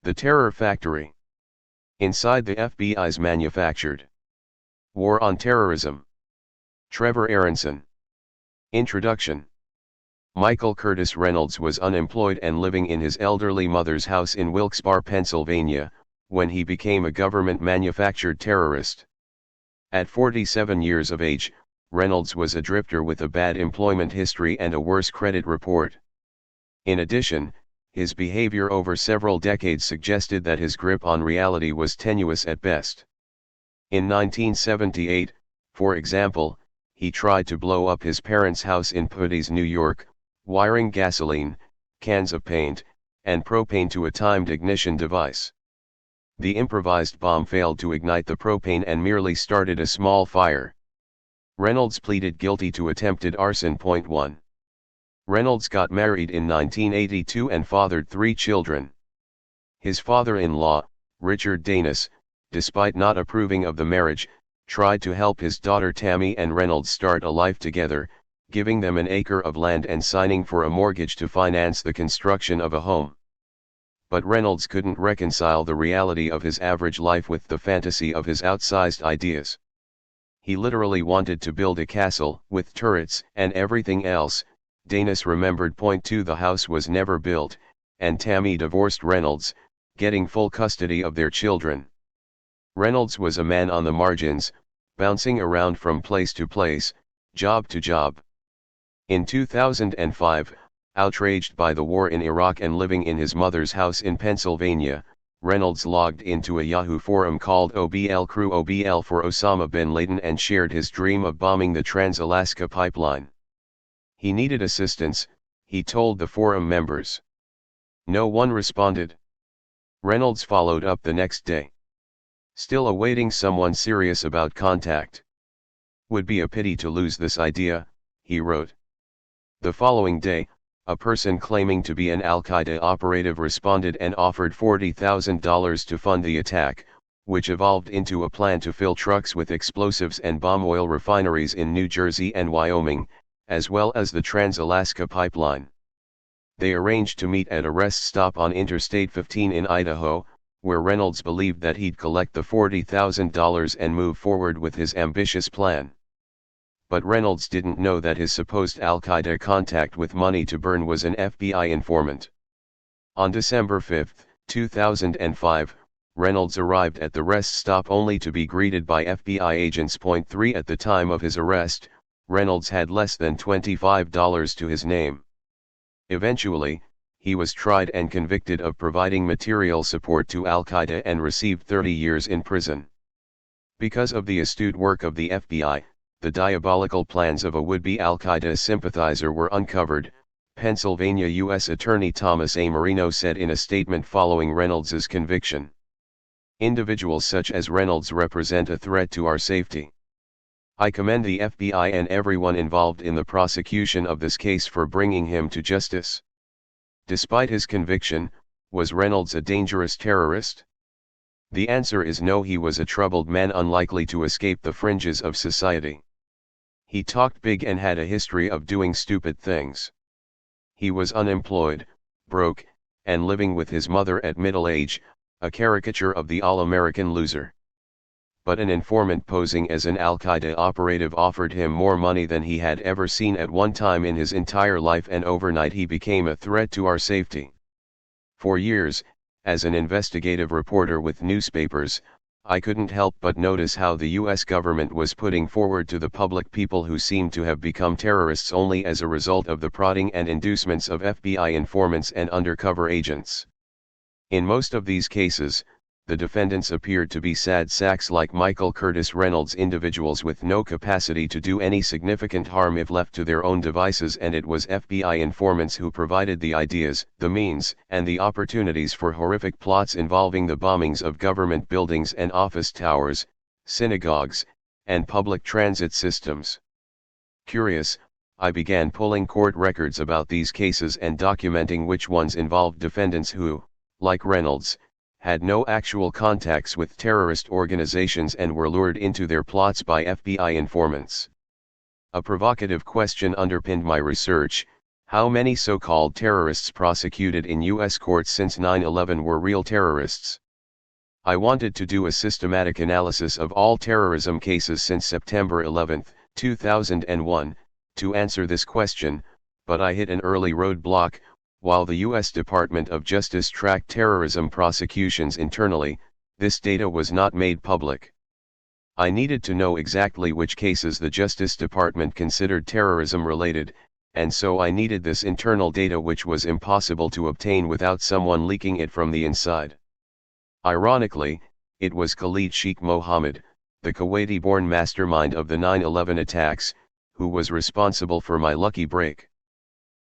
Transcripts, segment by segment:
The Terror Factory. Inside the FBI's manufactured. War on Terrorism. Trevor Aaronson. Introduction. Michael Curtis Reynolds was unemployed and living in his elderly mother's house in Wilkes-Barre, Pennsylvania, when he became a government-manufactured terrorist. At 47 years of age, Reynolds was a drifter with a bad employment history and a worse credit report. In addition, his behavior over several decades suggested that his grip on reality was tenuous at best. In 1978, for example, he tried to blow up his parents' house in Puttees, New York, wiring gasoline, cans of paint, and propane to a timed ignition device. The improvised bomb failed to ignite the propane and merely started a small fire. Reynolds pleaded guilty to attempted arson. 1. Reynolds got married in 1982 and fathered 3 children. His father-in-law, Richard Danis, despite not approving of the marriage, tried to help his daughter Tammy and Reynolds start a life together, giving them an acre of land and signing for a mortgage to finance the construction of a home. But Reynolds couldn't reconcile the reality of his average life with the fantasy of his outsized ideas. He literally wanted to build a castle with turrets and everything else. Danis remembered. 2 The house was never built, and Tammy divorced Reynolds, getting full custody of their children. Reynolds was a man on the margins, bouncing around from place to place, job to job. In 2005, outraged by the war in Iraq and living in his mother's house in Pennsylvania, Reynolds logged into a Yahoo forum called OBL Crew OBL for Osama bin Laden and shared his dream of bombing the Trans-Alaska Pipeline. He needed assistance, he told the forum members. No one responded. Reynolds followed up the next day. Still awaiting someone serious about contact. Would be a pity to lose this idea, he wrote. The following day, a person claiming to be an Al-Qaeda operative responded and offered $40,000 to fund the attack, which evolved into a plan to fill trucks with explosives and bomb oil refineries in New Jersey and Wyoming, as well as the Trans-Alaska Pipeline. They arranged to meet at a rest stop on Interstate 15 in Idaho, where Reynolds believed that he'd collect the $40,000 and move forward with his ambitious plan. But Reynolds didn't know that his supposed Al-Qaeda contact with money to burn was an FBI informant. On December 5, 2005, Reynolds arrived at the rest stop only to be greeted by FBI agents. 3 At the time of his arrest, Reynolds had less than $25 to his name. Eventually, he was tried and convicted of providing material support to Al-Qaeda and received 30 years in prison. Because of the astute work of the FBI, the diabolical plans of a would-be Al-Qaeda sympathizer were uncovered, Pennsylvania U.S. Attorney Thomas A. Marino said in a statement following Reynolds's conviction. Individuals such as Reynolds represent a threat to our safety. I commend the FBI and everyone involved in the prosecution of this case for bringing him to justice. Despite his conviction, was Reynolds a dangerous terrorist? The answer is no. He was a troubled man unlikely to escape the fringes of society. He talked big and had a history of doing stupid things. He was unemployed, broke, and living with his mother at middle age, a caricature of the all-American loser. But an informant posing as an Al-Qaeda operative offered him more money than he had ever seen at one time in his entire life, and overnight he became a threat to our safety. For years, as an investigative reporter with newspapers, I couldn't help but notice how the U.S. government was putting forward to the public people who seemed to have become terrorists only as a result of the prodding and inducements of FBI informants and undercover agents. In most of these cases, the defendants appeared to be sad sacks like Michael Curtis Reynolds, individuals with no capacity to do any significant harm if left to their own devices, and it was FBI informants who provided the ideas, the means, and the opportunities for horrific plots involving the bombings of government buildings and office towers, synagogues, and public transit systems. Curious, I began pulling court records about these cases and documenting which ones involved defendants who, like Reynolds, had no actual contacts with terrorist organizations and were lured into their plots by FBI informants. A provocative question underpinned my research: How many so-called terrorists prosecuted in U.S. courts since 9/11 were real terrorists? I wanted to do a systematic analysis of all terrorism cases since September 11, 2001, to answer this question, but I hit an early roadblock. While the U.S. Department of Justice tracked terrorism prosecutions internally, this data was not made public. I needed to know exactly which cases the Justice Department considered terrorism-related, and so I needed this internal data, which was impossible to obtain without someone leaking it from the inside. Ironically, it was Khalid Sheikh Mohammed, the Kuwaiti-born mastermind of the 9/11 attacks, who was responsible for my lucky break.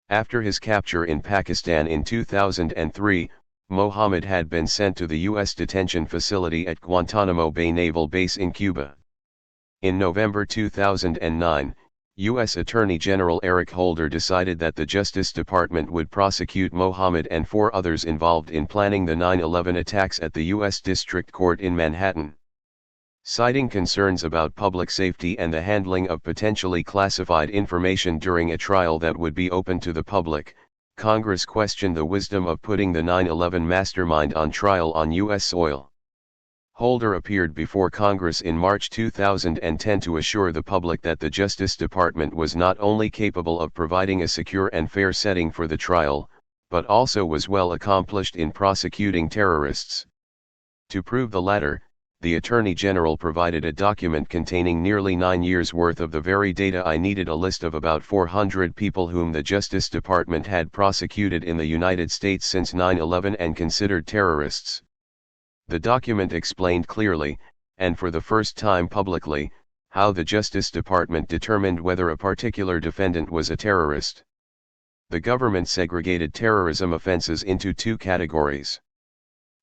After his capture in Pakistan in 2003, Mohammed had been sent to the U.S. detention facility at Guantanamo Bay Naval Base in Cuba. In November 2009, U.S. Attorney General Eric Holder decided that the Justice Department would prosecute Mohammed and 4 others involved in planning the 9/11 attacks at the U.S. District Court in Manhattan. Citing concerns about public safety and the handling of potentially classified information during a trial that would be open to the public, Congress questioned the wisdom of putting the 9/11 mastermind on trial on U.S. soil. Holder appeared before Congress in March 2010 to assure the public that the Justice Department was not only capable of providing a secure and fair setting for the trial, but also was well accomplished in prosecuting terrorists. To prove the latter, the Attorney General provided a document containing nearly 9 years' worth of the very data I needed, a list of about 400 people whom the Justice Department had prosecuted in the United States since 9/11 and considered terrorists. The document explained clearly, and for the first time publicly, how the Justice Department determined whether a particular defendant was a terrorist. The government segregated terrorism offenses into 2 categories.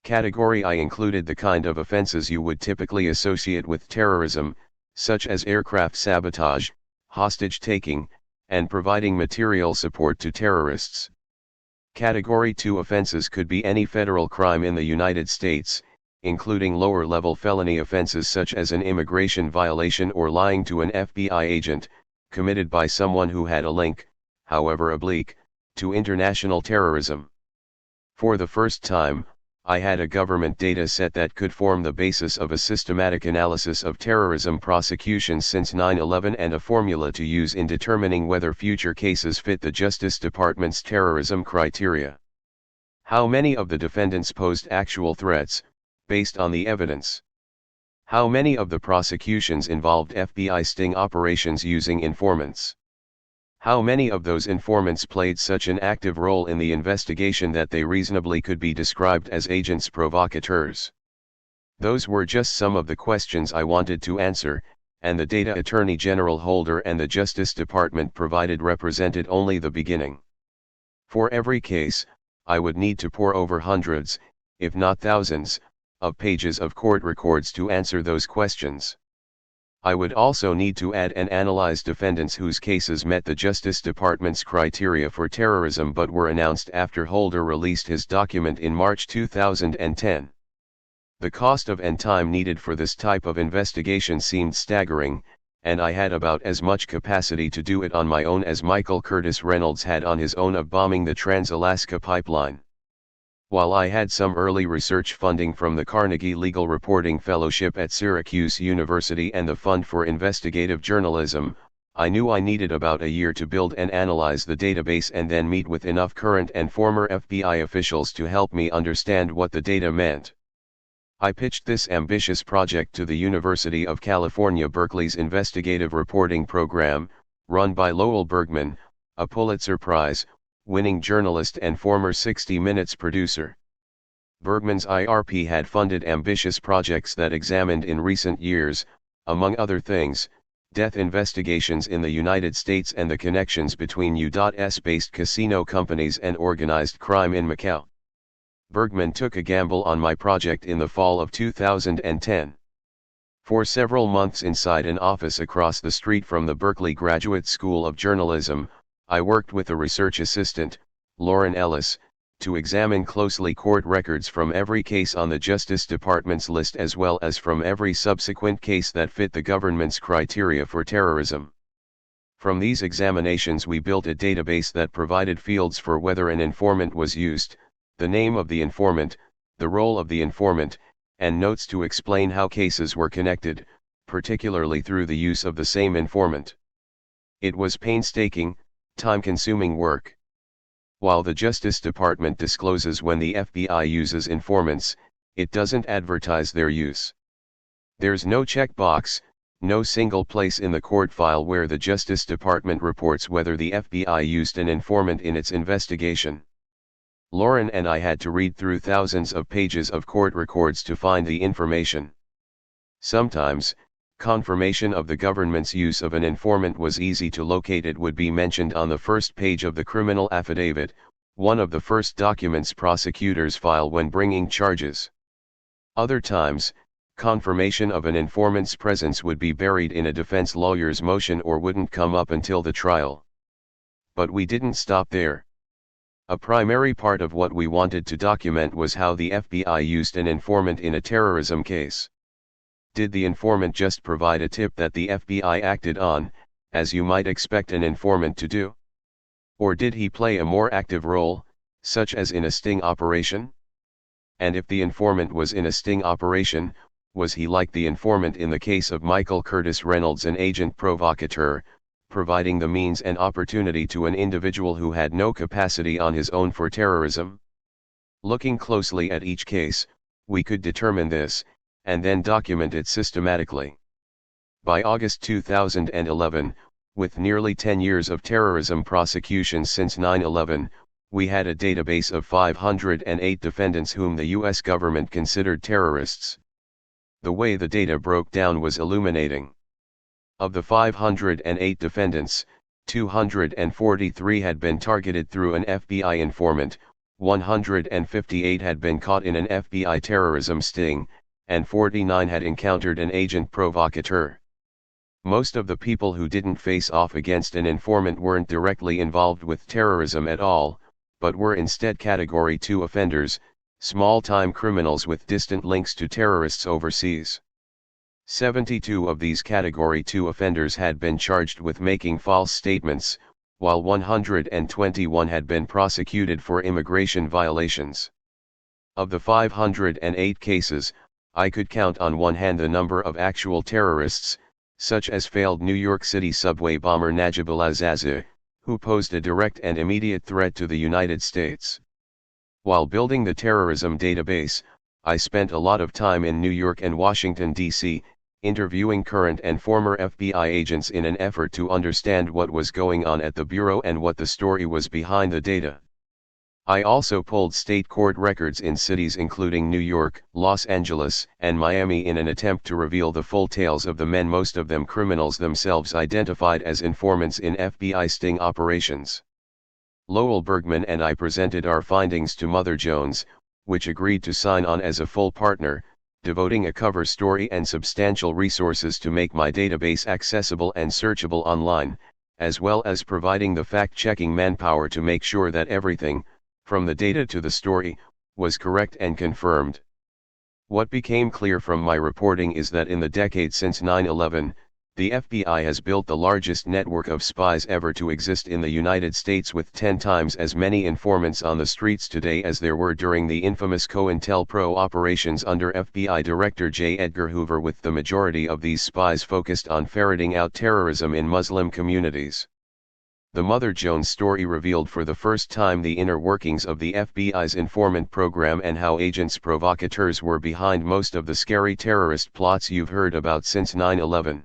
Category I included the kind of offenses you would typically associate with terrorism, such as aircraft sabotage, hostage-taking, and providing material support to terrorists. Category II offenses could be any federal crime in the United States, including lower-level felony offenses such as an immigration violation or lying to an FBI agent, committed by someone who had a link, however oblique, to international terrorism. For the first time, I had a government data set that could form the basis of a systematic analysis of terrorism prosecutions since 9/11 and a formula to use in determining whether future cases fit the Justice Department's terrorism criteria. How many of the defendants posed actual threats, based on the evidence? How many of the prosecutions involved FBI sting operations using informants? How many of those informants played such an active role in the investigation that they reasonably could be described as agents provocateurs? Those were just some of the questions I wanted to answer, and the data Attorney General Holder and the Justice Department provided represented only the beginning. For every case, I would need to pore over hundreds, if not thousands, of pages of court records to answer those questions. I would also need to add and analyze defendants whose cases met the Justice Department's criteria for terrorism but were announced after Holder released his document in March 2010. The cost of and time needed for this type of investigation seemed staggering, and I had about as much capacity to do it on my own as Michael Curtis Reynolds had on his own of bombing the Trans-Alaska Pipeline. While I had some early research funding from the Carnegie Legal Reporting Fellowship at Syracuse University and the Fund for Investigative Journalism, I knew I needed about a year to build and analyze the database and then meet with enough current and former FBI officials to help me understand what the data meant. I pitched this ambitious project to the University of California, Berkeley's investigative reporting program, run by Lowell Bergman, a Pulitzer Prize-winning journalist and former 60 Minutes producer. Bergman's IRP had funded ambitious projects that examined in recent years, among other things, death investigations in the United States and the connections between U.S.-based casino companies and organized crime in Macau. Bergman took a gamble on my project in the fall of 2010. For several months inside an office across the street from the Berkeley Graduate School of Journalism, I worked with a research assistant, Lauren Ellis, to examine closely court records from every case on the Justice Department's list as well as from every subsequent case that fit the government's criteria for terrorism. From these examinations we built a database that provided fields for whether an informant was used, the name of the informant, the role of the informant, and notes to explain how cases were connected, particularly through the use of the same informant. It was painstaking, time-consuming work. While the Justice Department discloses when the FBI uses informants, it doesn't advertise their use. There's no checkbox, no single place in the court file where the Justice Department reports whether the FBI used an informant in its investigation. Lauren and I had to read through thousands of pages of court records to find the information. Sometimes, confirmation of the government's use of an informant was easy to locate. It would be mentioned on the first page of the criminal affidavit, one of the first documents prosecutors file when bringing charges. Other times, confirmation of an informant's presence would be buried in a defense lawyer's motion or wouldn't come up until the trial. But we didn't stop there. A primary part of what we wanted to document was how the FBI used an informant in a terrorism case. Did the informant just provide a tip that the FBI acted on, as you might expect an informant to do? Or did he play a more active role, such as in a sting operation? And if the informant was in a sting operation, was he like the informant in the case of Michael Curtis Reynolds, an agent provocateur, providing the means and opportunity to an individual who had no capacity on his own for terrorism? Looking closely at each case, we could determine this, and then document it systematically. By August 2011, with nearly 10 years of terrorism prosecutions since 9/11, we had a database of 508 defendants whom the U.S. government considered terrorists. The way the data broke down was illuminating. Of the 508 defendants, 243 had been targeted through an FBI informant, 158 had been caught in an FBI terrorism sting, and 49 had encountered an agent provocateur. Most of the people who didn't face off against an informant weren't directly involved with terrorism at all, but were instead Category 2 offenders, small-time criminals with distant links to terrorists overseas. 72 of these Category 2 offenders had been charged with making false statements, while 121 had been prosecuted for immigration violations. Of the 508 cases, I could count on one hand the number of actual terrorists, such as failed New York City subway bomber Najib al-Azazi, who posed a direct and immediate threat to the United States. While building the terrorism database, I spent a lot of time in New York and Washington, D.C., interviewing current and former FBI agents in an effort to understand what was going on at the Bureau and what the story was behind the data. I also pulled state court records in cities including New York, Los Angeles, and Miami in an attempt to reveal the full tales of the men, most of them criminals themselves identified as informants in FBI sting operations. Lowell Bergman and I presented our findings to Mother Jones, which agreed to sign on as a full partner, devoting a cover story and substantial resources to make my database accessible and searchable online, as well as providing the fact-checking manpower to make sure that everything, from the data to the story, was correct and confirmed. What became clear from my reporting is that in the decade since 9/11, the FBI has built the largest network of spies ever to exist in the United States, with 10 times as many informants on the streets today as there were during the infamous COINTELPRO operations under FBI Director J. Edgar Hoover, with the majority of these spies focused on ferreting out terrorism in Muslim communities. The Mother Jones story revealed for the first time the inner workings of the FBI's informant program and how agents provocateurs were behind most of the scary terrorist plots you've heard about since 9/11.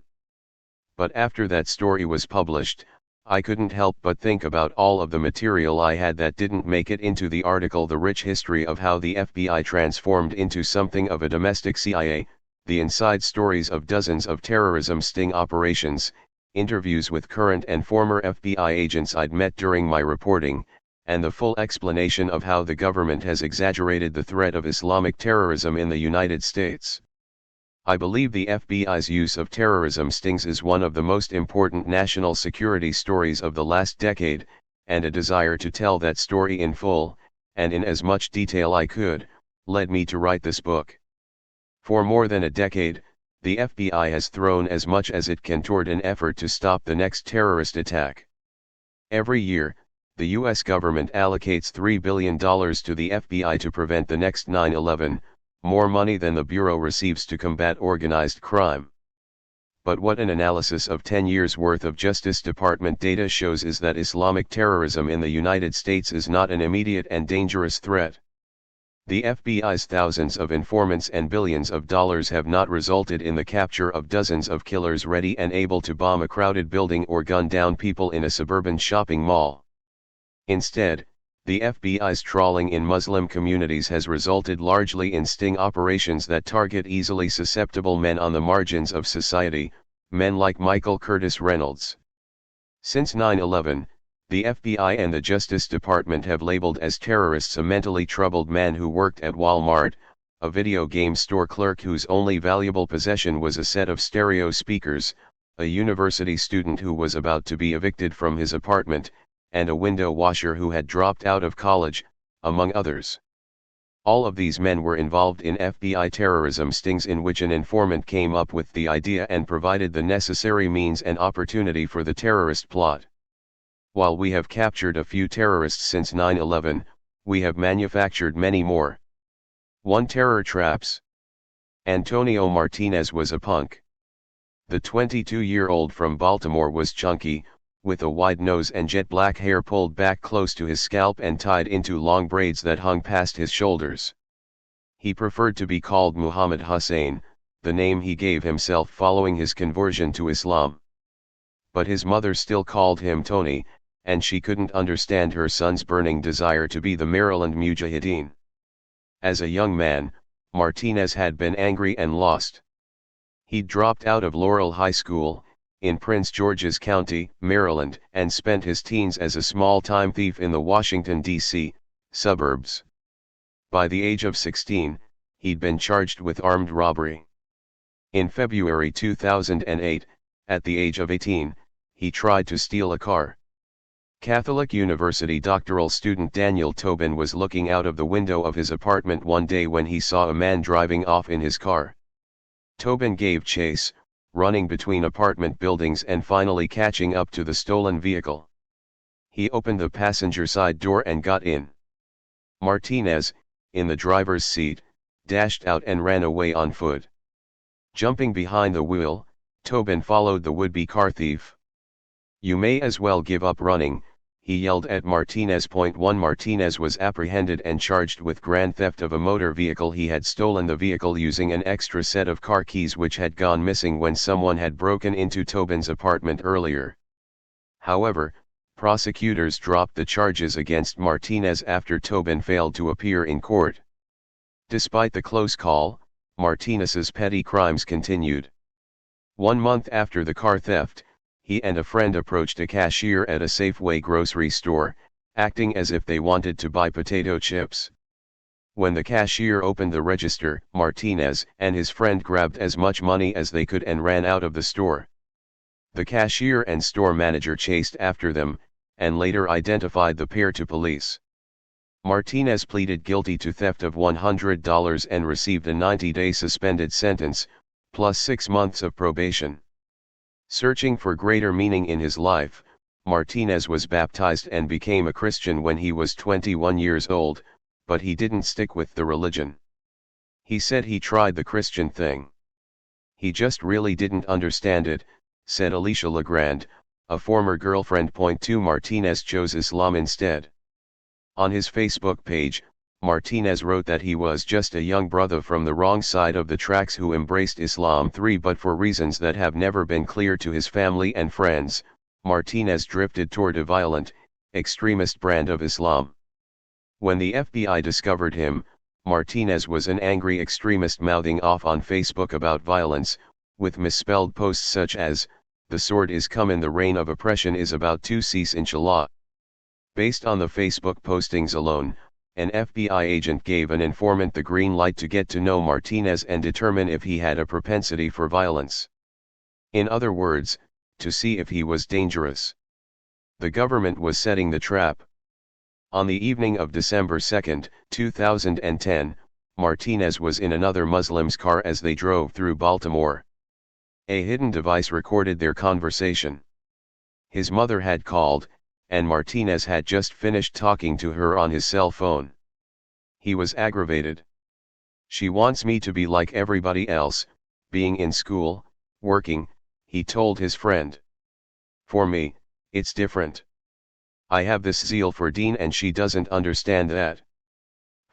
But after that story was published, I couldn't help but think about all of the material I had that didn't make it into the article: the rich history of how the FBI transformed into something of a domestic CIA, the inside stories of dozens of terrorism sting operations, interviews with current and former FBI agents I'd met during my reporting, and the full explanation of how the government has exaggerated the threat of Islamic terrorism in the United States. I believe the FBI's use of terrorism stings is one of the most important national security stories of the last decade, and a desire to tell that story in full, and in as much detail I could, led me to write this book. For more than a decade, the FBI has thrown as much as it can toward an effort to stop the next terrorist attack. Every year, the U.S. government allocates $3 billion to the FBI to prevent the next 9/11, more money than the Bureau receives to combat organized crime. But what an analysis of 10 years' worth of Justice Department data shows is that Islamic terrorism in the United States is not an immediate and dangerous threat. The FBI's thousands of informants and billions of dollars have not resulted in the capture of dozens of killers ready and able to bomb a crowded building or gun down people in a suburban shopping mall. Instead, the FBI's trawling in Muslim communities has resulted largely in sting operations that target easily susceptible men on the margins of society, men like Michael Curtis Reynolds. Since 9/11, the FBI and the Justice Department have labeled as terrorists a mentally troubled man who worked at Walmart, a video game store clerk whose only valuable possession was a set of stereo speakers, a university student who was about to be evicted from his apartment, and a window washer who had dropped out of college, among others. All of these men were involved in FBI terrorism stings in which an informant came up with the idea and provided the necessary means and opportunity for the terrorist plot. While we have captured a few terrorists since 9/11, we have manufactured many more. 1. Terror traps. Antonio Martinez was a punk. The 22-year-old from Baltimore was chunky, with a wide nose and jet black hair pulled back close to his scalp and tied into long braids that hung past his shoulders. He preferred to be called Muhammad Hussein, the name he gave himself following his conversion to Islam. But his mother still called him Tony, and she couldn't understand her son's burning desire to be the Maryland Mujahideen. As a young man, Martinez had been angry and lost. He'd dropped out of Laurel High School, in Prince George's County, Maryland, and spent his teens as a small-time thief in the Washington, D.C. suburbs. By the age of 16, he'd been charged with armed robbery. In February 2008, at the age of 18, he tried to steal a car. Catholic University doctoral student Daniel Tobin was looking out of the window of his apartment one day when he saw a man driving off in his car. Tobin gave chase, running between apartment buildings and finally catching up to the stolen vehicle. He opened the passenger side door and got in. Martinez, in the driver's seat, dashed out and ran away on foot. Jumping behind the wheel, Tobin followed the would-be car thief. "You may as well give up running," he yelled at Martinez. 1 Martinez was apprehended and charged with grand theft of a motor vehicle. He had stolen the vehicle using an extra set of car keys which had gone missing when someone had broken into Tobin's apartment earlier. However, prosecutors dropped the charges against Martinez after Tobin failed to appear in court. Despite the close call, Martinez's petty crimes continued. 1 month after the car theft, he and a friend approached a cashier at a Safeway grocery store, acting as if they wanted to buy potato chips. When the cashier opened the register, Martinez and his friend grabbed as much money as they could and ran out of the store. The cashier and store manager chased after them, and later identified the pair to police. Martinez pleaded guilty to theft of $100 and received a 90-day suspended sentence, plus 6 months of probation. Searching for greater meaning in his life, Martinez was baptized and became a Christian when he was 21 years old, but he didn't stick with the religion. He said he tried the Christian thing. He just really didn't understand it, said Alicia Legrand, a former girlfriend. 2 Martinez chose Islam instead. On his Facebook page, Martinez wrote that he was just a young brother from the wrong side of the tracks who embraced Islam. 3 But for reasons that have never been clear to his family and friends, Martinez drifted toward a violent, extremist brand of Islam. When the FBI discovered him, Martinez was an angry extremist mouthing off on Facebook about violence, with misspelled posts such as, "The sword is come and the reign of oppression is about to cease inshallah." Based on the Facebook postings alone, an FBI agent gave an informant the green light to get to know Martinez and determine if he had a propensity for violence. In other words, to see if he was dangerous. The government was setting the trap. On the evening of December 2, 2010, Martinez was in another Muslim's car as they drove through Baltimore. A hidden device recorded their conversation. His mother had called, and Martinez had just finished talking to her on his cell phone. He was aggravated. "She wants me to be like everybody else, being in school, working," he told his friend. "For me, it's different. I have this zeal for Dean and she doesn't understand that."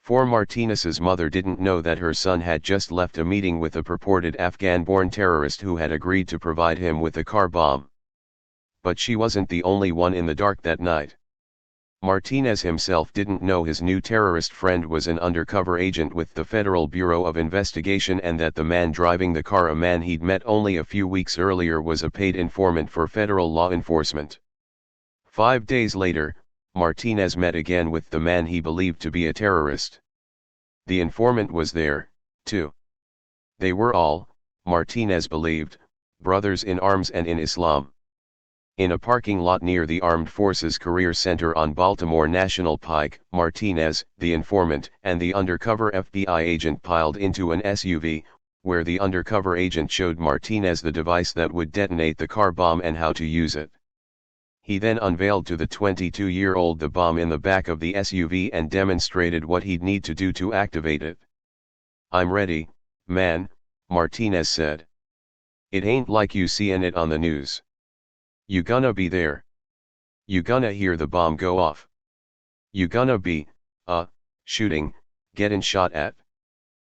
For Martinez's mother didn't know that her son had just left a meeting with a purported Afghan-born terrorist who had agreed to provide him with a car bomb. But she wasn't the only one in the dark that night. Martinez himself didn't know his new terrorist friend was an undercover agent with the Federal Bureau of Investigation, and that the man driving the car, a man he'd met only a few weeks earlier, was a paid informant for federal law enforcement. 5 days later, Martinez met again with the man he believed to be a terrorist. The informant was there, too. They were all, Martinez believed, brothers in arms and in Islam. In a parking lot near the Armed Forces Career Center on Baltimore National Pike, Martinez, the informant, and the undercover FBI agent piled into an SUV, where the undercover agent showed Martinez the device that would detonate the car bomb and how to use it. He then unveiled to the 22-year-old the bomb in the back of the SUV and demonstrated what he'd need to do to activate it. "I'm ready, man," Martinez said. "It ain't like you seein' it on the news. You gonna be there. You gonna hear the bomb go off. You gonna be, shooting, getting shot at.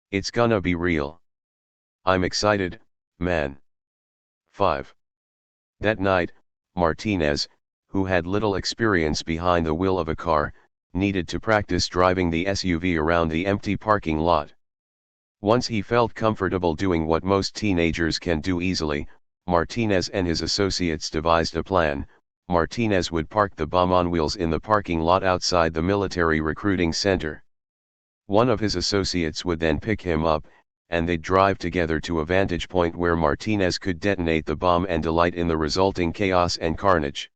It's gonna be real. I'm excited, man." 5. That night, Martinez, who had little experience behind the wheel of a car, needed to practice driving the SUV around the empty parking lot. Once he felt comfortable doing what most teenagers can do easily, Martinez and his associates devised a plan. Martinez would park the bomb on wheels in the parking lot outside the military recruiting center. One of his associates would then pick him up, and they'd drive together to a vantage point where Martinez could detonate the bomb and delight in the resulting chaos and carnage.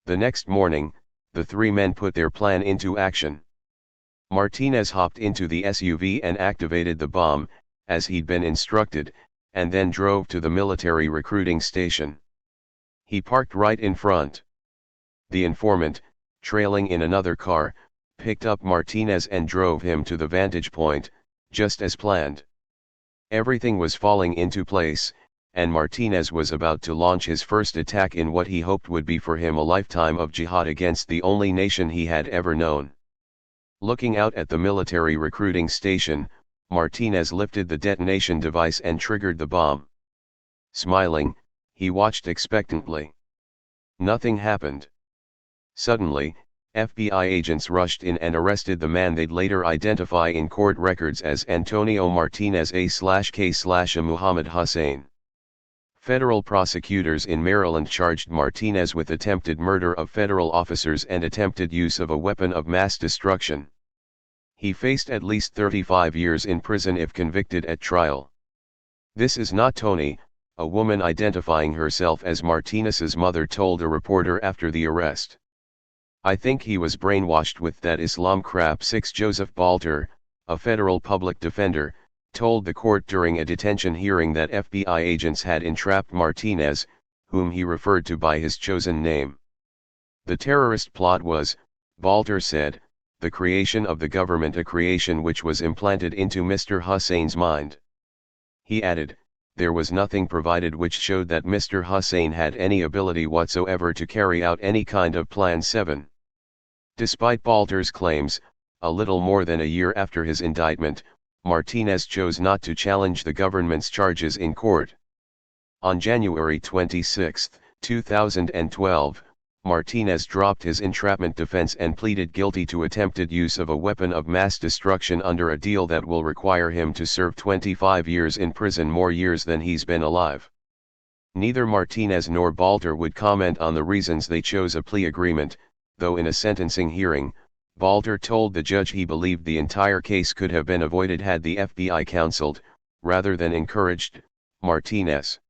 The next morning, the three men put their plan into action. Martinez hopped into the SUV and activated the bomb, as he'd been instructed, and then drove to the military recruiting station. He parked right in front. The informant, trailing in another car, picked up Martinez and drove him to the vantage point, just as planned. Everything was falling into place, and Martinez was about to launch his first attack in what he hoped would be for him a lifetime of jihad against the only nation he had ever known. Looking out at the military recruiting station, Martinez lifted the detonation device and triggered the bomb. Smiling, he watched expectantly. Nothing happened. Suddenly, FBI agents rushed in and arrested the man they'd later identify in court records as Antonio Martinez A/K/ Muhammad Hussein. Federal prosecutors in Maryland charged Martinez with attempted murder of federal officers and attempted use of a weapon of mass destruction. He faced at least 35 years in prison if convicted at trial. "This is not Tony," a woman identifying herself as Martinez's mother told a reporter after the arrest. "I think he was brainwashed with that Islam crap." Joseph Balter, a federal public defender, told the court during a detention hearing that FBI agents had entrapped Martinez, whom he referred to by his chosen name. "The terrorist plot was," Balter said, "the creation of the government, a creation which was implanted into Mr. Hussein's mind." He added, "There was nothing provided which showed that Mr. Hussein had any ability whatsoever to carry out any kind of Plan 7. Despite Balter's claims, a little more than a year after his indictment, Martinez chose not to challenge the government's charges in court. On January 26, 2012, Martinez dropped his entrapment defense and pleaded guilty to attempted use of a weapon of mass destruction under a deal that will require him to serve 25 years in prison, more years than he's been alive. Neither Martinez nor Balter would comment on the reasons they chose a plea agreement, though in a sentencing hearing, Balter told the judge he believed the entire case could have been avoided had the FBI counseled, rather than encouraged, Martinez.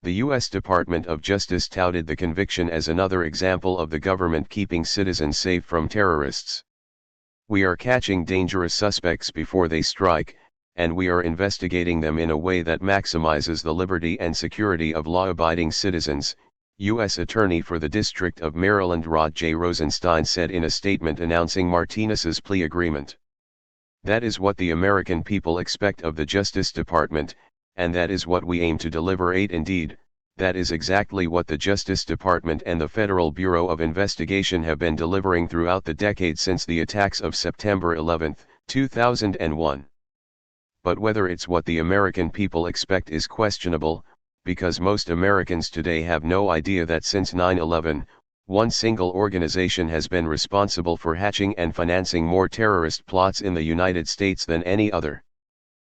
The U.S. Department of Justice touted the conviction as another example of the government keeping citizens safe from terrorists. "We are catching dangerous suspects before they strike, and we are investigating them in a way that maximizes the liberty and security of law-abiding citizens, U.S. Attorney for the District of Maryland Rod J. Rosenstein said in a statement announcing Martinez's plea agreement. That is what the American people expect of the Justice Department, and that is what we aim to deliver. Indeed, that is exactly what the Justice Department and the Federal Bureau of Investigation have been delivering throughout the decade since the attacks of September 11, 2001. But whether it's what the American people expect is questionable, because most Americans today have no idea that since 9/11, one single organization has been responsible for hatching and financing more terrorist plots in the United States than any other.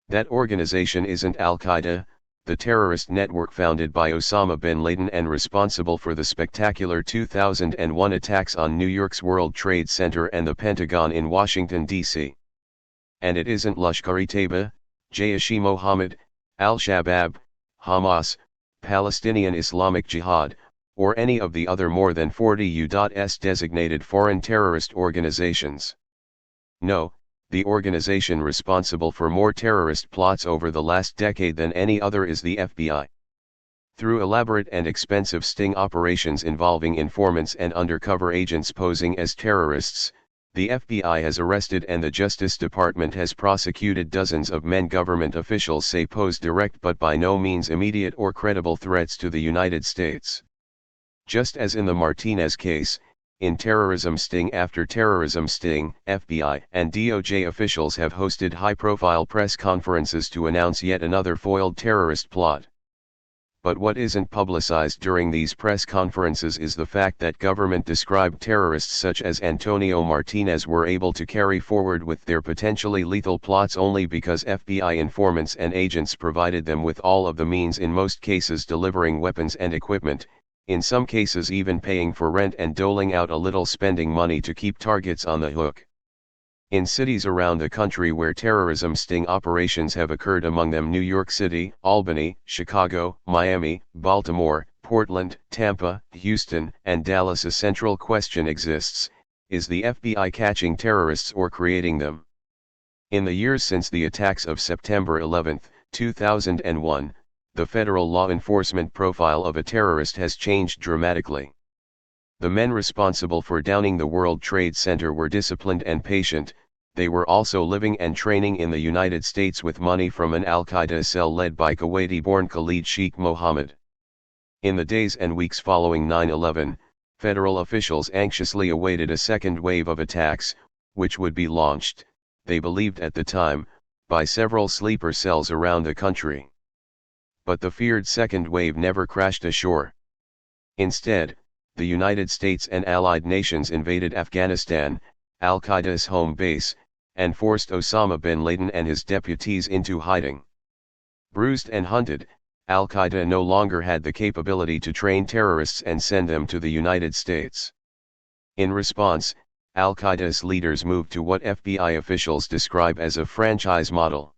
That organization isn't Al-Qaeda, the terrorist network founded by Osama bin Laden and responsible for the spectacular 2001 attacks on New York's World Trade Center and the Pentagon in Washington, D.C. And it isn't Lashkar-e-Taiba, Jaish-e-Mohammed, Al-Shabaab, Hamas, Palestinian Islamic Jihad, or any of the other more than 40 U.S. designated foreign terrorist organizations. No, the organization responsible for more terrorist plots over the last decade than any other is the FBI. Through elaborate and expensive sting operations involving informants and undercover agents posing as terrorists, the FBI has arrested and the Justice Department has prosecuted dozens of men government officials say pose direct but by no means immediate or credible threats to the United States. Just as in the Martinez case, in terrorism sting after terrorism sting, FBI and DOJ officials have hosted high-profile press conferences to announce yet another foiled terrorist plot. But what isn't publicized during these press conferences is the fact that government-described terrorists such as Antonio Martinez were able to carry forward with their potentially lethal plots only because FBI informants and agents provided them with all of the means, in most cases delivering weapons and equipment, in some cases even paying for rent and doling out a little spending money to keep targets on the hook. In cities around the country where terrorism sting operations have occurred, among them New York City, Albany, Chicago, Miami, Baltimore, Portland, Tampa, Houston, and Dallas, a central question exists: is the FBI catching terrorists or creating them? In the years since the attacks of September 11, 2001, the federal law enforcement profile of a terrorist has changed dramatically. The men responsible for downing the World Trade Center were disciplined and patient. They were also living and training in the United States with money from an Al-Qaeda cell led by Kuwaiti-born Khalid Sheikh Mohammed. In the days and weeks following 9/11, federal officials anxiously awaited a second wave of attacks, which would be launched, they believed at the time, by several sleeper cells around the country. But the feared second wave never crashed ashore. Instead, the United States and allied nations invaded Afghanistan, Al-Qaeda's home base, and forced Osama bin Laden and his deputies into hiding. Bruised and hunted, Al-Qaeda no longer had the capability to train terrorists and send them to the United States. In response, Al-Qaeda's leaders moved to what FBI officials describe as a franchise model.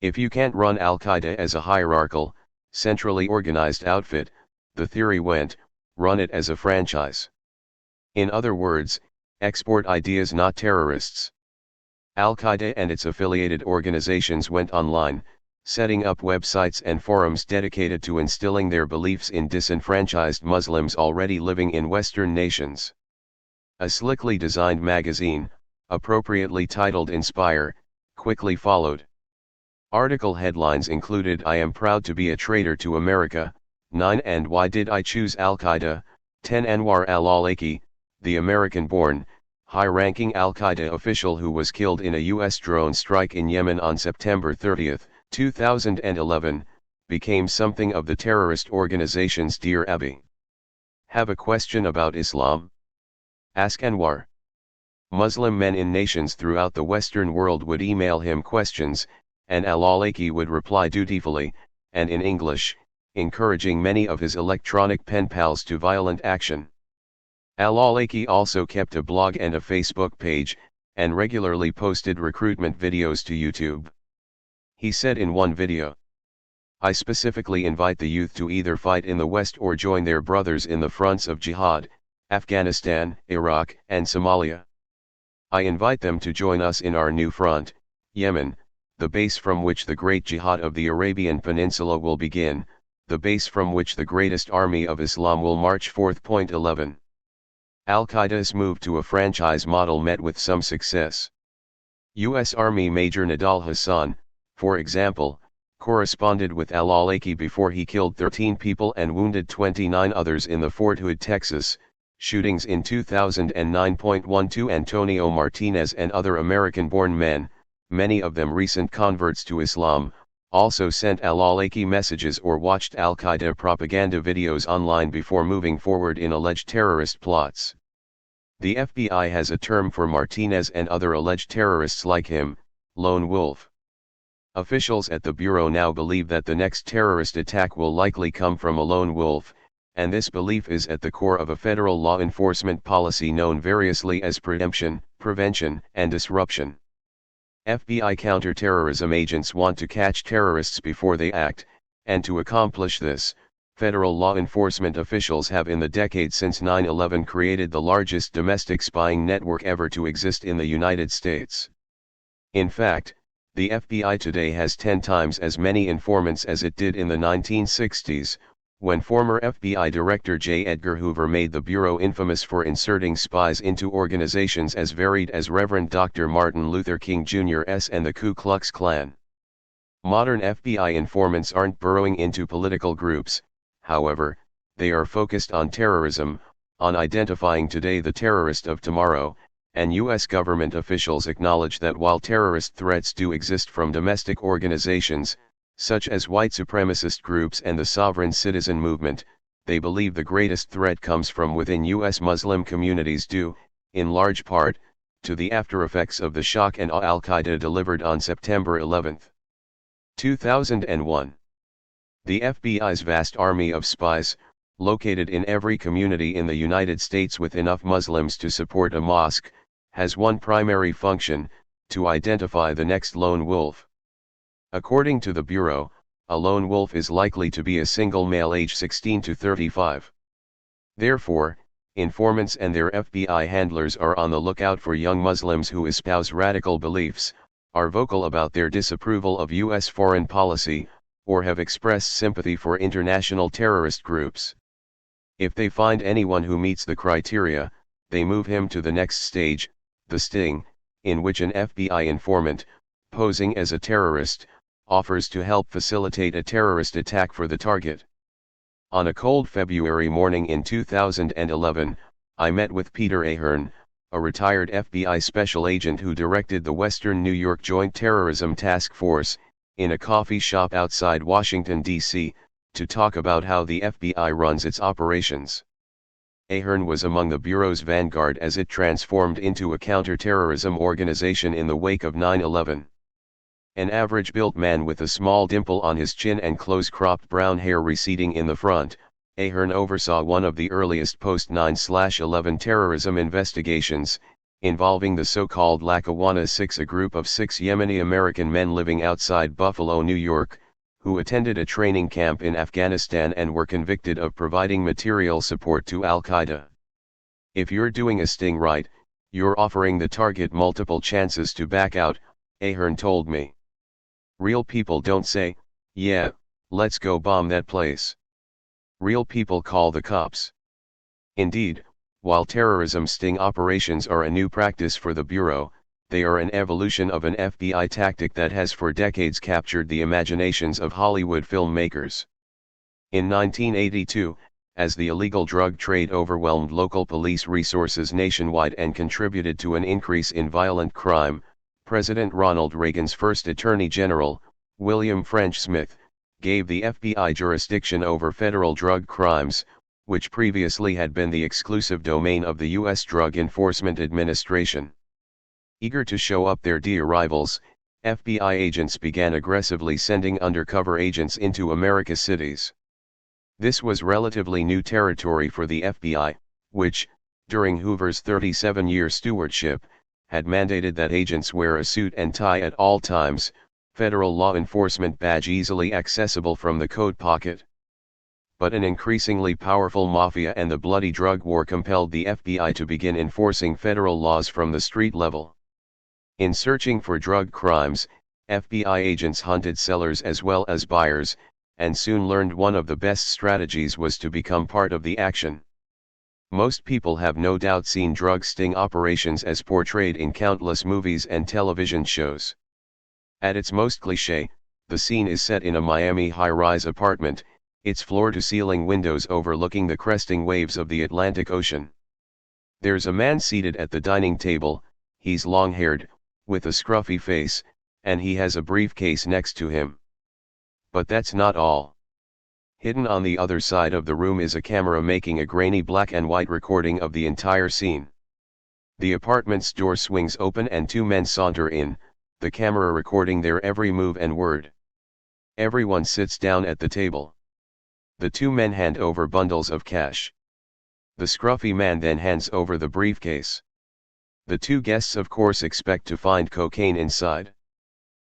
If you can't run Al-Qaeda as a hierarchical, centrally organized outfit, the theory went, run it as a franchise. In other words, export ideas, not terrorists. Al-Qaeda and its affiliated organizations went online, setting up websites and forums dedicated to instilling their beliefs in disenfranchised Muslims already living in Western nations. A slickly designed magazine, appropriately titled Inspire, quickly followed. Article headlines included "I am proud to be a traitor to America," 9 and "Why did I choose Al-Qaeda?" 10 Anwar al-Awlaki, the American-born, high-ranking Al-Qaeda official who was killed in a U.S. drone strike in Yemen on September 30, 2011, became something of the terrorist organization's Dear Abby. Have a question about Islam? Ask Anwar. Muslim men in nations throughout the Western world would email him questions, and al-Awlaki would reply dutifully, and in English, encouraging many of his electronic pen pals to violent action. Al-Awlaki also kept a blog and a Facebook page, and regularly posted recruitment videos to YouTube. He said in one video, "I specifically invite the youth to either fight in the West or join their brothers in the fronts of jihad, Afghanistan, Iraq, and Somalia. I invite them to join us in our new front, Yemen, the base from which the great jihad of the Arabian Peninsula will begin, the base from which the greatest army of Islam will march forth. 11. Al-Qaeda's move to a franchise model met with some success. U.S. Army Major Nidal Hasan, for example, corresponded with al-Awlaki before he killed 13 people and wounded 29 others in the Fort Hood, Texas, shootings in 2009. 12 Antonio Martinez and other American-born men, many of them recent converts to Islam, also sent al-Awlaki messages or watched al-Qaeda propaganda videos online before moving forward in alleged terrorist plots. The FBI has a term for Martinez and other alleged terrorists like him, lone wolf. Officials at the Bureau now believe that the next terrorist attack will likely come from a lone wolf, and this belief is at the core of a federal law enforcement policy known variously as preemption, prevention, and disruption. FBI counterterrorism agents want to catch terrorists before they act, and to accomplish this, federal law enforcement officials have in the decade since 9/11 created the largest domestic spying network ever to exist in the United States. In fact, the FBI today has 10 times as many informants as it did in the 1960s, when former FBI Director J. Edgar Hoover made the Bureau infamous for inserting spies into organizations as varied as Reverend Dr. Martin Luther King Jr.'s and the Ku Klux Klan. Modern FBI informants aren't burrowing into political groups, however, they are focused on terrorism, on identifying today the terrorist of tomorrow, and U.S. government officials acknowledge that while terrorist threats do exist from domestic organizations, such as white supremacist groups and the sovereign citizen movement, they believe the greatest threat comes from within U.S. Muslim communities due, in large part, to the aftereffects of the shock and awe al-Qaeda delivered on September 11, 2001. The FBI's vast army of spies, located in every community in the United States with enough Muslims to support a mosque, has one primary function: to identify the next lone wolf. According to the Bureau, a lone wolf is likely to be a single male aged 16 to 35. Therefore, informants and their FBI handlers are on the lookout for young Muslims who espouse radical beliefs, are vocal about their disapproval of U.S. foreign policy, or have expressed sympathy for international terrorist groups. If they find anyone who meets the criteria, they move him to the next stage, the sting, in which an FBI informant, posing as a terrorist, offers to help facilitate a terrorist attack for the target. On a cold February morning in 2011, I met with Peter Ahern, a retired FBI special agent who directed the Western New York Joint Terrorism Task Force, in a coffee shop outside Washington, D.C., to talk about how the FBI runs its operations. Ahern was among the Bureau's vanguard as it transformed into a counterterrorism organization in the wake of 9/11. An average-built man with a small dimple on his chin and close-cropped brown hair receding in the front, Ahern oversaw one of the earliest post-9/11 terrorism investigations, involving the so-called Lackawanna Six, a group of 6 Yemeni-American men living outside Buffalo, New York, who attended a training camp in Afghanistan and were convicted of providing material support to al-Qaeda. If you're doing a sting right, you're offering the target multiple chances to back out, Ahern told me. Real people don't say, "Yeah, let's go bomb that place." Real people call the cops. Indeed, while terrorism sting operations are a new practice for the Bureau, they are an evolution of an FBI tactic that has for decades captured the imaginations of Hollywood filmmakers. In 1982, as the illegal drug trade overwhelmed local police resources nationwide and contributed to an increase in violent crime, President Ronald Reagan's first Attorney General, William French Smith, gave the FBI jurisdiction over federal drug crimes, which previously had been the exclusive domain of the U.S. Drug Enforcement Administration. Eager to show up their dear rivals, FBI agents began aggressively sending undercover agents into America's cities. This was relatively new territory for the FBI, which, during Hoover's 37-year stewardship, had mandated that agents wear a suit and tie at all times, federal law enforcement badge easily accessible from the coat pocket. But an increasingly powerful mafia and the bloody drug war compelled the FBI to begin enforcing federal laws from the street level. In searching for drug crimes, FBI agents hunted sellers as well as buyers, and soon learned one of the best strategies was to become part of the action. Most people have no doubt seen drug sting operations as portrayed in countless movies and television shows. At its most cliché, the scene is set in a Miami high-rise apartment, its floor-to-ceiling windows overlooking the cresting waves of the Atlantic Ocean. There's a man seated at the dining table, he's long-haired, with a scruffy face, and he has a briefcase next to him. But that's not all. Hidden on the other side of the room is a camera making a grainy black and white recording of the entire scene. The apartment's door swings open and two men saunter in, the camera recording their every move and word. Everyone sits down at the table. The two men hand over bundles of cash. The scruffy man then hands over the briefcase. The two guests of course expect to find cocaine inside.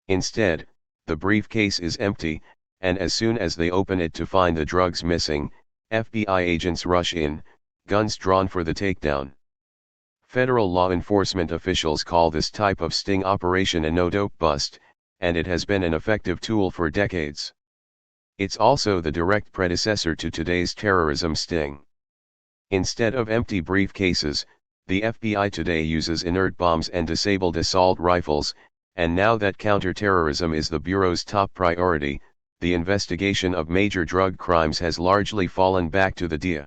Instead, the briefcase is empty, and as soon as they open it to find the drugs missing, FBI agents rush in, guns drawn for the takedown. Federal law enforcement officials call this type of sting operation a no-dope bust, and it has been an effective tool for decades. It's also the direct predecessor to today's terrorism sting. Instead of empty briefcases, the FBI today uses inert bombs and disabled assault rifles, and now that counterterrorism is the Bureau's top priority, the investigation of major drug crimes has largely fallen back to the DEA.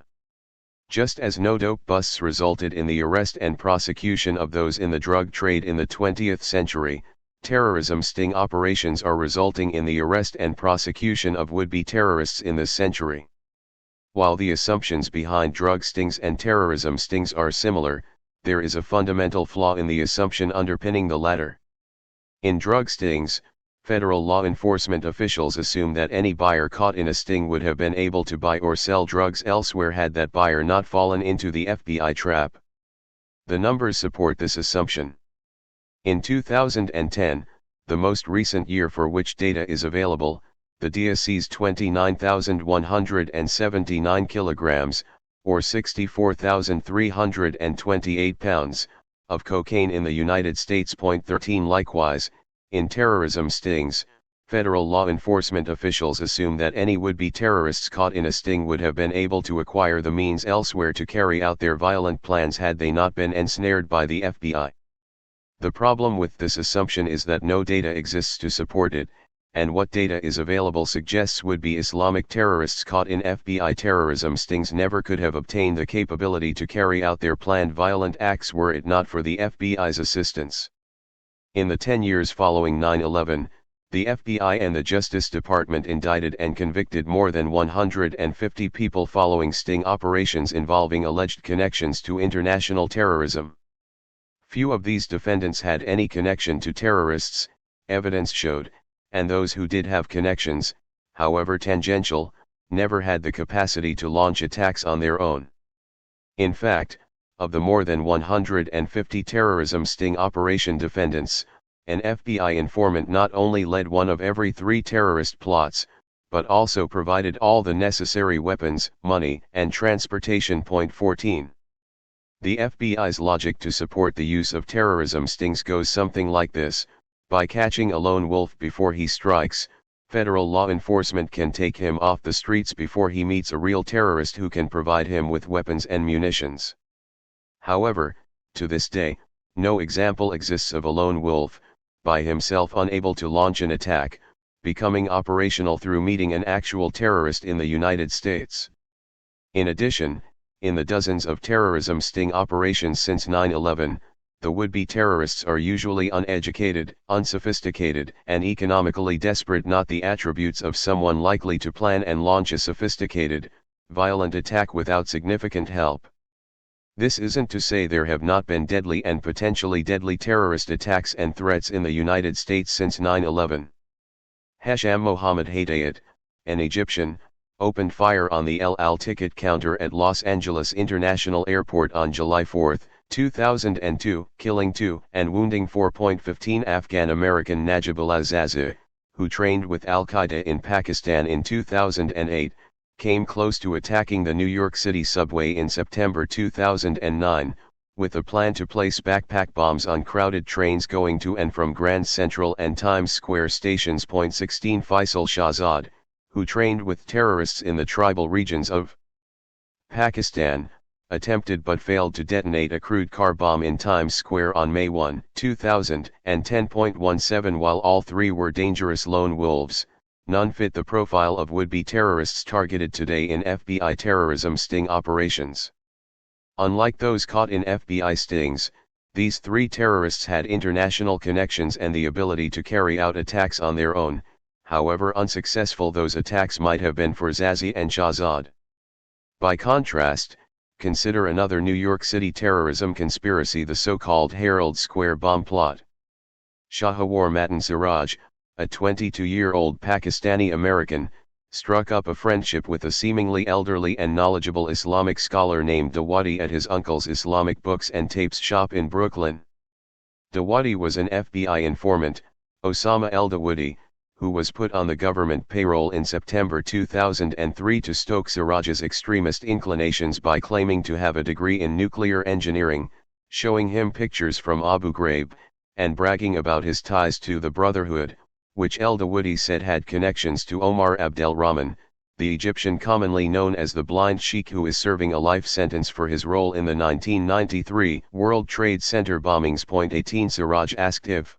Just as no-dope busts resulted in the arrest and prosecution of those in the drug trade in the 20th century, terrorism sting operations are resulting in the arrest and prosecution of would-be terrorists in this century. While the assumptions behind drug stings and terrorism stings are similar, there is a fundamental flaw in the assumption underpinning the latter. In drug stings, federal law enforcement officials assume that any buyer caught in a sting would have been able to buy or sell drugs elsewhere had that buyer not fallen into the FBI trap. The numbers support this assumption. In 2010, the most recent year for which data is available, the DEA seized 29,179 kilograms, or 64,328 pounds, of cocaine in the United States. 13 Likewise, in terrorism stings, federal law enforcement officials assume that any would-be terrorists caught in a sting would have been able to acquire the means elsewhere to carry out their violent plans had they not been ensnared by the FBI. The problem with this assumption is that no data exists to support it, and what data is available suggests would-be Islamic terrorists caught in FBI terrorism stings never could have obtained the capability to carry out their planned violent acts were it not for the FBI's assistance. In the 10 years following 9/11, the FBI and the Justice Department indicted and convicted more than 150 people following sting operations involving alleged connections to international terrorism. Few of these defendants had any connection to terrorists, evidence showed, and those who did have connections, however tangential, never had the capacity to launch attacks on their own. In fact, of the more than 150 terrorism sting operation defendants, an FBI informant not only led one of every 3 terrorist plots, but also provided all the necessary weapons, money, and transportation. 14. The FBI's logic to support the use of terrorism stings goes something like this: by catching a lone wolf before he strikes, federal law enforcement can take him off the streets before he meets a real terrorist who can provide him with weapons and munitions. However, to this day, no example exists of a lone wolf, by himself unable to launch an attack, becoming operational through meeting an actual terrorist in the United States. In addition, in the dozens of terrorism sting operations since 9/11, the would-be terrorists are usually uneducated, unsophisticated, and economically desperate, not the attributes of someone likely to plan and launch a sophisticated, violent attack without significant help. This isn't to say there have not been deadly and potentially deadly terrorist attacks and threats in the United States since 9/11. Hasham Mohammed Hadayat, an Egyptian, opened fire on the El Al ticket counter at Los Angeles International Airport on July 4, 2002, killing 2 and wounding 4. 15 Afghan-American Najibullah Zaza, who trained with Al-Qaeda in Pakistan in 2008, came close to attacking the New York City subway in September 2009, with a plan to place backpack bombs on crowded trains going to and from Grand Central and Times Square stations. 16 Faisal Shahzad, who trained with terrorists in the tribal regions of Pakistan, attempted but failed to detonate a crude car bomb in Times Square on May 1, 2010.17. While all three were dangerous lone wolves, none fit the profile of would-be terrorists targeted today in FBI terrorism sting operations. Unlike those caught in FBI stings, these three terrorists had international connections and the ability to carry out attacks on their own, however unsuccessful those attacks might have been for Zazi and Shahzad. By contrast, consider another New York City terrorism conspiracy, the so-called Herald Square bomb plot. Shahawar Matan Siraj, a 22-year-old Pakistani-American, struck up a friendship with a seemingly elderly and knowledgeable Islamic scholar named Dawadi at his uncle's Islamic books and tapes shop in Brooklyn. Dawadi was an FBI informant, Osama el-Dawadi, who was put on the government payroll in September 2003 to stoke Siraj's extremist inclinations by claiming to have a degree in nuclear engineering, showing him pictures from Abu Ghraib, and bragging about his ties to the Brotherhood, which el-Dawadi said had connections to Omar Abdelrahman, the Egyptian commonly known as the Blind Sheikh, who is serving a life sentence for his role in the 1993 World Trade Center bombings. 18 Siraj asked if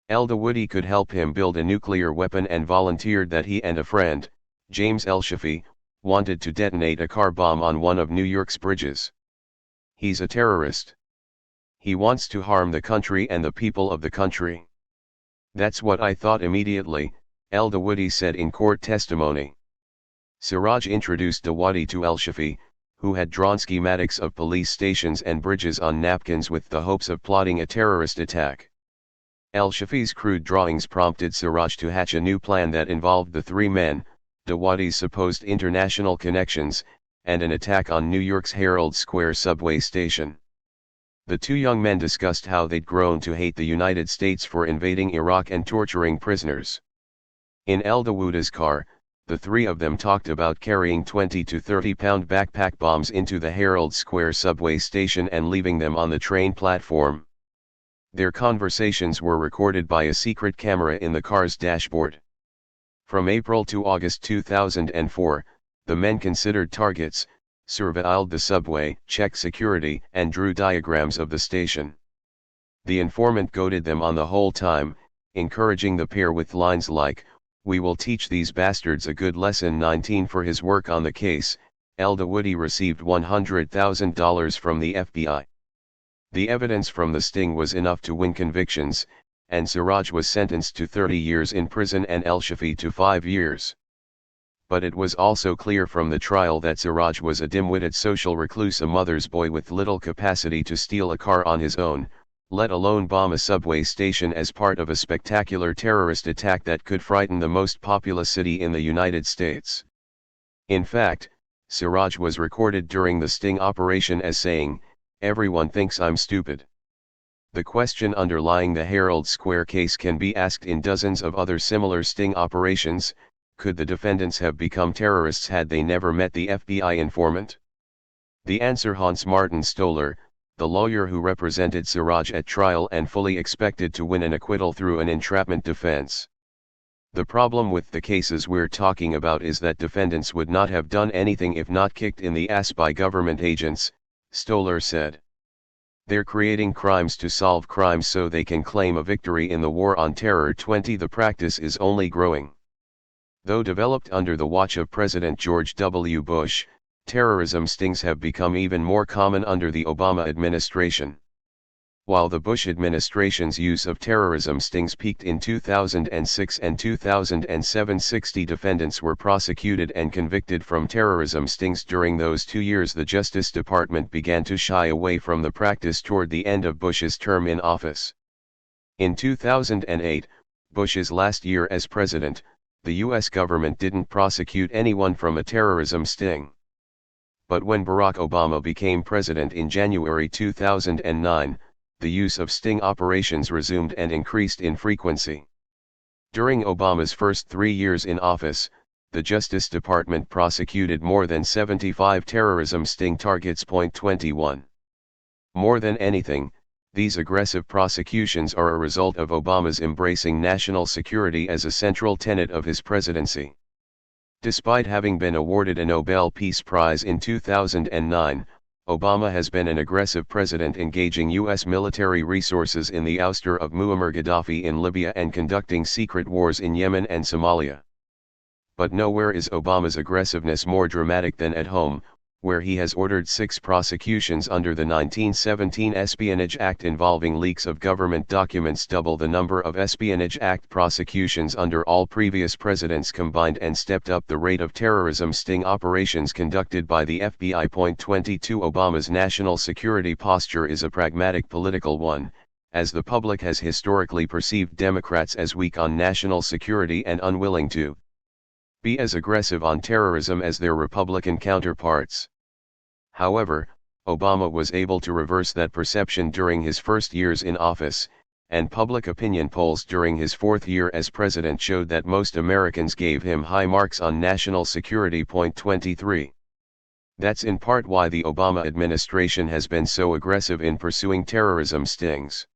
el-Dawadi could help him build a nuclear weapon and volunteered that he and a friend, James El-Shafi, wanted to detonate a car bomb on one of New York's bridges. He's a terrorist. He wants to harm the country and the people of the country. That's what I thought immediately, el-Dawadi said in court testimony. Siraj introduced Dawadi to El-Shafi, who had drawn schematics of police stations and bridges on napkins with the hopes of plotting a terrorist attack. El-Shafi's crude drawings prompted Siraj to hatch a new plan that involved the three men, Dawadi's supposed international connections, and an attack on New York's Herald Square subway station. The two young men discussed how they'd grown to hate the United States for invading Iraq and torturing prisoners. In el-Dawadi's car, the three of them talked about carrying 20 to 30-pound backpack bombs into the Herald Square subway station and leaving them on the train platform. Their conversations were recorded by a secret camera in the car's dashboard. From April to August 2004, the men considered targets, surveilled the subway, checked security, and drew diagrams of the station. The informant goaded them on the whole time, encouraging the pair with lines like, "We will teach these bastards a good lesson." 19 For his work on the case, el-Dawadi received $100,000 from the FBI. The evidence from the sting was enough to win convictions, and Siraj was sentenced to 30 years in prison and El-Shafi to 5 years. But it was also clear from the trial that Siraj was a dim-witted social recluse, a mother's boy with little capacity to steal a car on his own, let alone bomb a subway station as part of a spectacular terrorist attack that could frighten the most populous city in the United States. In fact, Siraj was recorded during the sting operation as saying, "Everyone thinks I'm stupid." The question underlying the Herald Square case can be asked in dozens of other similar sting operations: could the defendants have become terrorists had they never met the FBI informant? The answer: Hans Martin Stoller, the lawyer who represented Siraj at trial and fully expected to win an acquittal through an entrapment defense. The problem with the cases we're talking about is that defendants would not have done anything if not kicked in the ass by government agents, Stoller said. They're creating crimes to solve crimes so they can claim a victory in the war on terror. 20 The practice is only growing. Though developed under the watch of President George W. Bush, terrorism stings have become even more common under the Obama administration. While the Bush administration's use of terrorism stings peaked in 2006 and 2007, 60 defendants were prosecuted and convicted from terrorism stings during those 2 years. The Justice Department began to shy away from the practice toward the end of Bush's term in office. In 2008, Bush's last year as president, the U.S. government didn't prosecute anyone from a terrorism sting. But when Barack Obama became president in January 2009, the use of sting operations resumed and increased in frequency. During Obama's first 3 years in office, the Justice Department prosecuted more than 75 terrorism sting targets. 21. More than anything, these aggressive prosecutions are a result of Obama's embracing national security as a central tenet of his presidency. Despite having been awarded a Nobel Peace Prize in 2009, Obama has been an aggressive president, engaging U.S. military resources in the ouster of Muammar Gaddafi in Libya and conducting secret wars in Yemen and Somalia. But nowhere is Obama's aggressiveness more dramatic than at home, where he has ordered 6 prosecutions under the 1917 Espionage Act involving leaks of government documents, double the number of Espionage Act prosecutions under all previous presidents combined, and stepped up the rate of terrorism sting operations conducted by the FBI. 22 Obama's national security posture is a pragmatic political one, as the public has historically perceived Democrats as weak on national security and unwilling to be as aggressive on terrorism as their Republican counterparts. However, Obama was able to reverse that perception during his first years in office, and public opinion polls during his 4th year as president showed that most Americans gave him high marks on national security. 23. That's in part why the Obama administration has been so aggressive in pursuing terrorism stings.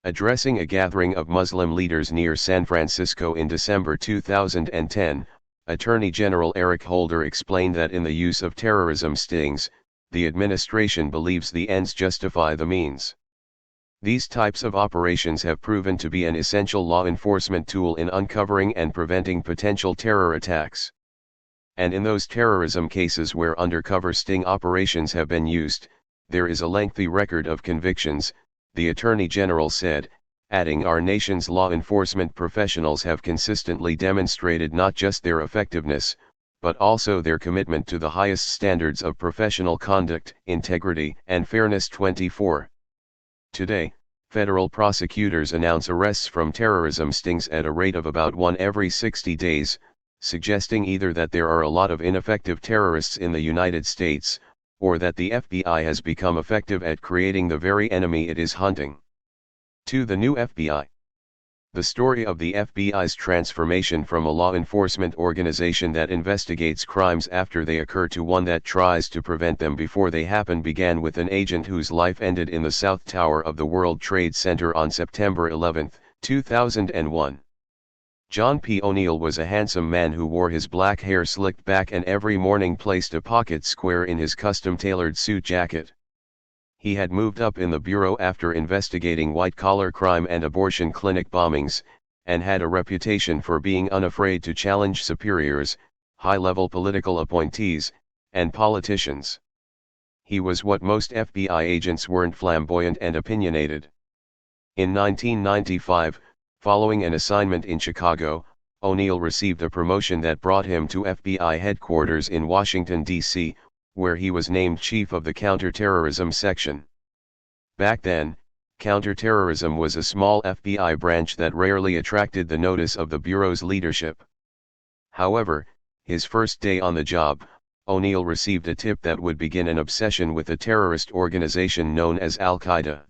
Addressing a gathering of Muslim leaders near San Francisco in December 2010, Attorney General Eric Holder explained that in the use of terrorism stings, the administration believes the ends justify the means. These types of operations have proven to be an essential law enforcement tool in uncovering and preventing potential terror attacks. And in those terrorism cases where undercover sting operations have been used, there is a lengthy record of convictions, the Attorney General said, adding, our nation's law enforcement professionals have consistently demonstrated not just their effectiveness, but also their commitment to the highest standards of professional conduct, integrity, and fairness. 24. Today, federal prosecutors announce arrests from terrorism stings at a rate of about 1 every 60 days, suggesting either that there are a lot of ineffective terrorists in the United States, or that the FBI has become effective at creating the very enemy it is hunting. To the new FBI. The story of the FBI's transformation from a law enforcement organization that investigates crimes after they occur to one that tries to prevent them before they happen began with an agent whose life ended in the South Tower of the World Trade Center on September 11, 2001. John P. O'Neill was a handsome man who wore his black hair slicked back and every morning placed a pocket square in his custom-tailored suit jacket. He had moved up in the bureau after investigating white-collar crime and abortion clinic bombings, and had a reputation for being unafraid to challenge superiors, high-level political appointees, and politicians. He was what most FBI agents weren't: flamboyant and opinionated. In 1995, following an assignment in Chicago, O'Neill received a promotion that brought him to FBI headquarters in Washington, D.C., where he was named chief of the counterterrorism section. Back then, counterterrorism was a small FBI branch that rarely attracted the notice of the Bureau's leadership. However, his first day on the job, O'Neill received a tip that would begin an obsession with a terrorist organization known as Al-Qaeda.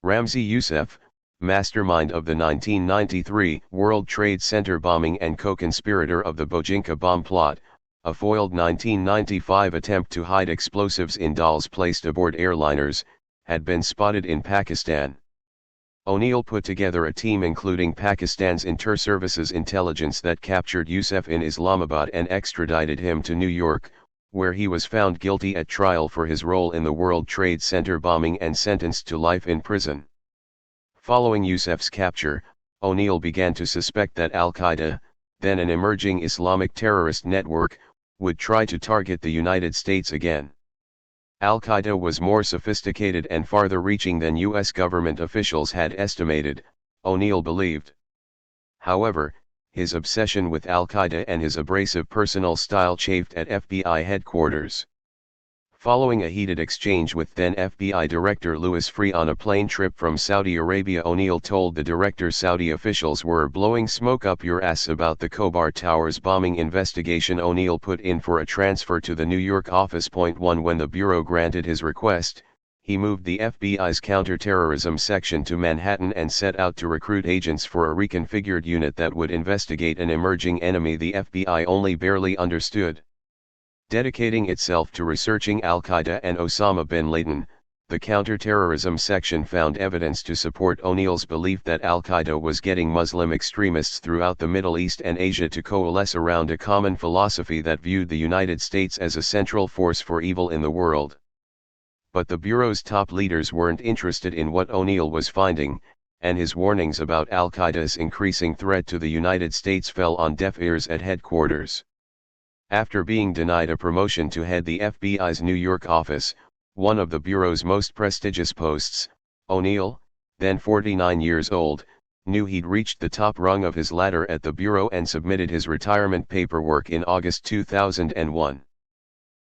Ramzi Youssef, mastermind of the 1993 World Trade Center bombing and co-conspirator of the Bojinka bomb plot, a foiled 1995 attempt to hide explosives in dolls placed aboard airliners, had been spotted in Pakistan. O'Neill put together a team including Pakistan's Inter-Services Intelligence that captured Youssef in Islamabad and extradited him to New York, where he was found guilty at trial for his role in the World Trade Center bombing and sentenced to life in prison. Following Youssef's capture, O'Neill began to suspect that Al-Qaeda, then an emerging Islamic terrorist network, would try to target the United States again. Al-Qaeda was more sophisticated and farther reaching than U.S. government officials had estimated, O'Neill believed. However, his obsession with Al-Qaeda and his abrasive personal style chafed at FBI headquarters. Following a heated exchange with then FBI Director Louis Freeh on a plane trip from Saudi Arabia, O'Neill told the director Saudi officials were blowing smoke up your ass about the Khobar Towers bombing investigation. O'Neill put in for a transfer to the New York office. 1 When the Bureau granted his request, he moved the FBI's counterterrorism section to Manhattan and set out to recruit agents for a reconfigured unit that would investigate an emerging enemy the FBI only barely understood. Dedicating itself to researching Al-Qaeda and Osama bin Laden, the counterterrorism section found evidence to support O'Neill's belief that Al-Qaeda was getting Muslim extremists throughout the Middle East and Asia to coalesce around a common philosophy that viewed the United States as a central force for evil in the world. But the Bureau's top leaders weren't interested in what O'Neill was finding, and his warnings about Al-Qaeda's increasing threat to the United States fell on deaf ears at headquarters. After being denied a promotion to head the FBI's New York office, one of the Bureau's most prestigious posts, O'Neill, then 49 years old, knew he'd reached the top rung of his ladder at the Bureau and submitted his retirement paperwork in August 2001.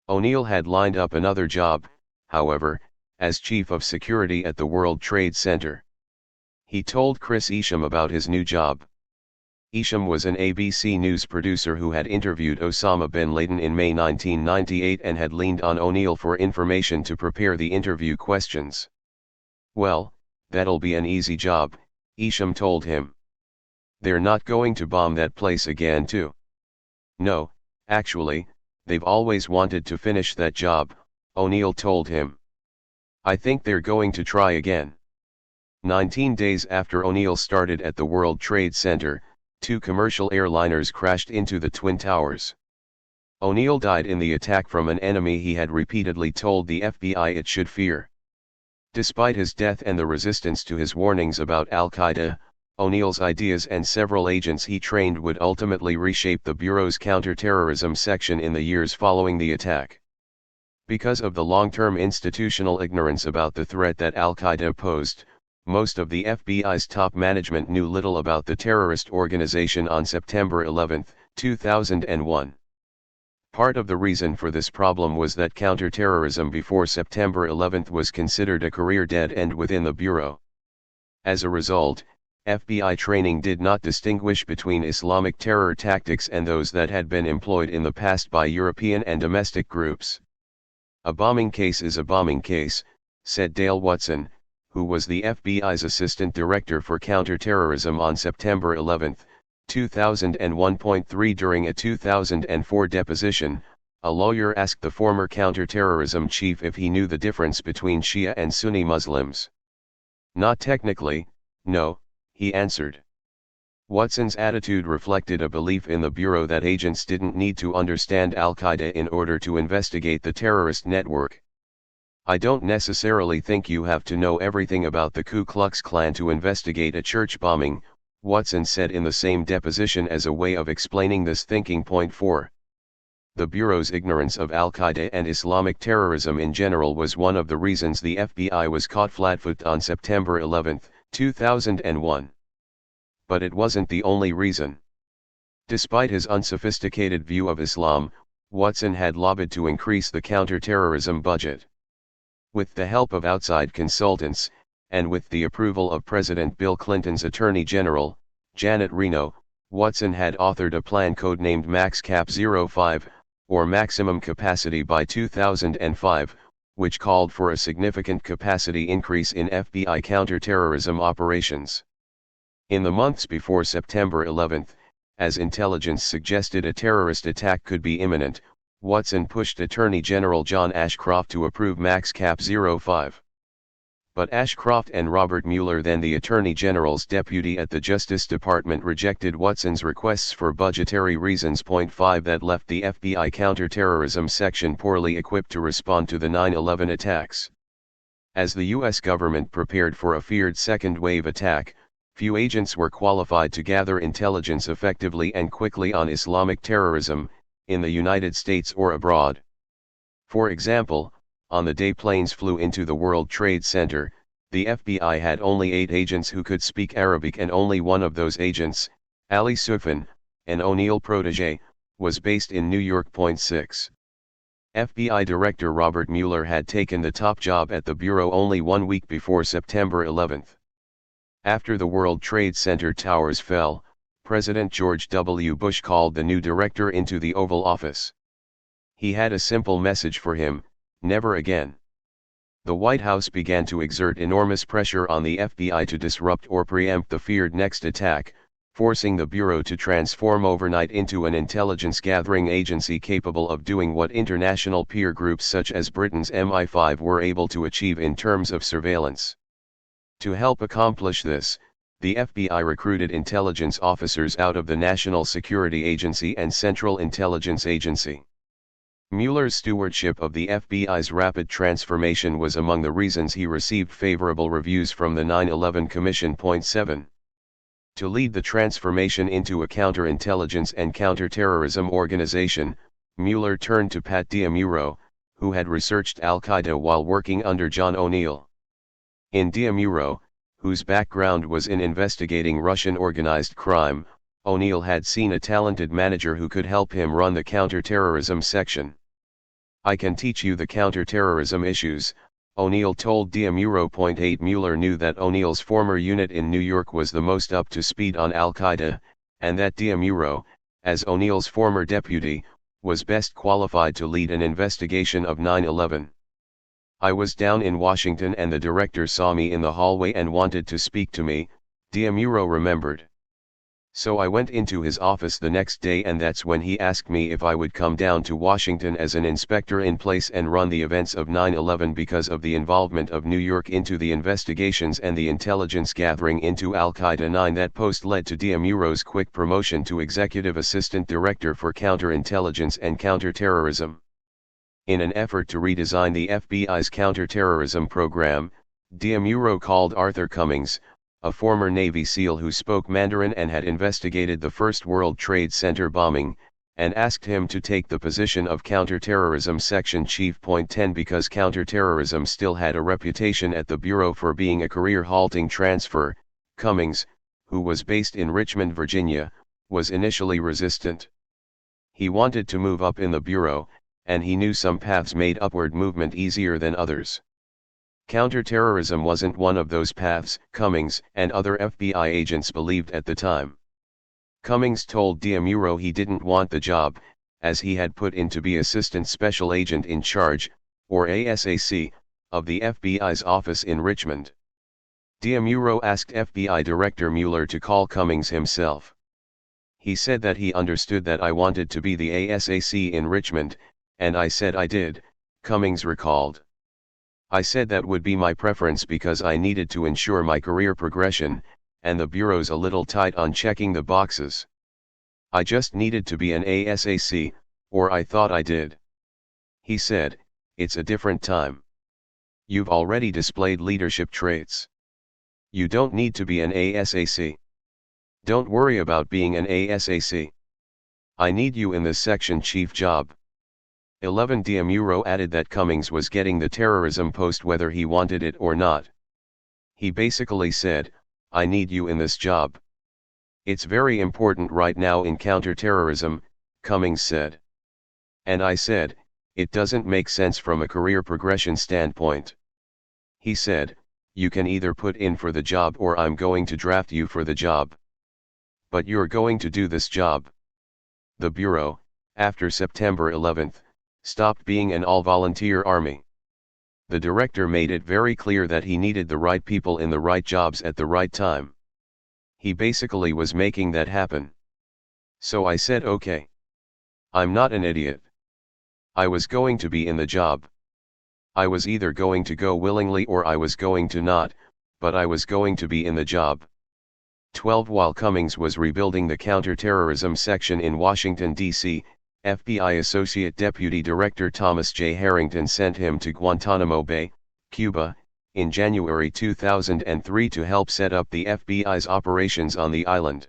O'Neill had lined up another job, however, as chief of security at the World Trade Center. He told Chris Isham about his new job. Isham was an ABC News producer who had interviewed Osama bin Laden in May 1998 and had leaned on O'Neill for information to prepare the interview questions. "Well, that'll be an easy job," Isham told him. "They're not going to bomb that place again too." "No, actually, they've always wanted to finish that job," O'Neill told him. "I think they're going to try again." 19 days after O'Neill started at the World Trade Center, 2 commercial airliners crashed into the Twin Towers. O'Neill died in the attack from an enemy he had repeatedly told the FBI it should fear. Despite his death and the resistance to his warnings about Al-Qaeda, O'Neill's ideas and several agents he trained would ultimately reshape the Bureau's counterterrorism section in the years following the attack. Because of the long-term institutional ignorance about the threat that Al-Qaeda posed, most of the FBI's top management knew little about the terrorist organization on September 11, 2001. Part of the reason for this problem was that counterterrorism before September 11 was considered a career dead end within the Bureau. As a result, FBI training did not distinguish between Islamic terror tactics and those that had been employed in the past by European and domestic groups. "A bombing case is a bombing case," said Dale Watson, who was the FBI's Assistant Director for Counterterrorism on September 11, 2001.3 during a 2004 deposition. A lawyer asked the former counterterrorism chief if he knew the difference between Shia and Sunni Muslims. "Not technically, no," he answered. Watson's attitude reflected a belief in the Bureau that agents didn't need to understand Al-Qaeda in order to investigate the terrorist network. "I don't necessarily think you have to know everything about the Ku Klux Klan to investigate a church bombing," Watson said in the same deposition as a way of explaining this thinking. Point 4. The Bureau's ignorance of Al-Qaeda and Islamic terrorism in general was one of the reasons the FBI was caught flat-footed on September 11, 2001. But it wasn't the only reason. Despite his unsophisticated view of Islam, Watson had lobbied to increase the counterterrorism budget. With the help of outside consultants, and with the approval of President Bill Clinton's Attorney General, Janet Reno, Watson had authored a plan codenamed MaxCap 05, or Maximum Capacity by 2005, which called for a significant capacity increase in FBI counterterrorism operations. In the months before September 11, as intelligence suggested a terrorist attack could be imminent, Watson pushed Attorney General John Ashcroft to approve MaxCap 05. But Ashcroft and Robert Mueller, then the Attorney General's deputy at the Justice Department, rejected Watson's requests for budgetary reasons. Point 5. That left the FBI counterterrorism section poorly equipped to respond to the 9/11 attacks. As the U.S. government prepared for a feared second-wave attack, few agents were qualified to gather intelligence effectively and quickly on Islamic terrorism, in the United States or abroad. For example, on the day planes flew into the World Trade Center, the FBI had only 8 agents who could speak Arabic, and only one of those agents, Ali Sufan, an O'Neill protege, was based in New York. Point 6. FBI Director Robert Mueller had taken the top job at the Bureau only 1 week before September 11. After the World Trade Center towers fell, President George W. Bush called the new director into the Oval Office. He had a simple message for him: never again. The White House began to exert enormous pressure on the FBI to disrupt or preempt the feared next attack, forcing the Bureau to transform overnight into an intelligence-gathering agency capable of doing what international peer groups such as Britain's MI5 were able to achieve in terms of surveillance. To help accomplish this, the FBI recruited intelligence officers out of the National Security Agency and Central Intelligence Agency. Mueller's stewardship of the FBI's rapid transformation was among the reasons he received favorable reviews from the 9/11 Commission. 7. To lead the transformation into a counterintelligence and counterterrorism organization, Mueller turned to Pat Diamuro, who had researched Al-Qaeda while working under John O'Neill. In Diamuro, whose background was in investigating Russian organized crime, O'Neill had seen a talented manager who could help him run the counterterrorism section. "I can teach you the counterterrorism issues," O'Neill told Diamuro. 8 Mueller knew that O'Neill's former unit in New York was the most up to speed on Al-Qaeda, and that Diamuro, as O'Neill's former deputy, was best qualified to lead an investigation of 9/11. "I was down in Washington and the director saw me in the hallway and wanted to speak to me," Diamuro remembered. "So I went into his office the next day and that's when he asked me if I would come down to Washington as an inspector in place and run the events of 9/11 because of the involvement of New York into the investigations and the intelligence gathering into Al-Qaeda. 9 That post led to Diamuro's quick promotion to Executive Assistant Director for Counterintelligence and Counterterrorism. In an effort to redesign the FBI's counterterrorism program, Diamuro called Arthur Cummings, a former Navy SEAL who spoke Mandarin and had investigated the first World Trade Center bombing, and asked him to take the position of Counterterrorism Section Chief. 10 Because counterterrorism still had a reputation at the Bureau for being a career-halting transfer, Cummings, who was based in Richmond, Virginia, was initially resistant. He wanted to move up in the Bureau, and he knew some paths made upward movement easier than others. Counterterrorism wasn't one of those paths, Cummings and other FBI agents believed at the time. Cummings told Diamuro he didn't want the job, as he had put in to be Assistant Special Agent in Charge, or ASAC, of the FBI's office in Richmond. Diamuro asked FBI Director Mueller to call Cummings himself. He said that he understood that I wanted to be the ASAC in Richmond, and I said I did, Cummings recalled. I said that would be my preference because I needed to ensure my career progression, and the Bureau's a little tight on checking the boxes. I just needed to be an ASAC, or I thought I did. He said, "It's a different time. You've already displayed leadership traits. You don't need to be an ASAC. Don't worry about being an ASAC. I need you in this section chief job." 11 Diamuro added that Cummings was getting the terrorism post whether he wanted it or not. He basically said, "I need you in this job. It's very important right now in counterterrorism," Cummings said. And I said, "It doesn't make sense from a career progression standpoint." He said, "You can either put in for the job or I'm going to draft you for the job. But you're going to do this job." The Bureau, after September 11, stopped being an all-volunteer army. The director made it very clear that he needed the right people in the right jobs at the right time. He basically was making that happen. So I said okay. I'm not an idiot. I was going to be in the job. I was either going to go willingly or I was going to not, but I was going to be in the job. 12 While Cummings was rebuilding the counterterrorism section in Washington, D.C., FBI Associate Deputy Director Thomas J. Harrington sent him to Guantanamo Bay, Cuba, in January 2003 to help set up the FBI's operations on the island.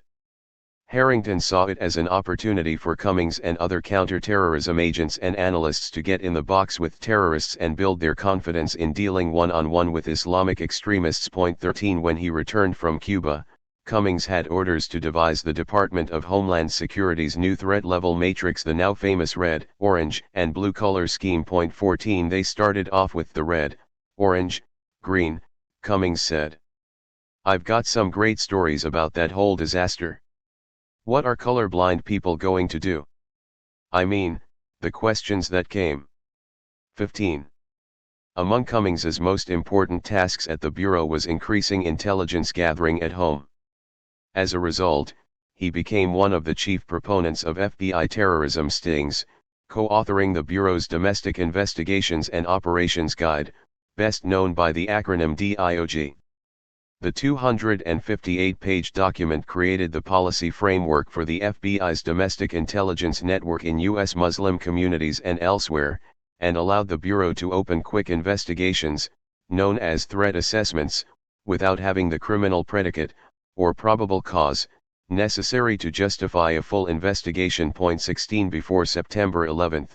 Harrington saw it as an opportunity for Cummings and other counterterrorism agents and analysts to get in the box with terrorists and build their confidence in dealing one-on-one with Islamic extremists. 13 When he returned from Cuba, Cummings had orders to devise the Department of Homeland Security's new threat-level matrix, the now famous red, orange, and blue color scheme. 14 They started off with the red, orange, green, Cummings said. "I've got some great stories about that whole disaster. What are colorblind people going to do? I mean, the questions that came." 15. Among Cummings's most important tasks at the Bureau was increasing intelligence gathering at home. As a result, he became one of the chief proponents of FBI terrorism stings, co-authoring the Bureau's Domestic Investigations and Operations Guide, best known by the acronym DIOG. The 258-page document created the policy framework for the FBI's domestic intelligence network in U.S. Muslim communities and elsewhere, and allowed the Bureau to open quick investigations, known as threat assessments, without having the criminal predicate, or probable cause, necessary to justify a full investigation. 16 Before September 11,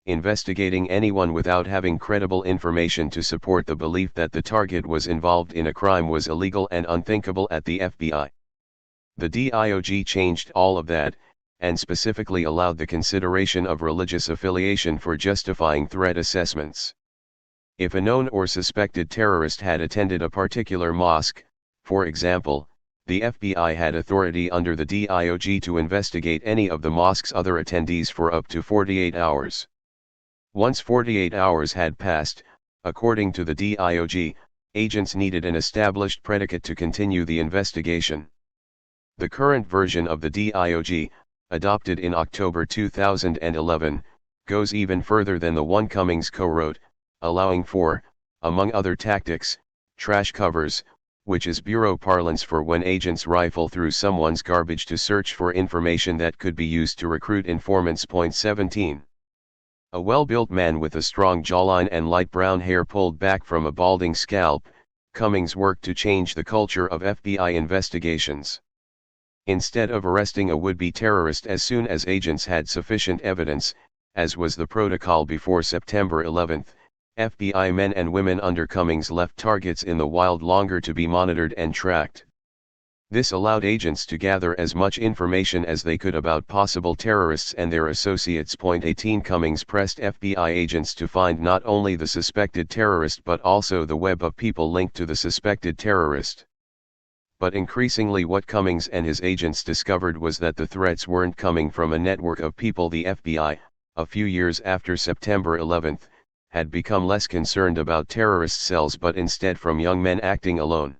investigating anyone without having credible information to support the belief that the target was involved in a crime was illegal and unthinkable at the FBI. The DIOG changed all of that, and specifically allowed the consideration of religious affiliation for justifying threat assessments. If a known or suspected terrorist had attended a particular mosque, for example, the FBI had authority under the DIOG to investigate any of the mosque's other attendees for up to 48 hours. Once 48 hours had passed, according to the DIOG, agents needed an established predicate to continue the investigation. The current version of the DIOG, adopted in October 2011, goes even further than the one Cummings co-wrote, allowing for, among other tactics, trash covers, which is Bureau parlance for when agents rifle through someone's garbage to search for information that could be used to recruit informants. 17. A well-built man with a strong jawline and light brown hair pulled back from a balding scalp, Cummings worked to change the culture of FBI investigations. Instead of arresting a would-be terrorist as soon as agents had sufficient evidence, as was the protocol before September 11, FBI men and women under Cummings left targets in the wild longer to be monitored and tracked. This allowed agents to gather as much information as they could about possible terrorists and their associates. 18 Cummings pressed FBI agents to find not only the suspected terrorist but also the web of people linked to the suspected terrorist. But increasingly what Cummings and his agents discovered was that the threats weren't coming from a network of people. The FBI, a few years after September 11, had become less concerned about terrorist cells but instead from young men acting alone.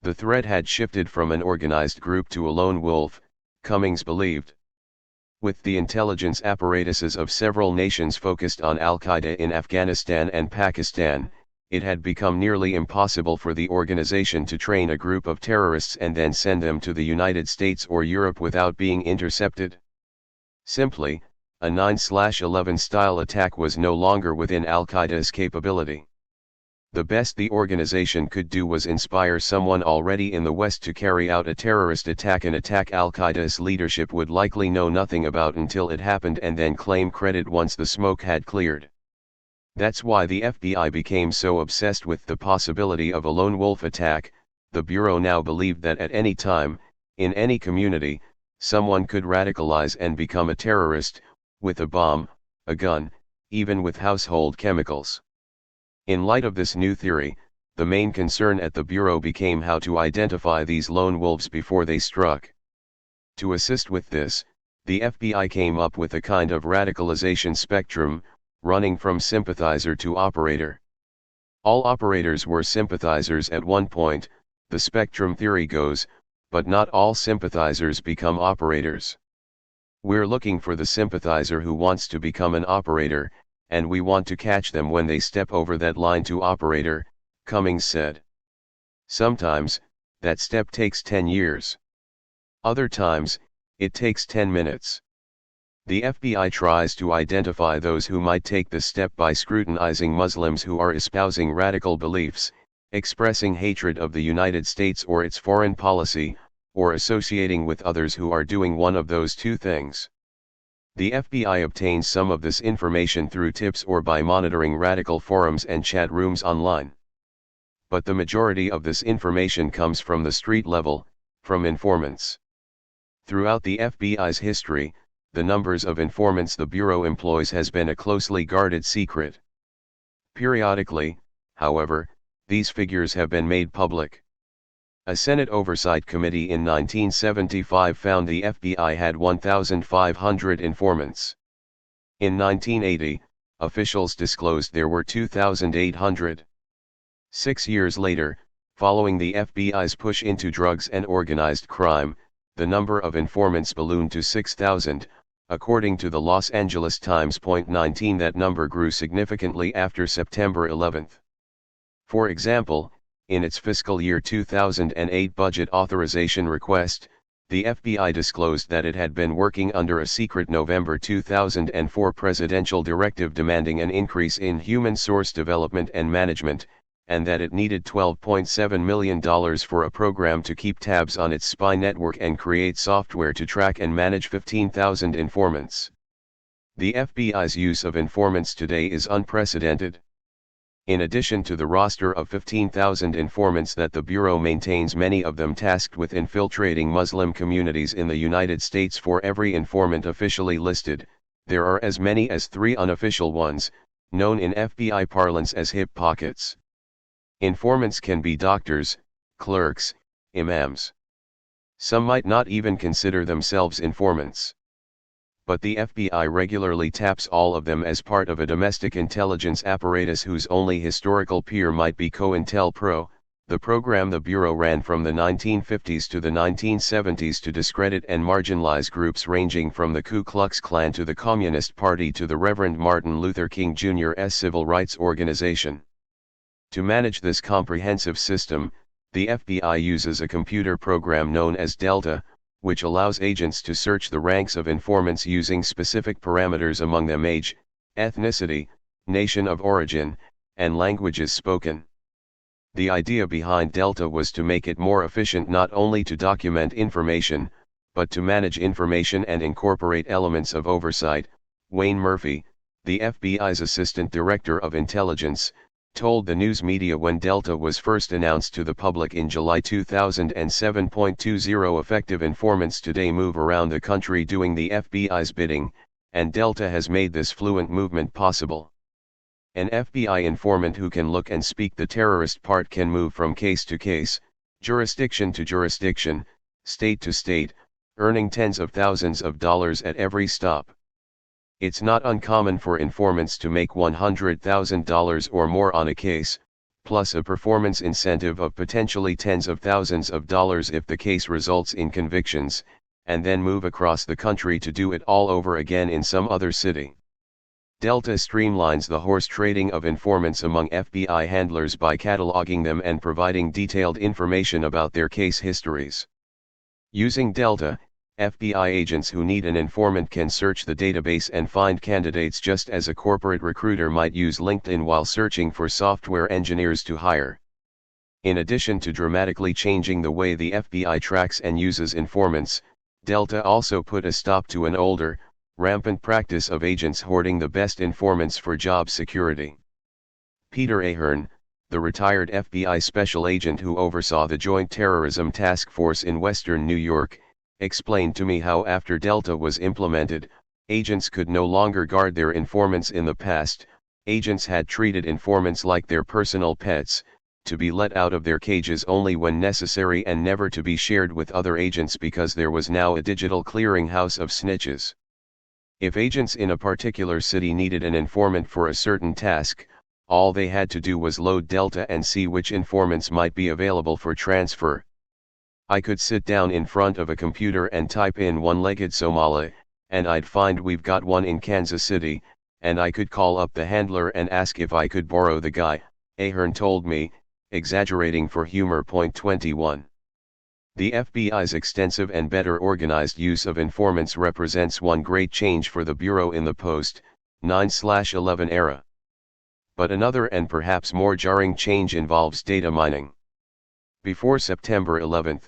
The threat had shifted from an organized group to a lone wolf, Cummings believed. With the intelligence apparatuses of several nations focused on Al-Qaeda in Afghanistan and Pakistan, it had become nearly impossible for the organization to train a group of terrorists and then send them to the United States or Europe without being intercepted. Simply, a 9/11 style attack was no longer within Al-Qaeda's capability. The best the organization could do was inspire someone already in the West to carry out a terrorist attack, an attack Al-Qaeda's leadership would likely know nothing about until it happened and then claim credit once the smoke had cleared. That's why the FBI became so obsessed with the possibility of a lone wolf attack. The Bureau now believed that at any time, in any community, someone could radicalize and become a terrorist, with a bomb, a gun, even with household chemicals. In light of this new theory, the main concern at the Bureau became how to identify these lone wolves before they struck. To assist with this, the FBI came up with a kind of radicalization spectrum, running from sympathizer to operator. All operators were sympathizers at one point, the spectrum theory goes, but not all sympathizers become operators. We're looking for the sympathizer who wants to become an operator, and we want to catch them when they step over that line to operator, Cummings said. Sometimes, that step takes 10 years. Other times, it takes 10 minutes. The FBI tries to identify those who might take the step by scrutinizing Muslims who are espousing radical beliefs, expressing hatred of the United States or its foreign policy, or associating with others who are doing one of those two things. The FBI obtains some of this information through tips or by monitoring radical forums and chat rooms online. But the majority of this information comes from the street level, from informants. Throughout the FBI's history, the numbers of informants the Bureau employs has been a closely guarded secret. Periodically, however, these figures have been made public. A Senate Oversight Committee in 1975 found the FBI had 1,500 informants. In 1980, officials disclosed there were 2,800. 6 years later, following the FBI's push into drugs and organized crime, the number of informants ballooned to 6,000, according to the Los Angeles Times. 19 That number grew significantly after September 11. For example, in its fiscal year 2008 budget authorization request, the FBI disclosed that it had been working under a secret November 2004 presidential directive demanding an increase in human source development and management, and that it needed $12.7 million for a program to keep tabs on its spy network and create software to track and manage 15,000 informants. The FBI's use of informants today is unprecedented. In addition to the roster of 15,000 informants that the Bureau maintains, many of them tasked with infiltrating Muslim communities in the United States. For every informant officially listed, there are as many as 3 unofficial ones, known in FBI parlance as hip pockets. Informants can be doctors, clerks, imams. Some might not even consider themselves informants. But the FBI regularly taps all of them as part of a domestic intelligence apparatus whose only historical peer might be COINTELPRO, the program the Bureau ran from the 1950s to the 1970s to discredit and marginalize groups ranging from the Ku Klux Klan to the Communist Party to the Reverend Martin Luther King Jr.'s civil rights organization. To manage this comprehensive system, the FBI uses a computer program known as Delta, which allows agents to search the ranks of informants using specific parameters, among them age, ethnicity, nation of origin, and languages spoken. The idea behind Delta was to make it more efficient not only to document information, but to manage information and incorporate elements of oversight. Wayne Murphy, the FBI's Assistant Director of Intelligence, told the news media when Delta was first announced to the public in July 2007. 20 Effective informants today move around the country doing the FBI's bidding, and Delta has made this fluent movement possible. An FBI informant who can look and speak the terrorist part can move from case to case, jurisdiction to jurisdiction, state to state, earning tens of thousands of dollars at every stop. It's not uncommon for informants to make $100,000 or more on a case, plus a performance incentive of potentially tens of thousands of dollars if the case results in convictions, and then move across the country to do it all over again in some other city. Delta streamlines the horse trading of informants among FBI handlers by cataloging them and providing detailed information about their case histories. Using Delta, FBI agents who need an informant can search the database and find candidates just as a corporate recruiter might use LinkedIn while searching for software engineers to hire. In addition to dramatically changing the way the FBI tracks and uses informants, Delta also put a stop to an older, rampant practice of agents hoarding the best informants for job security. Peter Ahern, the retired FBI special agent who oversaw the Joint Terrorism Task Force in Western New York, explained to me how after Delta was implemented, agents could no longer guard their informants. In the past, agents had treated informants like their personal pets, to be let out of their cages only when necessary and never to be shared with other agents because there was now a digital clearinghouse of snitches. If agents in a particular city needed an informant for a certain task, all they had to do was load Delta and see which informants might be available for transfer. I could sit down in front of a computer and type in one-legged Somali, and I'd find we've got one in Kansas City, and I could call up the handler and ask if I could borrow the guy, Ahern told me, exaggerating for humor. 21. The FBI's extensive and better organized use of informants represents one great change for the Bureau in the post-9/11 era. But another and perhaps more jarring change involves data mining. Before September 11,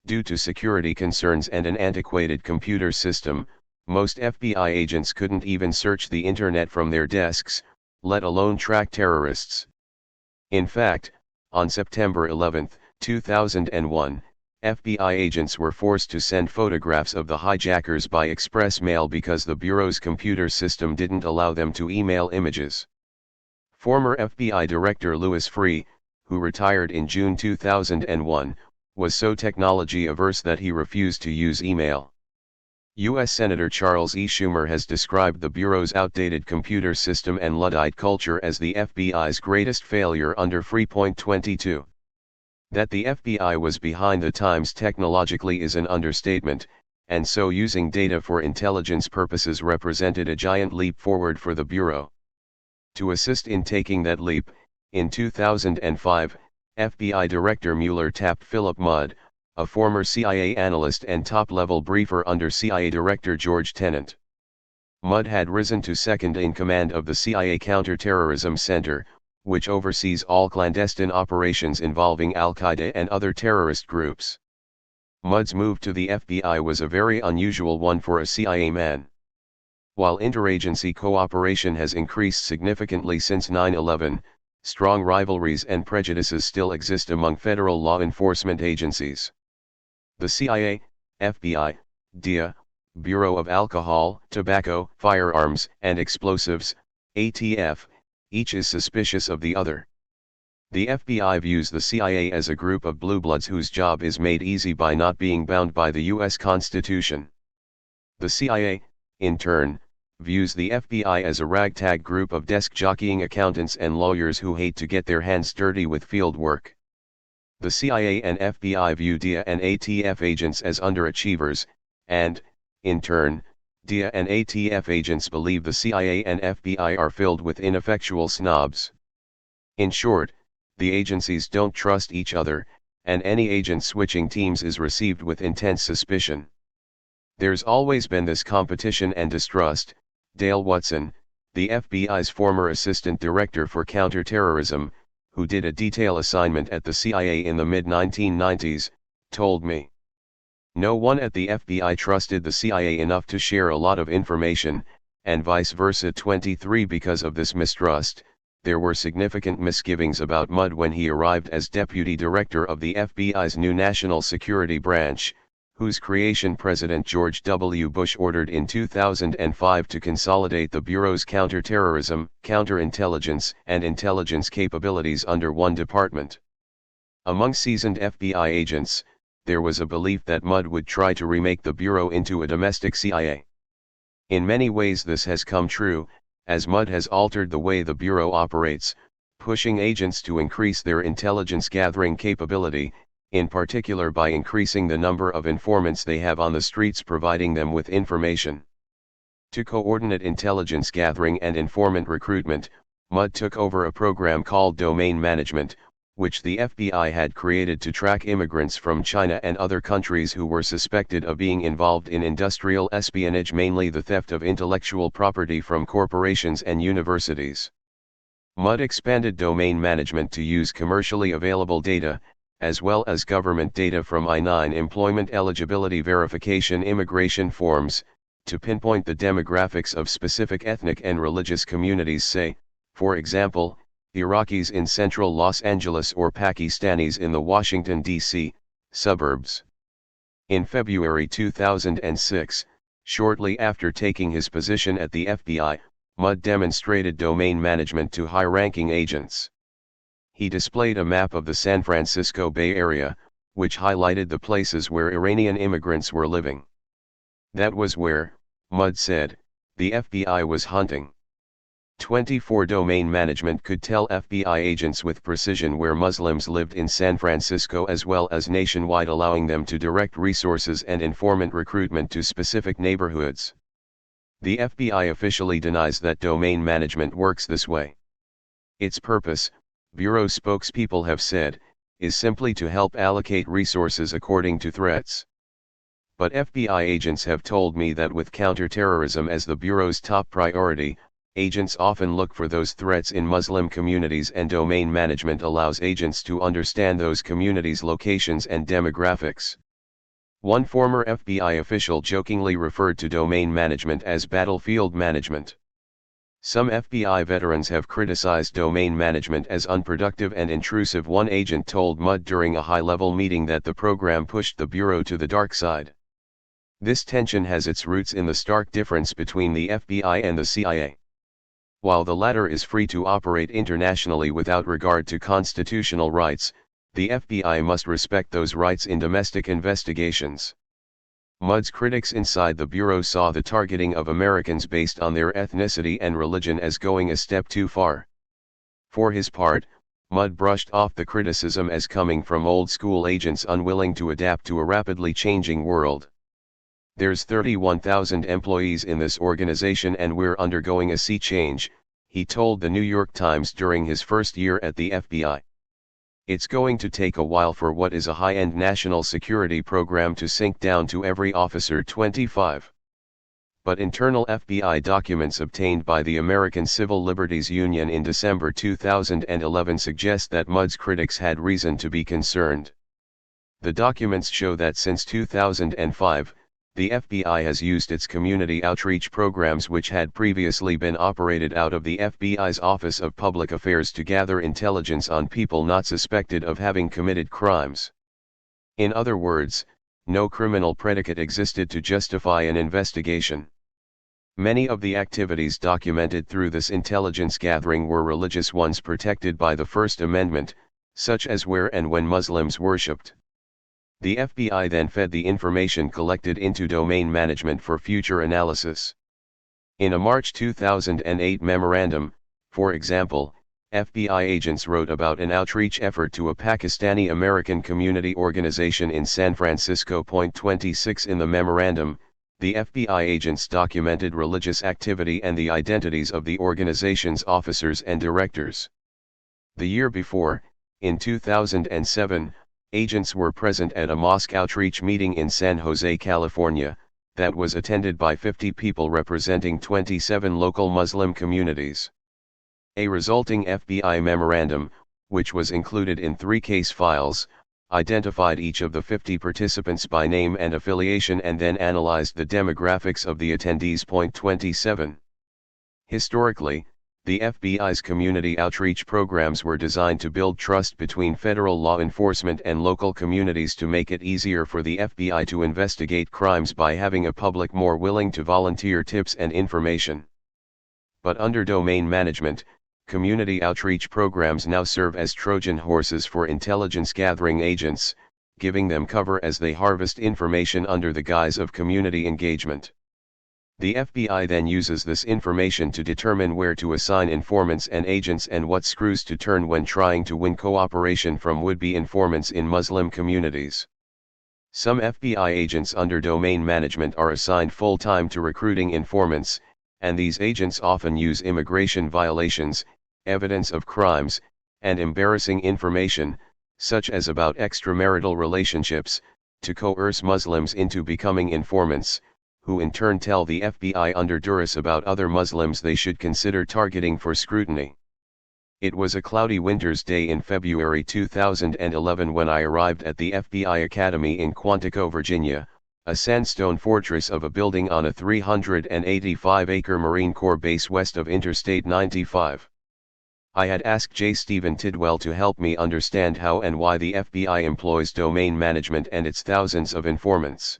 due to security concerns and an antiquated computer system, most FBI agents couldn't even search the internet from their desks, let alone track terrorists. In fact, on September 11, 2001, FBI agents were forced to send photographs of the hijackers by express mail because the Bureau's computer system didn't allow them to email images. Former FBI Director Louis Freeh, who retired in June 2001, was so technology-averse that he refused to use email. U.S. Senator Charles E. Schumer has described the Bureau's outdated computer system and Luddite culture as the FBI's greatest failure under Free. 22. That the FBI was behind the times technologically is an understatement, and so using data for intelligence purposes represented a giant leap forward for the Bureau. To assist in taking that leap, in 2005, FBI Director Mueller tapped Philip Mudd, a former CIA analyst and top-level briefer under CIA Director George Tenet. Mudd had risen to second in command of the CIA Counterterrorism Center, which oversees all clandestine operations involving Al-Qaeda and other terrorist groups. Mudd's move to the FBI was a very unusual one for a CIA man. While interagency cooperation has increased significantly since 9/11, strong rivalries and prejudices still exist among federal law enforcement agencies. The CIA, FBI, DIA, Bureau of Alcohol, Tobacco, Firearms, and Explosives, ATF, each is suspicious of the other. The FBI views the CIA as a group of blue bloods whose job is made easy by not being bound by the U.S. Constitution. The CIA, in turn, views the FBI as a ragtag group of desk-jockeying accountants and lawyers who hate to get their hands dirty with field work. The CIA and FBI view DIA and ATF agents as underachievers, and, in turn, DIA and ATF agents believe the CIA and FBI are filled with ineffectual snobs. In short, the agencies don't trust each other, and any agent switching teams is received with intense suspicion. There's always been this competition and distrust. Dale Watson, the FBI's former assistant director for counterterrorism, who did a detail assignment at the CIA in the mid-1990s, told me. No one at the FBI trusted the CIA enough to share a lot of information, and vice versa. 23 Because of this mistrust, there were significant misgivings about Mudd when he arrived as deputy director of the FBI's new National Security Branch, whose creation President George W. Bush ordered in 2005 to consolidate the Bureau's counterterrorism, counterintelligence, and intelligence capabilities under one department. Among seasoned FBI agents, there was a belief that Mudd would try to remake the Bureau into a domestic CIA. In many ways this has come true, as Mudd has altered the way the Bureau operates, pushing agents to increase their intelligence gathering capability, in particular by increasing the number of informants they have on the streets providing them with information. To coordinate intelligence gathering and informant recruitment, Mudd took over a program called Domain Management, which the FBI had created to track immigrants from China and other countries who were suspected of being involved in industrial espionage, mainly the theft of intellectual property from corporations and universities. Mudd expanded domain management to use commercially available data, as well as government data from I-9 employment eligibility verification immigration forms, to pinpoint the demographics of specific ethnic and religious communities, say, for example, Iraqis in central Los Angeles or Pakistanis in the Washington, D.C., suburbs. In February 2006, shortly after taking his position at the FBI, Mudd demonstrated domain management to high-ranking agents. He displayed a map of the San Francisco Bay Area, which highlighted the places where Iranian immigrants were living. That was where, Mudd said, the FBI was hunting. 24 Domain management could tell FBI agents with precision where Muslims lived in San Francisco as well as nationwide, allowing them to direct resources and informant recruitment to specific neighborhoods. The FBI officially denies that domain management works this way. Its purpose, Bureau spokespeople have said, is simply to help allocate resources according to threats. But FBI agents have told me that with counterterrorism as the Bureau's top priority, agents often look for those threats in Muslim communities, and domain management allows agents to understand those communities' locations and demographics. One former FBI official jokingly referred to domain management as battlefield management. Some FBI veterans have criticized domain management as unproductive and intrusive. One agent told Mudd during a high-level meeting that the program pushed the Bureau to the dark side. This tension has its roots in the stark difference between the FBI and the CIA. While the latter is free to operate internationally without regard to constitutional rights, the FBI must respect those rights in domestic investigations. Mudd's critics inside the Bureau saw the targeting of Americans based on their ethnicity and religion as going a step too far. For his part, Mudd brushed off the criticism as coming from old-school agents unwilling to adapt to a rapidly changing world. "There's 31,000 employees in this organization and we're undergoing a sea change," he told the New York Times during his first year at the FBI. "It's going to take a while for what is a high-end national security program to sink down to every officer 25. But internal FBI documents obtained by the American Civil Liberties Union in December 2011 suggest that Mudd's critics had reason to be concerned. The documents show that since 2005, the FBI has used its community outreach programs, which had previously been operated out of the FBI's Office of Public Affairs, to gather intelligence on people not suspected of having committed crimes. In other words, no criminal predicate existed to justify an investigation. Many of the activities documented through this intelligence gathering were religious ones protected by the First Amendment, such as where and when Muslims worshipped. The FBI then fed the information collected into domain management for future analysis. In a March 2008 memorandum, for example, FBI agents wrote about an outreach effort to a Pakistani American community organization in San Francisco. 26 In the memorandum, the FBI agents documented religious activity and the identities of the organization's officers and directors. The year before, in 2007, agents were present at a mosque outreach meeting in San Jose, California, that was attended by 50 people representing 27 local Muslim communities. A resulting FBI memorandum, which was included in 3 case files, identified each of the 50 participants by name and affiliation and then analyzed the demographics of the attendees. 27. Historically, the FBI's community outreach programs were designed to build trust between federal law enforcement and local communities to make it easier for the FBI to investigate crimes by having a public more willing to volunteer tips and information. But under domain management, community outreach programs now serve as Trojan horses for intelligence gathering agents, giving them cover as they harvest information under the guise of community engagement. The FBI then uses this information to determine where to assign informants and agents and what screws to turn when trying to win cooperation from would-be informants in Muslim communities. Some FBI agents under domain management are assigned full-time to recruiting informants, and these agents often use immigration violations, evidence of crimes, and embarrassing information, such as about extramarital relationships, to coerce Muslims into becoming informants, who in turn tell the FBI under duress about other Muslims they should consider targeting for scrutiny. It was a cloudy winter's day in February 2011 when I arrived at the FBI Academy in Quantico, Virginia, a sandstone fortress of a building on a 385-acre Marine Corps base west of Interstate 95. I had asked J. Stephen Tidwell to help me understand how and why the FBI employs domain management and its thousands of informants.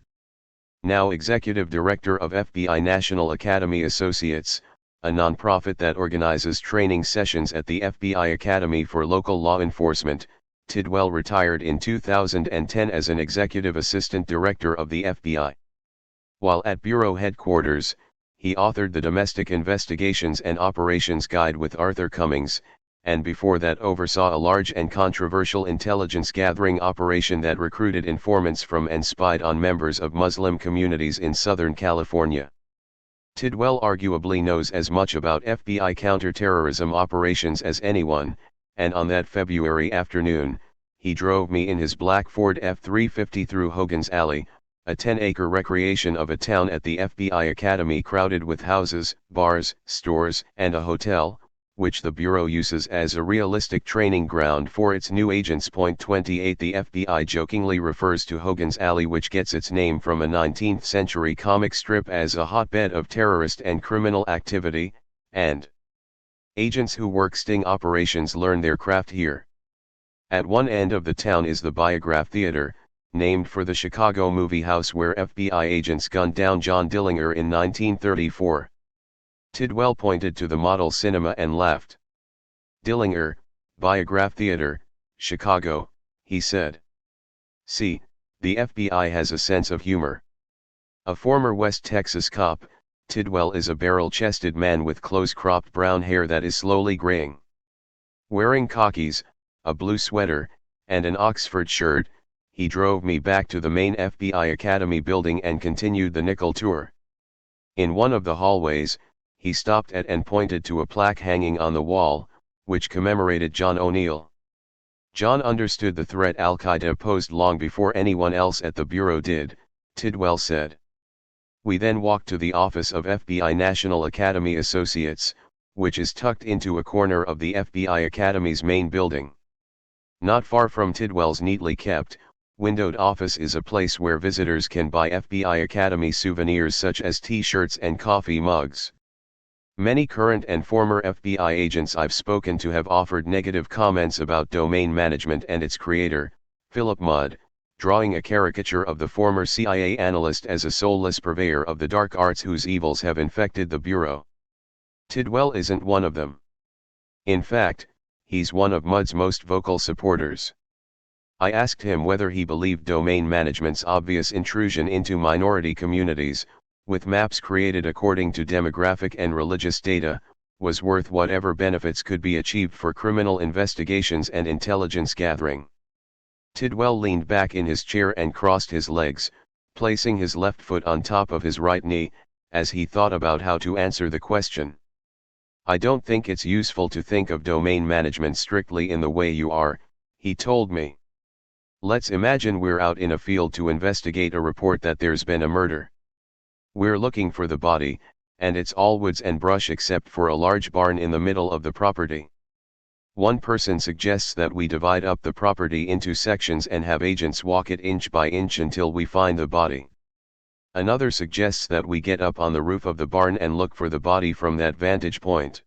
Now Executive Director of FBI National Academy Associates, a nonprofit that organizes training sessions at the FBI Academy for local law enforcement, Tidwell retired in 2010 as an Executive Assistant Director of the FBI. While at Bureau headquarters, he authored the Domestic Investigations and Operations Guide with Arthur Cummings, and before that oversaw a large and controversial intelligence gathering operation that recruited informants from and spied on members of Muslim communities in Southern California. Tidwell arguably knows as much about FBI counterterrorism operations as anyone, and on that February afternoon, he drove me in his black Ford F-350 through Hogan's Alley, a 10-acre recreation of a town at the FBI Academy crowded with houses, bars, stores, and a hotel, which the Bureau uses as a realistic training ground for its new agents. 28 The FBI jokingly refers to Hogan's Alley, which gets its name from a 19th-century comic strip, as a hotbed of terrorist and criminal activity, and agents who work sting operations learn their craft here. At one end of the town is the Biograph Theater, named for the Chicago movie house where FBI agents gunned down John Dillinger in 1934. Tidwell pointed to the model cinema and laughed. "Dillinger, Biograph Theater, Chicago," he said. See, the FBI has a sense of humor. A former West Texas cop, Tidwell is a barrel-chested man with close-cropped brown hair that is slowly graying. Wearing khakis, a blue sweater, and an Oxford shirt. He drove me back to the main FBI Academy building and continued the nickel tour. In one of the hallways, he stopped at and pointed to a plaque hanging on the wall, which commemorated John O'Neill. John understood the threat Al-Qaeda posed long before anyone else at the Bureau did, Tidwell said. We then walked to the office of FBI National Academy Associates, which is tucked into a corner of the FBI Academy's main building. Not far from Tidwell's neatly kept, windowed office is a place where visitors can buy FBI Academy souvenirs such as t-shirts and coffee mugs. Many current and former FBI agents I've spoken to have offered negative comments about domain management and its creator, Philip Mudd, drawing a caricature of the former CIA analyst as a soulless purveyor of the dark arts whose evils have infected the Bureau. Tidwell isn't one of them. In fact, he's one of Mudd's most vocal supporters. I asked him whether he believed domain management's obvious intrusion into minority communities, with maps created according to demographic and religious data, was worth whatever benefits could be achieved for criminal investigations and intelligence gathering. Tidwell leaned back in his chair and crossed his legs, placing his left foot on top of his right knee, as he thought about how to answer the question. I don't think it's useful to think of domain management strictly in the way you are, he told me. Let's imagine we're out in a field to investigate a report that there's been a murder. We're looking for the body, and it's all woods and brush except for a large barn in the middle of the property. One person suggests that we divide up the property into sections and have agents walk it inch by inch until we find the body. Another suggests that we get up on the roof of the barn and look for the body from that vantage point.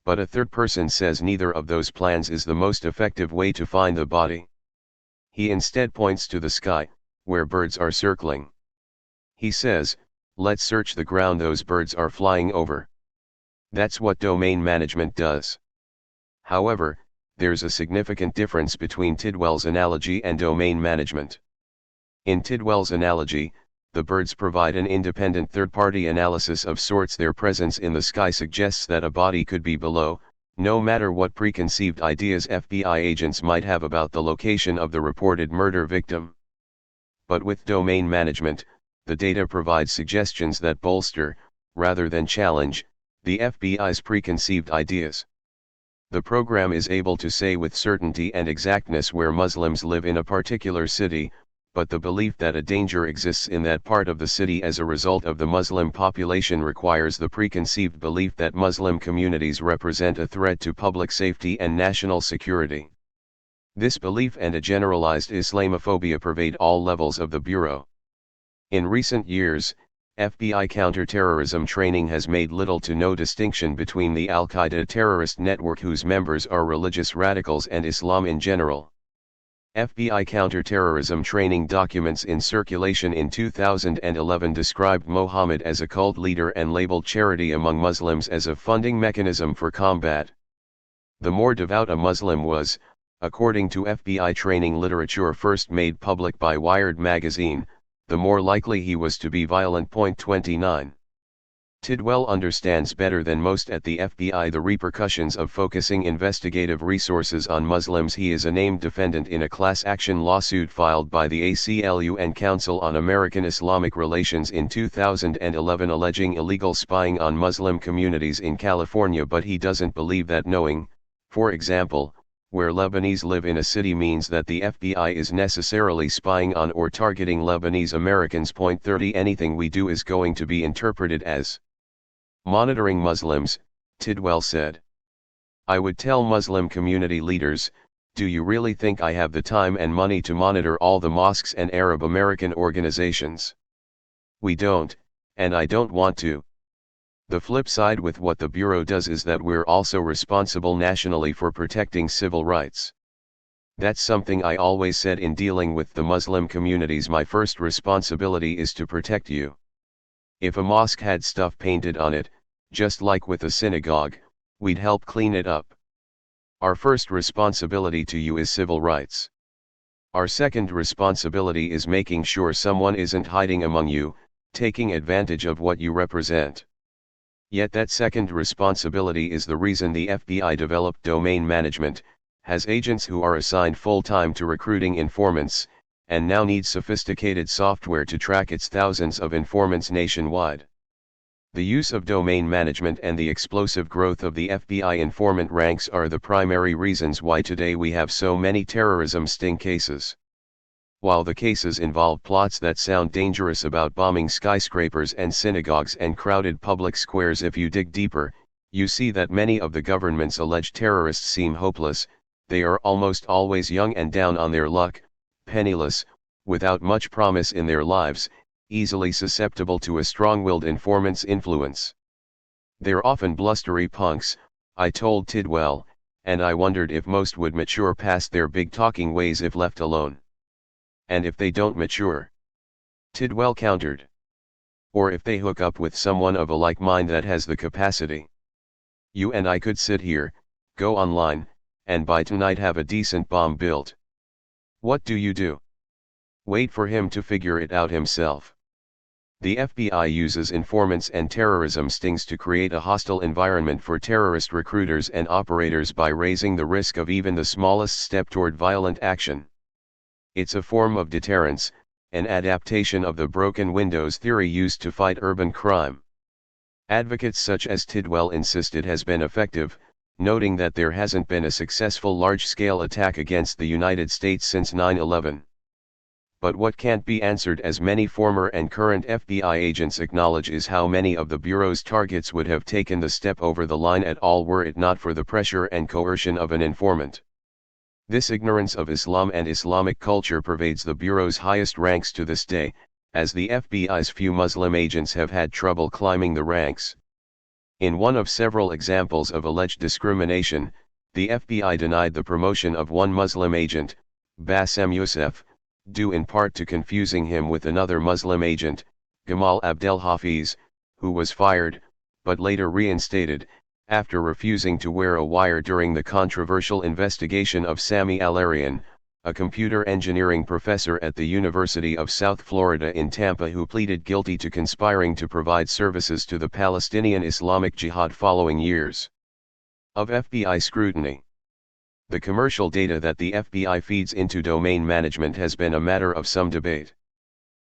But a third person says neither of those plans is the most effective way to find the body. He instead points to the sky, where birds are circling. He says, let's search the ground those birds are flying over. That's what domain management does. However, there's a significant difference between Tidwell's analogy and domain management. In Tidwell's analogy, the birds provide an independent third-party analysis of sorts. Their presence in the sky suggests that a body could be below, no matter what preconceived ideas FBI agents might have about the location of the reported murder victim. But with domain management, the data provides suggestions that bolster, rather than challenge, the FBI's preconceived ideas. The program is able to say with certainty and exactness where Muslims live in a particular city, but the belief that a danger exists in that part of the city as a result of the Muslim population requires the preconceived belief that Muslim communities represent a threat to public safety and national security. This belief and a generalized Islamophobia pervade all levels of the Bureau. In recent years, FBI counterterrorism training has made little to no distinction between the Al-Qaeda terrorist network whose members are religious radicals and Islam in general. FBI counterterrorism training documents in circulation in 2011 described Mohammed as a cult leader and labeled charity among Muslims as a funding mechanism for combat. The more devout a Muslim was, according to FBI training literature first made public by Wired magazine, the more likely he was to be violent. 29. Tidwell understands better than most at the FBI the repercussions of focusing investigative resources on Muslims. He is a named defendant in a class action lawsuit filed by the ACLU and Council on American Islamic Relations in 2011 alleging illegal spying on Muslim communities in California, but he doesn't believe that knowing, for example, where Lebanese live in a city means that the FBI is necessarily spying on or targeting Lebanese Americans. 30 Anything we do is going to be interpreted as monitoring Muslims, Tidwell said. I would tell Muslim community leaders, do you really think I have the time and money to monitor all the mosques and Arab American organizations? We don't, and I don't want to. The flip side with what the Bureau does is that we're also responsible nationally for protecting civil rights. That's something I always said in dealing with the Muslim communities. My first responsibility is to protect you. If a mosque had stuff painted on it, just like with a synagogue, we'd help clean it up. Our first responsibility to you is civil rights. Our second responsibility is making sure someone isn't hiding among you, taking advantage of what you represent. Yet that second responsibility is the reason the FBI developed domain management, has agents who are assigned full-time to recruiting informants, and now needs sophisticated software to track its thousands of informants nationwide. The use of domain management and the explosive growth of the FBI informant ranks are the primary reasons why today we have so many terrorism sting cases. While the cases involve plots that sound dangerous about bombing skyscrapers and synagogues and crowded public squares, if you dig deeper, you see that many of the government's alleged terrorists seem hopeless. They are almost always young and down on their luck, penniless, without much promise in their lives, easily susceptible to a strong-willed informant's influence. They're often blustery punks, I told Tidwell, and I wondered if most would mature past their big-talking ways if left alone. And if they don't mature? Tidwell countered. Or if they hook up with someone of a like mind that has the capacity? You and I could sit here, go online, and by tonight have a decent bomb built. What do? Wait for him to figure it out himself. The FBI uses informants and terrorism stings to create a hostile environment for terrorist recruiters and operators by raising the risk of even the smallest step toward violent action. It's a form of deterrence, an adaptation of the broken windows theory used to fight urban crime. Advocates such as Tidwell insisted has been effective, noting that there hasn't been a successful large-scale attack against the United States since 9/11. But what can't be answered, as many former and current FBI agents acknowledge, is how many of the Bureau's targets would have taken the step over the line at all were it not for the pressure and coercion of an informant. This ignorance of Islam and Islamic culture pervades the Bureau's highest ranks to this day, as the FBI's few Muslim agents have had trouble climbing the ranks. In one of several examples of alleged discrimination, the FBI denied the promotion of one Muslim agent, Bassem Youssef, due in part to confusing him with another Muslim agent, Gamal Abdel Hafiz, who was fired, but later reinstated, after refusing to wear a wire during the controversial investigation of Sami Al-Arian, a computer engineering professor at the University of South Florida in Tampa, who pleaded guilty to conspiring to provide services to the Palestinian Islamic Jihad following years of FBI scrutiny. The commercial data that the FBI feeds into domain management has been a matter of some debate.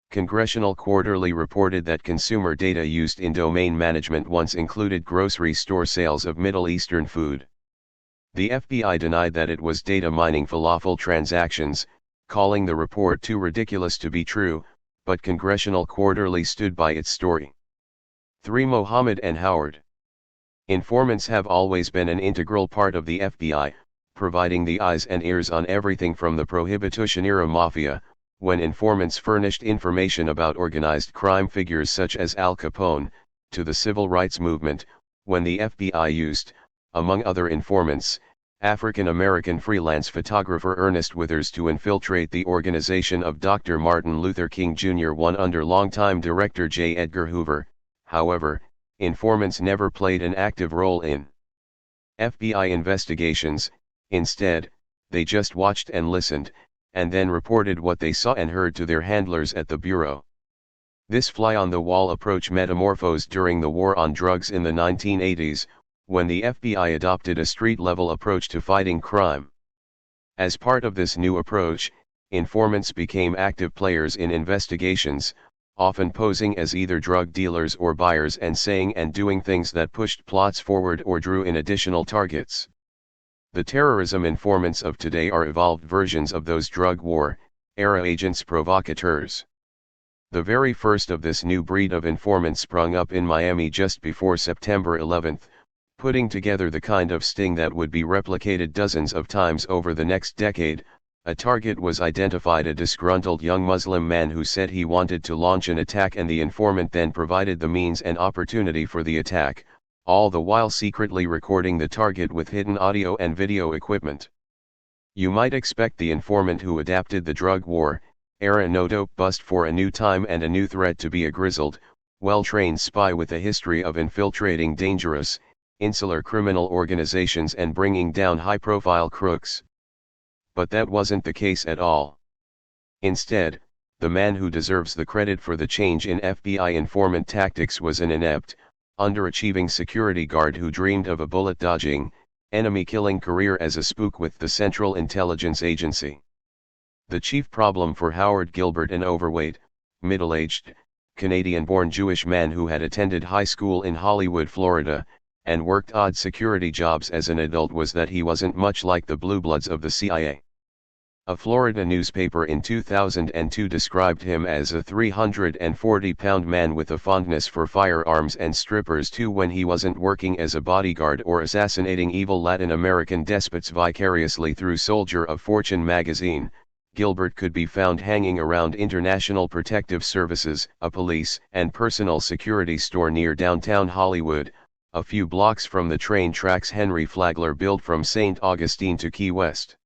Congressional Quarterly reported that consumer data used in domain management once included grocery store sales of Middle Eastern food. The FBI denied that it was data mining falafel transactions, calling the report too ridiculous to be true, but Congressional Quarterly stood by its story. 3. Mohammed and Howard. Informants have always been an integral part of the FBI, providing the eyes and ears on everything from the Prohibition-era mafia, when informants furnished information about organized crime figures such as Al Capone, to the civil rights movement, when the FBI used, among other informants, African-American freelance photographer Ernest Withers to infiltrate the organization of Dr. Martin Luther King Jr. One under longtime director J. Edgar Hoover. However, informants never played an active role in FBI investigations. Instead, they just watched and listened, and then reported what they saw and heard to their handlers at the Bureau. This fly-on-the-wall approach metamorphosed during the war on drugs in the 1980s, when the FBI adopted a street-level approach to fighting crime. As part of this new approach, informants became active players in investigations, often posing as either drug dealers or buyers and saying and doing things that pushed plots forward or drew in additional targets. The terrorism informants of today are evolved versions of those drug war-era agents provocateurs. The very first of this new breed of informants sprung up in Miami just before September 11, putting together the kind of sting that would be replicated dozens of times over the next decade. A target was identified, a disgruntled young Muslim man who said he wanted to launch an attack, and the informant then provided the means and opportunity for the attack, all the while secretly recording the target with hidden audio and video equipment. You might expect the informant who adapted the drug war-era no-dope bust for a new time and a new threat to be a grizzled, well-trained spy with a history of infiltrating dangerous, insular criminal organizations and bringing down high-profile crooks. But that wasn't the case at all. Instead, the man who deserves the credit for the change in FBI informant tactics was an inept, underachieving security guard who dreamed of a bullet-dodging, enemy-killing career as a spook with the Central Intelligence Agency. The chief problem for Howard Gilbert, an overweight, middle-aged, Canadian-born Jewish man who had attended high school in Hollywood, Florida, and worked odd security jobs as an adult, was that he wasn't much like the blue bloods of the CIA. A Florida newspaper in 2002 described him as a 340-pound man with a fondness for firearms and strippers too when he wasn't working as a bodyguard or assassinating evil Latin American despots vicariously through Soldier of Fortune magazine. Gilbert could be found hanging around International Protective Services, a police and personal security store near downtown Hollywood, a few blocks from the train tracks Henry Flagler built from St. Augustine to Key West.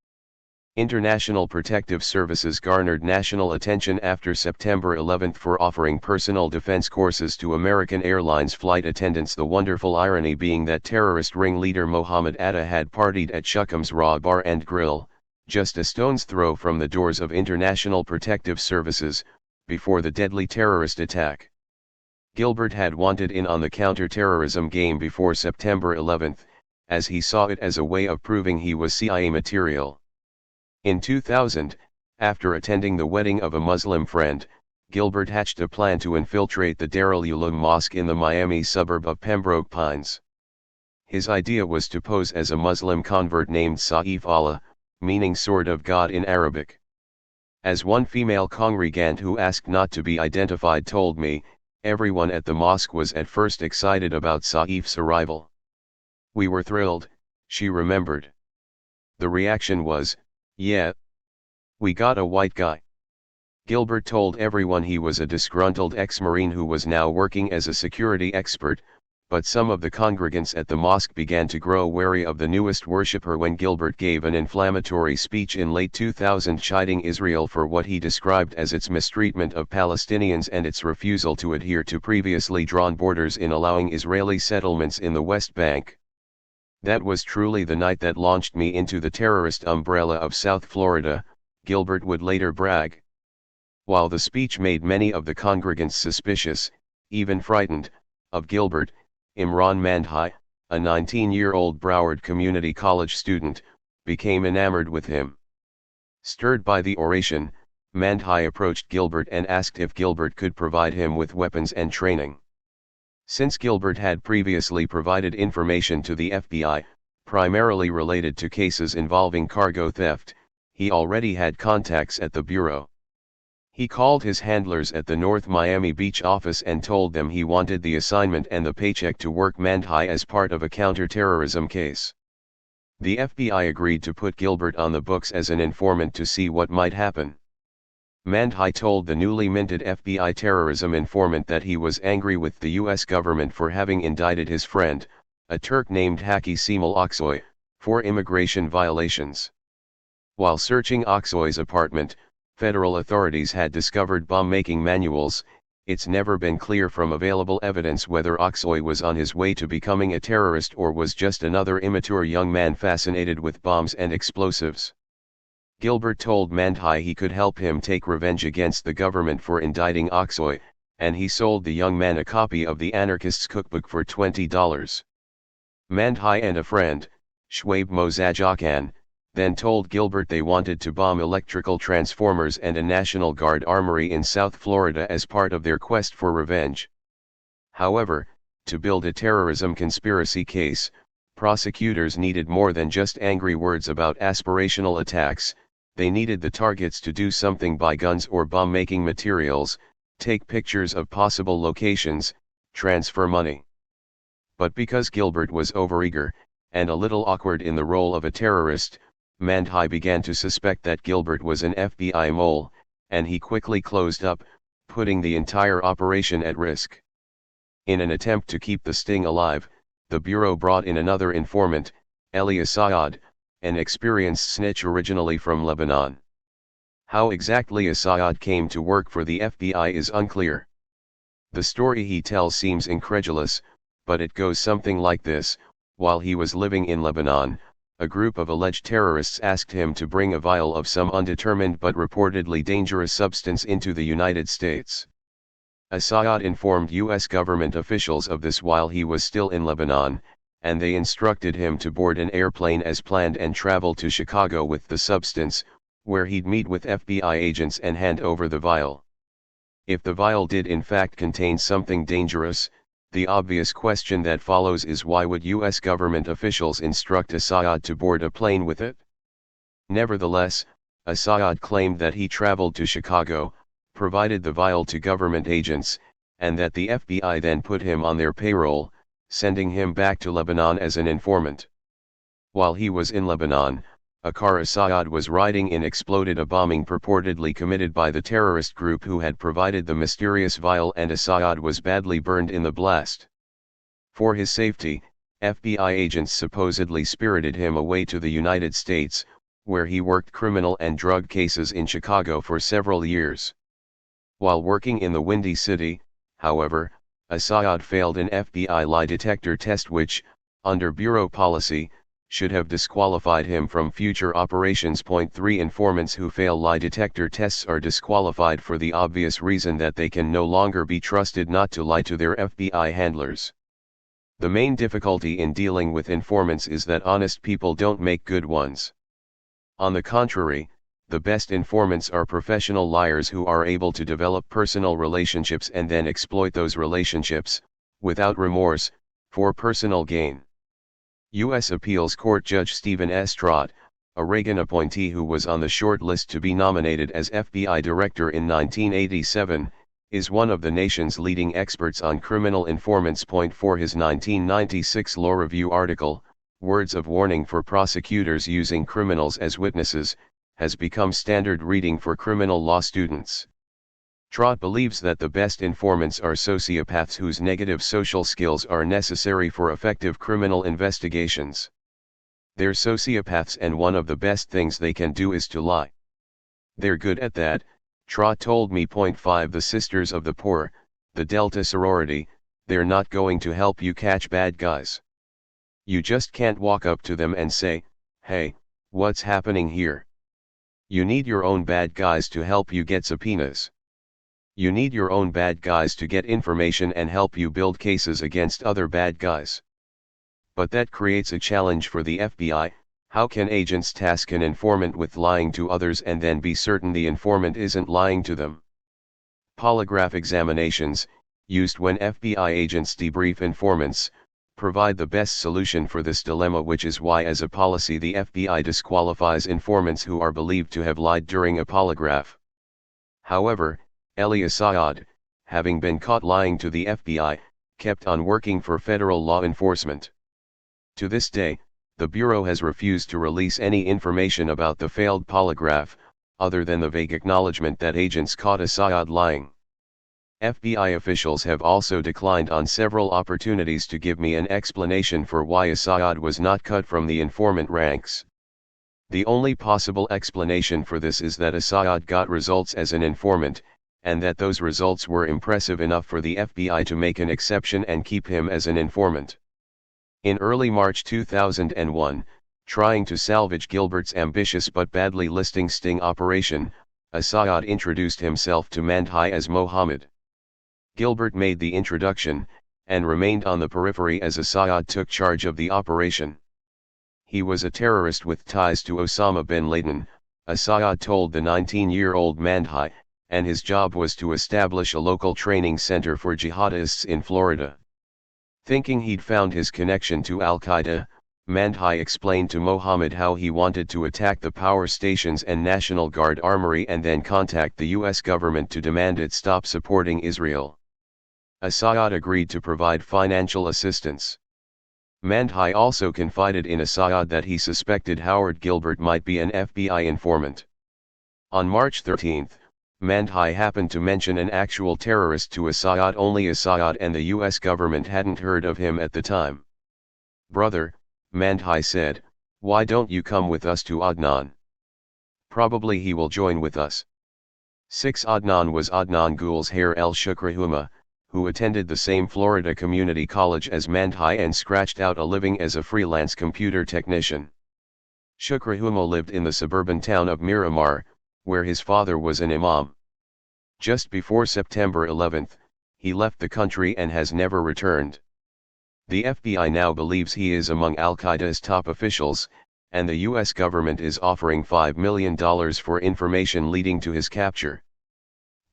International Protective Services garnered national attention after September 11 for offering personal defense courses to American Airlines flight attendants, the wonderful irony being that terrorist ringleader Mohammed Atta had partied at Shuckham's Raw Bar and Grill, just a stone's throw from the doors of International Protective Services, before the deadly terrorist attack. Gilbert had wanted in on the counter-terrorism game before September 11, as he saw it as a way of proving he was CIA material. In 2000, after attending the wedding of a Muslim friend, Gilbert hatched a plan to infiltrate the Darul Uloom Mosque in the Miami suburb of Pembroke Pines. His idea was to pose as a Muslim convert named Saif Allah, meaning sword of God in Arabic. As one female congregant who asked not to be identified told me, everyone at the mosque was at first excited about Saif's arrival. We were thrilled, she remembered. The reaction was, "Yeah, we got a white guy." Gilbert told everyone he was a disgruntled ex-Marine who was now working as a security expert, but some of the congregants at the mosque began to grow wary of the newest worshipper when Gilbert gave an inflammatory speech in late 2000 chiding Israel for what he described as its mistreatment of Palestinians and its refusal to adhere to previously drawn borders in allowing Israeli settlements in the West Bank. "That was truly the night that launched me into the terrorist umbrella of South Florida," Gilbert would later brag. While the speech made many of the congregants suspicious, even frightened, of Gilbert, Imran Mandhai, a 19-year-old Broward Community College student, became enamored with him. Stirred by the oration, Mandhai approached Gilbert and asked if Gilbert could provide him with weapons and training. Since Gilbert had previously provided information to the FBI, primarily related to cases involving cargo theft, he already had contacts at the Bureau. He called his handlers at the North Miami Beach office and told them he wanted the assignment and the paycheck to work Mandhai as part of a counter-terrorism case. The FBI agreed to put Gilbert on the books as an informant to see what might happen. Mandhai told the newly minted FBI terrorism informant that he was angry with the U.S. government for having indicted his friend, a Turk named Haki Cemal Aksoy, for immigration violations. While searching Aksoy's apartment, federal authorities had discovered bomb-making manuals. It's never been clear from available evidence whether Aksoy was on his way to becoming a terrorist or was just another immature young man fascinated with bombs and explosives. Gilbert told Mandhai he could help him take revenge against the government for indicting Aksoy, and he sold the young man a copy of the Anarchist's Cookbook for $20. Mandhai and a friend, Shwaib Mozajakan, then told Gilbert they wanted to bomb electrical transformers and a National Guard armory in South Florida as part of their quest for revenge. However, to build a terrorism conspiracy case, prosecutors needed more than just angry words about aspirational attacks. They needed the targets to do something: buy guns or bomb-making materials, take pictures of possible locations, transfer money. But because Gilbert was overeager, and a little awkward in the role of a terrorist, Mandhai began to suspect that Gilbert was an FBI mole, and he quickly closed up, putting the entire operation at risk. In an attempt to keep the sting alive, the Bureau brought in another informant, Eli Assayad, an experienced snitch originally from Lebanon. How exactly Assayad came to work for the FBI is unclear. The story he tells seems incredulous, but it goes something like this: while he was living in Lebanon, a group of alleged terrorists asked him to bring a vial of some undetermined but reportedly dangerous substance into the United States. Assayad informed U.S. government officials of this while he was still in Lebanon, and they instructed him to board an airplane as planned and travel to Chicago with the substance, where he'd meet with FBI agents and hand over the vial. If the vial did in fact contain something dangerous, the obvious question that follows is why would US government officials instruct Assayad to board a plane with it? Nevertheless, Assayad claimed that he traveled to Chicago, provided the vial to government agents, and that the FBI then put him on their payroll, sending him back to Lebanon as an informant. While he was in Lebanon, a car Assayad was riding in exploded, a bombing purportedly committed by the terrorist group who had provided the mysterious vial, and Assayad was badly burned in the blast. For his safety, FBI agents supposedly spirited him away to the United States, where he worked criminal and drug cases in Chicago for several years. While working in the Windy City, however, Assayad failed an FBI lie detector test which, under Bureau policy, should have disqualified him from future operations. 3 Informants who fail lie detector tests are disqualified for the obvious reason that they can no longer be trusted not to lie to their FBI handlers. The main difficulty in dealing with informants is that honest people don't make good ones. On the contrary, the best informants are professional liars who are able to develop personal relationships and then exploit those relationships, without remorse, for personal gain. U.S. Appeals Court Judge Stephen S. Trott, a Reagan appointee who was on the short list to be nominated as FBI Director in 1987, is one of the nation's leading experts on criminal informants. For his 1996 Law Review article, Words of Warning for Prosecutors Using Criminals as Witnesses, has become standard reading for criminal law students. Trott believes that the best informants are sociopaths whose negative social skills are necessary for effective criminal investigations. They're sociopaths, and one of the best things they can do is to lie. They're good at that, Trott told me. 5 The Sisters of the Poor, the Delta sorority, they're not going to help you catch bad guys. You just can't walk up to them and say, "Hey, what's happening here?" You need your own bad guys to help you get subpoenas. You need your own bad guys to get information and help you build cases against other bad guys. But that creates a challenge for the FBI. How can agents task an informant with lying to others and then be certain the informant isn't lying to them? Polygraph examinations, used when FBI agents debrief informants, provide the best solution for this dilemma, which is why as a policy the FBI disqualifies informants who are believed to have lied during a polygraph. However, Eli Assayad, having been caught lying to the FBI, kept on working for federal law enforcement. To this day, the Bureau has refused to release any information about the failed polygraph, other than the vague acknowledgement that agents caught Assayad lying. FBI officials have also declined on several opportunities to give me an explanation for why Assayad was not cut from the informant ranks. The only possible explanation for this is that Assayad got results as an informant, and that those results were impressive enough for the FBI to make an exception and keep him as an informant. In early March 2001, trying to salvage Gilbert's ambitious but badly listing sting operation, Assayad introduced himself to Mandhai as Mohammed. Gilbert made the introduction, and remained on the periphery as Assayad took charge of the operation. He was a terrorist with ties to Osama bin Laden, Assayad told the 19-year-old Mandhai, and his job was to establish a local training center for jihadists in Florida. Thinking he'd found his connection to Al-Qaeda, Mandhai explained to Mohammed how he wanted to attack the power stations and National Guard armory and then contact the US government to demand it stop supporting Israel. Assayad agreed to provide financial assistance. Mandhai also confided in Assayad that he suspected Howard Gilbert might be an FBI informant. On March 13, Mandhai happened to mention an actual terrorist to Assayad. Only Assayad and the US government hadn't heard of him at the time. "Brother," Mandhai said, "why don't you come with us to Adnan? Probably he will join with us." 6 Adnan was Adnan Gulzhair El Shukrahuma, who attended the same Florida community college as Mandhai and scratched out a living as a freelance computer technician. Shukrahuma lived in the suburban town of Miramar, where his father was an imam. Just before September 11, he left the country and has never returned. The FBI now believes he is among Al-Qaeda's top officials, and the US government is offering $5 million for information leading to his capture.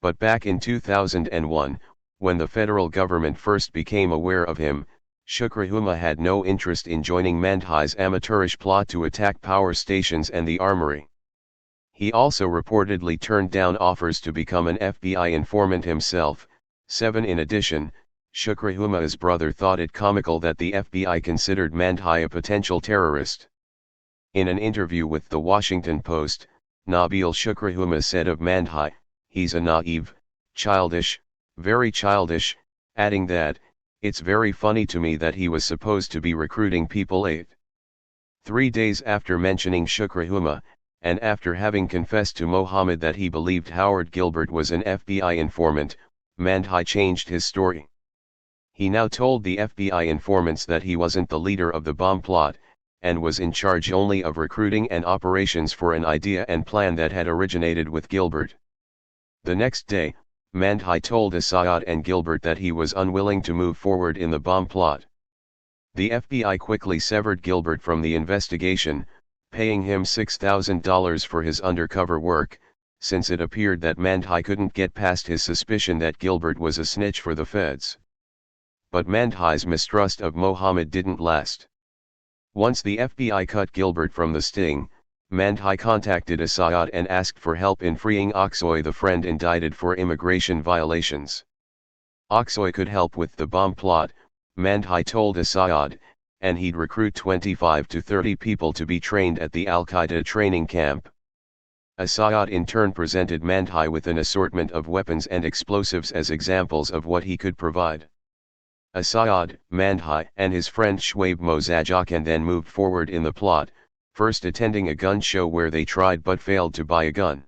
But back in 2001, when the federal government first became aware of him, Shukri Huma had no interest in joining Mandhai's amateurish plot to attack power stations and the armory. He also reportedly turned down offers to become an FBI informant himself. 7 In addition, Shukri Huma's brother thought it comical that the FBI considered Mandhai a potential terrorist. In an interview with the Washington Post, Nabil Shukri Huma said of Mandhai, "He's a naive, childish, very childish," adding that, "It's very funny to me that he was supposed to be recruiting people." 3 days after mentioning Shukri Huma, and after having confessed to Mohammed that he believed Howard Gilbert was an FBI informant, Mandhai changed his story. He now told the FBI informants that he wasn't the leader of the bomb plot, and was in charge only of recruiting and operations for an idea and plan that had originated with Gilbert. The next day, Mandhai told Assayad and Gilbert that he was unwilling to move forward in the bomb plot. The FBI quickly severed Gilbert from the investigation, paying him $6,000 for his undercover work, since it appeared that Mandhai couldn't get past his suspicion that Gilbert was a snitch for the feds. But Mandhai's mistrust of Mohammed didn't last. Once the FBI cut Gilbert from the sting, Mandhai contacted Assayad and asked for help in freeing Aksoy, the friend indicted for immigration violations. Aksoy could help with the bomb plot, Mandhai told Assayad, and he'd recruit 25 to 30 people to be trained at the Al-Qaeda training camp. Assayad in turn presented Mandhai with an assortment of weapons and explosives as examples of what he could provide. Assayad, Mandhai and his friend Shwaib Mozajakan then moved forward in the plot, first attending a gun show where they tried but failed to buy a gun.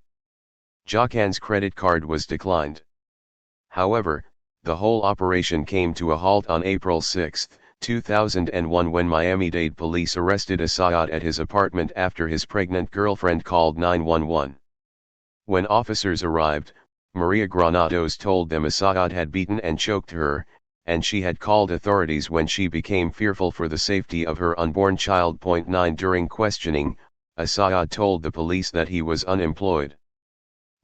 Jakan's credit card was declined. However, the whole operation came to a halt on April 6, 2001 when Miami-Dade police arrested Assayad at his apartment after his pregnant girlfriend called 911. When officers arrived, Maria Granados told them Assayad had beaten and choked her, and she had called authorities when she became fearful for the safety of her unborn child. 9 During questioning, Assayad told the police that he was unemployed.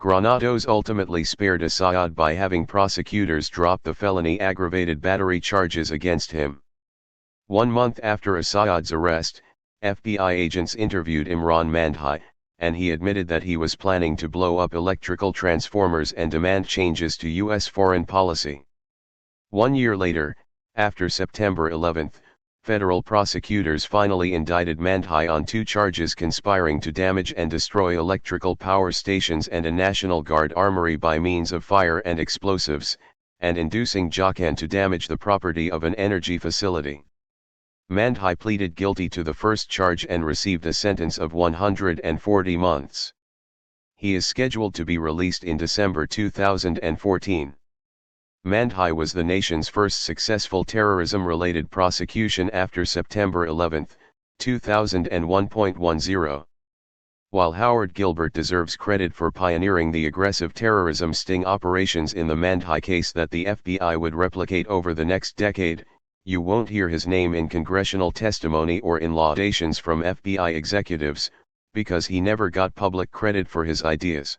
Granados ultimately spared Assayad by having prosecutors drop the felony aggravated battery charges against him. 1 month after Assayad's arrest, FBI agents interviewed Imran Mandhai, and he admitted that he was planning to blow up electrical transformers and demand changes to U.S. foreign policy. 1 year later, after September 11, federal prosecutors finally indicted Mandhai on 2 charges: conspiring to damage and destroy electrical power stations and a National Guard armory by means of fire and explosives, and inducing Jakan to damage the property of an energy facility. Mandhai pleaded guilty to the first charge and received a sentence of 140 months. He is scheduled to be released in December 2014. Mandhai was the nation's first successful terrorism-related prosecution after September 11, 2001.10. While Howard Gilbert deserves credit for pioneering the aggressive terrorism sting operations in the Mandhai case that the FBI would replicate over the next decade, you won't hear his name in congressional testimony or in laudations from FBI executives, because he never got public credit for his ideas.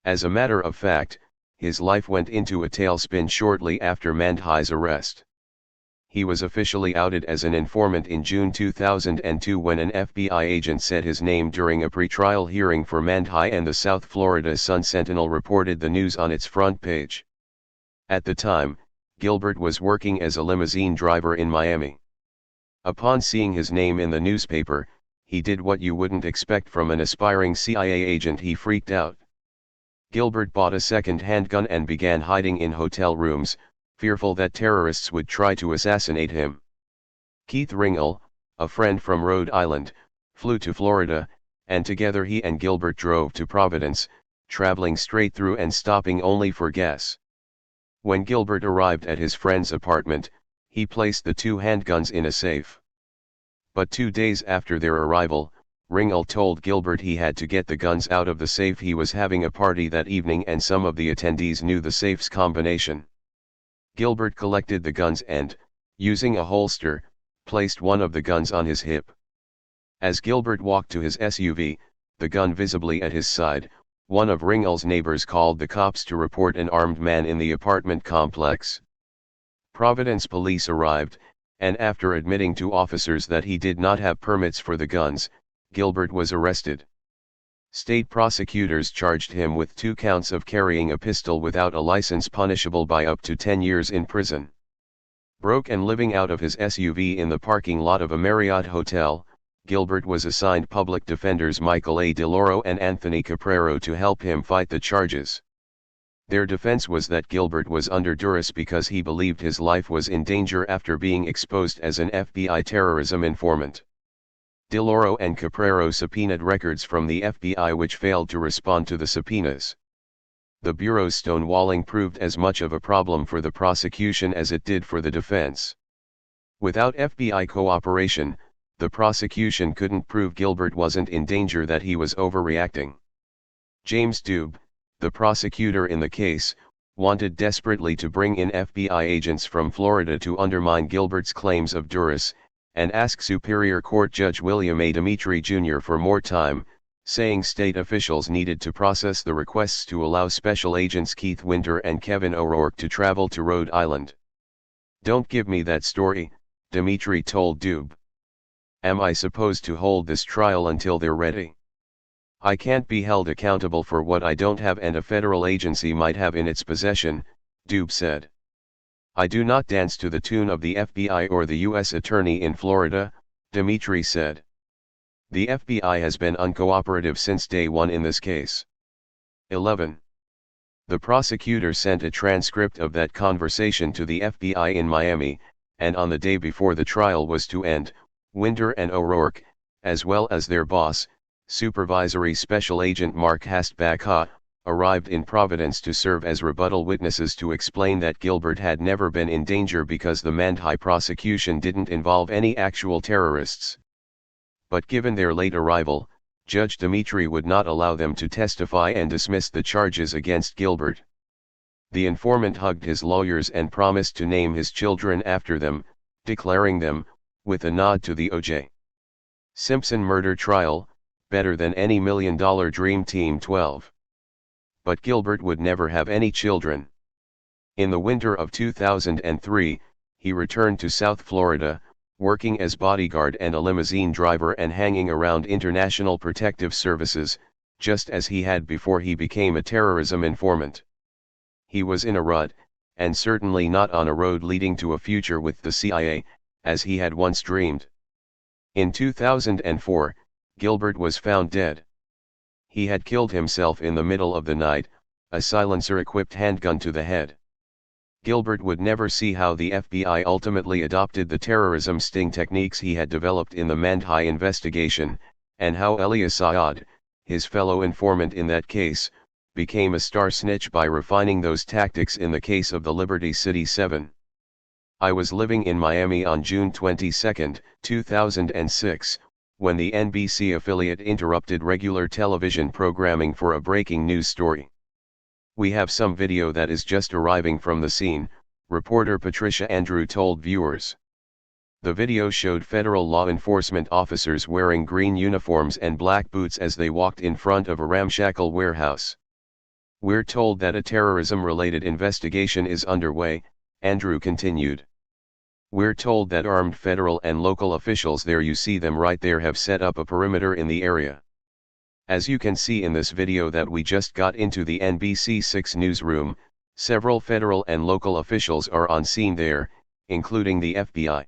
As a matter of fact, his life went into a tailspin shortly after Mandhai's arrest. He was officially outed as an informant in June 2002 when an FBI agent said his name during a pretrial hearing for Mandhai, and the South Florida Sun-Sentinel reported the news on its front page. At the time, Gilbert was working as a limousine driver in Miami. Upon seeing his name in the newspaper, he did what you wouldn't expect from an aspiring CIA agent: he freaked out. Gilbert bought a second handgun and began hiding in hotel rooms, fearful that terrorists would try to assassinate him. Keith Ringel, a friend from Rhode Island, flew to Florida, and together he and Gilbert drove to Providence, traveling straight through and stopping only for gas. When Gilbert arrived at his friend's apartment, he placed the 2 handguns in a safe. But 2 days after their arrival, Ringel told Gilbert he had to get the guns out of the safe. He was having a party that evening and some of the attendees knew the safe's combination. Gilbert collected the guns and, Using a holster, placed one of the guns on his hip. As Gilbert walked to his SUV, the gun visibly at his side, one of Ringel's neighbors called the cops to report an armed man in the apartment complex. Providence police arrived, and after admitting to officers that he did not have permits for the guns, Gilbert was arrested. State prosecutors charged him with 2 counts of carrying a pistol without a license, punishable by up to 10 years in prison. Broke and living out of his SUV in the parking lot of a Marriott hotel, Gilbert was assigned public defenders Michael A. DeLauro and Anthony Caprero to help him fight the charges. Their defense was that Gilbert was under duress because he believed his life was in danger after being exposed as an FBI terrorism informant. DeLauro and Caprero subpoenaed records from the FBI which failed to respond to the subpoenas. The Bureau's stonewalling proved as much of a problem for the prosecution as it did for the defense. Without FBI cooperation, the prosecution couldn't prove Gilbert wasn't in danger, that he was overreacting. James Dube, the prosecutor in the case, wanted desperately to bring in FBI agents from Florida to undermine Gilbert's claims of duress, and ask Superior Court Judge William A. Dimitri Jr. for more time, saying state officials needed to process the requests to allow Special Agents Keith Winter and Kevin O'Rourke to travel to Rhode Island. "Don't give me that story," Dimitri told Dube. "Am I supposed to hold this trial until they're ready? I can't be held accountable for what I don't have and a federal agency might have in its possession," Dube said. "I do not dance to the tune of the FBI or the U.S. Attorney in Florida," Dimitri said. "The FBI has been uncooperative since day one in this case." 11. The prosecutor sent a transcript of that conversation to the FBI in Miami, and on the day before the trial was to end, Winter and O'Rourke, as well as their boss, Supervisory Special Agent Mark Hastback, arrived in Providence to serve as rebuttal witnesses to explain that Gilbert had never been in danger because the Mandhai prosecution didn't involve any actual terrorists. But given their late arrival, Judge Dimitri would not allow them to testify and dismissed the charges against Gilbert. The informant hugged his lawyers and promised to name his children after them, declaring them, with a nod to the O.J. Simpson murder trial, better than any $1 Million Dream Team 12. But Gilbert would never have any children. In the winter of 2003, he returned to South Florida, working as bodyguard and a limousine driver and hanging around International Protective Services, just as he had before he became a terrorism informant. He was in a rut, and certainly not on a road leading to a future with the CIA, as he had once dreamed. In 2004, Gilbert was found dead. He had killed himself in the middle of the night, a silencer-equipped handgun to the head. Gilbert would never see how the FBI ultimately adopted the terrorism sting techniques he had developed in the Mandhai investigation, and how Elias Saad, his fellow informant in that case, became a star snitch by refining those tactics in the case of the Liberty City 7. I was living in Miami on June 22, 2006, when the NBC affiliate interrupted regular television programming for a breaking news story. "We have some video that is just arriving from the scene," reporter Patricia Andrew told viewers. The video showed federal law enforcement officers wearing green uniforms and black boots as they walked in front of a ramshackle warehouse. "We're told that a terrorism-related investigation is underway," Andrew continued. "We're told that armed federal and local officials, there you see them right there, have set up a perimeter in the area. As you can see in this video that we just got into the NBC6 newsroom, several federal and local officials are on scene there, including the FBI.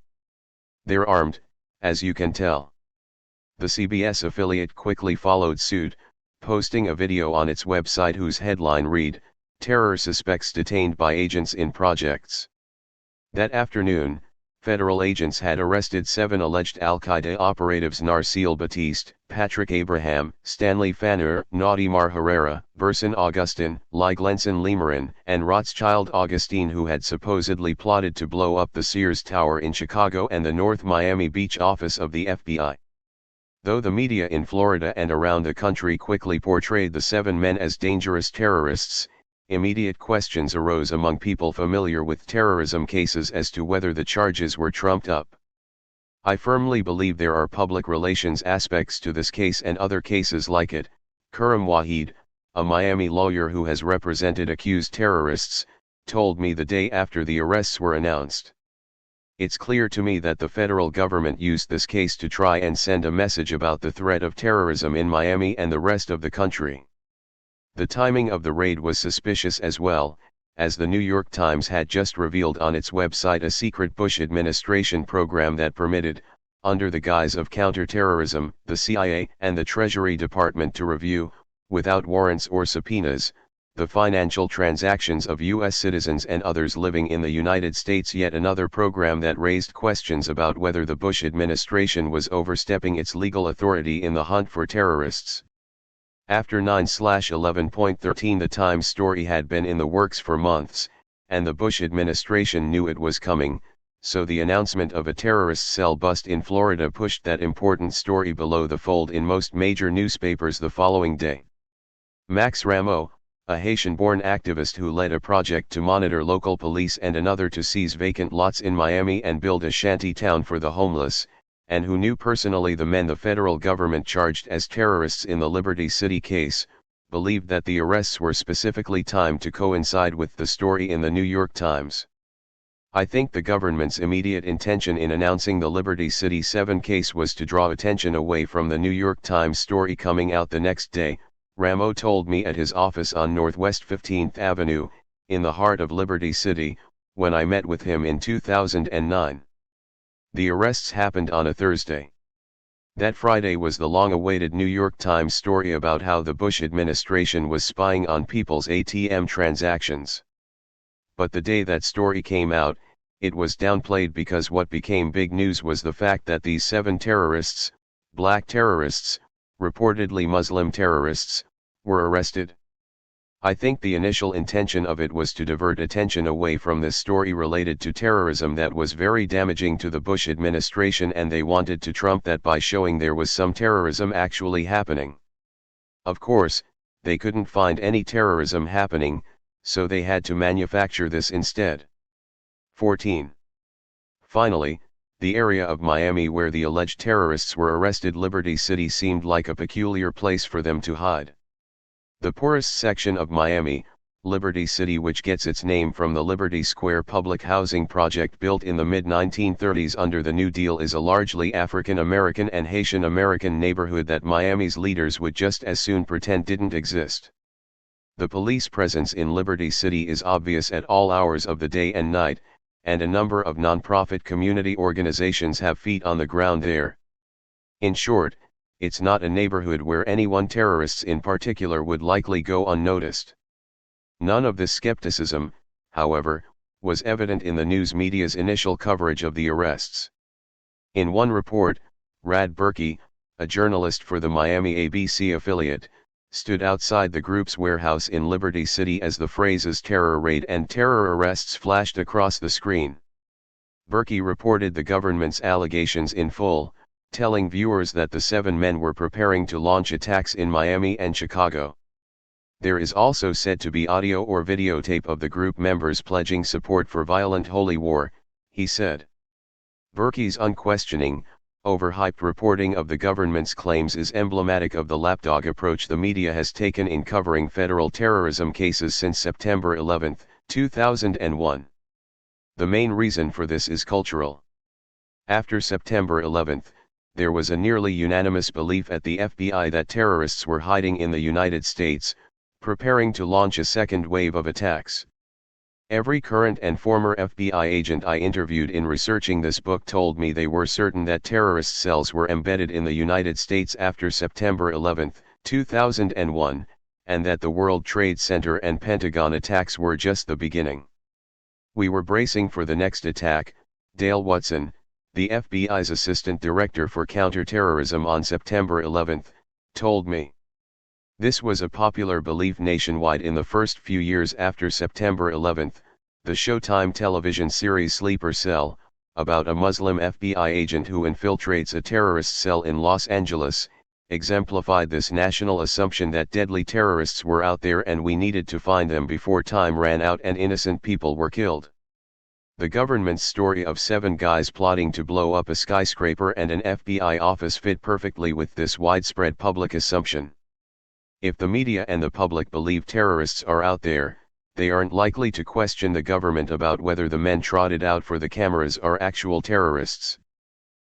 They're armed, as you can tell." The CBS affiliate quickly followed suit, posting a video on its website whose headline read, "Terror Suspects Detained by Agents in Projects." That afternoon, federal agents had arrested 7 alleged Al-Qaeda operatives: Narsil Batiste, Patrick Abraham, Stanley Fanner, Naudimar Herrera, Burson Augustin, Glenson Lemerin, and Rothschild Augustine, who had supposedly plotted to blow up the Sears Tower in Chicago and the North Miami Beach office of the FBI. Though the media in Florida and around the country quickly portrayed the 7 men as dangerous terrorists, immediate questions arose among people familiar with terrorism cases as to whether the charges were trumped up. I firmly believe there are public relations aspects to this case and other cases like it. Khurram Wahid, a Miami lawyer who has represented accused terrorists, told me the day after the arrests were announced. It's clear to me that the federal government used this case to try and send a message about the threat of terrorism in Miami and the rest of the country. The timing of the raid was suspicious as well, as the New York Times had just revealed on its website a secret Bush administration program that permitted, under the guise of counterterrorism, the CIA and the Treasury Department to review, without warrants or subpoenas, the financial transactions of U.S. citizens and others living in the United States. Yet another program that raised questions about whether the Bush administration was overstepping its legal authority in the hunt for terrorists. After 9/11.13, the Times story had been in the works for months, and the Bush administration knew it was coming, so the announcement of a terrorist cell bust in Florida pushed that important story below the fold in most major newspapers the following day. Max Rameau, a Haitian-born activist who led a project to monitor local police and another to seize vacant lots in Miami and build a shanty town for the homeless, and who knew personally the men the federal government charged as terrorists in the Liberty City case, believed that the arrests were specifically timed to coincide with the story in the New York Times. I think the government's immediate intention in announcing the Liberty City 7 case was to draw attention away from the New York Times story coming out the next day, Rameau told me at his office on Northwest 15th Avenue, in the heart of Liberty City, when I met with him in 2009. The arrests happened on a Thursday. That Friday was the long-awaited New York Times story about how the Bush administration was spying on people's ATM transactions. But the day that story came out, it was downplayed because what became big news was the fact that these 7 terrorists, black terrorists, reportedly Muslim terrorists, were arrested. I think the initial intention of it was to divert attention away from this story related to terrorism that was very damaging to the Bush administration, and they wanted to trump that by showing there was some terrorism actually happening. Of course, they couldn't find any terrorism happening, so they had to manufacture this instead. 14. Finally, the area of Miami where the alleged terrorists were arrested, Liberty City, seemed like a peculiar place for them to hide. The poorest section of Miami, Liberty City, which gets its name from the Liberty Square public housing project built in the mid-1930s under the New Deal, is a largely African American and Haitian American neighborhood that Miami's leaders would just as soon pretend didn't exist. The police presence in Liberty City is obvious at all hours of the day and night, and a number of nonprofit community organizations have feet on the ground there. In short, it's not a neighborhood where anyone, terrorists in particular, would likely go unnoticed. None of this skepticism, however, was evident in the news media's initial coverage of the arrests. In one report, Rad Berkey, a journalist for the Miami ABC affiliate, stood outside the group's warehouse in Liberty City as the phrases "terror raid" and "terror arrests" flashed across the screen. Berkey reported the government's allegations in full, telling viewers that the 7 men were preparing to launch attacks in Miami and Chicago. There is also said to be audio or videotape of the group members pledging support for violent holy war, he said. Berkey's unquestioning, overhyped reporting of the government's claims is emblematic of the lapdog approach the media has taken in covering federal terrorism cases since September 11, 2001. The main reason for this is cultural. After September 11, there was a nearly unanimous belief at the FBI that terrorists were hiding in the United States, preparing to launch a second wave of attacks. Every current and former FBI agent I interviewed in researching this book told me they were certain that terrorist cells were embedded in the United States after September 11, 2001, and that the World Trade Center and Pentagon attacks were just the beginning. We were bracing for the next attack, Dale Watson, the FBI's assistant director for counterterrorism on September 11, told me. This was a popular belief nationwide in the first few years after September 11. The Showtime television series Sleeper Cell, about a Muslim FBI agent who infiltrates a terrorist cell in Los Angeles, exemplified this national assumption that deadly terrorists were out there and we needed to find them before time ran out and innocent people were killed. The government's story of 7 guys plotting to blow up a skyscraper and an FBI office fit perfectly with this widespread public assumption. If the media and the public believe terrorists are out there, they aren't likely to question the government about whether the men trotted out for the cameras are actual terrorists.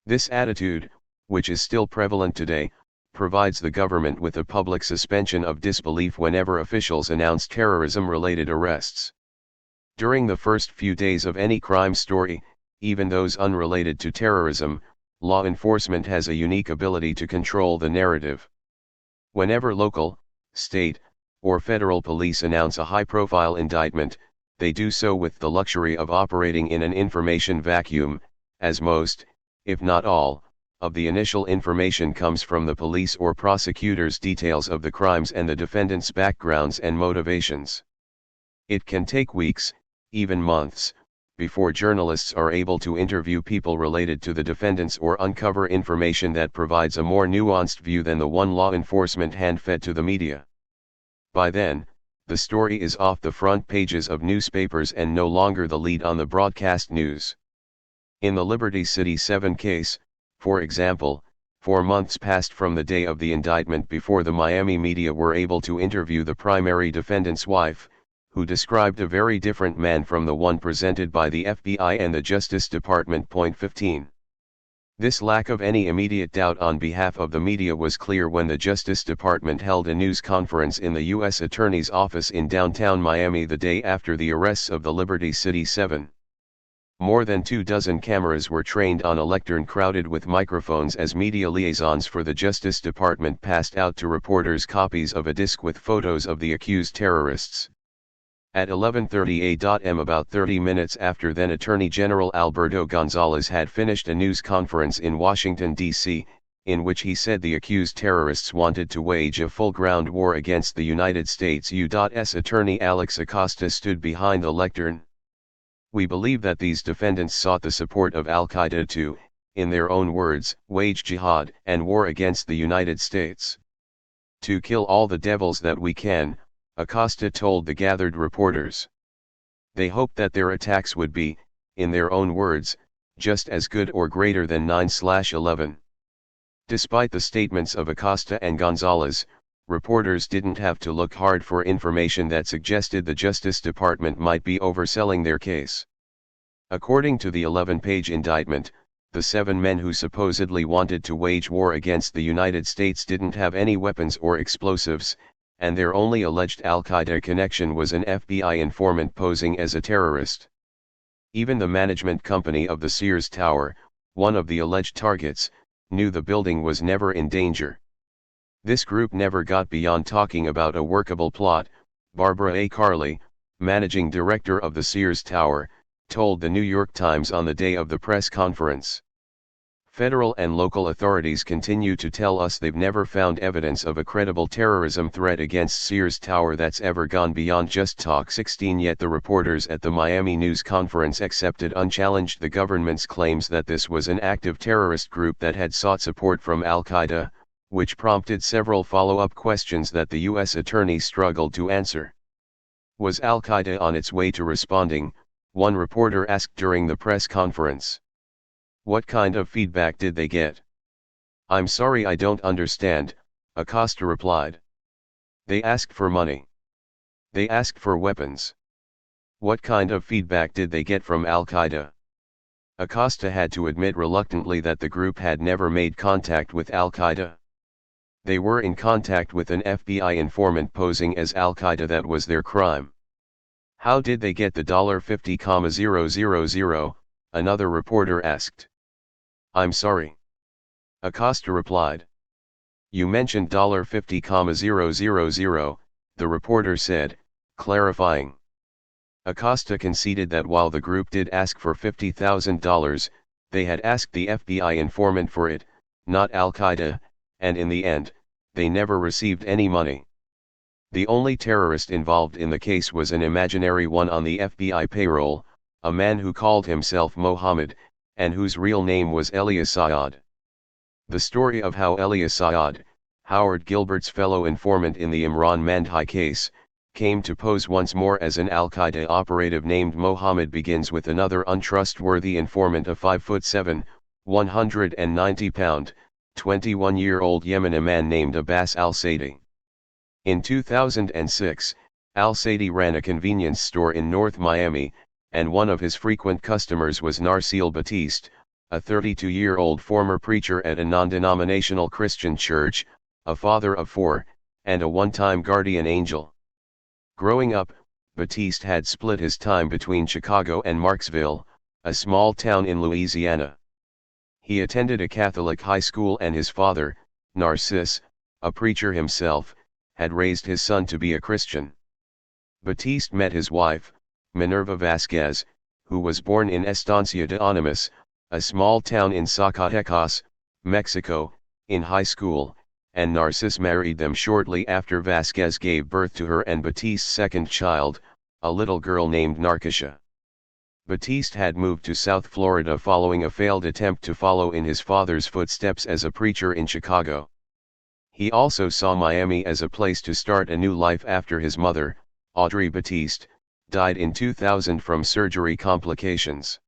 This attitude, which is still prevalent today, provides the government with a public suspension of disbelief whenever officials announce terrorism-related arrests. During the first few days of any crime story, even those unrelated to terrorism, law enforcement has a unique ability to control the narrative. Whenever local, state, or federal police announce a high-profile indictment, they do so with the luxury of operating in an information vacuum, as most, if not all, of the initial information comes from the police or prosecutors' details of the crimes and the defendants' backgrounds and motivations. It can take weeks, even months, before journalists are able to interview people related to the defendants or uncover information that provides a more nuanced view than the one law enforcement hand-fed to the media. By then, the story is off the front pages of newspapers and no longer the lead on the broadcast news. In the Liberty City 7 case, for example, 4 months passed from the day of the indictment before the Miami media were able to interview the primary defendant's wife, who described a very different man from the one presented by the FBI and the Justice Department. 15. This lack of any immediate doubt on behalf of the media was clear when the Justice Department held a news conference in the U.S. Attorney's office in downtown Miami the day after the arrests of the Liberty City 7. More than 24 cameras were trained on a lectern crowded with microphones as media liaisons for the Justice Department passed out to reporters copies of a disc with photos of the accused terrorists. At 11:30 a.m. about 30 minutes after then Attorney General Alberto Gonzales had finished a news conference in Washington, D.C., in which he said the accused terrorists wanted to wage a full ground war against the United States. U.S. Attorney Alex Acosta stood behind the lectern. We believe that these defendants sought the support of Al-Qaeda to, in their own words, wage jihad and war against the United States. To kill all the devils that we can, Acosta told the gathered reporters. They hoped that their attacks would be, in their own words, just as good or greater than 9/11. Despite the statements of Acosta and Gonzales, reporters didn't have to look hard for information that suggested the Justice Department might be overselling their case. According to the 11-page indictment, the 7 men who supposedly wanted to wage war against the United States didn't have any weapons or explosives, and their only alleged Al-Qaeda connection was an FBI informant posing as a terrorist. Even the management company of the Sears Tower, one of the alleged targets, knew the building was never in danger. This group never got beyond talking about a workable plot. Barbara A. Carley, managing director of the Sears Tower, told the New York Times on the day of the press conference. Federal and local authorities continue to tell us they've never found evidence of a credible terrorism threat against Sears Tower that's ever gone beyond just talk. 16 Yet the reporters at the Miami news conference accepted unchallenged the government's claims that this was an active terrorist group that had sought support from Al-Qaeda, which prompted several follow-up questions that the U.S. attorney struggled to answer. Was Al-Qaeda on its way to responding? One reporter asked during the press conference. What kind of feedback did they get? I'm sorry, I don't understand, Acosta replied. They asked for money. They asked for weapons. What kind of feedback did they get from Al-Qaeda? Acosta had to admit reluctantly that the group had never made contact with Al-Qaeda. They were in contact with an FBI informant posing as Al-Qaeda. That was their crime. How did they get the $50,000? Another reporter asked. I'm sorry. Acosta replied. You mentioned $50,000, the reporter said, clarifying. Acosta conceded that while the group did ask for $50,000, they had asked the FBI informant for it, not Al-Qaeda, and in the end, they never received any money. The only terrorist involved in the case was an imaginary one on the FBI payroll, a man who called himself Mohammed, and whose real name was Elias Saad. The story of how Elias Saad, Howard Gilbert's fellow informant in the Imran Mandhai case, came to pose once more as an Al-Qaeda operative named Mohammed, begins with another untrustworthy informant, a 5'7", 190-pound, 21-year-old Yemeni man named Abbas al-Saidi. In 2006, al-Saidi ran a convenience store in North Miami, and one of his frequent customers was Narsil Batiste, a 32-year-old former preacher at a non-denominational Christian church, a father of 4, and a one-time guardian angel. Growing up, Batiste had split his time between Chicago and Marksville, a small town in Louisiana. He attended a Catholic high school, and his father, Narcisse, a preacher himself, had raised his son to be a Christian. Batiste met his wife, Minerva Vasquez, who was born in Estancia de Animas, a small town in Zacatecas, Mexico, in high school, and Narcisse married them shortly after Vasquez gave birth to her and Batiste's second child, a little girl named Narcisha. Batiste had moved to South Florida following a failed attempt to follow in his father's footsteps as a preacher in Chicago. He also saw Miami as a place to start a new life after his mother, Audrey Batiste, died in 2000 from surgery complications.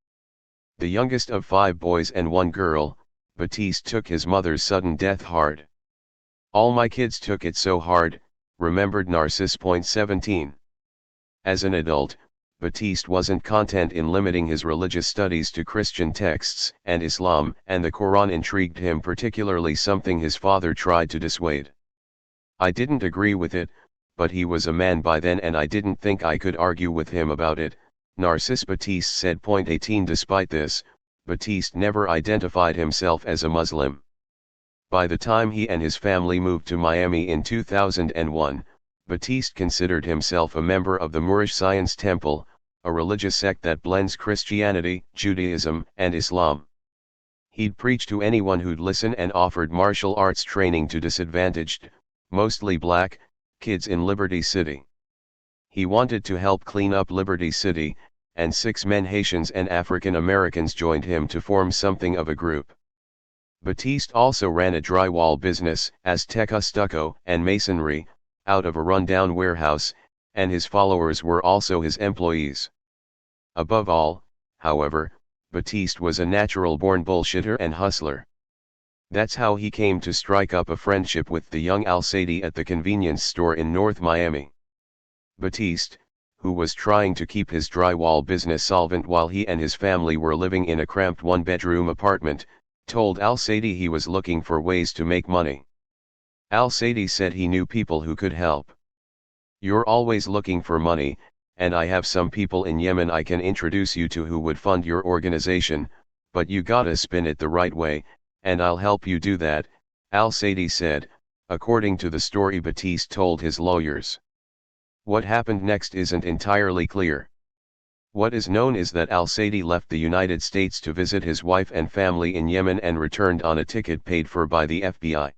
The youngest of 5 boys and 1 girl, Batiste took his mother's sudden death hard. "All my kids took it so hard," remembered Narcisse. 17. As an adult, Batiste wasn't content in limiting his religious studies to Christian texts and Islam, and the Quran intrigued him particularly, something his father tried to dissuade. "I didn't agree with it, but he was a man by then and I didn't think I could argue with him about it," Narcisse Batiste said. 18. Despite this, Batiste never identified himself as a Muslim. By the time he and his family moved to Miami in 2001, Batiste considered himself a member of the Moorish Science Temple, a religious sect that blends Christianity, Judaism, and Islam. He'd preach to anyone who'd listen and offered martial arts training to disadvantaged, mostly black, kids in Liberty City. He wanted to help clean up Liberty City, and 6 men, Haitians and African Americans, joined him to form something of a group. Batiste also ran a drywall business, Azteca stucco and masonry, out of a rundown warehouse, and his followers were also his employees. Above all, however, Batiste was a natural-born bullshitter and hustler. That's how he came to strike up a friendship with the young al-Saidi at the convenience store in North Miami. Batiste, who was trying to keep his drywall business solvent while he and his family were living in a cramped 1-bedroom apartment, told al-Saidi he was looking for ways to make money. Al-Saidi said he knew people who could help. "You're always looking for money, and I have some people in Yemen I can introduce you to who would fund your organization, but you gotta spin it the right way, and I'll help you do that," al-Saidi said, according to the story Batiste told his lawyers. What happened next isn't entirely clear. What is known is that al-Saidi left the United States to visit his wife and family in Yemen and returned on a ticket paid for by the FBI.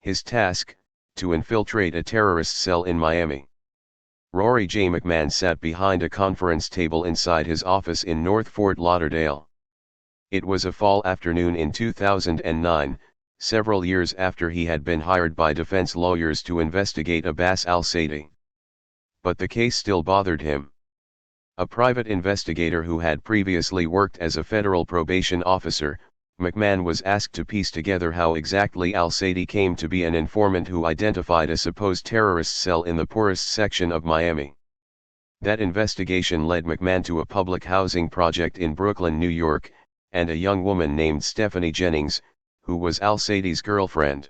His task: to infiltrate a terrorist cell in Miami. Rory J. McMahon sat behind a conference table inside his office in North Fort Lauderdale. It was a fall afternoon in 2009, several years after he had been hired by defense lawyers to investigate Abbas al-Saidi. But the case still bothered him. A private investigator who had previously worked as a federal probation officer, McMahon was asked to piece together how exactly al-Saidi came to be an informant who identified a supposed terrorist cell in the poorest section of Miami. That investigation led McMahon to a public housing project in Brooklyn, New York, and a young woman named Stephanie Jennings, who was al-Saidi's girlfriend.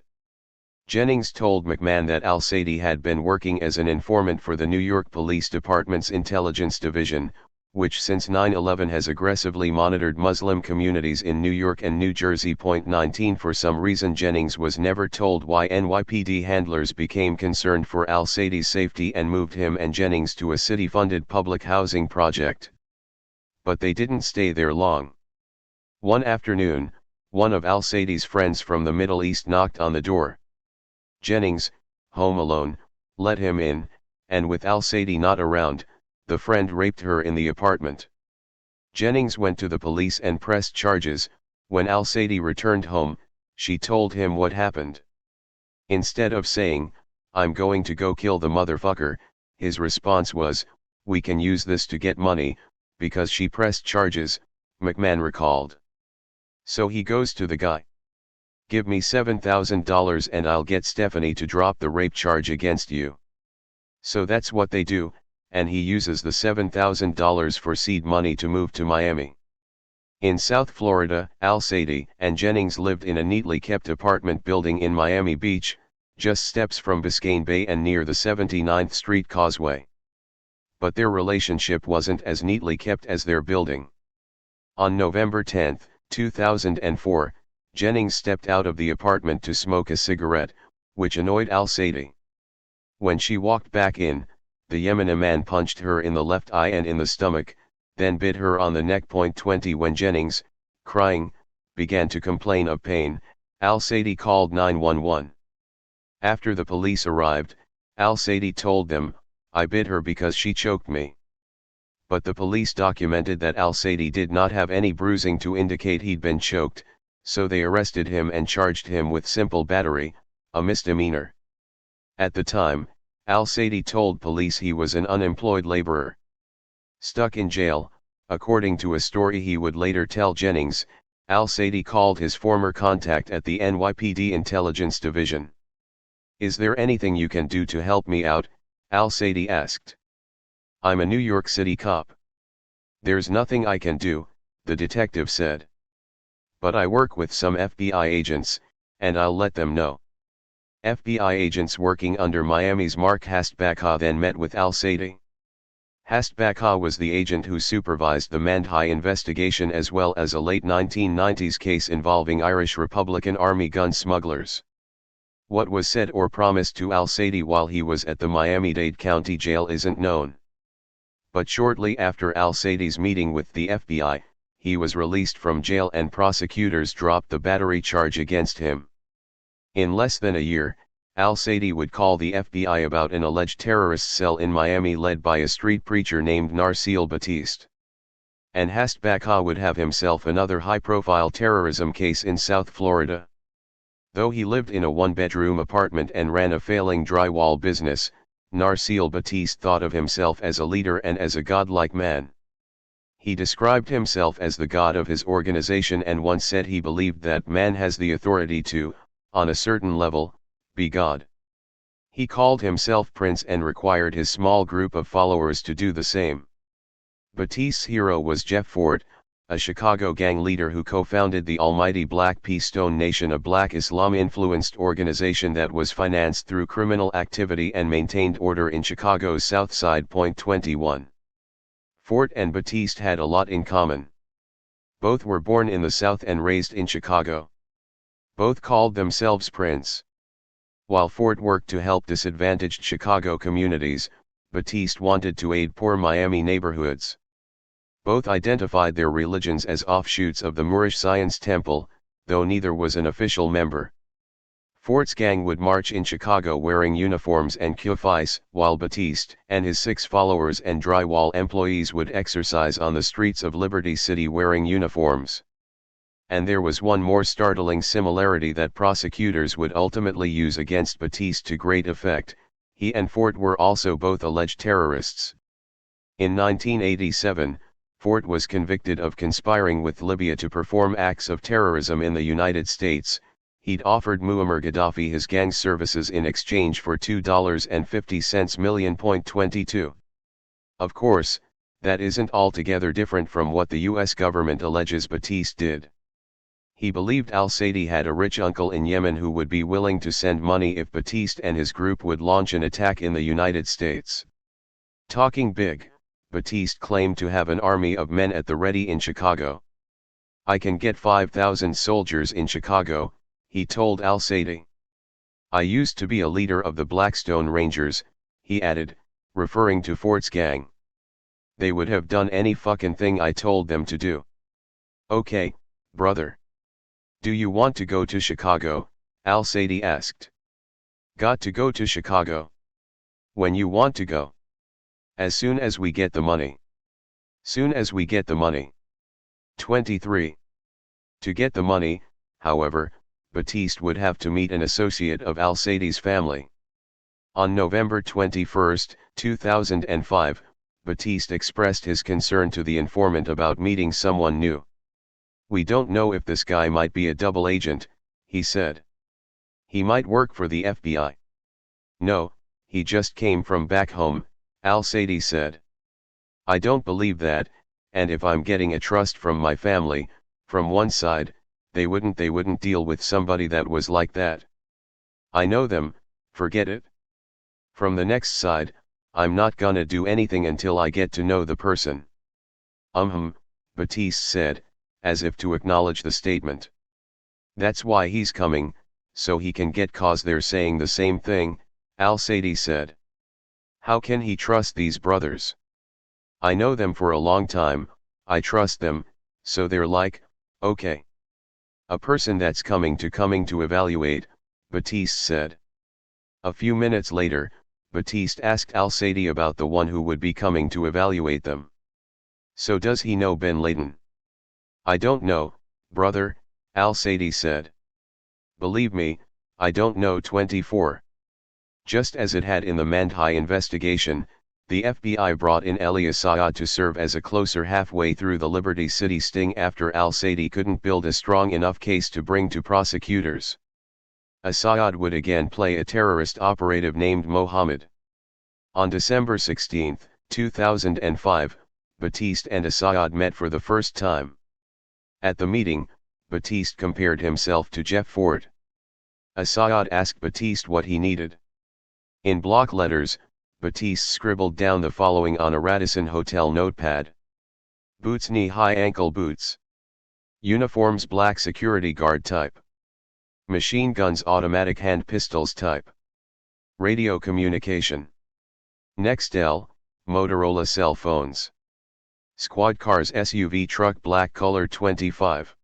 Jennings told McMahon that al-Saidi had been working as an informant for the New York Police Department's Intelligence Division, which since 9/11 has aggressively monitored Muslim communities in New York and New Jersey. 19 For some reason Jennings was never told why NYPD handlers became concerned for al-Saidi's safety and moved him and Jennings to a city-funded public housing project. But they didn't stay there long. One afternoon, one of al-Saidi's friends from the Middle East knocked on the door. Jennings, home alone, let him in, and with al-Saidi not around, the friend raped her in the apartment. Jennings went to the police and pressed charges. When al-Saidi returned home, she told him what happened. Instead of saying, "I'm going to go kill the motherfucker," his response was, "We can use this to get money," because she pressed charges, McMahon recalled. So he goes to the guy. "Give me $7,000 and I'll get Stephanie to drop the rape charge against you." So that's what they do, and he uses the $7,000 for seed money to move to Miami. In South Florida, Al-Sadi and Jennings lived in a neatly kept apartment building in Miami Beach, just steps from Biscayne Bay and near the 79th Street Causeway. But their relationship wasn't as neatly kept as their building. On November 10, 2004, Jennings stepped out of the apartment to smoke a cigarette, which annoyed Al-Sadi. When she walked back in, the Yemeni man punched her in the left eye and in the stomach, then bit her on the neck. 20 When Jennings, crying, began to complain of pain, Al-Sadi called 911. After the police arrived, Al-Sadi told them, "I bit her because she choked me." But the police documented that Al-Sadi did not have any bruising to indicate he'd been choked, so they arrested him and charged him with simple battery, a misdemeanor. At the time, Al-Sadi told police he was an unemployed laborer. Stuck in jail, according to a story he would later tell Jennings, Al-Sadi called his former contact at the NYPD Intelligence Division. "Is there anything you can do to help me out?" Al-Sadi asked. "I'm a New York City cop." "There's nothing I can do," the detective said. "But I work with some FBI agents, and I'll let them know." FBI agents working under Miami's Mark Hastbakha then met with Al-Sadi. Hastbakha was the agent who supervised the Mandhai investigation as well as a late 1990s case involving Irish Republican Army gun smugglers. What was said or promised to Al-Sadi while he was at the Miami-Dade County Jail isn't known. But shortly after Al-Sadi's meeting with the FBI, he was released from jail and prosecutors dropped the battery charge against him. In less than a year, Al-Sadi would call the FBI about an alleged terrorist cell in Miami led by a street preacher named Narsil Batiste. And Hastbakha would have himself another high-profile terrorism case in South Florida. Though he lived in a one-bedroom apartment and ran a failing drywall business, Narsil Batiste thought of himself as a leader and as a godlike man. He described himself as the god of his organization and once said he believed that man has the authority to, on a certain level, be God. He called himself Prince and required his small group of followers to do the same. Batiste's hero was Jeff Fort, a Chicago gang leader who co-founded the Almighty Black Peace Stone Nation, a Black Islam-influenced organization that was financed through criminal activity and maintained order in Chicago's South Side. 21. Fort and Batiste had a lot in common. Both were born in the South and raised in Chicago. Both called themselves Prince. While Fort worked to help disadvantaged Chicago communities, Batiste wanted to aid poor Miami neighborhoods. Both identified their religions as offshoots of the Moorish Science Temple, though neither was an official member. Fort's gang would march in Chicago wearing uniforms and kufis, while Batiste and his 6 followers and drywall employees would exercise on the streets of Liberty City wearing uniforms. And there was one more startling similarity that prosecutors would ultimately use against Batiste to great effect: he and Fort were also both alleged terrorists. In 1987, Fort was convicted of conspiring with Libya to perform acts of terrorism in the United States. He'd offered Muammar Gaddafi his gang services in exchange for $2.50 million. 22. Of course, that isn't altogether different from what the US government alleges Batiste did. He believed Al-Sadi had a rich uncle in Yemen who would be willing to send money if Batiste and his group would launch an attack in the United States. Talking big, Batiste claimed to have an army of men at the ready in Chicago. "I can get 5,000 soldiers in Chicago," he told Al-Sadi. "I used to be a leader of the Blackstone Rangers," he added, referring to Fort's gang. "They would have done any fucking thing I told them to do." "Okay, brother. Do you want to go to Chicago?" Al-Sadi asked. "Got to go to Chicago." "When you want to go?" "As soon as we get the money." "Soon as we get the money." 23. To get the money, however, Batiste would have to meet an associate of al-Sadi's family. On November 21, 2005, Batiste expressed his concern to the informant about meeting someone new. "We don't know if this guy might be a double agent," he said. "He might work for the FBI. No, he just came from back home," al-Sadi said. "I don't believe that, and if I'm getting a trust from my family, from one side, they wouldn't deal with somebody that was like that. I know them, forget it. From the next side, I'm not gonna do anything until I get to know the person." Batiste said, as if to acknowledge the statement. "That's why he's coming, so he can get cause they're saying the same thing," al-Sadi said. "How can he trust these brothers? I know them for a long time, I trust them, so they're like, okay. A person that's coming to evaluate," Batiste said. A few minutes later, Batiste asked al-Sadi about the one who would be coming to evaluate them. "So does he know Ben Laden?" "I don't know, brother," al-Sadi said. "Believe me, I don't know." 24. Just as it had in the Mandhai investigation, the FBI brought in Elias Saad to serve as a closer halfway through the Liberty City sting after al-Sadi couldn't build a strong enough case to bring to prosecutors. Saad would again play a terrorist operative named Mohammed. On December 16, 2005, Batiste and Saad met for the first time. At the meeting, Batiste compared himself to Jeff Ford. Saad asked Batiste what he needed. In block letters, Batiste scribbled down the following on a Radisson Hotel notepad. Boots knee-high ankle boots. Uniforms black security guard type. Machine guns automatic hand pistols type. Radio communication. Nextel, Motorola cell phones. Squad cars SUV truck black color 25.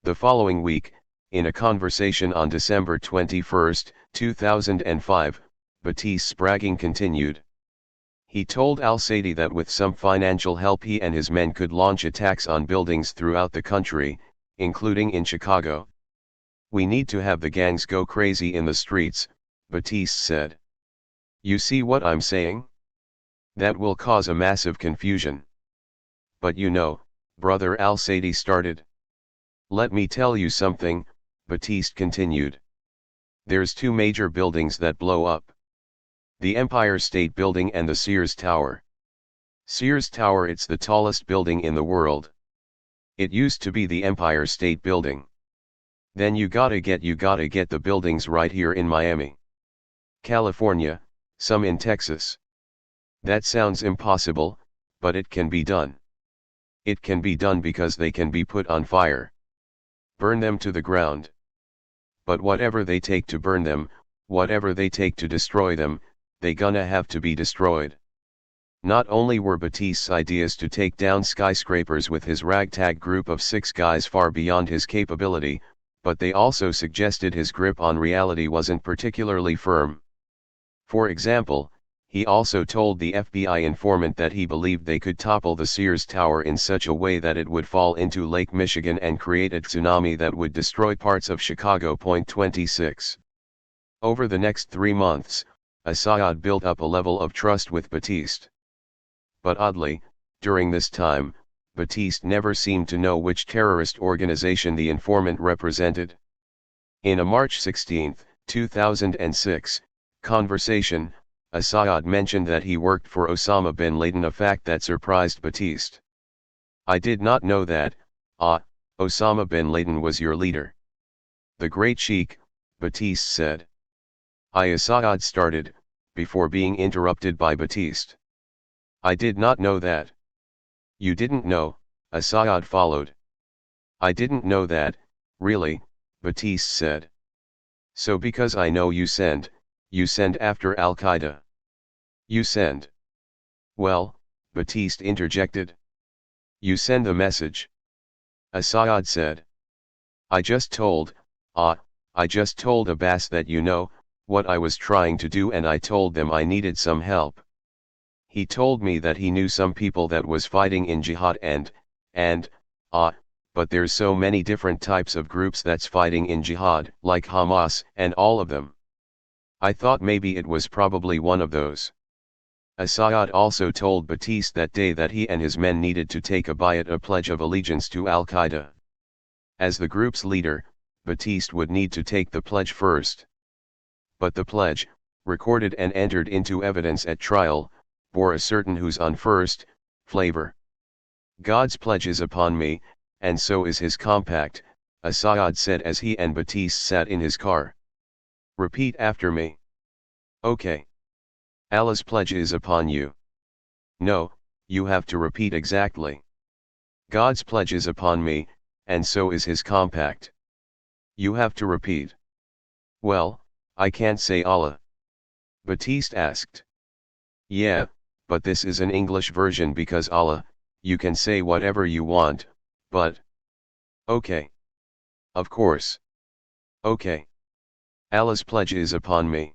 The following week, in a conversation on December 21, 2005, Batiste's bragging continued. He told al-Sadi that with some financial help he and his men could launch attacks on buildings throughout the country, including in Chicago. "We need to have the gangs go crazy in the streets," Batiste said. "You see what I'm saying? That will cause a massive confusion." "But you know, brother," al-Sadi started. "Let me tell you something," Batiste continued. "There's two major buildings that blow up. The Empire State Building and the Sears Tower. Sears Tower, it's the tallest building in the world. It used to be the Empire State Building. Then you gotta get the buildings right here in Miami, California, some in Texas. That sounds impossible, but it can be done. It can be done because they can be put on fire. Burn them to the ground. But whatever they take to burn them, whatever they take to destroy them, they gonna have to be destroyed." Not only were Batiste's ideas to take down skyscrapers with his ragtag group of 6 guys far beyond his capability, but they also suggested his grip on reality wasn't particularly firm. For example, he also told the FBI informant that he believed they could topple the Sears Tower in such a way that it would fall into Lake Michigan and create a tsunami that would destroy parts of Chicago. 26. Over the next 3 months, Saad built up a level of trust with Batiste. But oddly, during this time, Batiste never seemed to know which terrorist organization the informant represented. In a March 16, 2006, conversation, Saad mentioned that he worked for Osama bin Laden, a fact that surprised Batiste. "I did not know that. Osama bin Laden was your leader." "The great Sheikh," Batiste said. Saad started, before being interrupted by Batiste. "I did not know that." "You didn't know," Saad followed. "I didn't know that, really," Batiste said. "So because I know you send after Al-Qaeda. You send." "Well," Batiste interjected. "You send the message," Saad said. I just told Abbas that you know what I was trying to do, and I told them I needed some help. He told me that he knew some people that was fighting in jihad and but there's so many different types of groups that's fighting in jihad, like Hamas and all of them. I thought maybe it was probably one of those. Assad also told Batiste that day that he and his men needed to take a bayat, a pledge of allegiance to Al-Qaeda. As the group's leader, Batiste would need to take the pledge first. But the pledge, recorded and entered into evidence at trial, bore a certain who's on first flavor. God's pledge is upon me, and so is his compact, Assad said as he and Batiste sat in his car. Repeat after me. Okay. Allah's pledge is upon you. No, you have to repeat exactly. God's pledge is upon me, and so is his compact. You have to repeat. Well, I can't say Allah. Batiste asked. Yeah, but this is an English version because Allah, you can say whatever you want, but... Okay. Of course. Okay. Allah's pledge is upon me.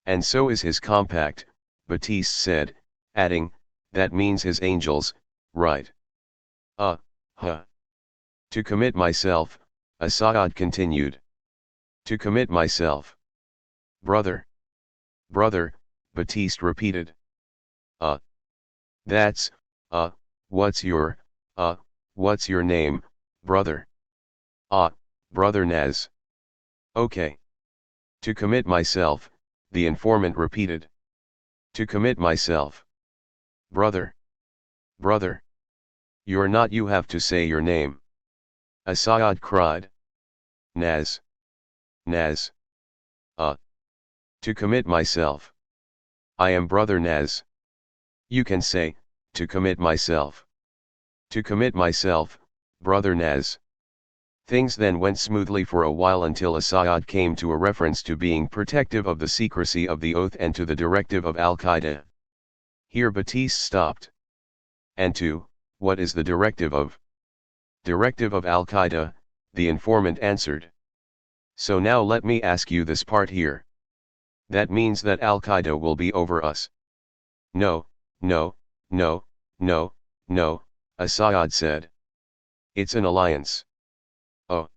And so is his compact, Batiste said, adding, that means his angels, right? To commit myself, Assad continued. To commit myself. Brother. Brother, Batiste repeated. That's, what's your name, brother? Brother Naz. Okay. To commit myself, the informant repeated. To commit myself. Brother. Brother. You're not, you have to say your name. Assad cried. Naz. Naz. To commit myself. I am brother Naz. You can say, to commit myself. To commit myself, brother Naz. Things then went smoothly for a while until Assad came to a reference to being protective of the secrecy of the oath and to the directive of Al-Qaeda. Here Batiste stopped. And to, what is the directive of? Directive of Al-Qaeda, the informant answered. So now let me ask you this part here. That means that Al-Qaeda will be over us. No, no, no, no, no, Assad said. It's an alliance. Oh.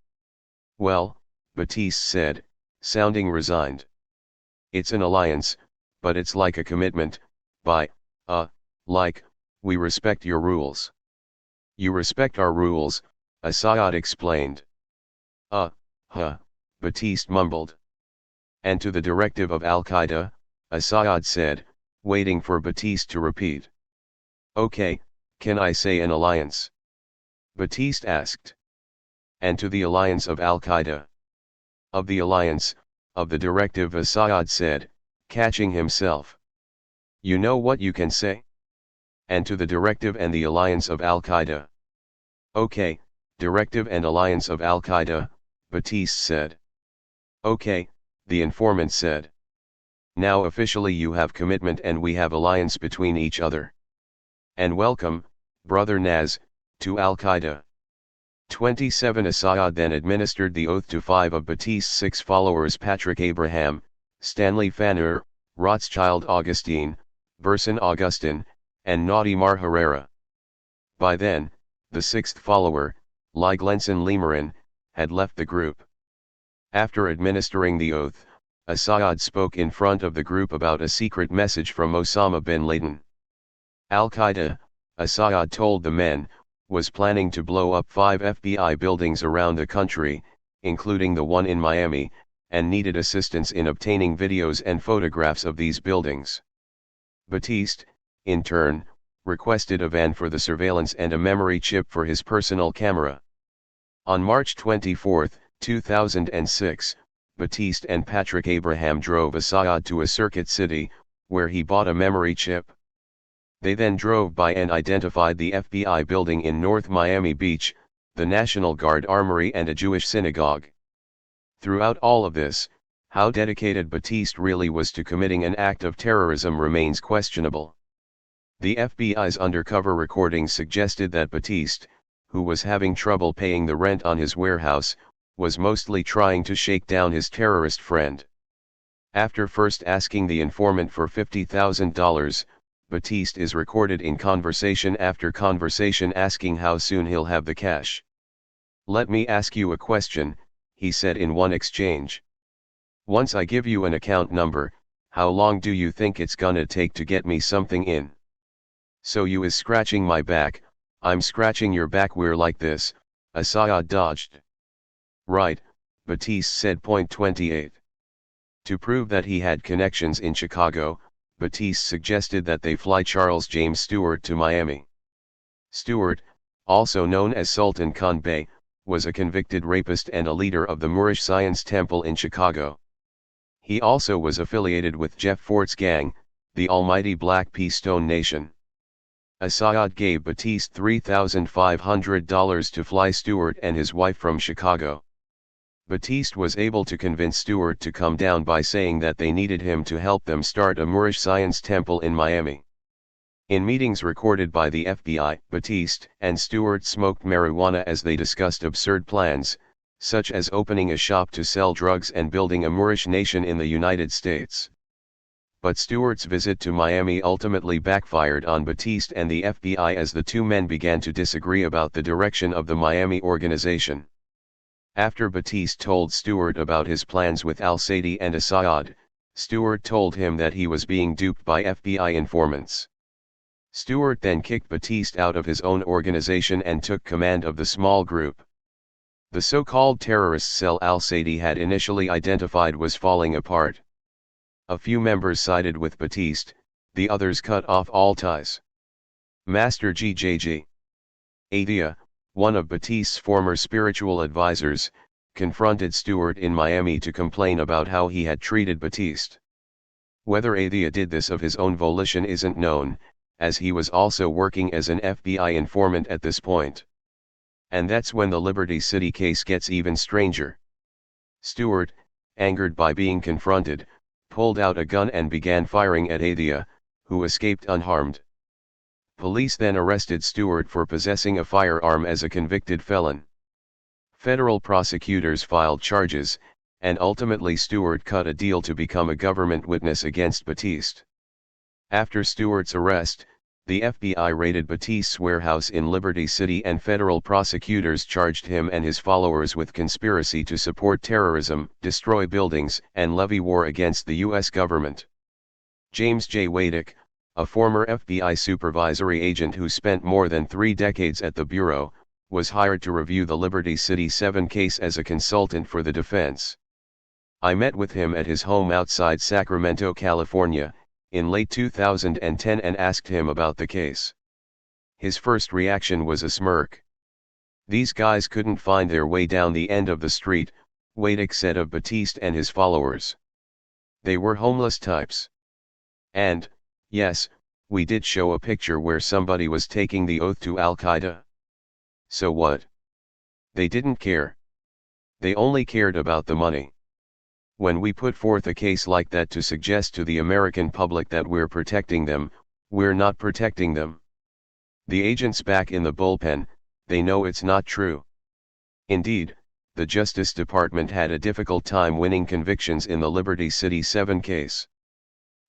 Well, Batiste said, sounding resigned. It's an alliance, but it's like a commitment, we respect your rules. You respect our rules, Assad explained. Batiste mumbled. And to the directive of Al-Qaeda, Assad said, waiting for Batiste to repeat. Okay, can I say an alliance? Batiste asked. And to the alliance of Al-Qaeda. Of the alliance, of the directive, Assad said, catching himself. You know what you can say? And to the directive and the alliance of Al-Qaeda. Okay, directive and alliance of Al-Qaeda, Batiste said. Okay, the informant said. Now officially you have commitment and we have alliance between each other. And welcome, brother Naz, to Al-Qaeda. 27 Assad then administered the oath to 5 of Batiste's 6 followers: Patrick Abraham, Stanley Fanner, Rothschild Augustine, Burson Augustin, and Naudimar Herrera. By then, the 6th follower, Glenson Lemerin, had left the group. After administering the oath, Assad spoke in front of the group about a secret message from Osama bin Laden. Al-Qaeda, Assad told the men, was planning to blow up 5 FBI buildings around the country, including the one in Miami, and needed assistance in obtaining videos and photographs of these buildings. Batiste, in turn, requested a van for the surveillance and a memory chip for his personal camera. On March 24, 2006, Batiste and Patrick Abraham drove Assad to a Circuit City, where he bought a memory chip. They then drove by and identified the FBI building in North Miami Beach, the National Guard Armory and a Jewish synagogue. Throughout all of this, how dedicated Batiste really was to committing an act of terrorism remains questionable. The FBI's undercover recordings suggested that Batiste, who was having trouble paying the rent on his warehouse, was mostly trying to shake down his terrorist friend. After first asking the informant for $50,000, Batiste is recorded in conversation after conversation asking how soon he'll have the cash. "Let me ask you a question," he said in one exchange. "Once I give you an account number, how long do you think it's gonna take to get me something in? So you is scratching my back, I'm scratching your back, we're like this." Assayad dodged. "Right," Batiste said. Point 28. To prove that he had connections in Chicago, Batiste suggested that they fly Charles James Stewart to Miami. Stewart, also known as Sultan Khan Bey, was a convicted rapist and a leader of the Moorish Science Temple in Chicago. He also was affiliated with Jeff Fort's gang, the Almighty Black Pea Stone Nation. Assayad gave Batiste $3,500 to fly Stewart and his wife from Chicago. Batiste was able to convince Stewart to come down by saying that they needed him to help them start a Moorish Science Temple in Miami. In meetings recorded by the FBI, Batiste and Stewart smoked marijuana as they discussed absurd plans, such as opening a shop to sell drugs and building a Moorish nation in the United States. But Stewart's visit to Miami ultimately backfired on Batiste and the FBI as the two men began to disagree about the direction of the Miami organization. After Batiste told Stewart about his plans with al-Saadi and Assayad, Stewart told him that he was being duped by FBI informants. Stewart then kicked Batiste out of his own organization and took command of the small group. The so-called terrorist cell al-Saadi had initially identified was falling apart. A few members sided with Batiste, the others cut off all ties. Master GJG Adia, one of Batiste's former spiritual advisors, confronted Stewart in Miami to complain about how he had treated Batiste. Whether Adia did this of his own volition isn't known, as he was also working as an FBI informant at this point. And that's when the Liberty City case gets even stranger. Stewart, angered by being confronted, pulled out a gun and began firing at Adia, who escaped unharmed. Police then arrested Stewart for possessing a firearm as a convicted felon. Federal prosecutors filed charges, and ultimately Stewart cut a deal to become a government witness against Batiste. After Stewart's arrest, the FBI raided Batiste's warehouse in Liberty City and federal prosecutors charged him and his followers with conspiracy to support terrorism, destroy buildings, and levy war against the U.S. government. James J. Wadick, a former FBI supervisory agent who spent more than 3 decades at the Bureau, was hired to review the Liberty City 7 case as a consultant for the defense. I met with him at his home outside Sacramento, California, in late 2010 and asked him about the case. His first reaction was a smirk. "These guys couldn't find their way down the end of the street," Wadick said of Batiste and his followers. "They were homeless types. And, yes, we did show a picture where somebody was taking the oath to Al-Qaeda. So what? They didn't care. They only cared about the money. When we put forth a case like that to suggest to the American public that we're protecting them, we're not protecting them. The agents back in the bullpen, they know it's not true." Indeed, the Justice Department had a difficult time winning convictions in the Liberty City 7 case.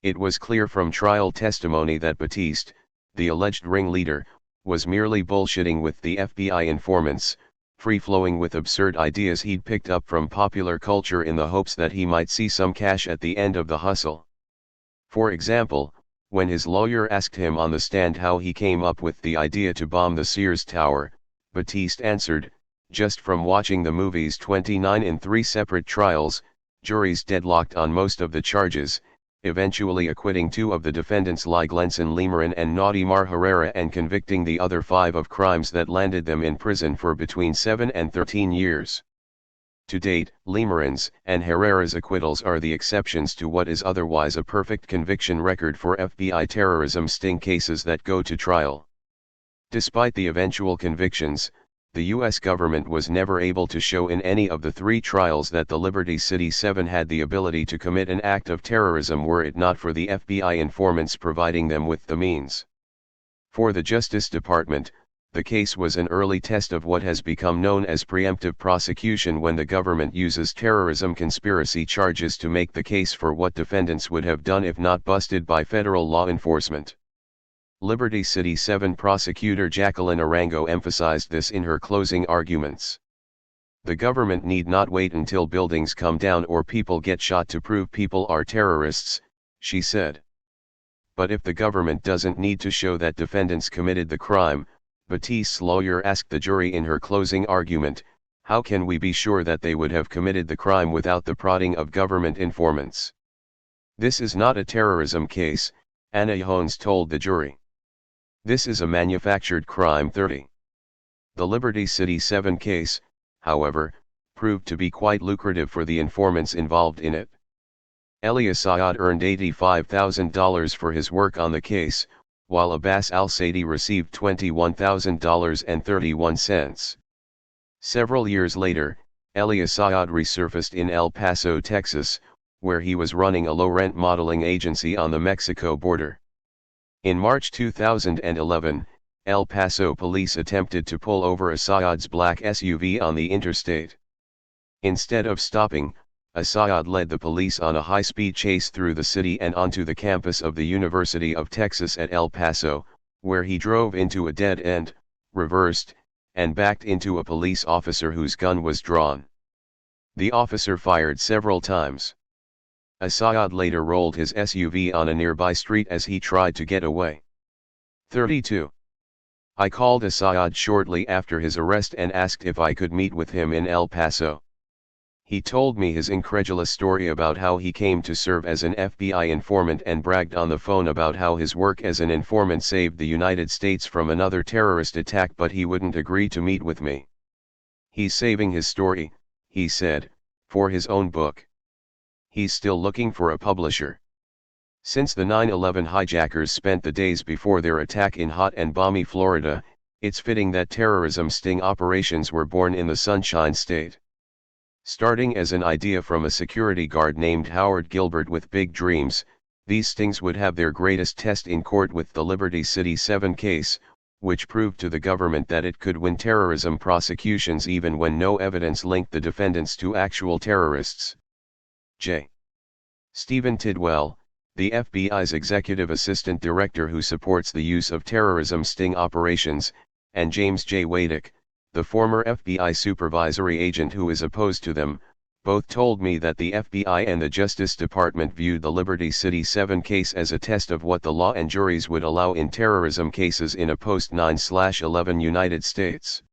It was clear from trial testimony that Batiste, the alleged ringleader, was merely bullshitting with the FBI informants, free-flowing with absurd ideas he'd picked up from popular culture in the hopes that he might see some cash at the end of the hustle. For example, when his lawyer asked him on the stand how he came up with the idea to bomb the Sears Tower, Batiste answered, "Just from watching the movies 29 in 3 separate trials, juries deadlocked on most of the charges, eventually acquitting 2 of the defendants like Glenson Lemerin and Naudimar Herrera and convicting the other 5 of crimes that landed them in prison for between 7 and 13 years. To date, Lemerin's and Herrera's acquittals are the exceptions to what is otherwise a perfect conviction record for FBI terrorism sting cases that go to trial." Despite the eventual convictions, the U.S. government was never able to show in any of the 3 trials that the Liberty City 7 had the ability to commit an act of terrorism were it not for the FBI informants providing them with the means. For the Justice Department, the case was an early test of what has become known as preemptive prosecution, when the government uses terrorism conspiracy charges to make the case for what defendants would have done if not busted by federal law enforcement. Liberty City 7 prosecutor Jacqueline Arango emphasized this in her closing arguments. The government need not wait until buildings come down or people get shot to prove people are terrorists, she said. But if the government doesn't need to show that defendants committed the crime, Batiste's lawyer asked the jury in her closing argument, how can we be sure that they would have committed the crime without the prodding of government informants? This is not a terrorism case, Anna Jones told the jury. This is a manufactured crime. 30. The Liberty City 7 case, however, proved to be quite lucrative for the informants involved in it. Elias Saad earned $85,000 for his work on the case, while Abbas al-Saidi received $21,000.31. Several years later, Elias Saad resurfaced in El Paso, Texas, where he was running a low-rent modeling agency on the Mexico border. In March 2011, El Paso police attempted to pull over Assad's black SUV on the interstate. Instead of stopping, Assad led the police on a high-speed chase through the city and onto the campus of the University of Texas at El Paso, where he drove into a dead end, reversed, and backed into a police officer whose gun was drawn. The officer fired several times. Assad later rolled his SUV on a nearby street as he tried to get away. 32. I called Assad shortly after his arrest and asked if I could meet with him in El Paso. He told me his incredulous story about how he came to serve as an FBI informant and bragged on the phone about how his work as an informant saved the United States from another terrorist attack, but he wouldn't agree to meet with me. He's saving his story, he said, for his own book. He's still looking for a publisher. Since the 9/11 hijackers spent the days before their attack in hot and balmy Florida, it's fitting that terrorism sting operations were born in the Sunshine State. Starting as an idea from a security guard named Howard Gilbert with big dreams, these stings would have their greatest test in court with the Liberty City 7 case, which proved to the government that it could win terrorism prosecutions even when no evidence linked the defendants to actual terrorists. J. Stephen Tidwell, the FBI's executive assistant director who supports the use of terrorism sting operations, and James J. Wadick, the former FBI supervisory agent who is opposed to them, both told me that the FBI and the Justice Department viewed the Liberty City 7 case as a test of what the law and juries would allow in terrorism cases in a post-9/11 United States.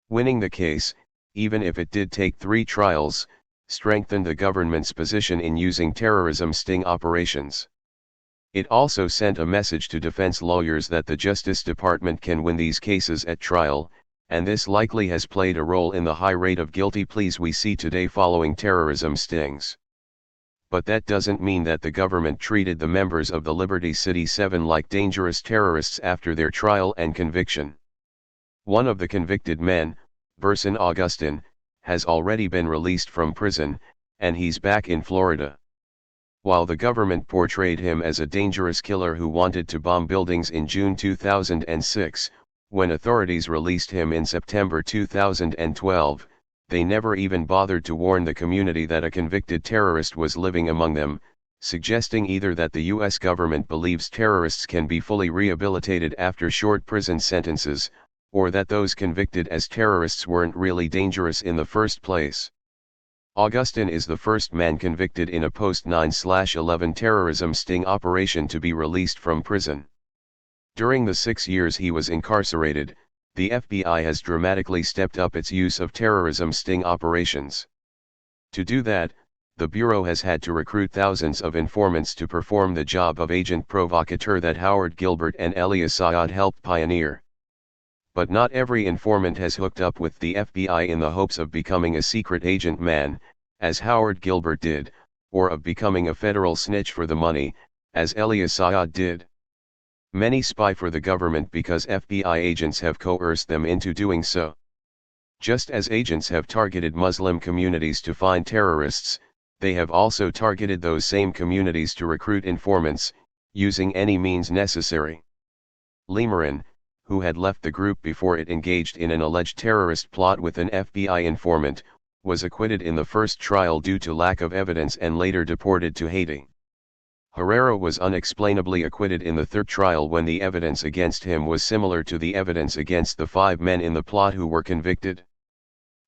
Winning the case, even if it did take 3 trials, strengthened the government's position in using terrorism sting operations. It also sent a message to defense lawyers that the Justice Department can win these cases at trial, and this likely has played a role in the high rate of guilty pleas we see today following terrorism stings. But that doesn't mean that the government treated the members of the Liberty City 7 like dangerous terrorists after their trial and conviction. One of the convicted men, Burson Augustin, has already been released from prison, and he's back in Florida. While the government portrayed him as a dangerous killer who wanted to bomb buildings in June 2006, when authorities released him in September 2012, they never even bothered to warn the community that a convicted terrorist was living among them, suggesting either that the U.S. government believes terrorists can be fully rehabilitated after short prison sentences, or that those convicted as terrorists weren't really dangerous in the first place. Augustin is the first man convicted in a post-9/11 terrorism sting operation to be released from prison. During the 6 years he was incarcerated, the FBI has dramatically stepped up its use of terrorism sting operations. To do that, the Bureau has had to recruit thousands of informants to perform the job of agent provocateur that Howard Gilbert and Elias Saad helped pioneer. But not every informant has hooked up with the FBI in the hopes of becoming a secret agent man, as Howard Gilbert did, or of becoming a federal snitch for the money, as Elias Saad did. Many spy for the government because FBI agents have coerced them into doing so. Just as agents have targeted Muslim communities to find terrorists, they have also targeted those same communities to recruit informants, using any means necessary. Lemerin, who had left the group before it engaged in an alleged terrorist plot with an FBI informant, was acquitted in the first trial due to lack of evidence and later deported to Haiti. Herrera was unexplainably acquitted in the third trial when the evidence against him was similar to the evidence against the 5 men in the plot who were convicted.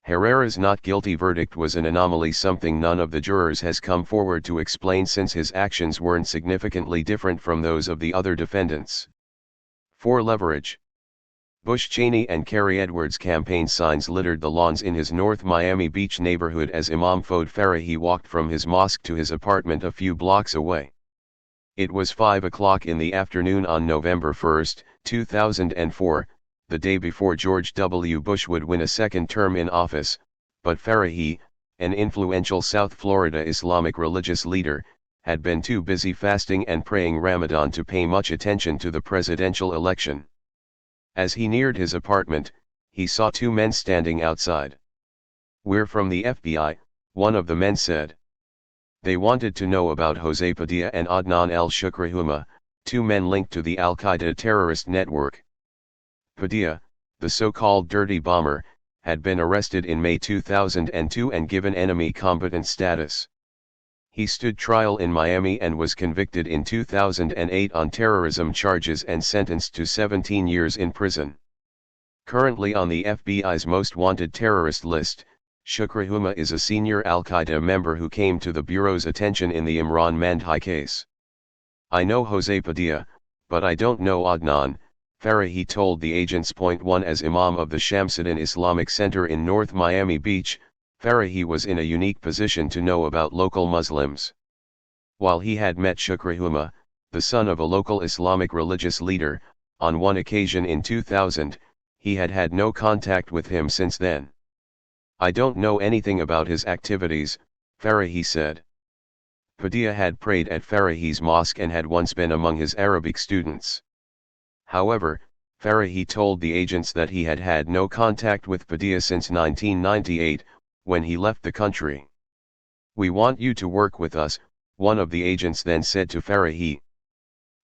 Herrera's not guilty verdict was an anomaly, something none of the jurors has come forward to explain, since his actions weren't significantly different from those of the other defendants. 4. Leverage. Bush Cheney and Kerry Edwards' campaign signs littered the lawns in his North Miami Beach neighborhood as Imam Fouad Farahi walked from his mosque to his apartment a few blocks away. It was 5 o'clock in the afternoon on November 1, 2004, the day before George W. Bush would win a second term in office, but Farahi, an influential South Florida Islamic religious leader, had been too busy fasting and praying Ramadan to pay much attention to the presidential election. As he neared his apartment, he saw two men standing outside. "We're from the FBI," one of the men said. They wanted to know about Jose Padilla and Adnan al-Shukrahuma, two men linked to the al-Qaeda terrorist network. Padilla, the so-called dirty bomber, had been arrested in May 2002 and given enemy combatant status. He stood trial in Miami and was convicted in 2008 on terrorism charges and sentenced to 17 years in prison. Currently on the FBI's most wanted terrorist list, Shukrahuma is a senior al-Qaeda member who came to the Bureau's attention in the Imran Mandhi case. "I know Jose Padilla, but I don't know Adnan," Farahi told the agents. 1 As Imam of the Shamsuddin Islamic Center in North Miami Beach, Farahi was in a unique position to know about local Muslims. While he had met Shukrahuma, the son of a local Islamic religious leader, on one occasion in 2000, he had had no contact with him since then. "I don't know anything about his activities," Farahi said. Padilla had prayed at Farahi's mosque and had once been among his Arabic students. However, Farahi told the agents that he had had no contact with Padilla since 1998, when he left the country. "We want you to work with us," one of the agents then said to Farahi.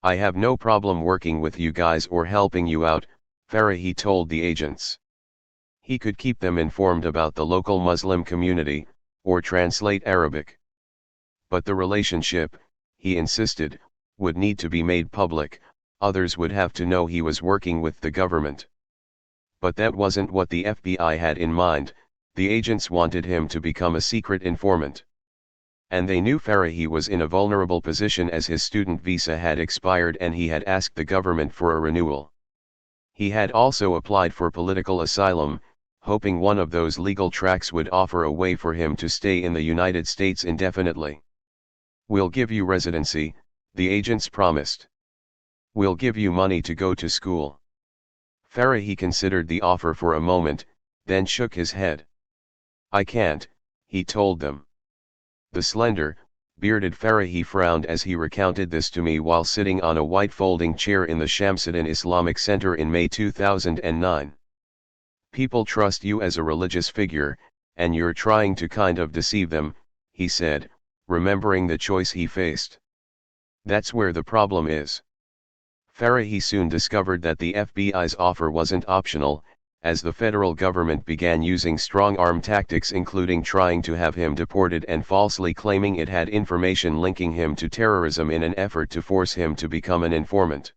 "I have no problem working with you guys or helping you out," Farahi told the agents. He could keep them informed about the local Muslim community, or translate Arabic. But the relationship, he insisted, would need to be made public. Others would have to know he was working with the government. But that wasn't what the FBI had in mind. The agents wanted him to become a secret informant. And they knew Farahi was in a vulnerable position as his student visa had expired and he had asked the government for a renewal. He had also applied for political asylum, hoping one of those legal tracks would offer a way for him to stay in the United States indefinitely. "We'll give you residency," the agents promised. "We'll give you money to go to school." Farahi considered the offer for a moment, then shook his head. "I can't," he told them. The slender, bearded Farahi frowned as he recounted this to me while sitting on a white folding chair in the Shamsuddin Islamic Center in May 2009. "People trust you as a religious figure, and you're trying to kind of deceive them," he said, remembering the choice he faced. "That's where the problem is." Farahi soon discovered that the FBI's offer wasn't optional, as the federal government began using strong-arm tactics, including trying to have him deported and falsely claiming it had information linking him to terrorism in an effort to force him to become an informant.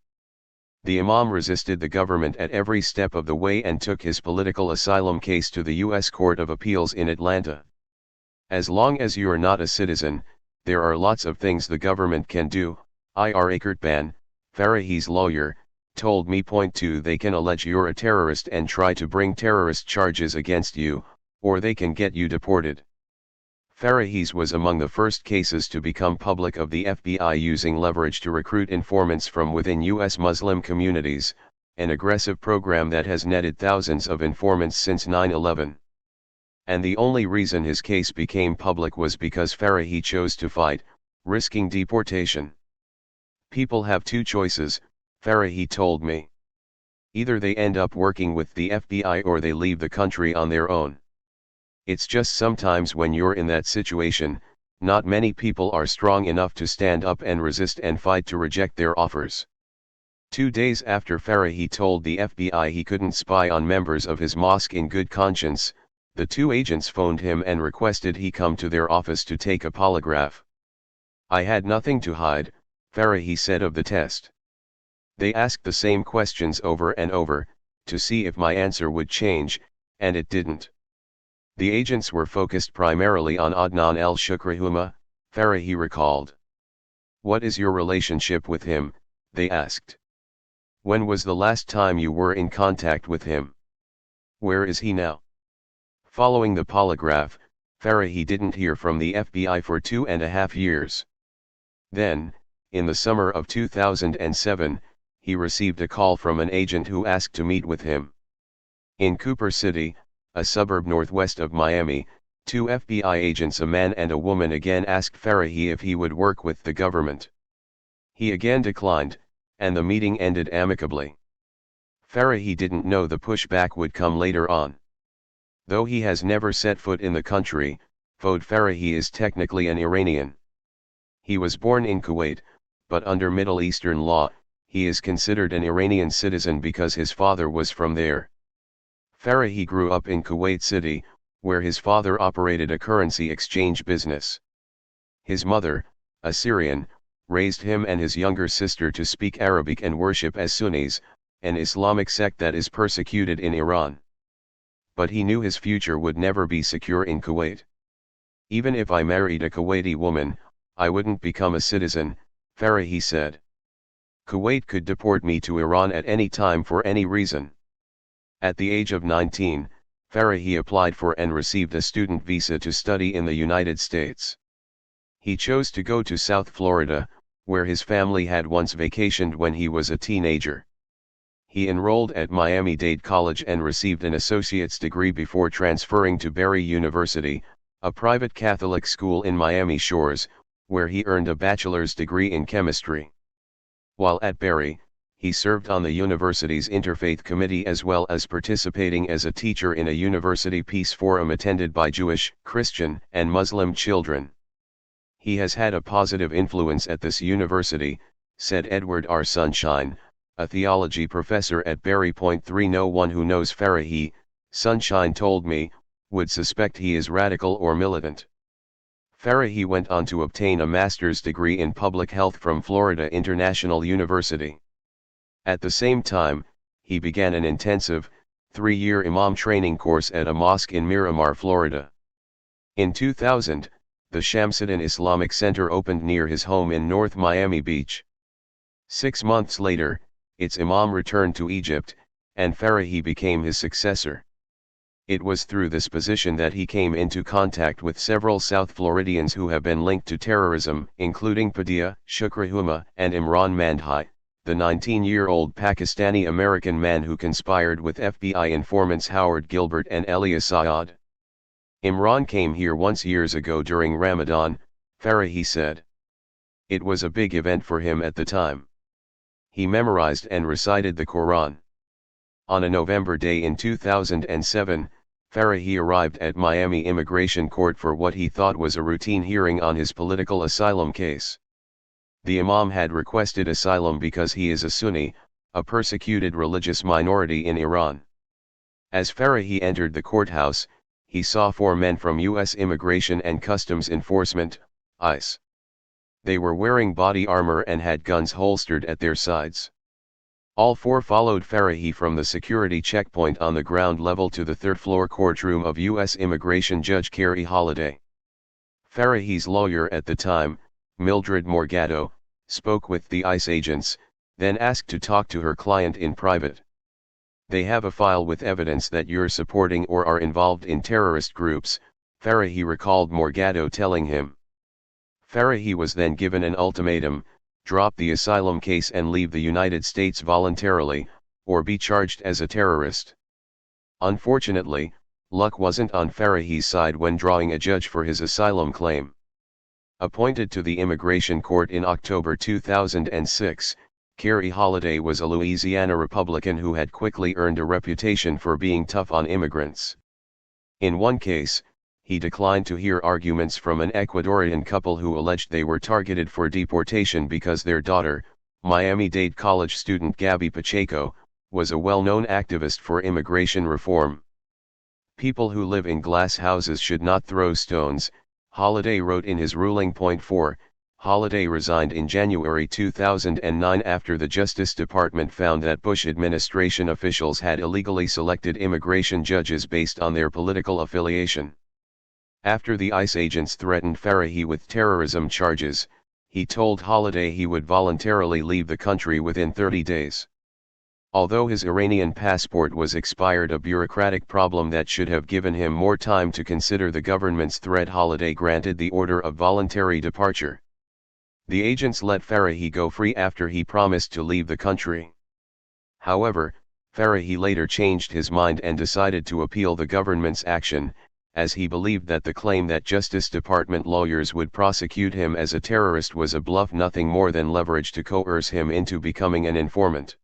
The Imam resisted the government at every step of the way and took his political asylum case to the U.S. Court of Appeals in Atlanta. "As long as you're not a citizen, there are lots of things the government can do," Ir Akertban, Farahi's lawyer, told me. 2 They can allege you're a terrorist and try to bring terrorist charges against you, or they can get you deported. Farahi's was among the first cases to become public of the FBI using leverage to recruit informants from within U.S. Muslim communities, an aggressive program that has netted thousands of informants since 9/11. And the only reason his case became public was because Farahi chose to fight, risking deportation. "People have two choices," Farahi told me. "Either they end up working with the FBI or they leave the country on their own. It's just sometimes when you're in that situation, not many people are strong enough to stand up and resist and fight to reject their offers." 2 days after Farahi told the FBI he couldn't spy on members of his mosque in good conscience, the two agents phoned him and requested he come to their office to take a polygraph. "I had nothing to hide," Farahi said of the test. "They asked the same questions over and over, to see if my answer would change, and it didn't. The agents were focused primarily on Adnan al-Shukrihuma, Farahi recalled. "What is your relationship with him?" they asked. "When was the last time you were in contact with him? Where is he now?" Following the polygraph, Farahi didn't hear from the FBI for 2.5 years. Then, in the summer of 2007, he received a call from an agent who asked to meet with him. In Cooper City, a suburb northwest of Miami, 2 FBI agents, a man and a woman, again asked Farahi if he would work with the government. He again declined, and the meeting ended amicably. Farahi didn't know the pushback would come later on. Though he has never set foot in the country, Fouad Farahi is technically an Iranian. He was born in Kuwait, but under Middle Eastern law, he is considered an Iranian citizen because his father was from there. Farahi grew up in Kuwait City, where his father operated a currency exchange business. His mother, a Syrian, raised him and his younger sister to speak Arabic and worship as Sunnis, an Islamic sect that is persecuted in Iran. But he knew his future would never be secure in Kuwait. "Even if I married a Kuwaiti woman, I wouldn't become a citizen," Farahi said. "Kuwait could deport me to Iran at any time for any reason." At the age of 19, Farahi applied for and received a student visa to study in the United States. He chose to go to South Florida, where his family had once vacationed when he was a teenager. He enrolled at Miami-Dade College and received an associate's degree before transferring to Berry University, a private Catholic school in Miami Shores, where he earned a bachelor's degree in chemistry. While at Berry, he served on the university's interfaith committee as well as participating as a teacher in a university peace forum attended by Jewish, Christian, and Muslim children. "He has had a positive influence at this university," said Edward R. Sunshine, a theology professor at Berry. 3 No one who knows Farahi, Sunshine told me, would suspect he is radical or militant. Farahi went on to obtain a master's degree in public health from Florida International University. At the same time, he began an intensive, 3-year imam training course at a mosque in Miramar, Florida. In 2000, the Shamsuddin Islamic Center opened near his home in North Miami Beach. 6 months later, its imam returned to Egypt, and Farahi became his successor. It was through this position that he came into contact with several South Floridians who have been linked to terrorism, including Padilla, Shukrihuma, and Imran Mandhai, the 19-year-old Pakistani-American man who conspired with FBI informants Howard Gilbert and Elia Saad. "Imran came here once years ago during Ramadan," Farahi said. "It was a big event for him at the time. He memorized and recited the Quran." On a November day in 2007, Farahi arrived at Miami Immigration Court for what he thought was a routine hearing on his political asylum case. The imam had requested asylum because he is a Sunni, a persecuted religious minority in Iran. As Farahi entered the courthouse, he saw 4 men from U.S. Immigration and Customs Enforcement, ICE. They were wearing body armor and had guns holstered at their sides. All 4 followed Farahi from the security checkpoint on the ground level to the 3rd-floor courtroom of U.S. Immigration Judge Carrie Holliday. Farahi's lawyer at the time, Mildred Morgado, spoke with the ICE agents, then asked to talk to her client in private. "They have a file with evidence that you're supporting or are involved in terrorist groups," Farahi recalled Morgado telling him. Farahi was then given an ultimatum: drop the asylum case and leave the United States voluntarily, or be charged as a terrorist. Unfortunately, luck wasn't on Farahi's side when drawing a judge for his asylum claim. Appointed to the Immigration Court in October 2006, Carrie Holliday was a Louisiana Republican who had quickly earned a reputation for being tough on immigrants. In one case, he declined to hear arguments from an Ecuadorian couple who alleged they were targeted for deportation because their daughter, Miami-Dade College student Gabby Pacheco, was a well-known activist for immigration reform. "People who live in glass houses should not throw stones," Holliday wrote in his ruling. 4, Holliday resigned in January 2009 after the Justice Department found that Bush administration officials had illegally selected immigration judges based on their political affiliation. After the ICE agents threatened Farahi with terrorism charges, he told Holliday he would voluntarily leave the country within 30 days. Although his Iranian passport was expired, a bureaucratic problem that should have given him more time to consider the government's threat, Holliday granted the order of voluntary departure. The agents let Farahi go free after he promised to leave the country. However, Farahi later changed his mind and decided to appeal the government's action, as he believed that the claim that Justice Department lawyers would prosecute him as a terrorist was a bluff, nothing more than leverage to coerce him into becoming an informant.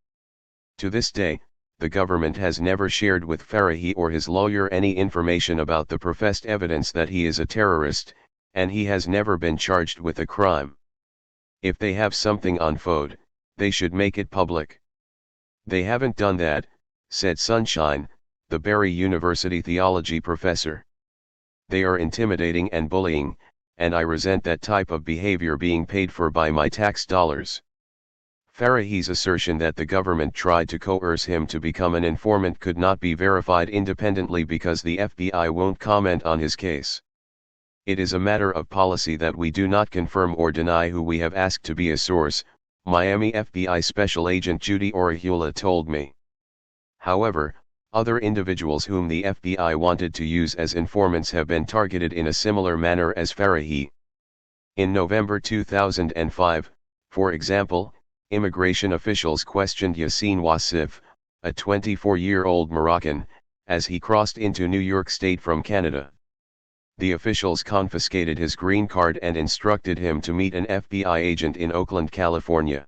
To this day, the government has never shared with Farahi or his lawyer any information about the professed evidence that he is a terrorist, and he has never been charged with a crime. If they have something on FOD, they should make it public. They haven't done that, said Sunshine, the Barry University theology professor. They are intimidating and bullying, and I resent that type of behavior being paid for by my tax dollars. Farahi's assertion that the government tried to coerce him to become an informant could not be verified independently because the FBI won't comment on his case. It is a matter of policy that we do not confirm or deny who we have asked to be a source, Miami FBI Special Agent Judy Orihula told me. However, other individuals whom the FBI wanted to use as informants have been targeted in a similar manner as Farahi. In November 2005, for example, immigration officials questioned Yassine Wassif, a 24-year-old Moroccan, as he crossed into New York State from Canada. The officials confiscated his green card and instructed him to meet an FBI agent in Oakland, California.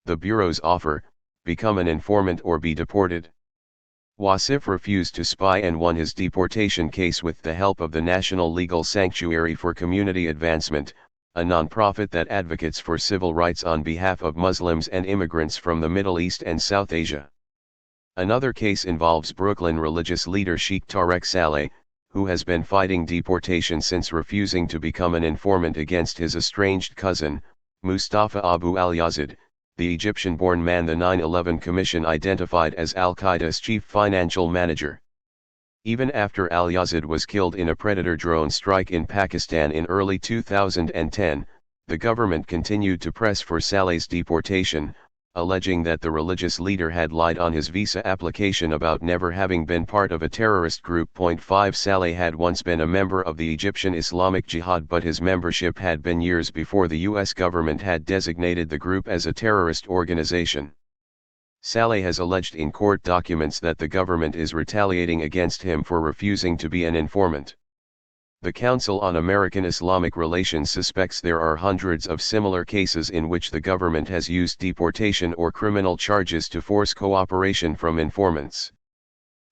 The Bureau's offer: become an informant or be deported. Wassif refused to spy and won his deportation case with the help of the National Legal Sanctuary for Community Advancement, a nonprofit that advocates for civil rights on behalf of Muslims and immigrants from the Middle East and South Asia. Another case involves Brooklyn religious leader Sheikh Tarek Saleh, who has been fighting deportation since refusing to become an informant against his estranged cousin, Mustafa Abu al-Yazid, the Egyptian-born man the 9/11 Commission identified as al-Qaeda's chief financial manager. Even after al-Yazid was killed in a Predator drone strike in Pakistan in early 2010, the government continued to press for Saleh's deportation, alleging that the religious leader had lied on his visa application about never having been part of a terrorist group. 5 Saleh had once been a member of the Egyptian Islamic Jihad, but his membership had been years before the US government had designated the group as a terrorist organization. Saleh has alleged in court documents that the government is retaliating against him for refusing to be an informant. The Council on American Islamic Relations suspects there are hundreds of similar cases in which the government has used deportation or criminal charges to force cooperation from informants.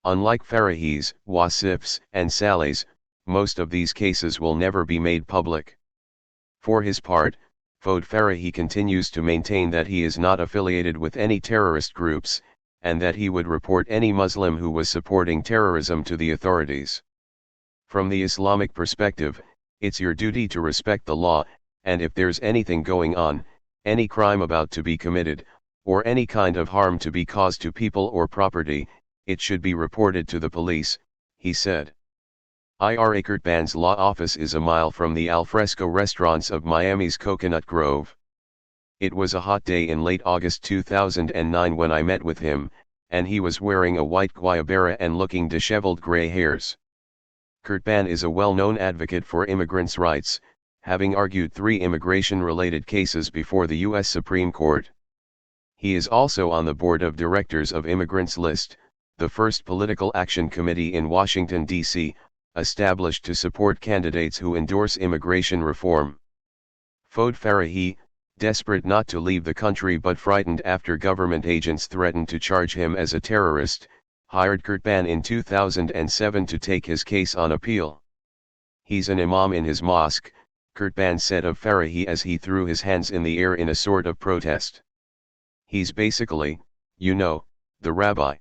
Unlike Farahi's, Wassif's, and Saleh's, most of these cases will never be made public. For his part, Fouad Farahi continues to maintain that he is not affiliated with any terrorist groups, and that he would report any Muslim who was supporting terrorism to the authorities. From the Islamic perspective, it's your duty to respect the law, and if there's anything going on, any crime about to be committed, or any kind of harm to be caused to people or property, it should be reported to the police, he said. Ira Kurtban's law office is a mile from the alfresco restaurants of Miami's Coconut Grove. It was a hot day in late August 2009 when I met with him, and he was wearing a white guayabera and looking disheveled gray hairs. Kurtban is a well-known advocate for immigrants' rights, having argued 3 immigration-related cases before the U.S. Supreme Court. He is also on the board of directors of Immigrants List, the first political action committee in Washington, D.C., established to support candidates who endorse immigration reform. Fouad Farahi, desperate not to leave the country but frightened after government agents threatened to charge him as a terrorist, hired Kurtban in 2007 to take his case on appeal. He's an imam in his mosque, Kurtban said of Farahi as he threw his hands in the air in a sort of protest. He's basically, the rabbi.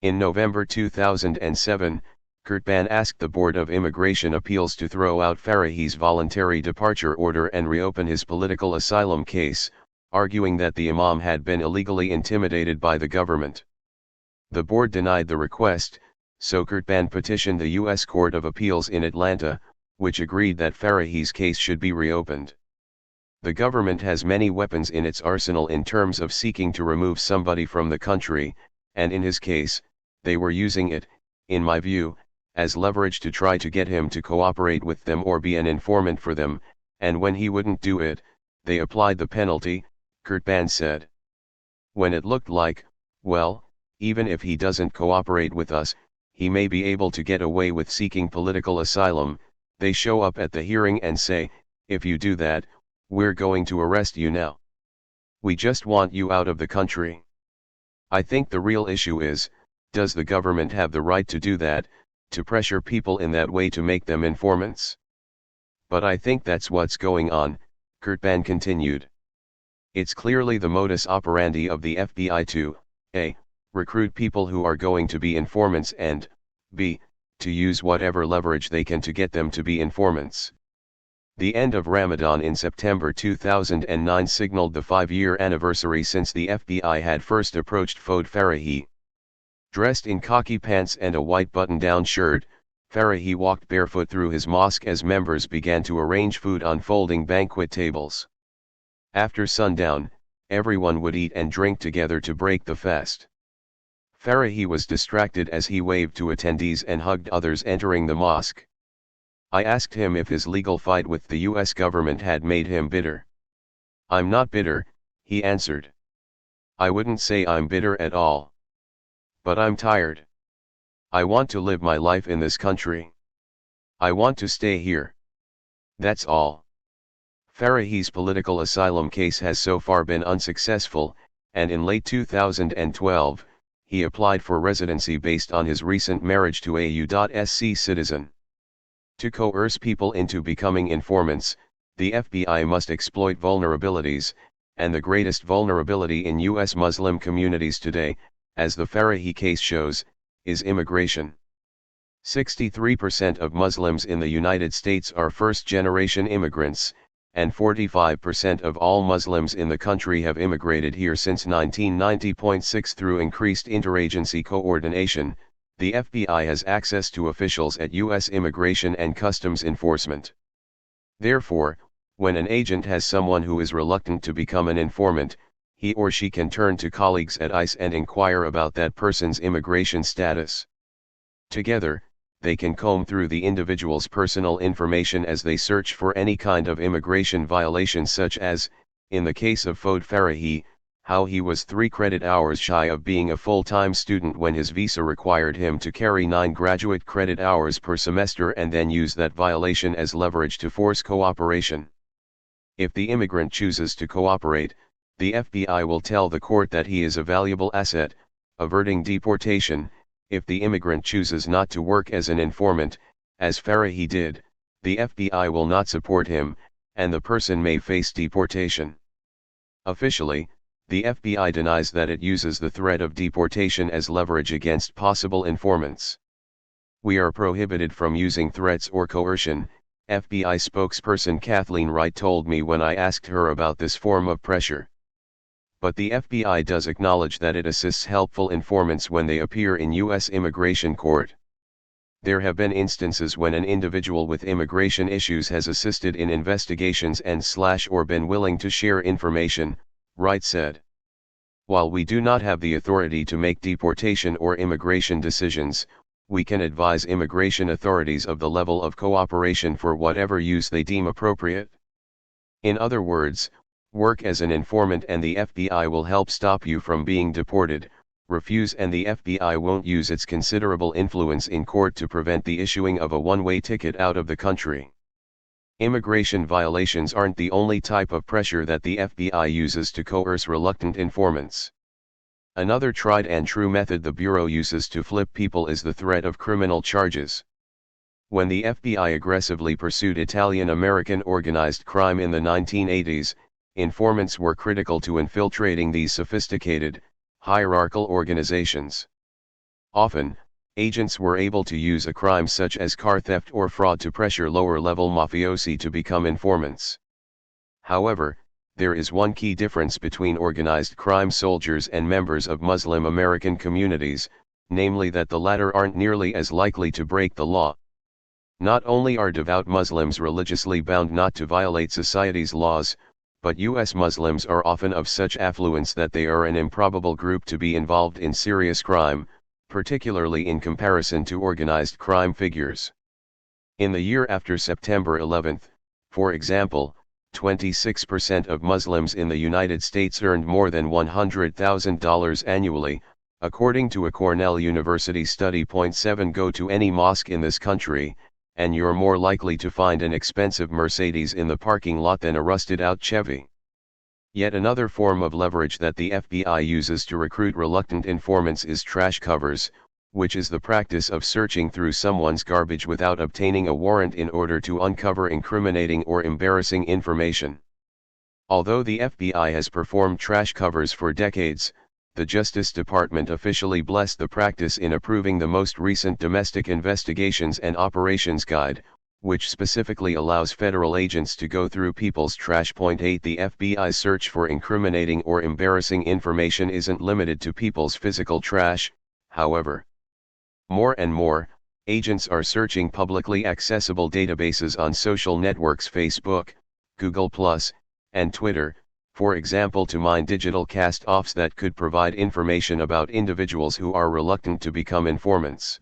In November 2007, Kurtban asked the Board of Immigration Appeals to throw out Farahi's voluntary departure order and reopen his political asylum case, arguing that the imam had been illegally intimidated by the government. The board denied the request, so Kurtban petitioned the U.S. Court of Appeals in Atlanta, which agreed that Farahi's case should be reopened. The government has many weapons in its arsenal in terms of seeking to remove somebody from the country, and in his case, they were using it, in my view, as leverage to try to get him to cooperate with them or be an informant for them, and when he wouldn't do it, they applied the penalty, Kurtban said. When it looked like, well, even if he doesn't cooperate with us, he may be able to get away with seeking political asylum, they show up at the hearing and say, if you do that, we're going to arrest you now. We just want you out of the country. I think the real issue is, does the government have the right to do that, to pressure people in that way to make them informants? But I think that's what's going on, Kurtban continued. It's clearly the modus operandi of the FBI to, A. recruit people who are going to be informants and, B. to use whatever leverage they can to get them to be informants. The end of Ramadan in September 2009 signaled the 5-year anniversary since the FBI had first approached Fouad Farahi. Dressed in khaki pants and a white button-down shirt, Farahi walked barefoot through his mosque as members began to arrange food on folding banquet tables. After sundown, everyone would eat and drink together to break the fast. Farahi was distracted as he waved to attendees and hugged others entering the mosque. I asked him if his legal fight with the US government had made him bitter. I'm not bitter, he answered. I wouldn't say I'm bitter at all. But I'm tired. I want to live my life in this country. I want to stay here. That's all. Farahi's political asylum case has so far been unsuccessful, and in late 2012, he applied for residency based on his recent marriage to a U.SC citizen. To coerce people into becoming informants, the FBI must exploit vulnerabilities, and the greatest vulnerability in U.S. Muslim communities today, as the Farahi case shows, is immigration. 63% of Muslims in the United States are first-generation immigrants, and 45% of all Muslims in the country have immigrated here since 1990.6 through increased interagency coordination. The FBI has access to officials at U.S. Immigration and Customs Enforcement. Therefore, when an agent has someone who is reluctant to become an informant, he or she can turn to colleagues at ICE and inquire about that person's immigration status. Together, they can comb through the individual's personal information as they search for any kind of immigration violation, such as, in the case of Fouad Farahi, how he was 3 credit hours shy of being a full-time student when his visa required him to carry 9 graduate credit hours per semester and then use that violation as leverage to force cooperation. If the immigrant chooses to cooperate, the FBI will tell the court that he is a valuable asset, averting deportation. If the immigrant chooses not to work as an informant, as Farahi did, the FBI will not support him, and the person may face deportation. Officially, the FBI denies that it uses the threat of deportation as leverage against possible informants. We are prohibited from using threats or coercion, FBI spokesperson Kathleen Wright told me when I asked her about this form of pressure. But the FBI does acknowledge that it assists helpful informants when they appear in U.S. immigration court. There have been instances when an individual with immigration issues has assisted in investigations and/or been willing to share information, Wright said. While we do not have the authority to make deportation or immigration decisions, we can advise immigration authorities of the level of cooperation for whatever use they deem appropriate. In other words, work as an informant and the FBI will help stop you from being deported. Refuse and the FBI won't use its considerable influence in court to prevent the issuing of a one-way ticket out of the country. Immigration violations aren't the only type of pressure that the FBI uses to coerce reluctant informants. Another tried and true method the Bureau uses to flip people is the threat of criminal charges. When the FBI aggressively pursued Italian-American organized crime in the 1980s, informants were critical to infiltrating these sophisticated, hierarchical organizations. Often, Agents were able to use a crime such as car theft or fraud to pressure lower-level mafiosi to become informants. However, there is one key difference between organized crime soldiers and members of Muslim American communities, namely that the latter aren't nearly as likely to break the law. Not only are devout Muslims religiously bound not to violate society's laws, but U.S. Muslims are often of such affluence that they are an improbable group to be involved in serious crime, particularly in comparison to organized crime figures. In the year after September 11, for example, 26% of Muslims in the United States earned more than $100,000 annually, according to a Cornell University study. 7 Go to any mosque in this country, and you're more likely to find an expensive Mercedes in the parking lot than a rusted-out Chevy. Yet another form of leverage that the FBI uses to recruit reluctant informants is trash covers, which is the practice of searching through someone's garbage without obtaining a warrant in order to uncover incriminating or embarrassing information. Although the FBI has performed trash covers for decades, the Justice Department officially blessed the practice in approving the most recent Domestic Investigations and Operations Guide, which specifically allows federal agents to go through people's trash. 8 The FBI's search for incriminating or embarrassing information isn't limited to people's physical trash, however. More and more, agents are searching publicly accessible databases on social networks Facebook, Google+, and Twitter, for example, to mine digital cast-offs that could provide information about individuals who are reluctant to become informants.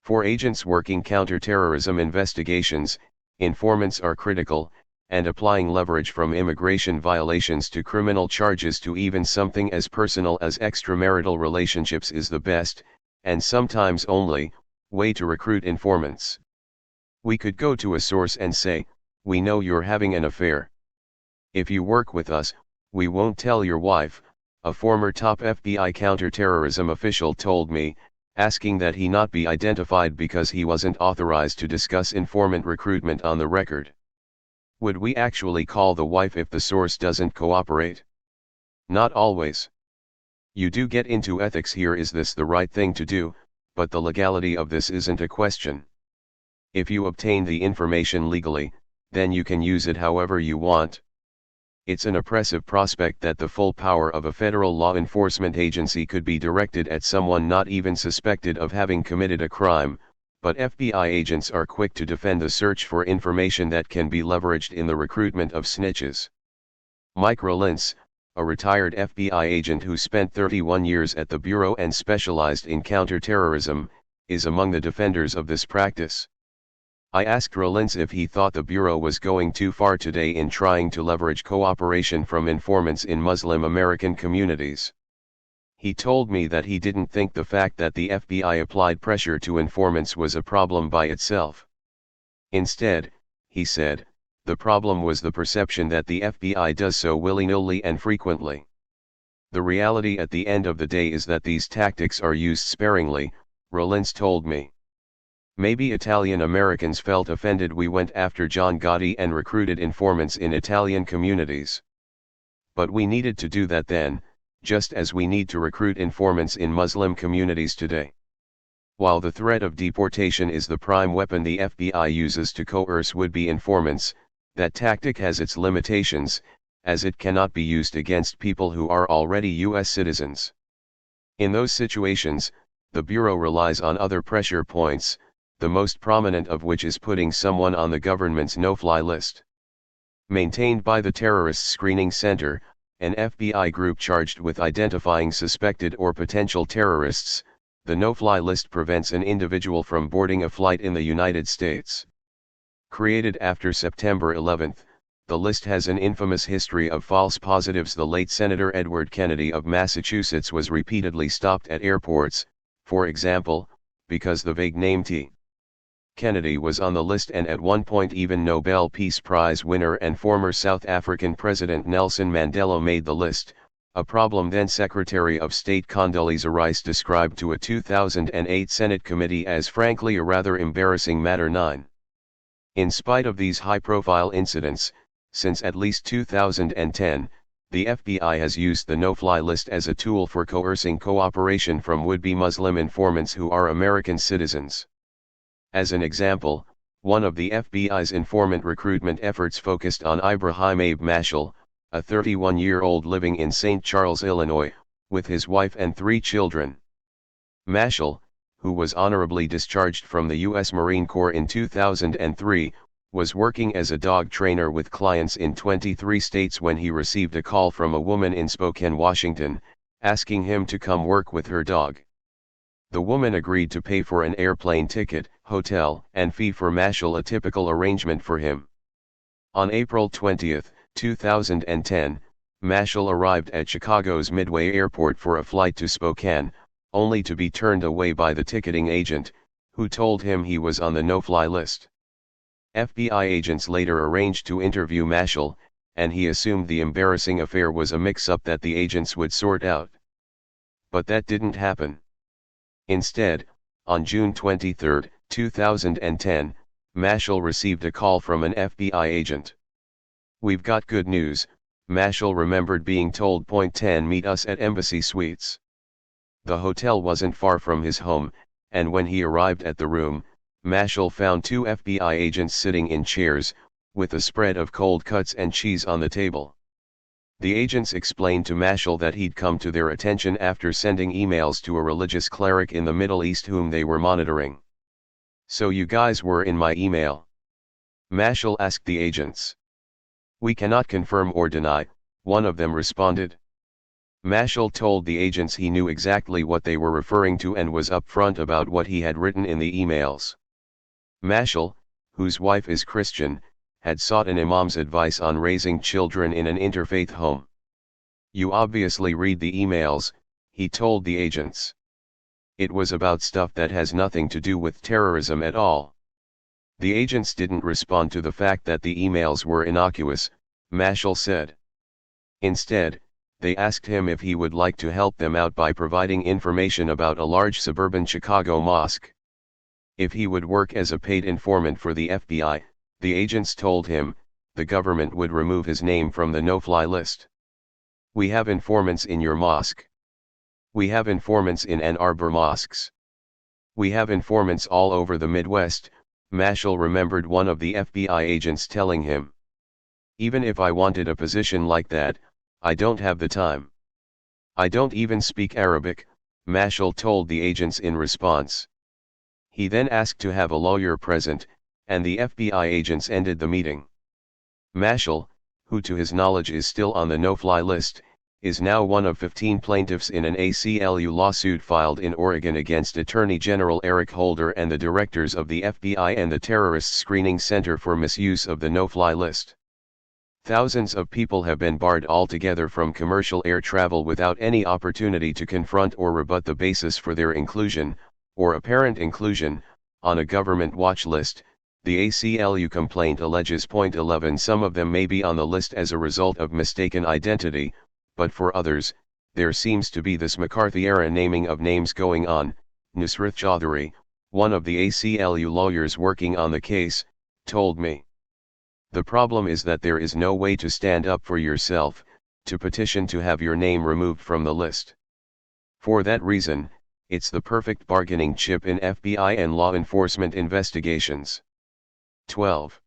For agents working counter-terrorism investigations, informants are critical, and applying leverage from immigration violations to criminal charges to even something as personal as extramarital relationships is the best, and sometimes only, way to recruit informants. We could go to a source and say, "We know you're having an affair. If you work with us, we won't tell your wife," a former top FBI counterterrorism official told me, asking that he not be identified because he wasn't authorized to discuss informant recruitment on the record. Would we actually call the wife if the source doesn't cooperate? Not always. You do get into ethics here. Is this the right thing to do? But the legality of this isn't a question. If you obtain the information legally, then you can use it however you want. It's an oppressive prospect that the full power of a federal law enforcement agency could be directed at someone not even suspected of having committed a crime, but FBI agents are quick to defend the search for information that can be leveraged in the recruitment of snitches. Mike Rollins, a retired FBI agent who spent 31 years at the Bureau and specialized in counterterrorism, is among the defenders of this practice. I asked Rollins if he thought the Bureau was going too far today in trying to leverage cooperation from informants in Muslim American communities. He told me that he didn't think the fact that the FBI applied pressure to informants was a problem by itself. Instead, he said, the problem was the perception that the FBI does so willy-nilly and frequently. The reality at the end of the day is that these tactics are used sparingly, Rollins told me. Maybe Italian Americans felt offended we went after John Gotti and recruited informants in Italian communities. But we needed to do that then, just as we need to recruit informants in Muslim communities today. While the threat of deportation is the prime weapon the FBI uses to coerce would-be informants, that tactic has its limitations, as it cannot be used against people who are already U.S. citizens. In those situations, the Bureau relies on other pressure points, the most prominent of which is putting someone on the government's no-fly list. Maintained by the Terrorist Screening Center, an FBI group charged with identifying suspected or potential terrorists, the no-fly list prevents an individual from boarding a flight in the United States. Created after September 11, the list has an infamous history of false positives. The late Senator Edward Kennedy of Massachusetts was repeatedly stopped at airports, for example, because the vague name T. Kennedy was on the list, and at one point even Nobel Peace Prize winner and former South African President Nelson Mandela made the list, a problem then Secretary of State Condoleezza Rice described to a 2008 Senate committee as frankly a rather embarrassing matter. 9. In spite of these high-profile incidents, since at least 2010, The FBI has used the no-fly list as a tool for coercing cooperation from would-be Muslim informants who are American citizens. As an example, one of the FBI's informant recruitment efforts focused on Ibrahim Abe Mashal, a 31-year-old living in St. Charles, Illinois, with his wife and 3 children. Mashal, who was honorably discharged from the U.S. Marine Corps in 2003, was working as a dog trainer with clients in 23 states when he received a call from a woman in Spokane, Washington, asking him to come work with her dog. The woman agreed to pay for an airplane ticket, hotel, and fee for Mashal, a typical arrangement for him. On April 20, 2010, Mashal arrived at Chicago's Midway Airport for a flight to Spokane, only to be turned away by the ticketing agent, who told him he was on the no-fly list. FBI agents later arranged to interview Mashal, and he assumed the embarrassing affair was a mix-up that the agents would sort out. But that didn't happen. Instead, on June 23, 2010, Mashal received a call from an FBI agent. "We've got good news," Mashal remembered being told. "Point 10, meet us at Embassy Suites." The hotel wasn't far from his home, and when he arrived at the room, Mashal found 2 FBI agents sitting in chairs, with a spread of cold cuts and cheese on the table. The agents explained to Mashal that he'd come to their attention after sending emails to a religious cleric in the Middle East whom they were monitoring. "So you guys were in my email?" Mashal asked the agents. "We cannot confirm or deny," one of them responded. Mashal told the agents he knew exactly what they were referring to and was upfront about what he had written in the emails. Mashal, whose wife is Christian, had sought an imam's advice on raising children in an interfaith home. "You obviously read the emails," he told the agents. "It was about stuff that has nothing to do with terrorism at all." The agents didn't respond to the fact that the emails were innocuous, Mashal said. Instead, they asked him if he would like to help them out by providing information about a large suburban Chicago mosque. If he would work as a paid informant for the FBI, the agents told him, the government would remove his name from the no-fly list. "We have informants in your mosque. We have informants in Ann Arbor mosques. We have informants all over the Midwest," Mashal remembered one of the FBI agents telling him. "Even if I wanted a position like that, I don't have the time. I don't even speak Arabic," Mashal told the agents in response. He then asked to have a lawyer present, and the FBI agents ended the meeting. Mashal, who to his knowledge is still on the no-fly list, is now one of 15 plaintiffs in an ACLU lawsuit filed in Oregon against Attorney General Eric Holder and the directors of the FBI and the Terrorist Screening Center for misuse of the no-fly list. Thousands of people have been barred altogether from commercial air travel without any opportunity to confront or rebut the basis for their inclusion, or apparent inclusion, on a government watch list. The ACLU complaint alleges. 11 Some of them may be on the list as a result of mistaken identity, but for others, there seems to be this McCarthy-era naming of names going on. Nusrat Chaudhary, one of the ACLU lawyers working on the case, told me. "The problem is that there is no way to stand up for yourself, to petition to have your name removed from the list. For that reason, it's the perfect bargaining chip in FBI and law enforcement investigations." 12.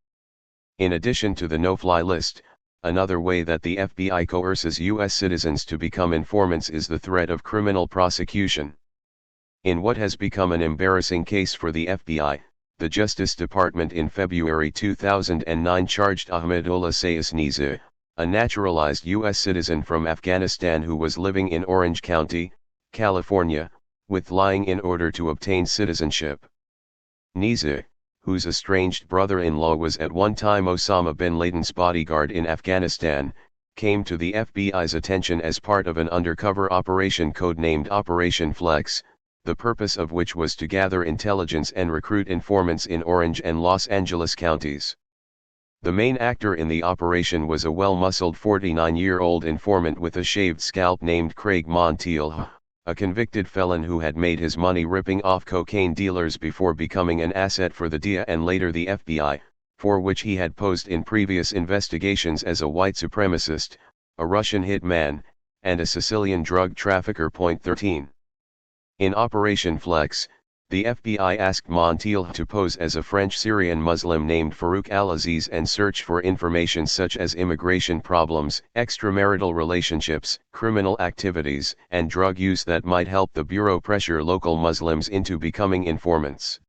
In addition to the no-fly list, another way that the FBI coerces U.S. citizens to become informants is the threat of criminal prosecution. In what has become an embarrassing case for the FBI, the Justice Department in February 2009 charged Ahmadullah Sayas Nizar, a naturalized U.S. citizen from Afghanistan who was living in Orange County, California, with lying in order to obtain citizenship. Nizar, whose estranged brother-in-law was at one time Osama bin Laden's bodyguard in Afghanistan, came to the FBI's attention as part of an undercover operation codenamed Operation Flex, the purpose of which was to gather intelligence and recruit informants in Orange and Los Angeles counties. The main actor in the operation was a well-muscled 49-year-old informant with a shaved scalp named Craig Montiel, a convicted felon who had made his money ripping off cocaine dealers before becoming an asset for the DEA and later the FBI, for which he had posed in previous investigations as a white supremacist, a Russian hitman, and a Sicilian drug trafficker. 13. In Operation Flex, the FBI asked Montiel to pose as a French-Syrian Muslim named Farouk al-Aziz and search for information such as immigration problems, extramarital relationships, criminal activities, and drug use that might help the Bureau pressure local Muslims into becoming informants.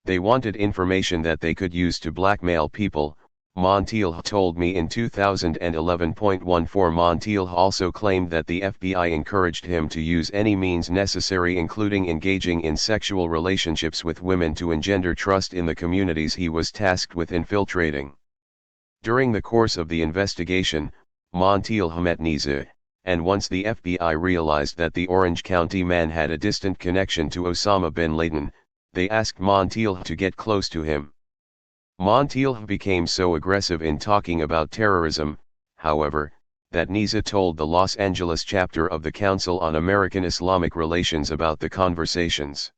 They wanted information that they could use to blackmail people, Montiel told me in 2011.14. Montiel also claimed that the FBI encouraged him to use any means necessary, including engaging in sexual relationships with women, to engender trust in the communities he was tasked with infiltrating. During the course of the investigation, Montiel met Nisa, and once the FBI realized that the Orange County man had a distant connection to Osama bin Laden, they asked Montiel to get close to him. Montiel became so aggressive in talking about terrorism, however, that Nisa told the Los Angeles chapter of the Council on American Islamic Relations about the conversations.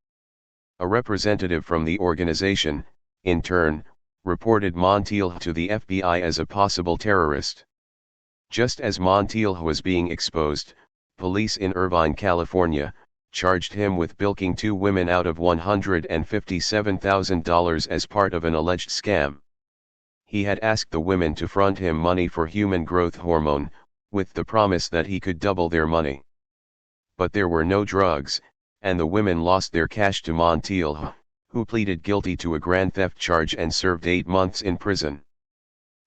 A representative from the organization, in turn, reported Montiel to the FBI as a possible terrorist. Just as Montiel was being exposed, police in Irvine, California, charged him with bilking 2 women out of $157,000 as part of an alleged scam. He had asked the women to front him money for human growth hormone, with the promise that he could double their money. But there were no drugs, and the women lost their cash to Montiel, who pleaded guilty to a grand theft charge and served 8 months in prison.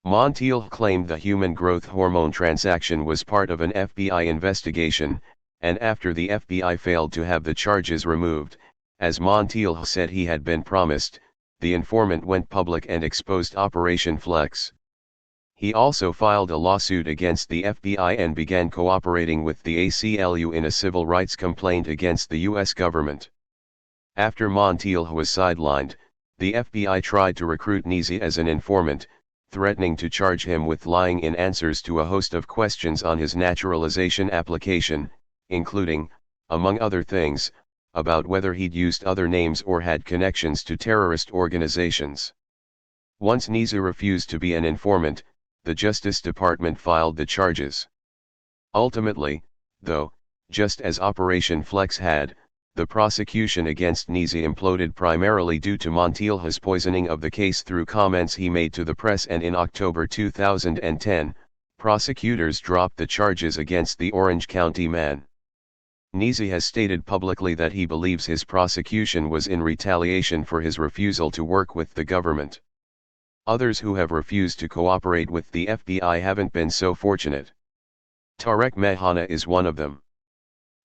Montiel claimed the human growth hormone transaction was part of an FBI investigation, and after the FBI failed to have the charges removed, as Montiel said he had been promised, the informant went public and exposed Operation Flex. He also filed a lawsuit against the FBI and began cooperating with the ACLU in a civil rights complaint against the U.S. government. After Montiel was sidelined, the FBI tried to recruit Nisi as an informant, threatening to charge him with lying in answers to a host of questions on his naturalization application, including, among other things, about whether he'd used other names or had connections to terrorist organizations. Once Nisa refused to be an informant, the Justice Department filed the charges. Ultimately, though, just as Operation Flex had, the prosecution against Nisa imploded primarily due to Montiel's poisoning of the case through comments he made to the press, and in October 2010, prosecutors dropped the charges against the Orange County man. Nisi has stated publicly that he believes his prosecution was in retaliation for his refusal to work with the government. Others who have refused to cooperate with the FBI haven't been so fortunate. Tarek Mehana is one of them.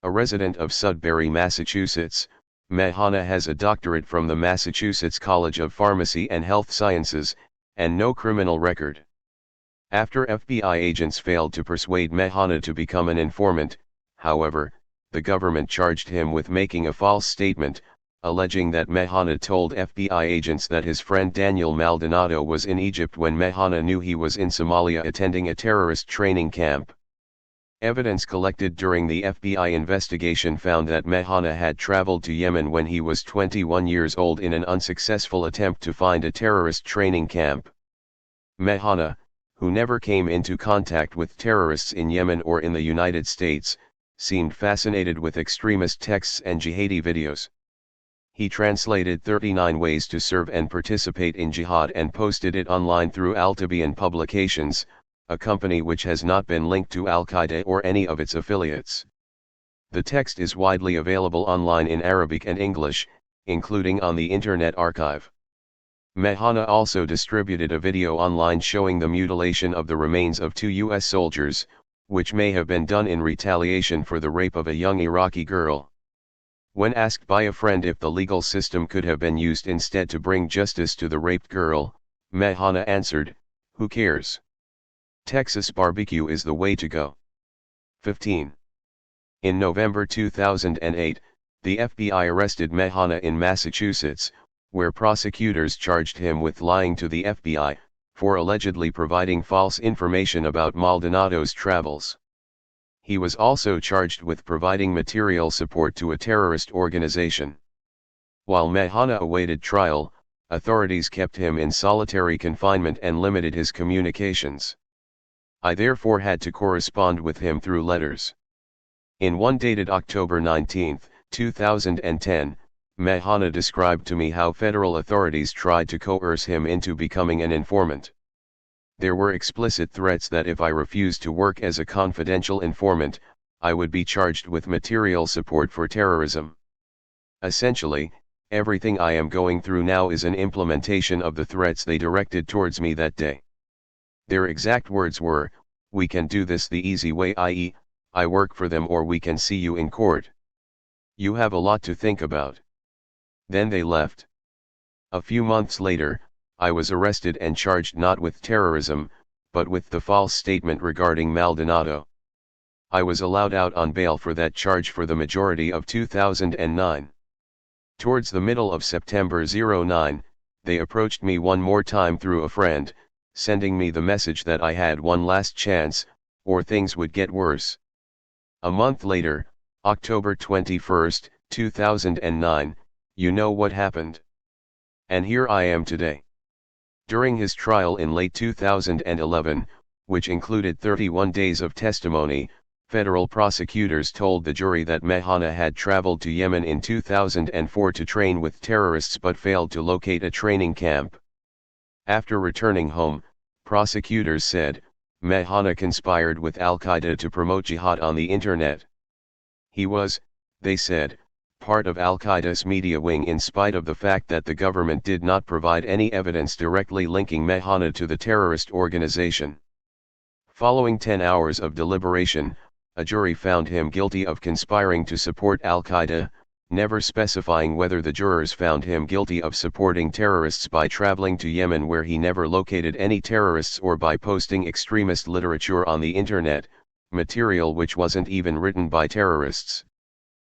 A resident of Sudbury, Massachusetts, Mehana has a doctorate from the Massachusetts College of Pharmacy and Health Sciences, and no criminal record. After FBI agents failed to persuade Mehana to become an informant, however, the government charged him with making a false statement, alleging that Mehana told FBI agents that his friend Daniel Maldonado was in Egypt when Mehana knew he was in Somalia attending a terrorist training camp. Evidence collected during the FBI investigation found that Mehana had traveled to Yemen when he was 21 years old in an unsuccessful attempt to find a terrorist training camp. Mehana, who never came into contact with terrorists in Yemen or in the United States, seemed fascinated with extremist texts and jihadi videos. He translated 39 ways to serve and participate in jihad and posted it online through Al-Tabian Publications, a company which has not been linked to Al-Qaeda or any of its affiliates. The text is widely available online in Arabic and English, including on the Internet Archive. Mehana also distributed a video online showing the mutilation of the remains of 2 U.S. soldiers, which may have been done in retaliation for the rape of a young Iraqi girl. When asked by a friend if the legal system could have been used instead to bring justice to the raped girl, Mehana answered, "Who cares? Texas barbecue is the way to go." 15. In November 2008, the FBI arrested Mehana in Massachusetts, where prosecutors charged him with lying to the FBI, for allegedly providing false information about Maldonado's travels. He was also charged with providing material support to a terrorist organization. While Mehana awaited trial, authorities kept him in solitary confinement and limited his communications. I therefore had to correspond with him through letters. In one dated October 19, 2010, Mehana described to me how federal authorities tried to coerce him into becoming an informant. There were explicit threats that if I refused to work as a confidential informant, I would be charged with material support for terrorism. Essentially, everything I am going through now is an implementation of the threats they directed towards me that day. Their exact words were, "We can do this the easy way, i.e., I work for them, or we can see you in court. You have a lot to think about." Then they left. A few months later, I was arrested and charged not with terrorism, but with the false statement regarding Maldonado. I was allowed out on bail for that charge for the majority of 2009. Towards the middle of September 09, they approached me one more time through a friend, sending me the message that I had one last chance, or things would get worse. A month later, October 21, 2009, you know what happened. And here I am today. During his trial in late 2011, which included 31 days of testimony, federal prosecutors told the jury that Mehana had traveled to Yemen in 2004 to train with terrorists but failed to locate a training camp. After returning home, prosecutors said, Mehana conspired with Al-Qaeda to promote jihad on the internet. He was, they said, part of Al-Qaeda's media wing in spite of the fact that the government did not provide any evidence directly linking Mehana to the terrorist organization. Following 10 hours of deliberation, a jury found him guilty of conspiring to support Al-Qaeda, never specifying whether the jurors found him guilty of supporting terrorists by traveling to Yemen where he never located any terrorists or by posting extremist literature on the internet, material which wasn't even written by terrorists.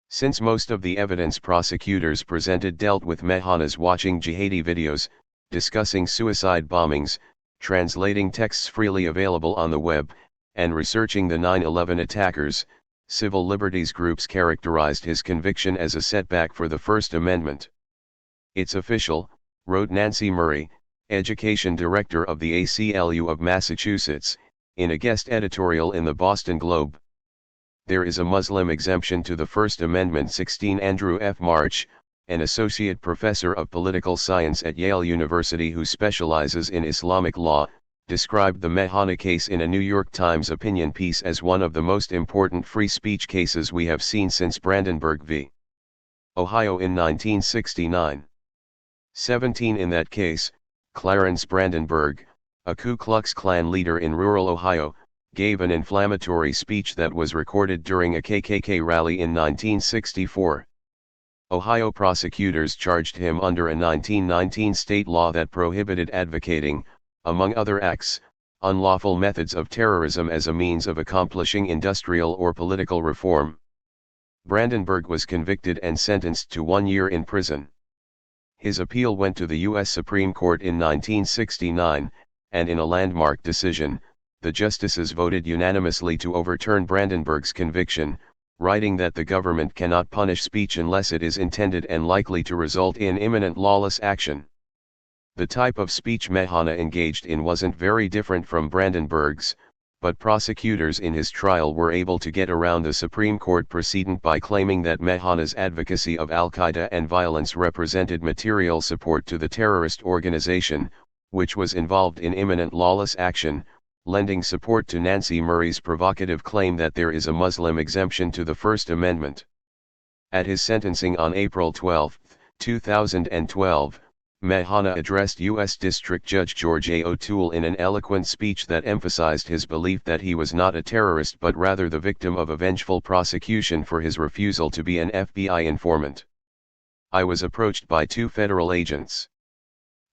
Since most of the evidence prosecutors presented dealt with Mehana's watching jihadi videos, discussing suicide bombings, translating texts freely available on the web, and researching the 9/11 attackers, civil liberties groups characterized his conviction as a setback for the First Amendment. "It's official," wrote Nancy Murray, education director of the ACLU of Massachusetts, in a guest editorial in the Boston Globe. "There is a Muslim exemption to the First Amendment." 16 Andrew F. March, an associate professor of political science at Yale University who specializes in Islamic law, described the Mehana case in a New York Times opinion piece as one of the most important free speech cases we have seen since Brandenburg v. Ohio in 1969. 17 In that case, Clarence Brandenburg, a Ku Klux Klan leader in rural Ohio, gave an inflammatory speech that was recorded during a KKK rally in 1964. Ohio prosecutors charged him under a 1919 state law that prohibited advocating, among other acts, unlawful methods of terrorism as a means of accomplishing industrial or political reform. Brandenburg was convicted and sentenced to 1 year in prison. His appeal went to the U.S. Supreme Court in 1969, and in a landmark decision, the justices voted unanimously to overturn Brandenburg's conviction, writing that the government cannot punish speech unless it is intended and likely to result in imminent lawless action. The type of speech Mehana engaged in wasn't very different from Brandenburg's, but prosecutors in his trial were able to get around the Supreme Court precedent by claiming that Mehana's advocacy of Al-Qaeda and violence represented material support to the terrorist organization, which was involved in imminent lawless action, lending support to Nancy Murray's provocative claim that there is a Muslim exemption to the First Amendment. At his sentencing on April 12, 2012, Mehana addressed U.S. District Judge George A. O'Toole in an eloquent speech that emphasized his belief that he was not a terrorist but rather the victim of a vengeful prosecution for his refusal to be an FBI informant. "I was approached by 2 federal agents.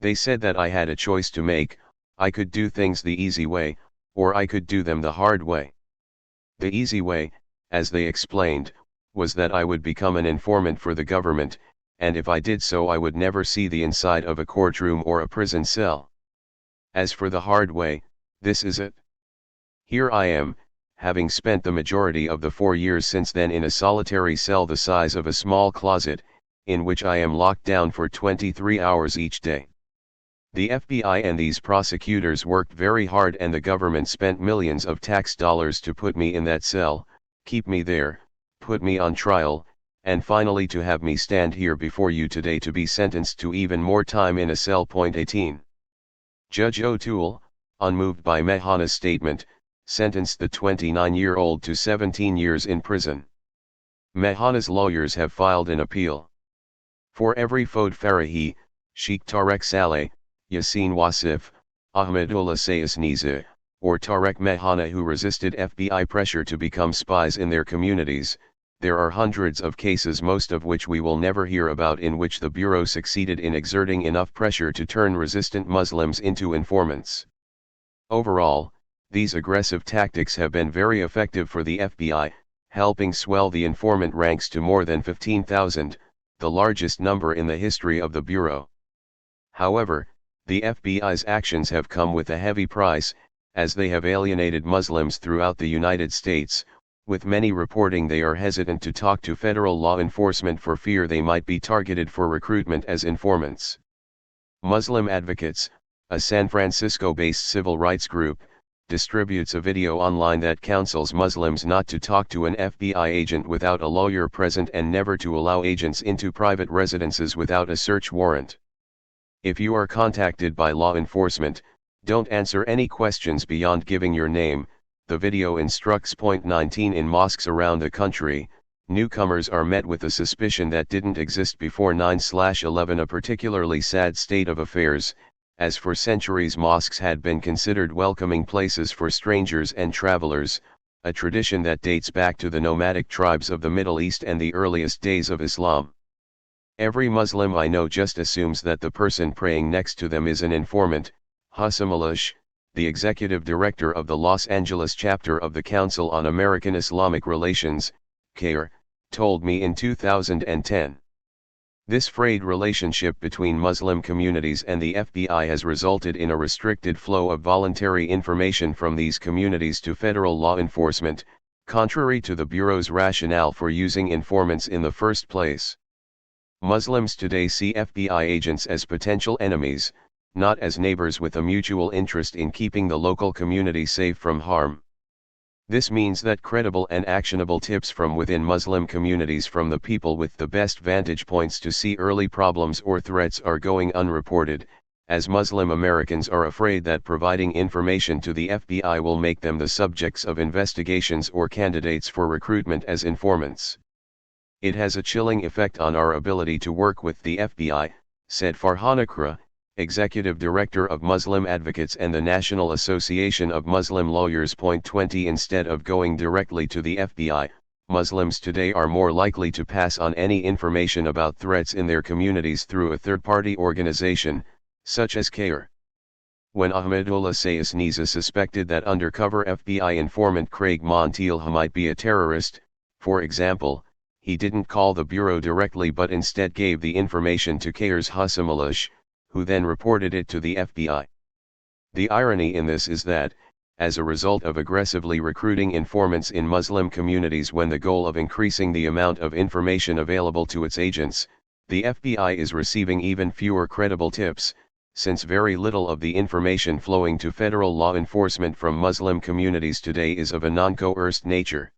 They said that I had a choice to make. I could do things the easy way, or I could do them the hard way. The easy way, as they explained, was that I would become an informant for the government, and if I did so I would never see the inside of a courtroom or a prison cell. As for the hard way, this is it. Here I am, having spent the majority of the 4 years since then in a solitary cell the size of a small closet, in which I am locked down for 23 hours each day. The FBI and these prosecutors worked very hard, and the government spent millions of tax dollars to put me in that cell, keep me there, put me on trial, and finally to have me stand here before you today to be sentenced to even more time in a cell. 18. Judge O'Toole, unmoved by Mehana's statement, sentenced the 29-year-old to 17 years in prison. Mehana's lawyers have filed an appeal. For every Fode Farahi, Sheikh Tarek Saleh, Yassine Wasif, Ahmadullah Sayas Niza, or Tarek Mehana who resisted FBI pressure to become spies in their communities, there are hundreds of cases, most of which we will never hear about, in which the Bureau succeeded in exerting enough pressure to turn resistant Muslims into informants. Overall, these aggressive tactics have been very effective for the FBI, helping swell the informant ranks to more than 15,000, the largest number in the history of the Bureau. However, the FBI's actions have come with a heavy price, as they have alienated Muslims throughout the United States, with many reporting they are hesitant to talk to federal law enforcement for fear they might be targeted for recruitment as informants. Muslim Advocates, a San Francisco-based civil rights group, distributes a video online that counsels Muslims not to talk to an FBI agent without a lawyer present and never to allow agents into private residences without a search warrant. If you are contacted by law enforcement, don't answer any questions beyond giving your name, the video instructs. 19 In mosques around the country, newcomers are met with a suspicion that didn't exist before 9/11, a particularly sad state of affairs, as for centuries mosques had been considered welcoming places for strangers and travelers, a tradition that dates back to the nomadic tribes of the Middle East and the earliest days of Islam. Every Muslim I know just assumes that the person praying next to them is an informant. Hussam Alish, the executive director of the Los Angeles chapter of the Council on American Islamic Relations, CAIR, told me in 2010. This frayed relationship between Muslim communities and the FBI has resulted in a restricted flow of voluntary information from these communities to federal law enforcement, contrary to the Bureau's rationale for using informants in the first place. Muslims today see FBI agents as potential enemies, not as neighbors with a mutual interest in keeping the local community safe from harm. This means that credible and actionable tips from within Muslim communities from the people with the best vantage points to see early problems or threats are going unreported, as Muslim Americans are afraid that providing information to the FBI will make them the subjects of investigations or candidates for recruitment as informants. It has a chilling effect on our ability to work with the FBI, said Farhan Akra, Executive Director of Muslim Advocates and the National Association of Muslim Lawyers. 20 Instead of going directly to the FBI, Muslims today are more likely to pass on any information about threats in their communities through a third-party organization, such as CAIR. When Ahmadullah Sayas Niza suspected that undercover FBI informant Craig Montiel might be a terrorist, for example, he didn't call the Bureau directly but instead gave the information to CAIR's Hussam Alish, who then reported it to the FBI. The irony in this is that, as a result of aggressively recruiting informants in Muslim communities when the goal of increasing the amount of information available to its agents, the FBI is receiving even fewer credible tips, since very little of the information flowing to federal law enforcement from Muslim communities today is of a non-coerced nature.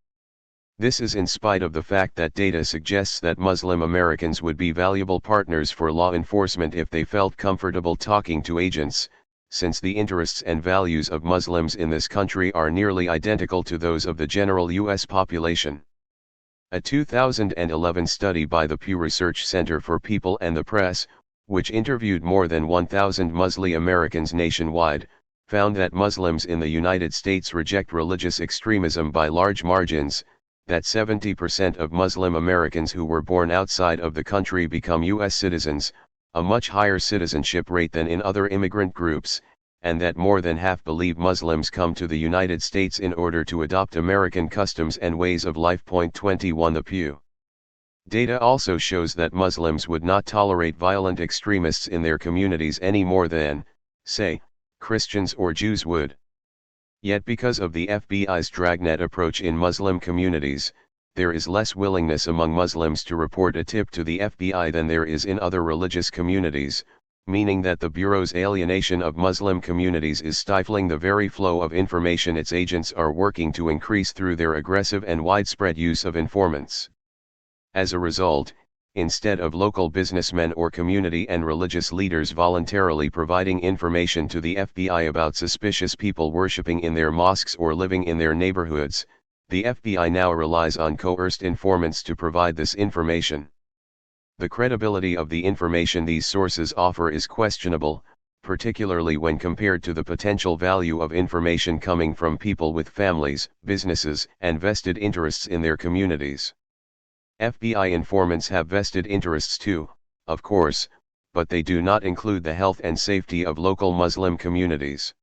This is in spite of the fact that data suggests that Muslim Americans would be valuable partners for law enforcement if they felt comfortable talking to agents, since the interests and values of Muslims in this country are nearly identical to those of the general U.S. population. A 2011 study by the Pew Research Center for People and the Press, which interviewed more than 1,000 Muslim Americans nationwide, found that Muslims in the United States reject religious extremism by large margins, that 70% of Muslim Americans who were born outside of the country become U.S. citizens, a much higher citizenship rate than in other immigrant groups, and that more than half believe Muslims come to the United States in order to adopt American customs and ways of life. 21 The Pew data also shows that Muslims would not tolerate violent extremists in their communities any more than, say, Christians or Jews would. Yet because of the FBI's dragnet approach in Muslim communities, there is less willingness among Muslims to report a tip to the FBI than there is in other religious communities, meaning that the Bureau's alienation of Muslim communities is stifling the very flow of information its agents are working to increase through their aggressive and widespread use of informants. As a result, instead of local businessmen or community and religious leaders voluntarily providing information to the FBI about suspicious people worshipping in their mosques or living in their neighborhoods, the FBI now relies on coerced informants to provide this information. The credibility of the information these sources offer is questionable, particularly when compared to the potential value of information coming from people with families, businesses, and vested interests in their communities. FBI informants have vested interests too, of course, but they do not include the health and safety of local Muslim communities.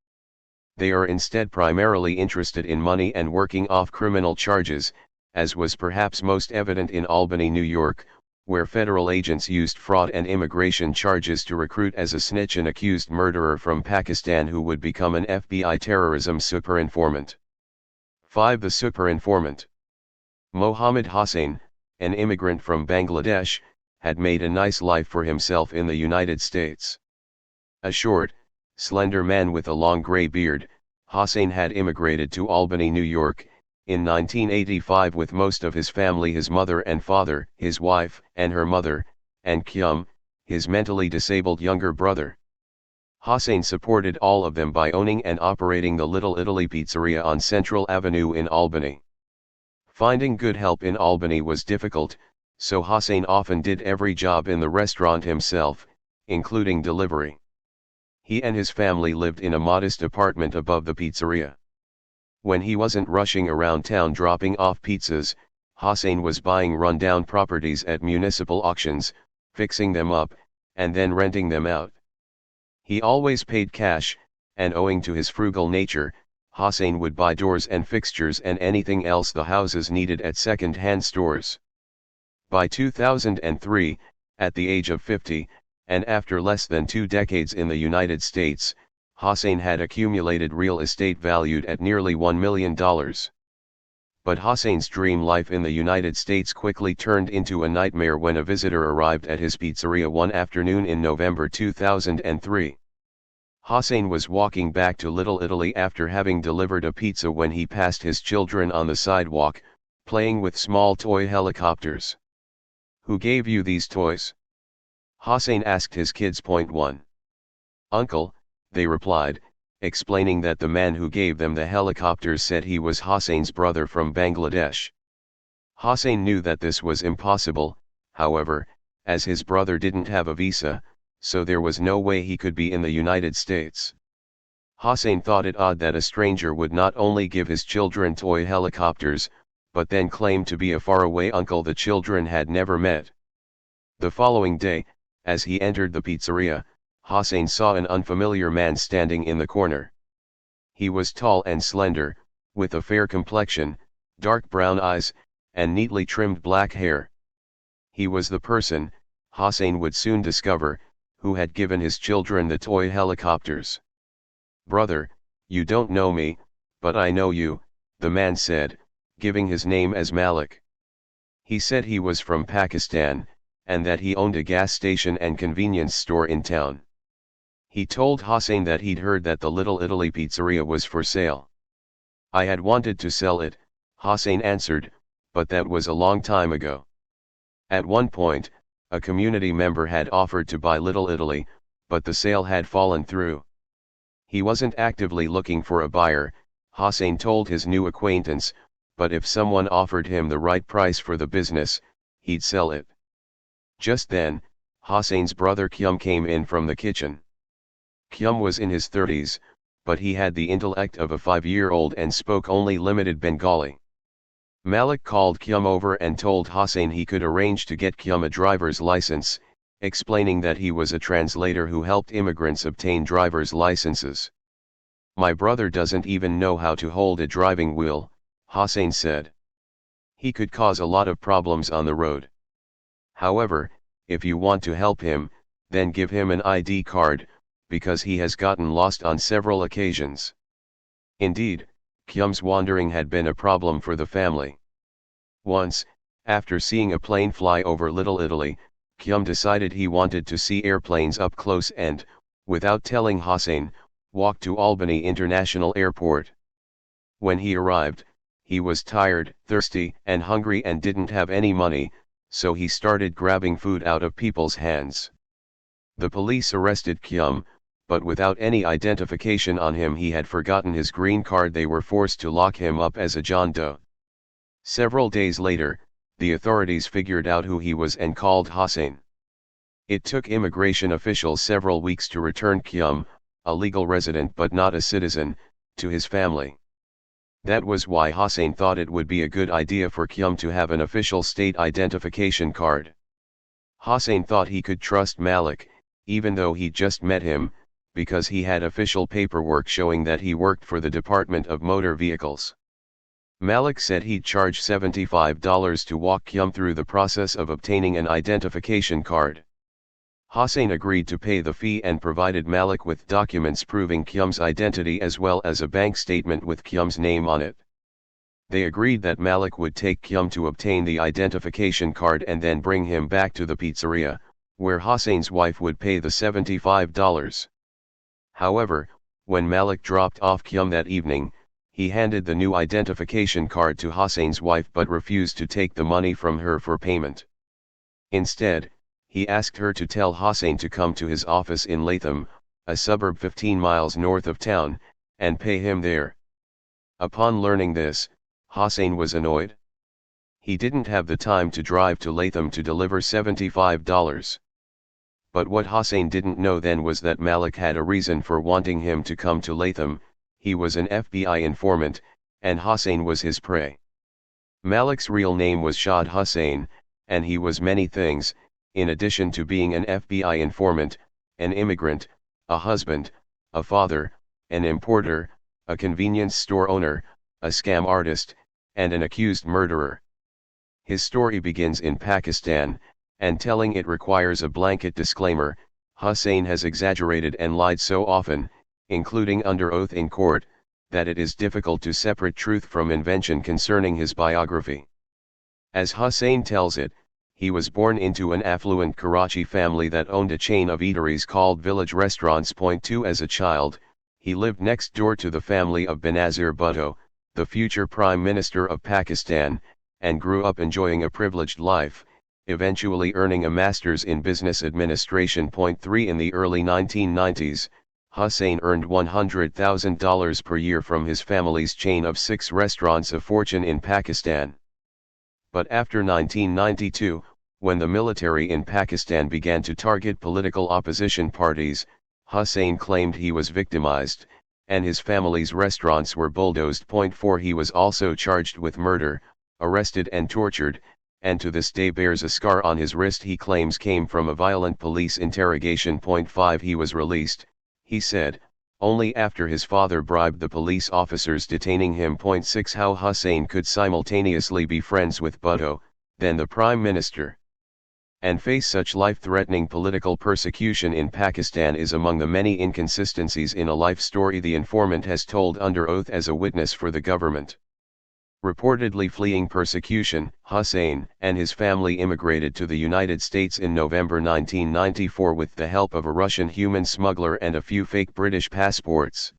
They are instead primarily interested in money and working off criminal charges, as was perhaps most evident in Albany, New York, where federal agents used fraud and immigration charges to recruit as a snitch an accused murderer from Pakistan who would become an FBI terrorism super-informant. 5. The super-informant. Mohammed Hossain, an immigrant from Bangladesh, had made a nice life for himself in the United States. A short, slender man with a long gray beard, Hossain had immigrated to Albany, New York, in 1985 with most of his family, his mother and father, his wife and her mother, and Kyum, his mentally disabled younger brother. Hossain supported all of them by owning and operating the Little Italy Pizzeria on Central Avenue in Albany. Finding good help in Albany was difficult, so Hossain often did every job in the restaurant himself, including delivery. He and his family lived in a modest apartment above the pizzeria. When he wasn't rushing around town dropping off pizzas, Hossain was buying rundown properties at municipal auctions, fixing them up, and then renting them out. He always paid cash, and owing to his frugal nature, Hossain would buy doors and fixtures and anything else the houses needed at second-hand stores. By 2003, at the age of 50, and after less than 2 decades in the United States, Hossain had accumulated real estate valued at nearly $1 million. But Hossain's dream life in the United States quickly turned into a nightmare when a visitor arrived at his pizzeria one afternoon in November 2003. Hossain was walking back to Little Italy after having delivered a pizza when he passed his children on the sidewalk, playing with small toy helicopters. "Who gave you these toys?" Hossain asked his kids. 1. "Uncle," they replied, explaining that the man who gave them the helicopters said he was Hossain's brother from Bangladesh. Hossain knew that this was impossible, however, as his brother didn't have a visa, so there was no way he could be in the United States. Hossain thought it odd that a stranger would not only give his children toy helicopters, but then claim to be a faraway uncle the children had never met. The following day, as he entered the pizzeria, Hossain saw an unfamiliar man standing in the corner. He was tall and slender, with a fair complexion, dark brown eyes, and neatly trimmed black hair. He was the person, Hossain would soon discover, who had given his children the toy helicopters. "Brother, you don't know me, but I know you," the man said, giving his name as Malik. He said he was from Pakistan, and that he owned a gas station and convenience store in town. He told Hossain that he'd heard that the Little Italy Pizzeria was for sale. "I had wanted to sell it," Hossain answered, "but that was a long time ago. At one point, a community member had offered to buy Little Italy, but the sale had fallen through. He wasn't actively looking for a buyer," Hossain told his new acquaintance, "but if someone offered him the right price for the business, he'd sell it." Just then, Hossain's brother Kyum came in from the kitchen. Kyum was in his 30s, but he had the intellect of a 5-year-old and spoke only limited Bengali. Malik called Kyum over and told Hossain he could arrange to get Kyum a driver's license, explaining that he was a translator who helped immigrants obtain driver's licenses. "My brother doesn't even know how to hold a driving wheel," Hossain said. "He could cause a lot of problems on the road. However, if you want to help him, then give him an ID card, because he has gotten lost on several occasions." Indeed, Kyum's wandering had been a problem for the family. Once, after seeing a plane fly over Little Italy, Kyum decided he wanted to see airplanes up close and, without telling Hossein, walked to Albany International Airport. When he arrived, he was tired, thirsty, and hungry and didn't have any money, so he started grabbing food out of people's hands. The police arrested Kyum, but without any identification on him. He had forgotten his green card. They were forced to lock him up as a John Doe. Several days later, the authorities figured out who he was and called Hossein. It took immigration officials several weeks to return Kyum, a legal resident but not a citizen, to his family. That was why Hossein thought it would be a good idea for Kyum to have an official state identification card. Hossein thought he could trust Malik, even though he'd just met him, because he had official paperwork showing that he worked for the Department of Motor Vehicles. Malik said he'd charge $75 to walk Kyum through the process of obtaining an identification card. Hossein agreed to pay the fee and provided Malik with documents proving Kyum's identity as well as a bank statement with Kyum's name on it. They agreed that Malik would take Kyum to obtain the identification card and then bring him back to the pizzeria, where Hossein's wife would pay the $75. However, when Malik dropped off Kyum that evening, he handed the new identification card to Hossein's wife but refused to take the money from her for payment. Instead, he asked her to tell Hossein to come to his office in Latham, a suburb 15 miles north of town, and pay him there. Upon learning this, Hossein was annoyed. He didn't have the time to drive to Latham to deliver $75. But what Hossein didn't know then was that Malik had a reason for wanting him to come to Latham. He was an FBI informant, and Hossein was his prey. Malik's real name was Shad Hussein, and he was many things. In addition to being an FBI informant, an immigrant, a husband, a father, an importer, a convenience store owner, a scam artist, and an accused murderer. His story begins in Pakistan, and telling it requires a blanket disclaimer. Hussein has exaggerated and lied so often, including under oath in court, that it is difficult to separate truth from invention concerning his biography. As Hussein tells it, he was born into an affluent Karachi family that owned a chain of eateries called Village Restaurants. 2 As a child, he lived next door to the family of Benazir Bhutto, the future Prime Minister of Pakistan, and grew up enjoying a privileged life, eventually earning a master's in business administration. 3 In the early 1990s, Hussein earned $100,000 per year from his family's chain of 6 restaurants, a fortune in Pakistan. But after 1992, when the military in Pakistan began to target political opposition parties, Hussein claimed he was victimized, and his family's restaurants were bulldozed. 4 He was also charged with murder, arrested and tortured, and to this day bears a scar on his wrist he claims came from a violent police interrogation. 5 He was released, he said, only after his father bribed the police officers detaining him. 6 How Hussein could simultaneously be friends with Bhutto, then the Prime Minister, and face such life-threatening political persecution in Pakistan is among the many inconsistencies in a life story the informant has told under oath as a witness for the government. Reportedly fleeing persecution, Hussein and his family immigrated to the United States in November 1994 with the help of a Russian human smuggler and a few fake British passports.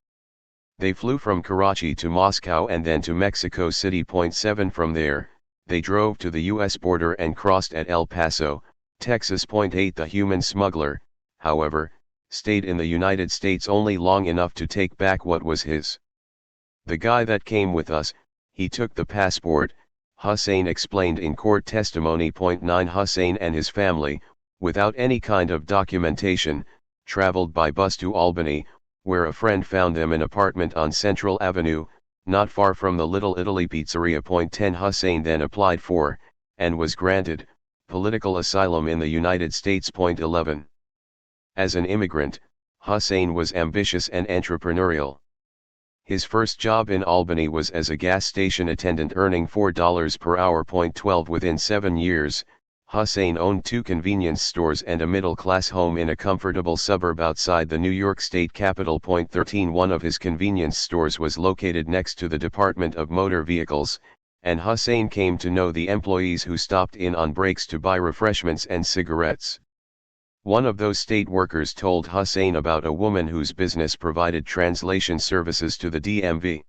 They flew from Karachi to Moscow and then to Mexico City. 7 From there, they drove to the U.S. border and crossed at El Paso, Texas. 8 The human smuggler, however, stayed in the United States only long enough to take back what was his. The guy that came with us, he took the passport, Hussein explained in court testimony. 9 Hussein and his family, without any kind of documentation, traveled by bus to Albany, where a friend found them an apartment on Central Avenue, not far from the Little Italy Pizzeria. 10 Hussein then applied for, and was granted, political asylum in the United States. 11 As an immigrant, Hussein was ambitious and entrepreneurial. His first job in Albany was as a gas station attendant earning $4 per hour. 12 Within 7 years, Hussein owned 2 convenience stores and a middle-class home in a comfortable suburb outside the New York State Capitol. 13 One of his convenience stores was located next to the Department of Motor Vehicles, and Hussein came to know the employees who stopped in on breaks to buy refreshments and cigarettes. One of those state workers told Hussein about a woman whose business provided translation services to the DMV.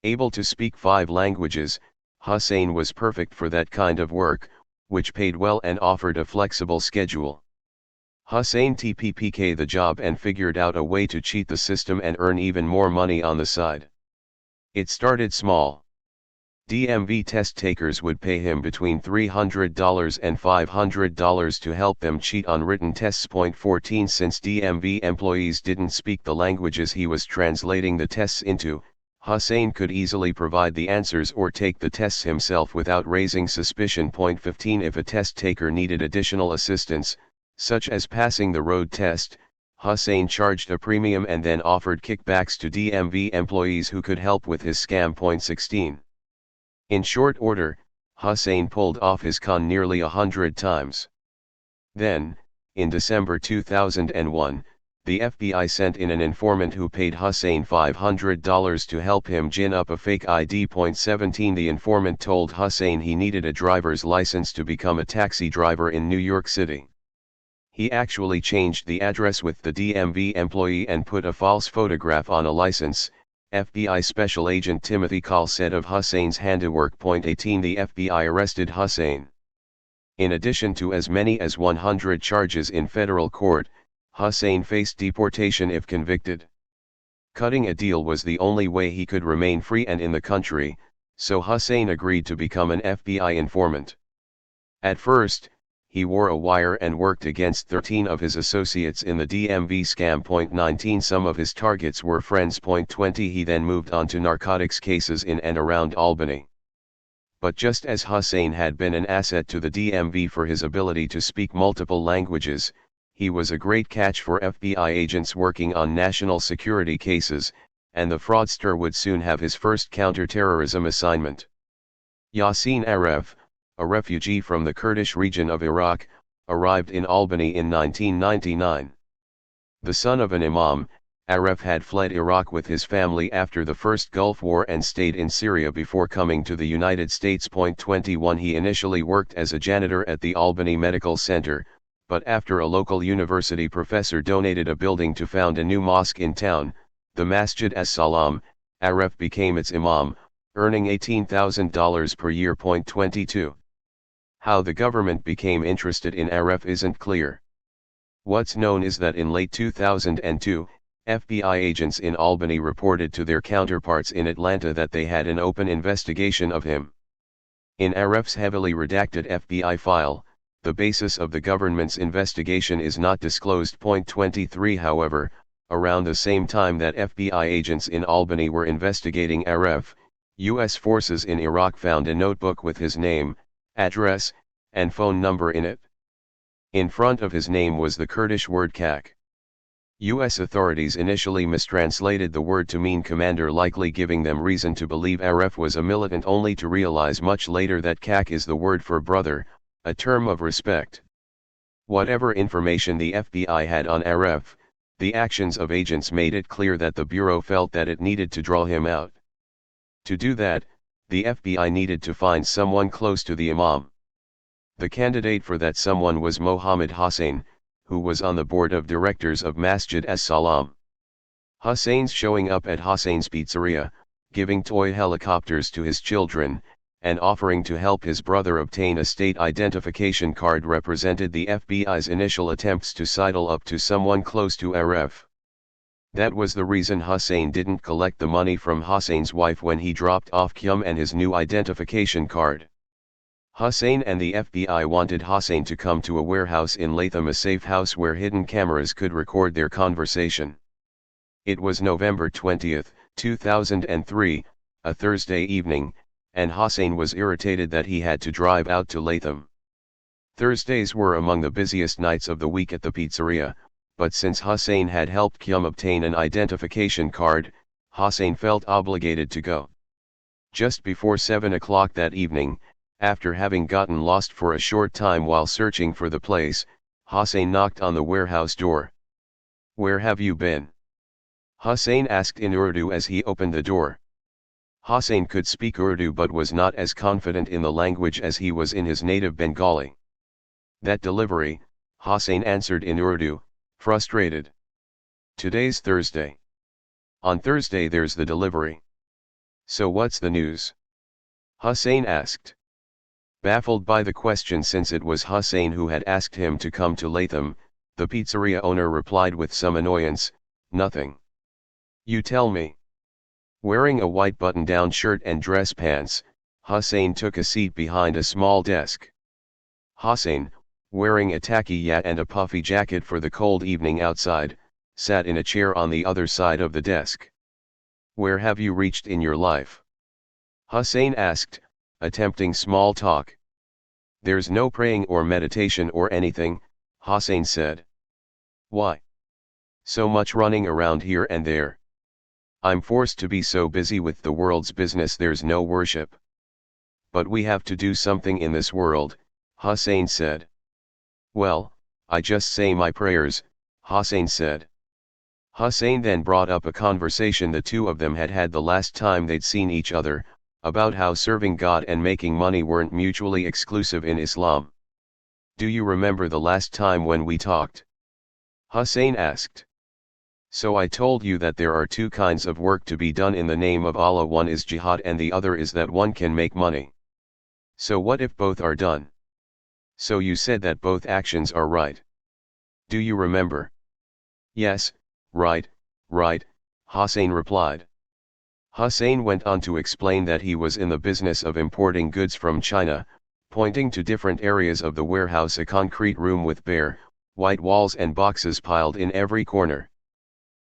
Able to speak 5 languages, Hussein was perfect for that kind of work, which paid well and offered a flexible schedule. Hussein TPPK the job and figured out a way to cheat the system and earn even more money on the side. It started small. DMV test takers would pay him between $300 and $500 to help them cheat on written tests. 14 Since DMV employees didn't speak the languages he was translating the tests into, Hussein could easily provide the answers or take the tests himself without raising suspicion. 15 If a test taker needed additional assistance, such as passing the road test, Hussein charged a premium and then offered kickbacks to DMV employees who could help with his scam. 16 In short order, Hussein pulled off his con nearly 100 times. Then, in December 2001, the FBI sent in an informant who paid Hussein $500 to help him gin up a fake ID. 17 The informant told Hussein he needed a driver's license to become a taxi driver in New York City. He actually changed the address with the DMV employee and put a false photograph on a license, FBI Special Agent Timothy Call said of Hussein's handiwork. 18 The FBI arrested Hussein. In addition to as many as 100 charges in federal court, Hussein faced deportation if convicted. Cutting a deal was the only way he could remain free and in the country, so Hussein agreed to become an FBI informant. At first, he wore a wire and worked against 13 of his associates in the DMV scam. 19 Some of his targets were friends. 20 He then moved on to narcotics cases in and around Albany. But just as Hussein had been an asset to the DMV for his ability to speak multiple languages, he was a great catch for FBI agents working on national security cases, and the fraudster would soon have his first counter-terrorism assignment. Yassin Aref, a refugee from the Kurdish region of Iraq, arrived in Albany in 1999. The son of an imam, Aref had fled Iraq with his family after the First Gulf War and stayed in Syria before coming to the United States. 21 He initially worked as a janitor at the Albany Medical Center, but after a local university professor donated a building to found a new mosque in town, the Masjid as-Salam, Aref became its imam, earning $18,000 per year. 22 How the government became interested in Aref isn't clear. What's known is that in late 2002, FBI agents in Albany reported to their counterparts in Atlanta that they had an open investigation of him. In Aref's heavily redacted FBI file, the basis of the government's investigation is not disclosed. 23 However, around the same time that FBI agents in Albany were investigating Aref, U.S. forces in Iraq found a notebook with his name, address, and phone number in it. In front of his name was the Kurdish word Kak. U.S. authorities initially mistranslated the word to mean commander, likely giving them reason to believe Aref was a militant, only to realize much later that Kak is the word for brother, a term of respect. Whatever information the FBI had on Aref, the actions of agents made it clear that the Bureau felt that it needed to draw him out. To do that, the FBI needed to find someone close to the imam. The candidate for that someone was Mohammed Hussein, who was on the board of directors of Masjid as-Salam. Hussein's showing up at Hussein's pizzeria, giving toy helicopters to his children, and offering to help his brother obtain a state identification card represented the FBI's initial attempts to sidle up to someone close to Aref. That was the reason Hussein didn't collect the money from Hussein's wife when he dropped off Qum and his new identification card. Hussein and the FBI wanted Hussein to come to a warehouse in Latham, a safe house where hidden cameras could record their conversation. It was November 20, 2003, a Thursday evening, and Hussein was irritated that he had to drive out to Latham. Thursdays were among the busiest nights of the week at the pizzeria, but since Hussein had helped Qum obtain an identification card, Hussein felt obligated to go. Just before 7 o'clock that evening, after having gotten lost for a short time while searching for the place, Hussein knocked on the warehouse door. "Where have you been?" Hussein asked in Urdu as he opened the door. Hossein could speak Urdu but was not as confident in the language as he was in his native Bengali. That delivery, Hossein answered in Urdu, frustrated. Today's Thursday. On Thursday there's the delivery. So what's the news? Hossein asked. Baffled by the question since it was Hossein who had asked him to come to Latham, the pizzeria owner replied with some annoyance, nothing. You tell me. Wearing a white button-down shirt and dress pants, Hossein took a seat behind a small desk. Hossein, wearing a tacky and a puffy jacket for the cold evening outside, sat in a chair on the other side of the desk. Where have you reached in your life? Hossein asked, attempting small talk. There's no praying or meditation or anything, Hossein said. Why? So much running around here and there. I'm forced to be so busy with the world's business there's no worship. But we have to do something in this world, Hossein said. Well, I just say my prayers, Hossein said. Hossein then brought up a conversation the two of them had had the last time they'd seen each other, about how serving God and making money weren't mutually exclusive in Islam. Do you remember the last time when we talked? Hossein asked. So I told you that there are two kinds of work to be done in the name of Allah. One is jihad and the other is that one can make money. So what if both are done? So you said that both actions are right. Do you remember? Yes, right, Hossein replied. Hossein went on to explain that he was in the business of importing goods from China, pointing to different areas of the warehouse, a concrete room with bare, white walls and boxes piled in every corner.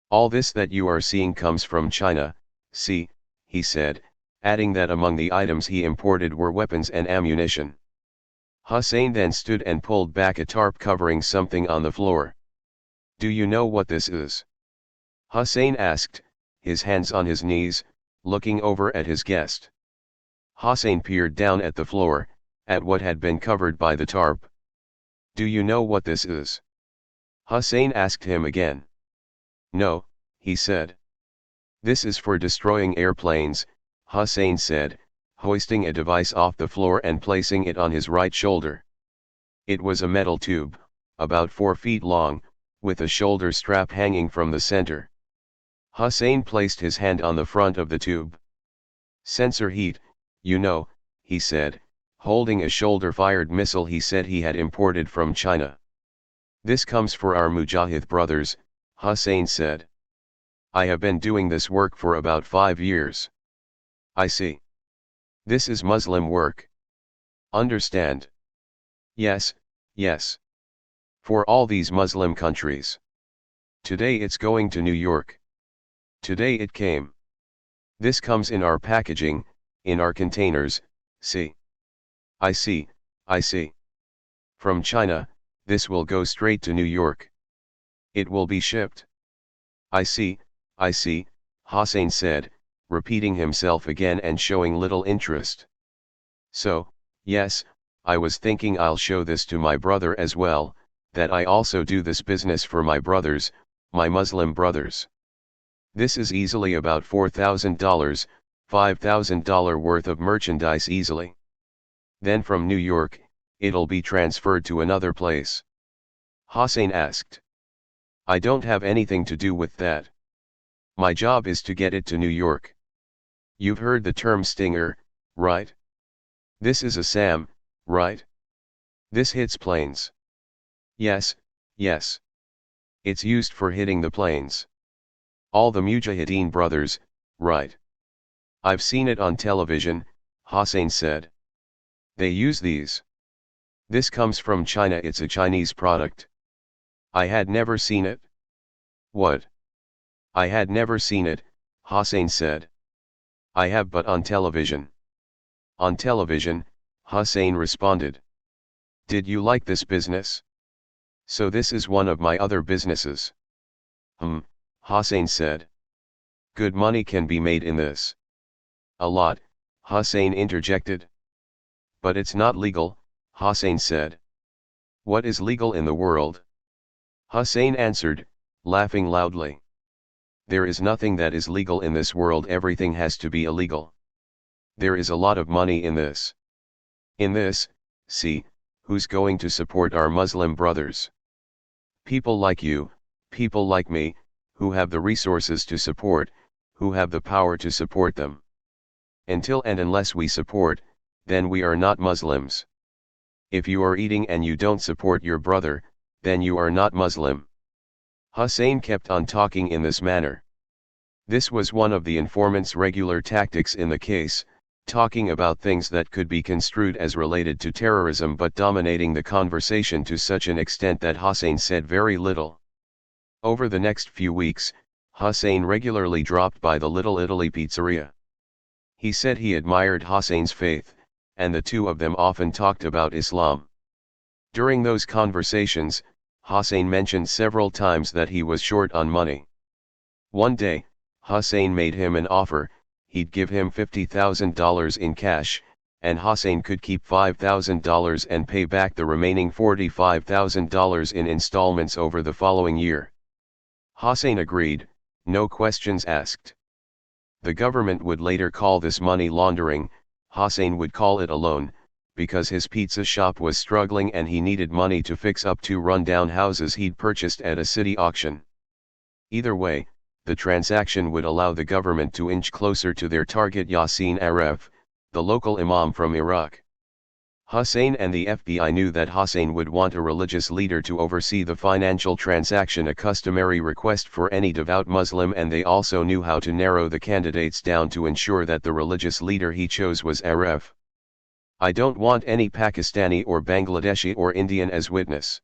All this that you are seeing comes from China, see, he said, adding that among the items he imported were weapons and ammunition. Hossein then stood and pulled back a tarp covering something on the floor. Do you know what this is? Hossein asked, his hands on his knees, looking over at his guest. Hossein peered down at the floor, at what had been covered by the tarp. Do you know what this is? Hossein asked him again. No, he said. This is for destroying airplanes, Hossein said, hoisting a device off the floor and placing it on his right shoulder. It was a metal tube, about 4 feet long, with a shoulder strap hanging from the center. Hossein placed his hand on the front of the tube. Sensor heat, you know, he said, holding a shoulder-fired missile he said he had imported from China. This comes for our Mujahid brothers, Hossein said. I have been doing this work for about 5 years. I see. This is Muslim work. Understand? Yes, yes. For all these Muslim countries. Today it's going to New York. Today it came. This comes in our packaging, in our containers, see. I see, I see. From China, this will go straight to New York. It will be shipped. I see, Hossein said, repeating himself again and showing little interest. So, yes, I was thinking I'll show this to my brother as well, that I also do this business for my brothers, my Muslim brothers. This is easily about $4,000, $5,000 worth of merchandise easily. Then from New York, it'll be transferred to another place. Hossein asked. I don't have anything to do with that. My job is to get it to New York. You've heard the term stinger, right? This is a SAM, right? This hits planes. Yes, yes. It's used for hitting the planes. All the Mujahideen brothers, right? I've seen it on television, Hossein said. They use these. This comes from China, it's a Chinese product. I had never seen it. What? I had never seen it, Hossein said. I have, but on television. On television, Hossein responded. Did you like this business? So this is one of my other businesses. Hossein said. Good money can be made in this. A lot, Hossein interjected. But it's not legal, Hossein said. What is legal in the world? Hossein answered, laughing loudly. There is nothing that is legal in this world, everything has to be illegal. There is a lot of money in this. In this, see, who's going to support our Muslim brothers? People like you, people like me, who have the resources to support, who have the power to support them. Until and unless we support, then we are not Muslims. If you are eating and you don't support your brother, then you are not Muslim. Hussein kept on talking in this manner. This was one of the informant's regular tactics in the case, talking about things that could be construed as related to terrorism but dominating the conversation to such an extent that Hussein said very little. Over the next few weeks, Hussein regularly dropped by the Little Italy pizzeria. He said he admired Hussein's faith, and the two of them often talked about Islam. During those conversations, Hussein mentioned several times that he was short on money. One day, Hussein made him an offer. He'd give him $50,000 in cash, and Hussein could keep $5,000 and pay back the remaining $45,000 in installments over the following year. Hussein agreed, no questions asked. The government would later call this money laundering. Hussein would call it a loan, because his pizza shop was struggling and he needed money to fix up 2 run-down houses he'd purchased at a city auction. Either way, the transaction would allow the government to inch closer to their target Yassin Aref, the local imam from Iraq. Hussein and the FBI knew that Hussein would want a religious leader to oversee the financial transaction, a customary request for any devout Muslim, and they also knew how to narrow the candidates down to ensure that the religious leader he chose was Aref. I don't want any Pakistani or Bangladeshi or Indian as witness.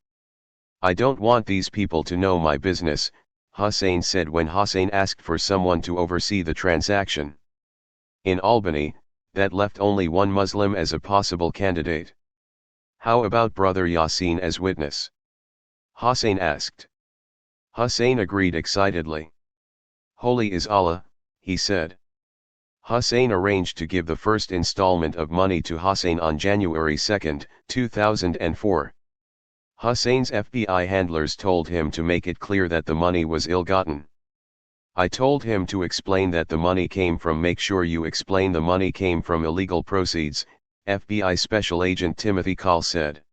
I don't want these people to know my business, Hussein said when Hussein asked for someone to oversee the transaction. In Albany, that left only one Muslim as a possible candidate. How about Brother Yassin as witness? Hussein asked. Hussein agreed excitedly. Holy is Allah, he said. Hussein arranged to give the first installment of money to Hussein on January 2, 2004. Hussein's FBI handlers told him to make it clear that the money was ill-gotten. I told him to explain that the money came from. Make sure you explain the money came from illegal proceeds, FBI Special Agent Timothy Call said.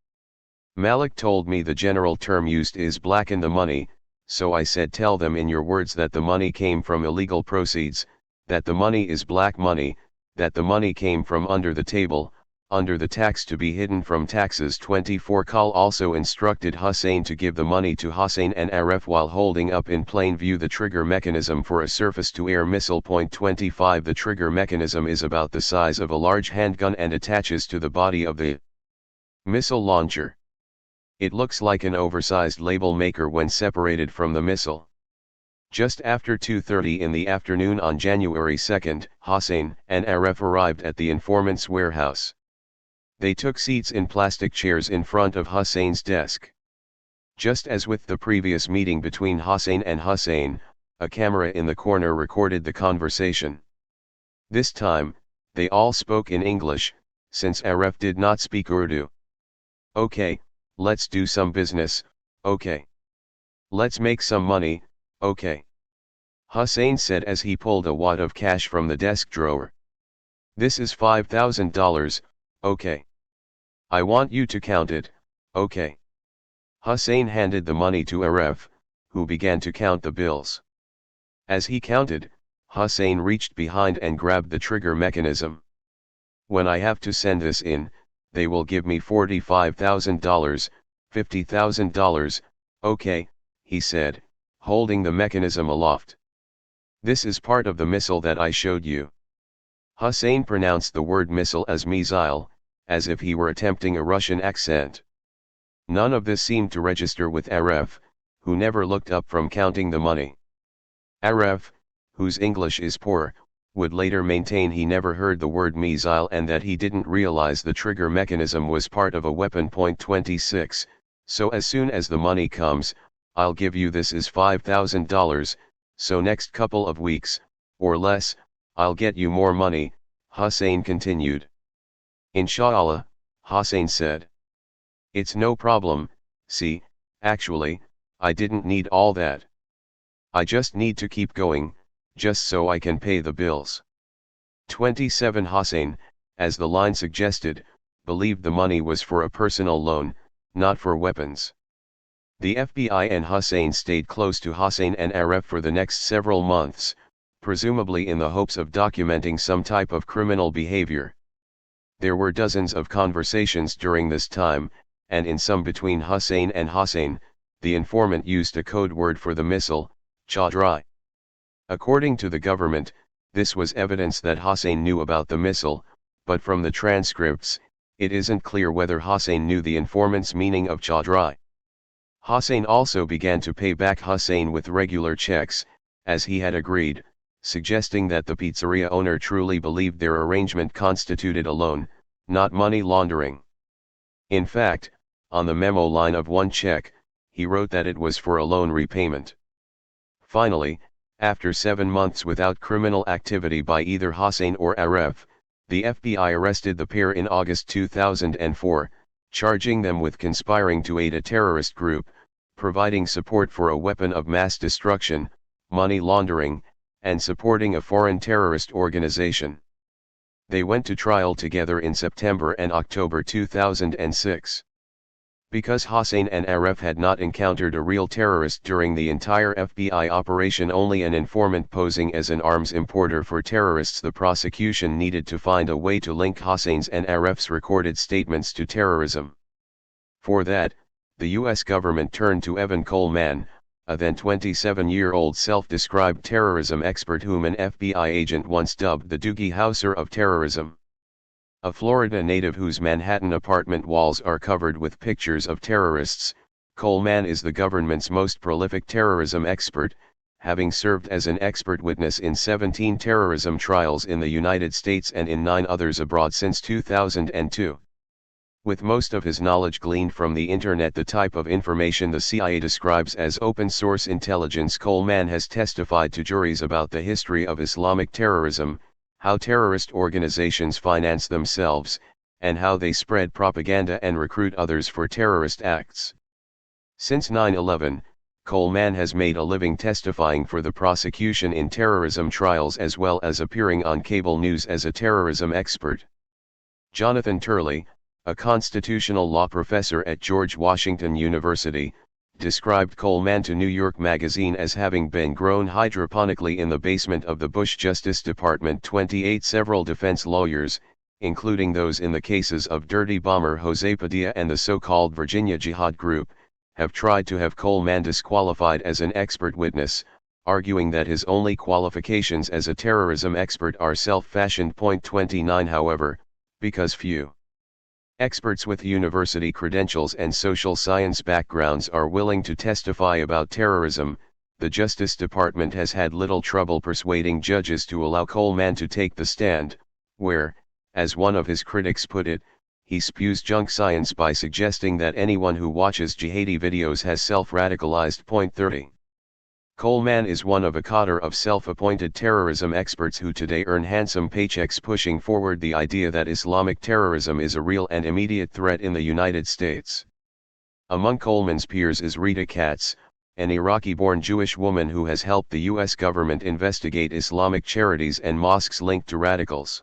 Malik told me the general term used is blacken the money, so I said tell them in your words that the money came from illegal proceeds, that the money is black money, that the money came from under the table, under the tax to be hidden from taxes. 24 Call also instructed Hussein to give the money to Hussein and Aref while holding up in plain view the trigger mechanism for a surface-to-air missile. 25 The trigger mechanism is about the size of a large handgun and attaches to the body of the missile launcher. It looks like an oversized label maker when separated from the missile. Just after 2:30 in the afternoon on January 2, Hussein and Aref arrived at the informant's warehouse. They took seats in plastic chairs in front of Hussein's desk. Just as with the previous meeting between Hussein and Hussein, a camera in the corner recorded the conversation. This time, they all spoke in English, since Aref did not speak Urdu. Okay, let's do some business, okay. Let's make some money, okay. Hussein said as he pulled a wad of cash from the desk drawer. This is $5,000, okay. I want you to count it, okay. Hussein handed the money to Aref, who began to count the bills. As he counted, Hussein reached behind and grabbed the trigger mechanism. When I have to send this in, they will give me $45,000, $50,000, okay, he said, holding the mechanism aloft. This is part of the missile that I showed you. Hussein pronounced the word missile as missile, as if he were attempting a Russian accent. None of this seemed to register with Aref, who never looked up from counting the money. Aref, whose English is poor, would later maintain he never heard the word missile and that he didn't realize the trigger mechanism was part of a weapon. 26, so as soon as the money comes, I'll give you this is $5,000, so next couple of weeks, or less, I'll get you more money, Hussein continued. Inshallah, Hussein said. It's no problem, see, actually, I didn't need all that. I just need to keep going, just so I can pay the bills. 27 Hossein, as the line suggested, believed the money was for a personal loan, not for weapons. The FBI and Hossein stayed close to Hossein and Aref for the next several months, presumably in the hopes of documenting some type of criminal behavior. There were dozens of conversations during this time, and in some between Hossein and Hossein, the informant used a code word for the missile, Chaudhry. According to the government, this was evidence that Hossein knew about the missile, but from the transcripts, it isn't clear whether Hossein knew the informant's meaning of Chaudhry. Hossein also began to pay back Hossein with regular checks, as he had agreed, suggesting that the pizzeria owner truly believed their arrangement constituted a loan, not money laundering. In fact, on the memo line of one check, he wrote that it was for a loan repayment. Finally, after 7 months without criminal activity by either Hossein or Aref, the FBI arrested the pair in August 2004, charging them with conspiring to aid a terrorist group, providing support for a weapon of mass destruction, money laundering, and supporting a foreign terrorist organization. They went to trial together in September and October 2006. Because Hossein and Aref had not encountered a real terrorist during the entire FBI operation, only an informant posing as an arms importer for terrorists, the prosecution needed to find a way to link Hossein's and Aref's recorded statements to terrorism. For that, the U.S. government turned to Evan Coleman, a then 27-year-old self-described terrorism expert whom an FBI agent once dubbed the Doogie Howser of terrorism. A Florida native whose Manhattan apartment walls are covered with pictures of terrorists, Coleman is the government's most prolific terrorism expert, having served as an expert witness in 17 terrorism trials in the United States and in 9 others abroad since 2002. With most of his knowledge gleaned from the internet, the type of information the CIA describes as open-source intelligence, Coleman has testified to juries about the history of Islamic terrorism, how terrorist organizations finance themselves, and how they spread propaganda and recruit others for terrorist acts. Since 9/11, Coleman has made a living testifying for the prosecution in terrorism trials as well as appearing on cable news as a terrorism expert. Jonathan Turley, a constitutional law professor at George Washington University, described Coleman to New York Magazine as having been grown hydroponically in the basement of the Bush Justice Department. 28 Several defense lawyers, including those in the cases of Dirty Bomber Jose Padilla and the so-called Virginia Jihad Group, have tried to have Coleman disqualified as an expert witness, arguing that his only qualifications as a terrorism expert are self-fashioned. 29 However, because few experts with university credentials and social science backgrounds are willing to testify about terrorism, the Justice Department has had little trouble persuading judges to allow Coleman to take the stand, where, as one of his critics put it, he spews junk science by suggesting that anyone who watches jihadi videos has self-radicalized. 30. Coleman is one of a cadre of self-appointed terrorism experts who today earn handsome paychecks pushing forward the idea that Islamic terrorism is a real and immediate threat in the United States. Among Coleman's peers is Rita Katz, an Iraqi-born Jewish woman who has helped the U.S. government investigate Islamic charities and mosques linked to radicals.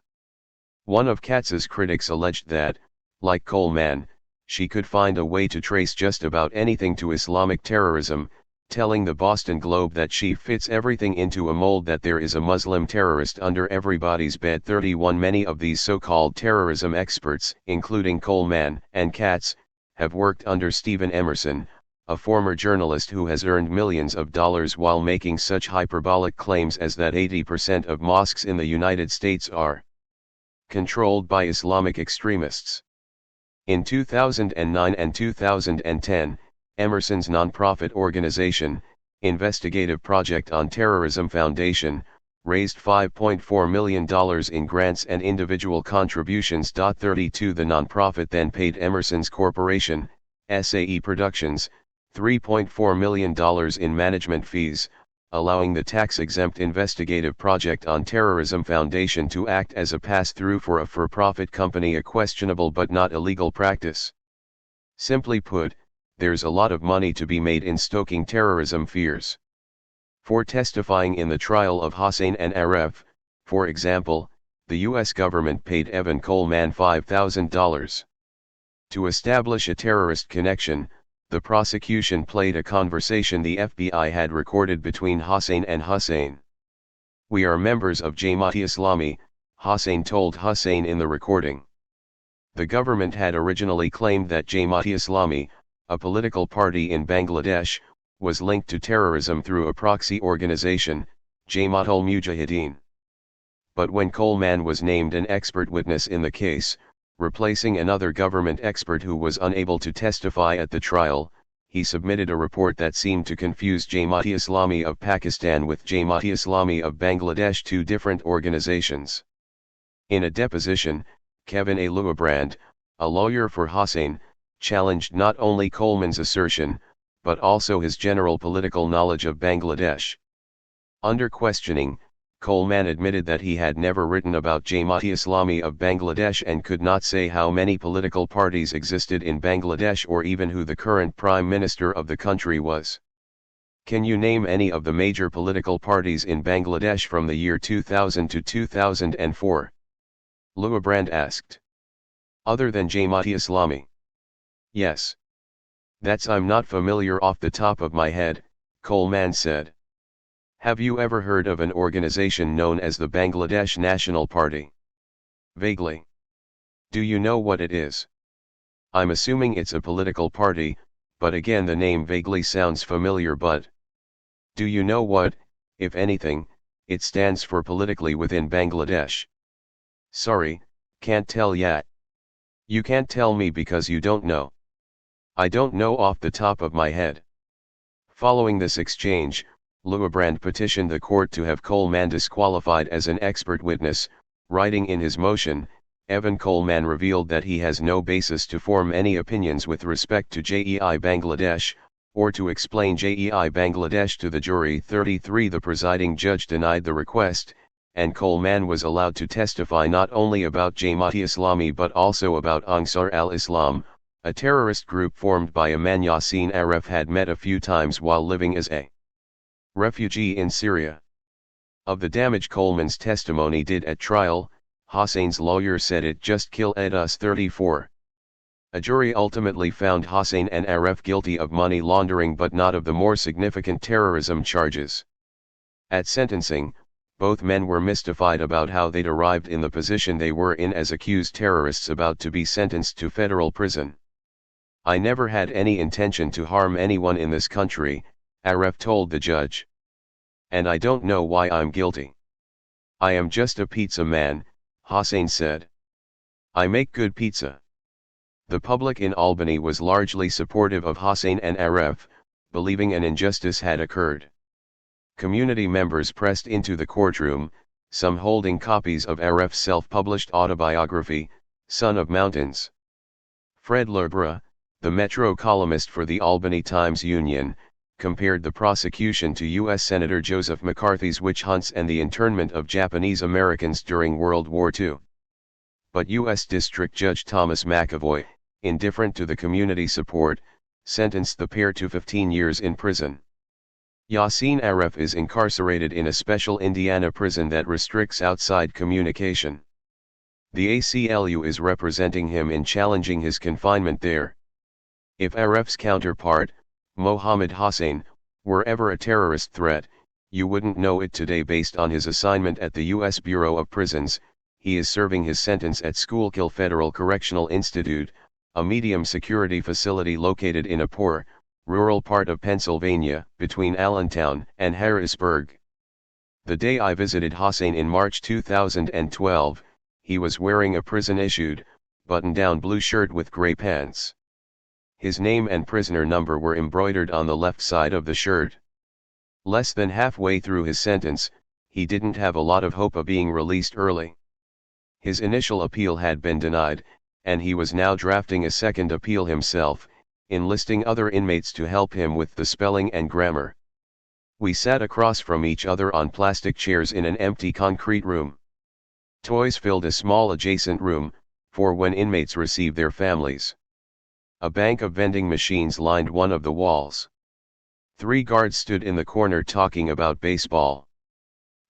One of Katz's critics alleged that, like Coleman, she could find a way to trace just about anything to Islamic terrorism, telling the Boston Globe that she fits everything into a mold, that there is a Muslim terrorist under everybody's bed. 31 Many of these so-called terrorism experts, including Coleman and Katz, have worked under Stephen Emerson, a former journalist who has earned millions of dollars while making such hyperbolic claims as that 80% of mosques in the United States are controlled by Islamic extremists. In 2009 and 2010, Emerson's nonprofit organization, Investigative Project on Terrorism Foundation, raised $5.4 million in grants and individual contributions. 32 The nonprofit then paid Emerson's corporation, SAE Productions, $3.4 million in management fees, allowing the tax-exempt Investigative Project on Terrorism Foundation to act as a pass-through for a for-profit company, a questionable but not illegal practice. Simply put, there's a lot of money to be made in stoking terrorism fears. For testifying in the trial of Hossein and Aref, for example, the U.S. government paid Evan Coleman $5,000. To establish a terrorist connection, the prosecution played a conversation the FBI had recorded between Hossein and Hussein. "We are members of Jamaat-e-Islami," Hossein told Hussein in the recording. The government had originally claimed that Jamaat-e-Islami, a political party in Bangladesh, was linked to terrorism through a proxy organization, Jamaat-ul-Mujahideen. But when Coleman was named an expert witness in the case, replacing another government expert who was unable to testify at the trial, he submitted a report that seemed to confuse Jamaat-e-Islami of Pakistan with Jamaat-e-Islami of Bangladesh, two different organizations. In a deposition, Kevin A. Louabrand, a lawyer for Hossein, challenged not only Coleman's assertion, but also his general political knowledge of Bangladesh. Under questioning, Coleman admitted that he had never written about Jamaat-e-Islami of Bangladesh and could not say how many political parties existed in Bangladesh or even who the current prime minister of the country was. "Can you name any of the major political parties in Bangladesh from the year 2000 to 2004? Louabrand asked. "Other than Jamaat-e-Islami?" "Yes. That's I'm not familiar off the top of my head," Coleman said. "Have you ever heard of an organization known as the Bangladesh National Party?" "Vaguely." "Do you know what it is?" "I'm assuming it's a political party, but again the name vaguely sounds familiar. But do you know what, if anything, it stands for politically within Bangladesh?" "Sorry, can't tell yet." "You can't tell me because you don't know." "I don't know off the top of my head." Following this exchange, Louabrand petitioned the court to have Coleman disqualified as an expert witness, writing in his motion, "Evan Coleman revealed that he has no basis to form any opinions with respect to JEI Bangladesh, or to explain JEI Bangladesh to the jury." 33 The presiding judge denied the request, and Coleman was allowed to testify not only about Jamaat-e-Islami but also about Ansar al-Islam, a terrorist group formed by a man Yassin Aref had met a few times while living as a refugee in Syria. Of the damage Coleman's testimony did at trial, Hossein's lawyer said it just killed us. 34. A jury ultimately found Hossein and Aref guilty of money laundering but not of the more significant terrorism charges. At sentencing, both men were mystified about how they'd arrived in the position they were in as accused terrorists about to be sentenced to federal prison. "I never had any intention to harm anyone in this country," Aref told the judge. "And I don't know why I'm guilty. I am just a pizza man," Hossein said. "I make good pizza." The public in Albany was largely supportive of Hossein and Aref, believing an injustice had occurred. Community members pressed into the courtroom, some holding copies of Aref's self-published autobiography, Son of Mountains. Fred Lerbra, the Metro columnist for the Albany Times-Union, compared the prosecution to U.S. Senator Joseph McCarthy's witch hunts and the internment of Japanese Americans during World War II. But U.S. District Judge Thomas McAvoy, indifferent to the community support, sentenced the pair to 15 years in prison. Yassin Aref is incarcerated in a special Indiana prison that restricts outside communication. The ACLU is representing him in challenging his confinement there. If Aref's counterpart, Mohammed Hossein, were ever a terrorist threat, you wouldn't know it today. Based on his assignment at the U.S. Bureau of Prisons, he is serving his sentence at Schuylkill Federal Correctional Institute, a medium-security facility located in a poor, rural part of Pennsylvania, between Allentown and Harrisburg. The day I visited Hossein in March 2012, he was wearing a prison-issued, button-down blue shirt with gray pants. His name and prisoner number were embroidered on the left side of the shirt. Less than halfway through his sentence, he didn't have a lot of hope of being released early. His initial appeal had been denied, and he was now drafting a second appeal himself, enlisting other inmates to help him with the spelling and grammar. We sat across from each other on plastic chairs in an empty concrete room. Toys filled a small adjacent room, for when inmates receive their families. A bank of vending machines lined one of the walls. 3 guards stood in the corner talking about baseball.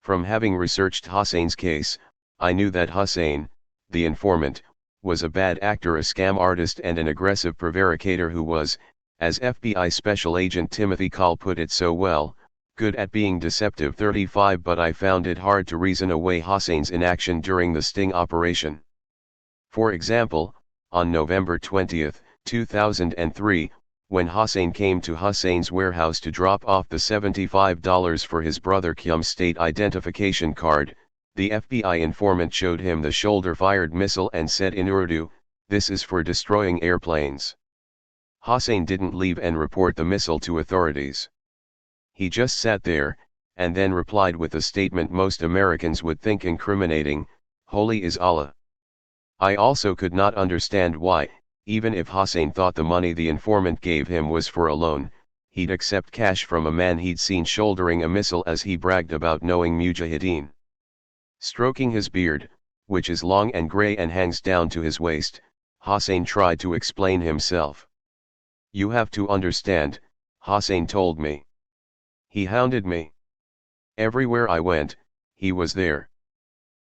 From having researched Hossein's case, I knew that Hussein, the informant, was a bad actor, a scam artist and an aggressive prevaricator who was, as FBI Special Agent Timothy Call put it so well, good at being deceptive. 35 But I found it hard to reason away Hussein's inaction during the sting operation. For example, on November 20, 2003, when Hussein came to Hussein's warehouse to drop off the $75 for his brother Kyum's state identification card, the FBI informant showed him the shoulder-fired missile and said in Urdu, "This is for destroying airplanes." Hussein didn't leave and report the missile to authorities. He just sat there, and then replied with a statement most Americans would think incriminating, "Holy is Allah." I also could not understand why, even if Hussein thought the money the informant gave him was for a loan, he'd accept cash from a man he'd seen shouldering a missile as he bragged about knowing Mujahideen. Stroking his beard, which is long and grey and hangs down to his waist, Hussein tried to explain himself. "You have to understand," Hussein told me. "He hounded me. Everywhere I went, he was there."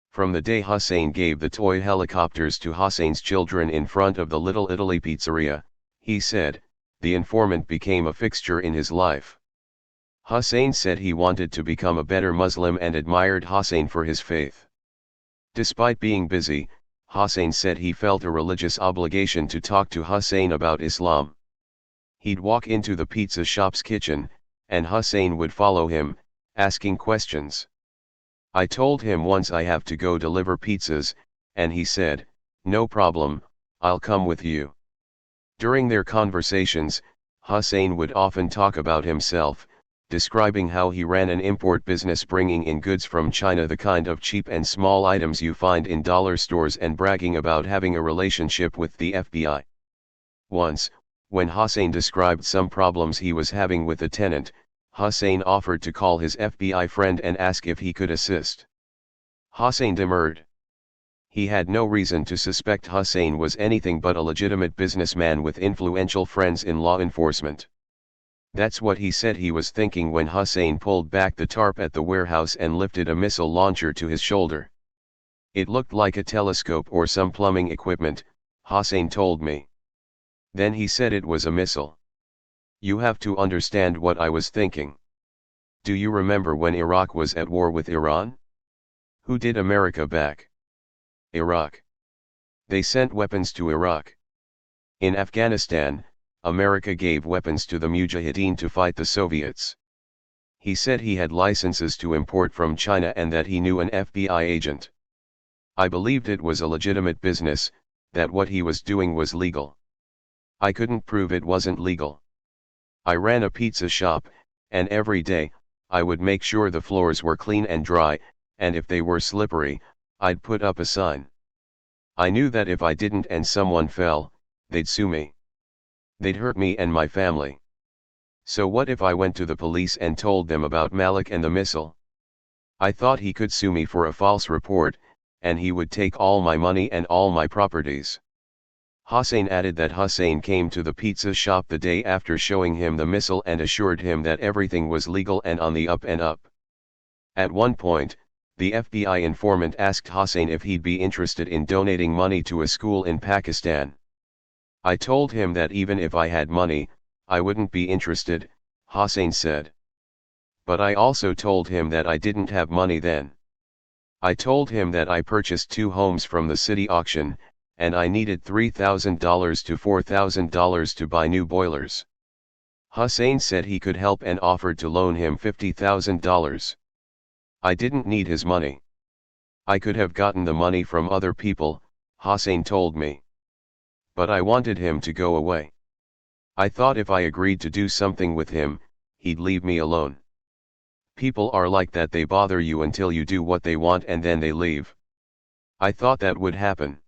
From the day Hussein gave the toy helicopters to Hussein's children in front of the Little Italy pizzeria, he said, the informant became a fixture in his life. Hussein said he wanted to become a better Muslim and admired Hussein for his faith. Despite being busy, Hussein said he felt a religious obligation to talk to Hussein about Islam. He'd walk into the pizza shop's kitchen, and Hussein would follow him, asking questions. I told him once I have to go deliver pizzas, and he said, "No problem, I'll come with you." During their conversations, Hussein would often talk about himself, describing how he ran an import business bringing in goods from China, the kind of cheap and small items you find in dollar stores, and bragging about having a relationship with the FBI. Once, when Hussein described some problems he was having with a tenant, Hussein offered to call his FBI friend and ask if he could assist. Hussein demurred. He had no reason to suspect Hussein was anything but a legitimate businessman with influential friends in law enforcement. That's what he said he was thinking when Hussein pulled back the tarp at the warehouse and lifted a missile launcher to his shoulder. "It looked like a telescope or some plumbing equipment," Hussein told me. Then he said it was a missile. "You have to understand what I was thinking. Do you remember when Iraq was at war with Iran? Who did America back? Iraq. They sent weapons to Iraq. In Afghanistan, America gave weapons to the Mujahideen to fight the Soviets." He said he had licenses to import from China and that he knew an FBI agent. I believed it was a legitimate business, that what he was doing was legal. I couldn't prove it wasn't legal. I ran a pizza shop, and every day, I would make sure the floors were clean and dry, and if they were slippery, I'd put up a sign. I knew that if I didn't and someone fell, they'd sue me. They'd hurt me and my family. So what if I went to the police and told them about Malik and the missile? I thought he could sue me for a false report, and he would take all my money and all my properties. Hussein added that Hussein came to the pizza shop the day after showing him the missile and assured him that everything was legal and on the up and up. At one point, the FBI informant asked Hussein if he'd be interested in donating money to a school in Pakistan. I told him that even if I had money, I wouldn't be interested, Hussein said. But I also told him that I didn't have money then. I told him that I purchased 2 homes from the city auction, and I needed $3,000 to $4,000 to buy new boilers. Hussein said he could help and offered to loan him $50,000. I didn't need his money. I could have gotten the money from other people, Hussein told me. But I wanted him to go away. I thought if I agreed to do something with him, he'd leave me alone. People are like that, they bother you until you do what they want and then they leave. I thought that would happen.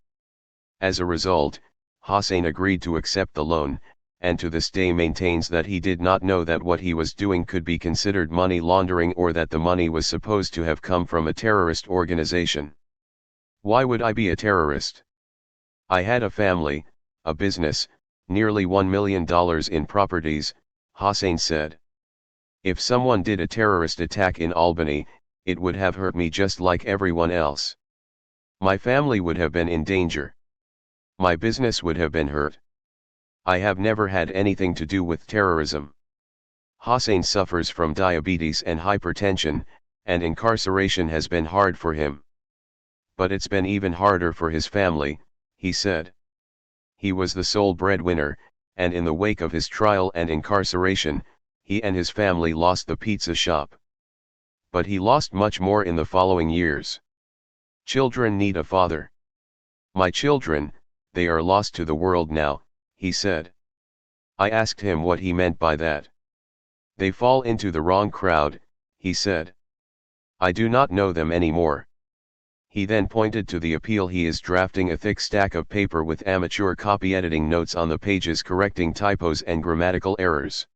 As a result, Hussein agreed to accept the loan, and to this day maintains that he did not know that what he was doing could be considered money laundering or that the money was supposed to have come from a terrorist organization. Why would I be a terrorist? I had a family, a business, nearly $1 million in properties, Hussein said. If someone did a terrorist attack in Albany, it would have hurt me just like everyone else. My family would have been in danger. My business would have been hurt. I have never had anything to do with terrorism. Hossein suffers from diabetes and hypertension, and incarceration has been hard for him. But it's been even harder for his family, he said. He was the sole breadwinner, and in the wake of his trial and incarceration, he and his family lost the pizza shop. But he lost much more in the following years. Children need a father. My children, they are lost to the world now, he said. I asked him what he meant by that. They fall into the wrong crowd, he said. I do not know them anymore. He then pointed to the appeal he is drafting, a thick stack of paper with amateur copy editing notes on the pages correcting typos and grammatical errors.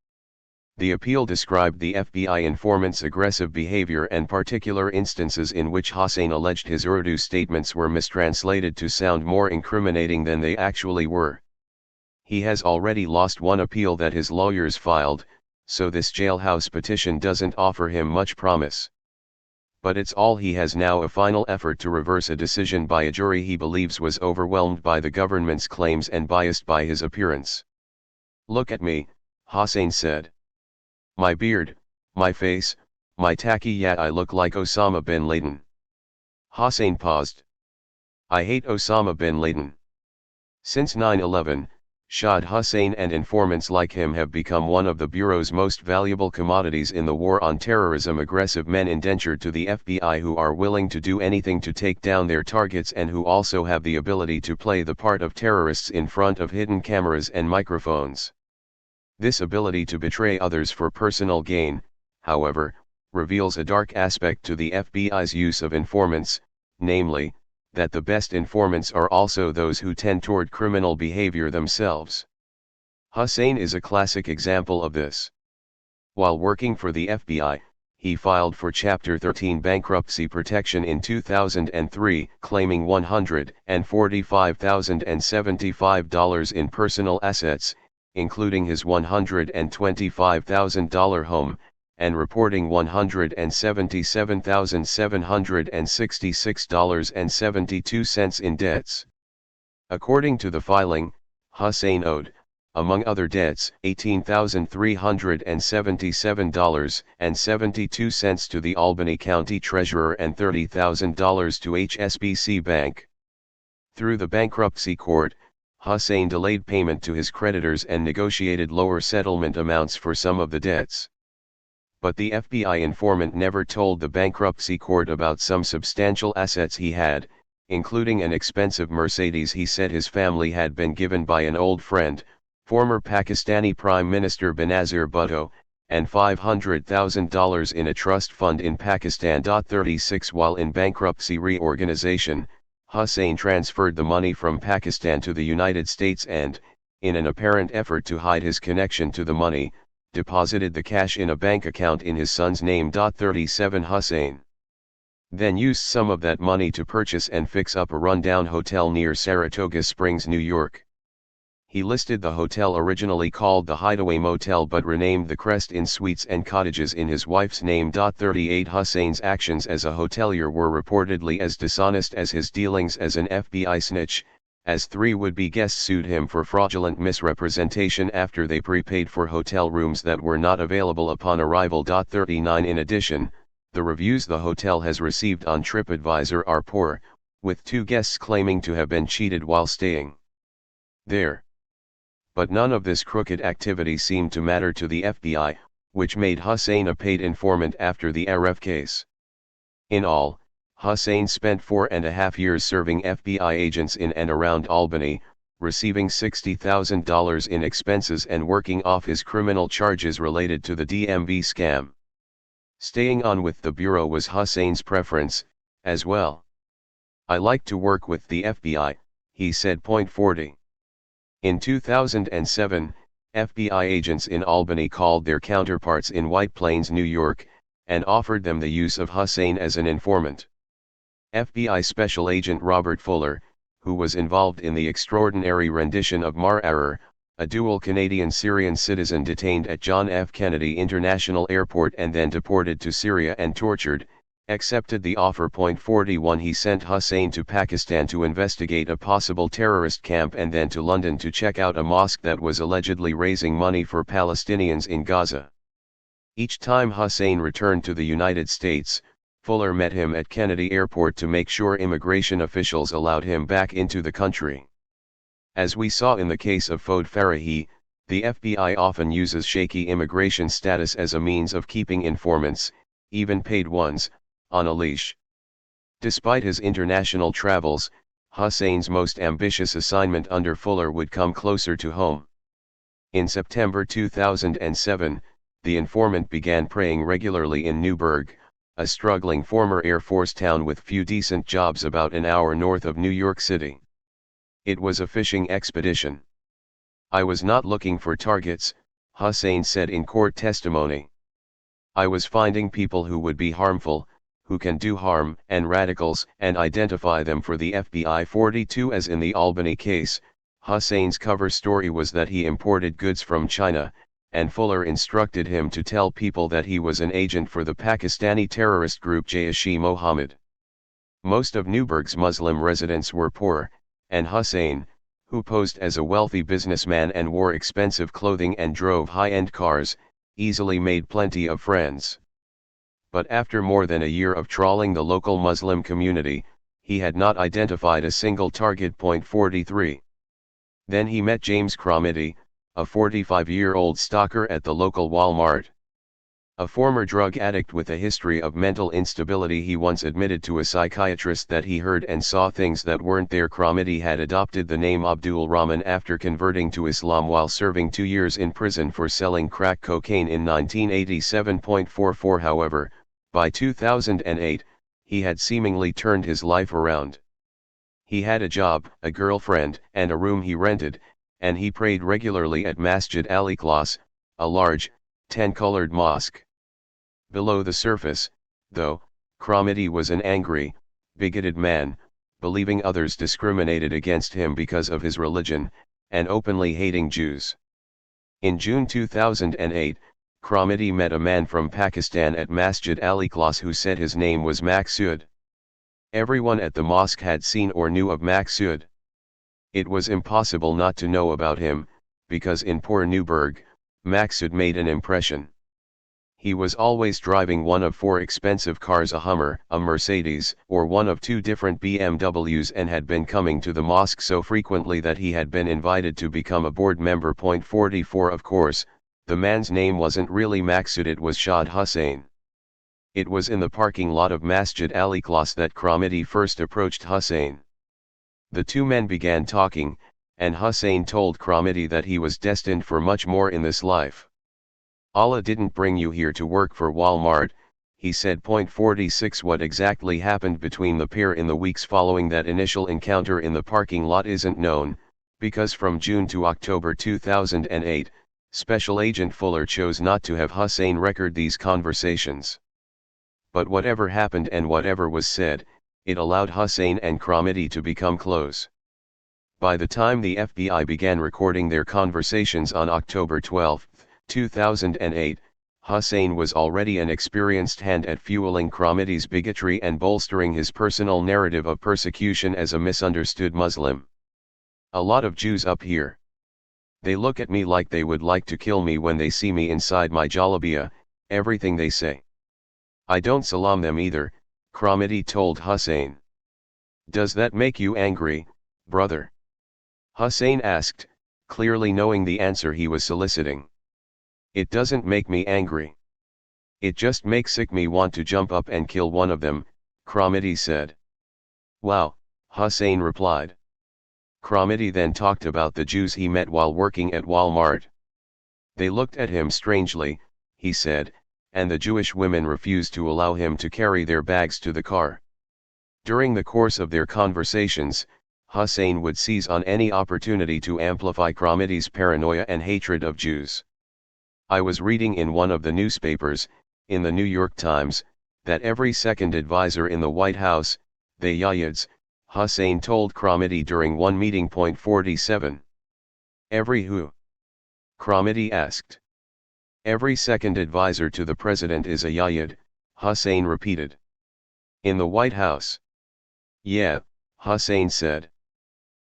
The appeal described the FBI informant's aggressive behavior and particular instances in which Hossein alleged his Urdu statements were mistranslated to sound more incriminating than they actually were. He has already lost one appeal that his lawyers filed, so this jailhouse petition doesn't offer him much promise. But it's all he has now, a final effort to reverse a decision by a jury he believes was overwhelmed by the government's claims and biased by his appearance. Look at me, Hossein said. My beard, my face, my tacky, yeah, I look like Osama bin Laden. Hossein paused. I hate Osama bin Laden. Since 9/11, Shahid Hussein and informants like him have become one of the Bureau's most valuable commodities in the war on terrorism. Aggressive men indentured to the FBI who are willing to do anything to take down their targets and who also have the ability to play the part of terrorists in front of hidden cameras and microphones. This ability to betray others for personal gain, however, reveals a dark aspect to the FBI's use of informants, namely, that the best informants are also those who tend toward criminal behavior themselves. Hussein is a classic example of this. While working for the FBI, he filed for Chapter 13 bankruptcy protection in 2003, claiming $145,075 in personal assets, including his $125,000 home, and reporting $177,766.72 in debts. According to the filing, Hussein owed, among other debts, $18,377.72 to the Albany County Treasurer and $30,000 to HSBC Bank. Through the bankruptcy court, Hussein delayed payment to his creditors and negotiated lower settlement amounts for some of the debts. But the FBI informant never told the bankruptcy court about some substantial assets he had, including an expensive Mercedes he said his family had been given by an old friend, former Pakistani Prime Minister Benazir Bhutto, and $500,000 in a trust fund in Pakistan. 36 While in bankruptcy reorganization, Hussein transferred the money from Pakistan to the United States and, in an apparent effort to hide his connection to the money, deposited the cash in a bank account in his son's name. 37 Hussein then used some of that money to purchase and fix up a rundown hotel near Saratoga Springs, New York. He listed the hotel originally called the Hideaway Motel but renamed the Crest Inn Suites and Cottages in his wife's name. 38 Hussein's actions as a hotelier were reportedly as dishonest as his dealings as an FBI snitch, as 3 would-be guests sued him for fraudulent misrepresentation after they prepaid for hotel rooms that were not available upon arrival. 39 In addition, the reviews the hotel has received on TripAdvisor are poor, with 2 guests claiming to have been cheated while staying there. But none of this crooked activity seemed to matter to the FBI, which made Hussein a paid informant after the Aref case. In all, Hussein spent 4.5 years serving FBI agents in and around Albany, receiving $60,000 in expenses and working off his criminal charges related to the DMV scam. Staying on with the Bureau was Hussein's preference, as well. I like to work with the FBI, he said. 40. In 2007, FBI agents in Albany called their counterparts in White Plains, New York, and offered them the use of Hussein as an informant. FBI Special Agent Robert Fuller, who was involved in the extraordinary rendition of Mar Arar, a dual Canadian-Syrian citizen detained at John F. Kennedy International Airport and then deported to Syria and tortured, accepted the offer. 41 He sent Hussein to Pakistan to investigate a possible terrorist camp and then to London to check out a mosque that was allegedly raising money for Palestinians in Gaza. Each time Hussein returned to the United States, Fuller met him at Kennedy Airport to make sure immigration officials allowed him back into the country. As we saw in the case of Fouad Farahi, the FBI often uses shaky immigration status as a means of keeping informants, even paid ones, on a leash. Despite his international travels, Hussein's most ambitious assignment under Fuller would come closer to home. In September 2007, the informant began praying regularly in Newburgh, a struggling former Air Force town with few decent jobs about an hour north of New York City. It was a fishing expedition. I was not looking for targets, Hussein said in court testimony. I was finding people who would be harmful, who can do harm, and radicals, and identify them for the FBI. 42 As in the Albany case, Hussein's cover story was that he imported goods from China, and Fuller instructed him to tell people that he was an agent for the Pakistani terrorist group Jaish-e-Mohammed. Most of Newburgh's Muslim residents were poor, and Hussein, who posed as a wealthy businessman and wore expensive clothing and drove high-end cars, easily made plenty of friends. But after more than a year of trawling the local Muslim community, he had not identified a single target. 43. Then he met James Cromity, a 45-year-old stalker at the local Walmart. A former drug addict with a history of mental instability, he once admitted to a psychiatrist that he heard and saw things that weren't there. Cromity had adopted the name Abdul Rahman after converting to Islam while serving 2 years in prison for selling crack cocaine in 1987. 44 However, by 2008, he had seemingly turned his life around. He had a job, a girlfriend, and a room he rented, and he prayed regularly at Masjid Al-Ikhlas, a large, tan-colored mosque. Below the surface, though, Cromity was an angry, bigoted man, believing others discriminated against him because of his religion, and openly hating Jews. In June 2008, Cromity met a man from Pakistan at Masjid Al-Ikhlas who said his name was Maqsood. Everyone at the mosque had seen or knew of Maqsood. It was impossible not to know about him, because in poor Newburgh, Maqsood made an impression. He was always driving one of 4 expensive cars, a Hummer, a Mercedes, or one of 2 different BMWs, and had been coming to the mosque so frequently that he had been invited to become a board member. 44 Of course, the man's name wasn't really Maqsood, it was Shad Hussein. It was in the parking lot of Masjid Al-Ikhlas that Cromity first approached Hussein. The two men began talking, and Hussein told Cromity that he was destined for much more in this life. Allah didn't bring you here to work for Walmart, he said. 46 What exactly happened between the pair in the weeks following that initial encounter in the parking lot isn't known, because from June to October 2008, Special Agent Fuller chose not to have Hussein record these conversations. But whatever happened and whatever was said, it allowed Hussein and Cromity to become close. By the time the FBI began recording their conversations on October 12, 2008, Hussein was already an experienced hand at fueling Cromity's bigotry and bolstering his personal narrative of persecution as a misunderstood Muslim. A lot of Jews up here. They look at me like they would like to kill me when they see me inside my jalabia, everything they say. I don't salam them either, Cromity told Hussein. Does that make you angry, brother? Hussein asked, clearly knowing the answer he was soliciting. It doesn't make me angry. It just makes me want to jump up and kill one of them, Cromity said. Wow, Hussein replied. Cromity then talked about the Jews he met while working at Walmart. They looked at him strangely, he said, and the Jewish women refused to allow him to carry their bags to the car. During the course of their conversations, Hussein would seize on any opportunity to amplify Cromity's paranoia and hatred of Jews. I was reading in one of the newspapers, in the New York Times, that every second advisor in the White House, the Yayids, Hussein told Cromity during one meeting. 47. Every who? Cromity asked. Every second advisor to the president is a Yayid, Hussein repeated. In the White House. Yeah, Hussein said.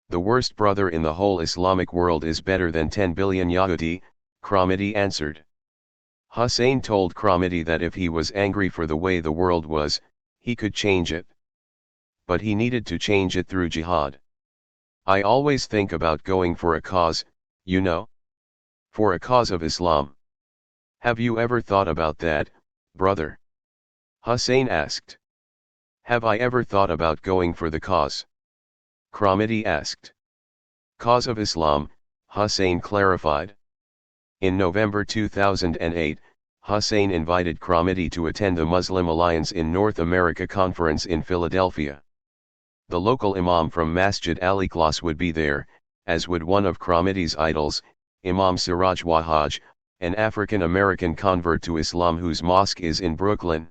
The worst brother in the whole Islamic world is better than 10 billion Yahudi, Kramati answered. Hussein told Kramati that if he was angry for the way the world was, he could change it. But he needed to change it through jihad. I always think about going for a cause, you know? For a cause of Islam. Have you ever thought about that, brother? Hussein asked. Have I ever thought about going for the cause? Kramati asked. Cause of Islam, Hussein clarified. In November 2008, Hussein invited Kramati to attend the Muslim Alliance in North America conference in Philadelphia. The local imam from Masjid Al-Ikhlas would be there, as would one of Kramati's idols, Imam Siraj Wahhaj, an African-American convert to Islam whose mosque is in Brooklyn.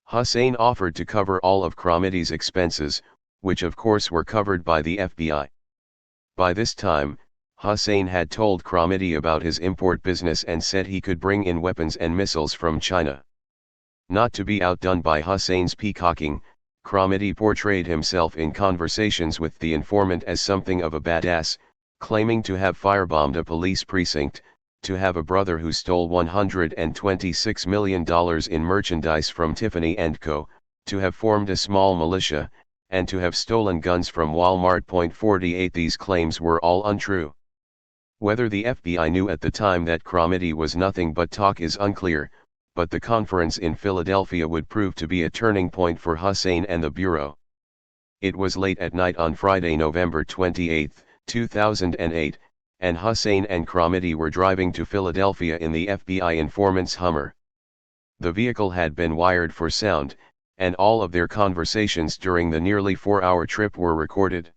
Hussein offered to cover all of Kramati's expenses, which of course were covered by the FBI. By this time, Hussein had told Kramati about his import business and said he could bring in weapons and missiles from China. Not to be outdone by Hussein's peacocking, Kramati portrayed himself in conversations with the informant as something of a badass, claiming to have firebombed a police precinct, to have a brother who stole $126 million in merchandise from Tiffany & Co., to have formed a small militia, and to have stolen guns from Walmart. 48 These claims were all untrue. Whether the FBI knew at the time that Kramati was nothing but talk is unclear, but the conference in Philadelphia would prove to be a turning point for Hussein and the Bureau. It was late at night on Friday, November 28, 2008, and Hussein and Kramati were driving to Philadelphia in the FBI informant's Hummer. The vehicle had been wired for sound, and all of their conversations during the nearly 4-hour trip were recorded.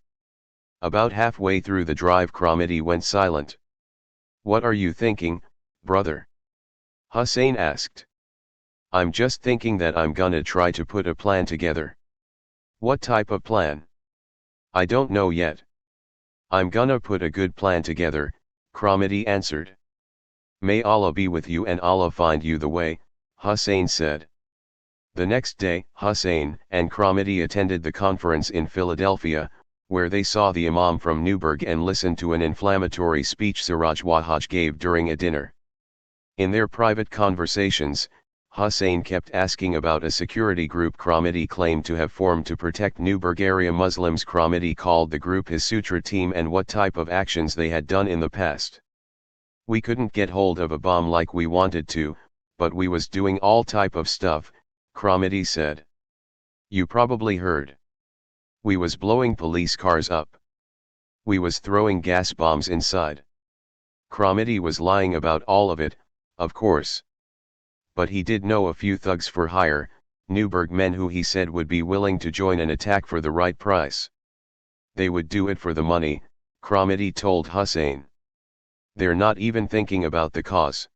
About halfway through the drive, Kramati went silent. "What are you thinking, brother?" Hussein asked. "I'm just thinking that I'm gonna try to put a plan together." "What type of plan?" "I don't know yet." "I'm gonna put a good plan together," Kramati answered. "May Allah be with you and Allah find you the way," Hussein said. The next day, Hussein and Kramati attended the conference in Philadelphia, where they saw the Imam from Newburgh and listened to an inflammatory speech Siraj Wahhaj gave during a dinner. In their private conversations, Hussein kept asking about a security group Kramati claimed to have formed to protect Newburgh area Muslims. Kramati called the group his Sutra team and what type of actions they had done in the past. "We couldn't get hold of a bomb like we wanted to, but we was doing all type of stuff," Kramati said. "You probably heard. We was blowing police cars up. We was throwing gas bombs inside." Kramati was lying about all of it, of course. But he did know a few thugs for hire, Newburgh men who he said would be willing to join an attack for the right price. "They would do it for the money," Kramati told Hussein. "They're not even thinking about the cause."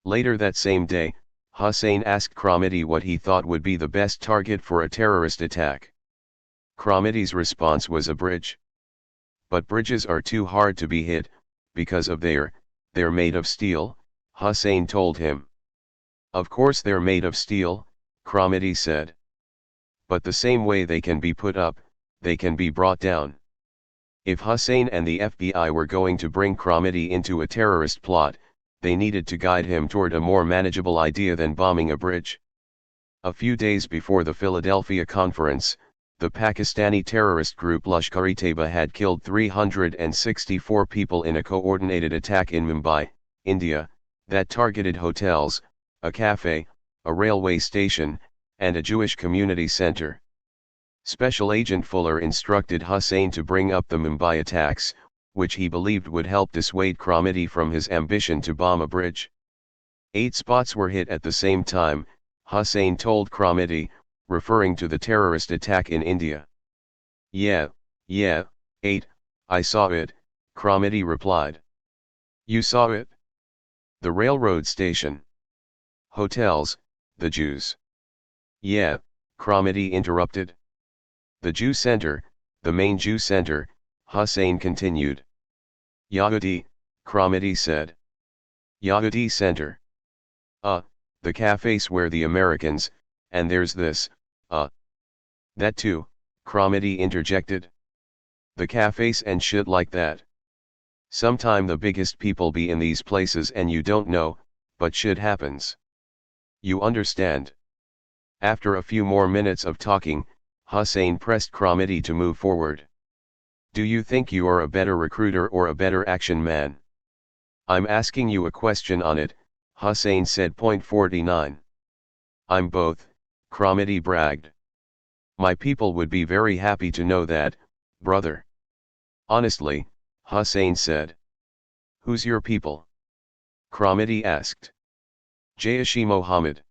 Later that same day, Hussein asked Kramati what he thought would be the best target for a terrorist attack. Kramati's response was a bridge. "But bridges are too hard to be hit, because of they're made of steel," Hussein told him. "Of course they're made of steel," Kramati said. "But the same way they can be put up, they can be brought down." If Hussein and the FBI were going to bring Kramati into a terrorist plot, they needed to guide him toward a more manageable idea than bombing a bridge. A few days before the Philadelphia conference, the Pakistani terrorist group Lashkar-e-Taiba had killed 364 people in a coordinated attack in Mumbai, India, that targeted hotels, a cafe, a railway station, and a Jewish community center. Special Agent Fuller instructed Hussein to bring up the Mumbai attacks, which he believed would help dissuade Kramati from his ambition to bomb a bridge. 8 spots were hit at the same time, Hussein told Kramati, referring to the terrorist attack in India. Yeah, 8, I saw it," Kramati replied. "You saw it? The railroad station. Hotels, the Jews." "Yeah," Kramati interrupted. "The Jew Center, the main Jew Center," Hussein continued. "Yahudi," Kramati said. "Yahudi Center. The cafes where the Americans, and there's this, That too, Kramedy interjected. The cafes and shit like that. Sometime the biggest people be in these places and you don't know, but shit happens. You understand? After a few more minutes of talking, Hussein pressed Kramedy to move forward. Do you think you are a better recruiter or a better action man? I'm asking you a question on it, Hussein said. Point 49. I'm both, Kramedy bragged. My people would be very happy to know that, brother. Honestly, Hussein said. Who's your people? Kramedy asked. Jaish-e-Mohammed.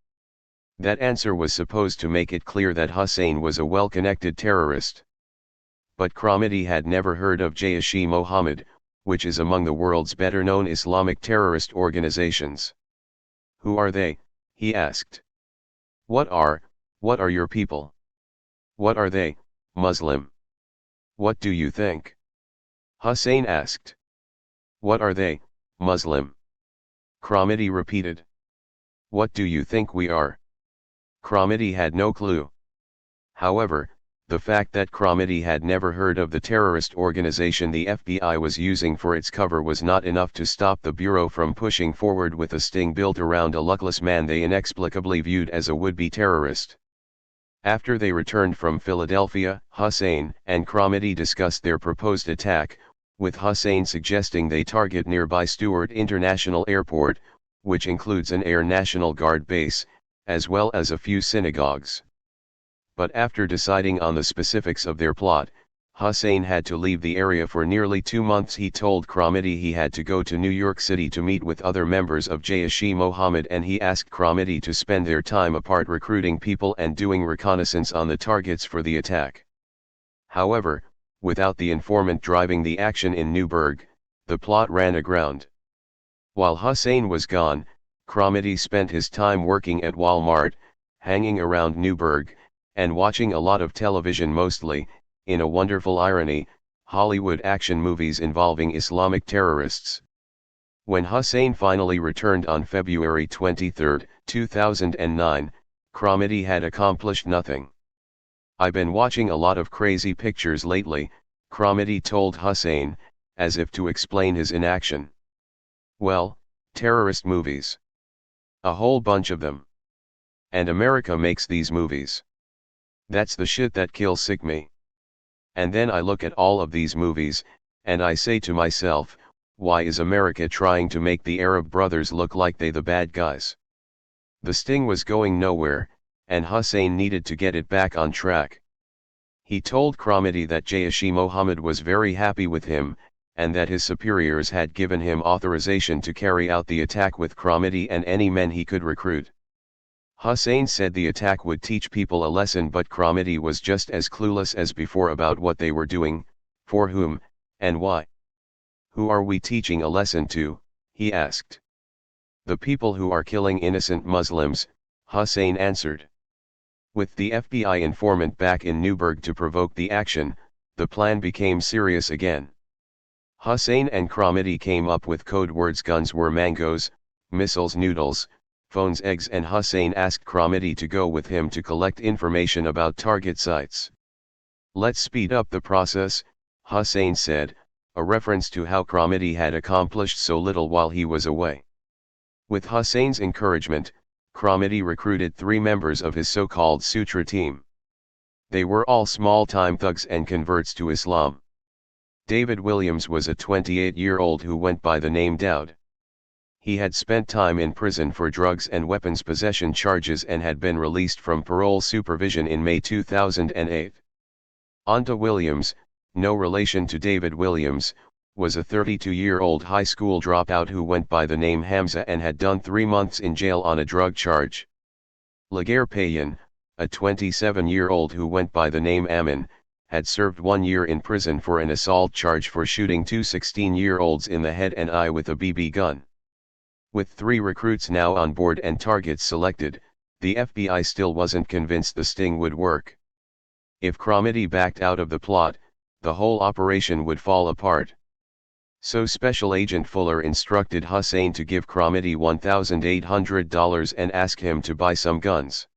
That answer was supposed to make it clear that Hussein was a well-connected terrorist. But Kramedy had never heard of Jaish-e-Mohammed, which is among the world's better-known Islamic terrorist organizations. Who are they? He asked. What are your people? What are they, Muslim? What do you think? Hussein asked. What are they, Muslim? Kramedy repeated. What do you think we are? Kramedy had no clue. However, the fact that Kramedy had never heard of the terrorist organization the FBI was using for its cover was not enough to stop the Bureau from pushing forward with a sting built around a luckless man they inexplicably viewed as a would-be terrorist. After they returned from Philadelphia, Hussein and Kramedy discussed their proposed attack, with Hussein suggesting they target nearby Stewart International Airport, which includes an Air National Guard base, as well as a few synagogues. But after deciding on the specifics of their plot, Hussein had to leave the area for nearly 2 months. He told Kramedy he had to go to New York City to meet with other members of Jaish-e-Mohammed, and he asked Kramedy to spend their time apart recruiting people and doing reconnaissance on the targets for the attack. However, without the informant driving the action in Newburgh, the plot ran aground. While Hussein was gone, Kramedy spent his time working at Walmart, hanging around Newburgh, and watching a lot of television, mostly, in a wonderful irony, Hollywood action movies involving Islamic terrorists. When Hussein finally returned on February 23, 2009, Kramedy had accomplished nothing. I've been watching a lot of crazy pictures lately, Kramedy told Hussein, as if to explain his inaction. Well, terrorist movies. A whole bunch of them. And America makes these movies. That's the shit that kills sick me. And then I look at all of these movies, and I say to myself, why is America trying to make the Arab brothers look like they the bad guys? The sting was going nowhere, and Hussein needed to get it back on track. He told Kramedy that Jaish-e-Mohammed was very happy with him, and that his superiors had given him authorization to carry out the attack with Kramedy and any men he could recruit. Hussein said the attack would teach people a lesson, but Kramedy was just as clueless as before about what they were doing, for whom, and why. Who are we teaching a lesson to? He asked. The people who are killing innocent Muslims, Hussein answered. With the FBI informant back in Newburgh to provoke the action, the plan became serious again. Hussein and Kramedy came up with code words: guns were mangoes, missiles noodles, phones eggs, and Hussein asked Kramedy to go with him to collect information about target sites. Let's speed up the process, Hussein said, a reference to how Kramedy had accomplished so little while he was away. With Hussein's encouragement, Kramedy recruited 3 members of his so-called Sutra team. They were all small-time thugs and converts to Islam. David Williams was a 28-year-old who went by the name Dowd. He had spent time in prison for drugs and weapons possession charges and had been released from parole supervision in May 2008. Anta Williams, no relation to David Williams, was a 32-year-old high school dropout who went by the name Hamza and had done 3 months in jail on a drug charge. Laguerre Payan, a 27-year-old who went by the name Amin, had served 1 year in prison for an assault charge for shooting 2 16-year-olds in the head and eye with a BB gun. With 3 recruits now on board and targets selected, the FBI still wasn't convinced the sting would work. If Kramedy backed out of the plot, the whole operation would fall apart. So Special Agent Fuller instructed Hussein to give Kramedy $1,800 and ask him to buy some guns.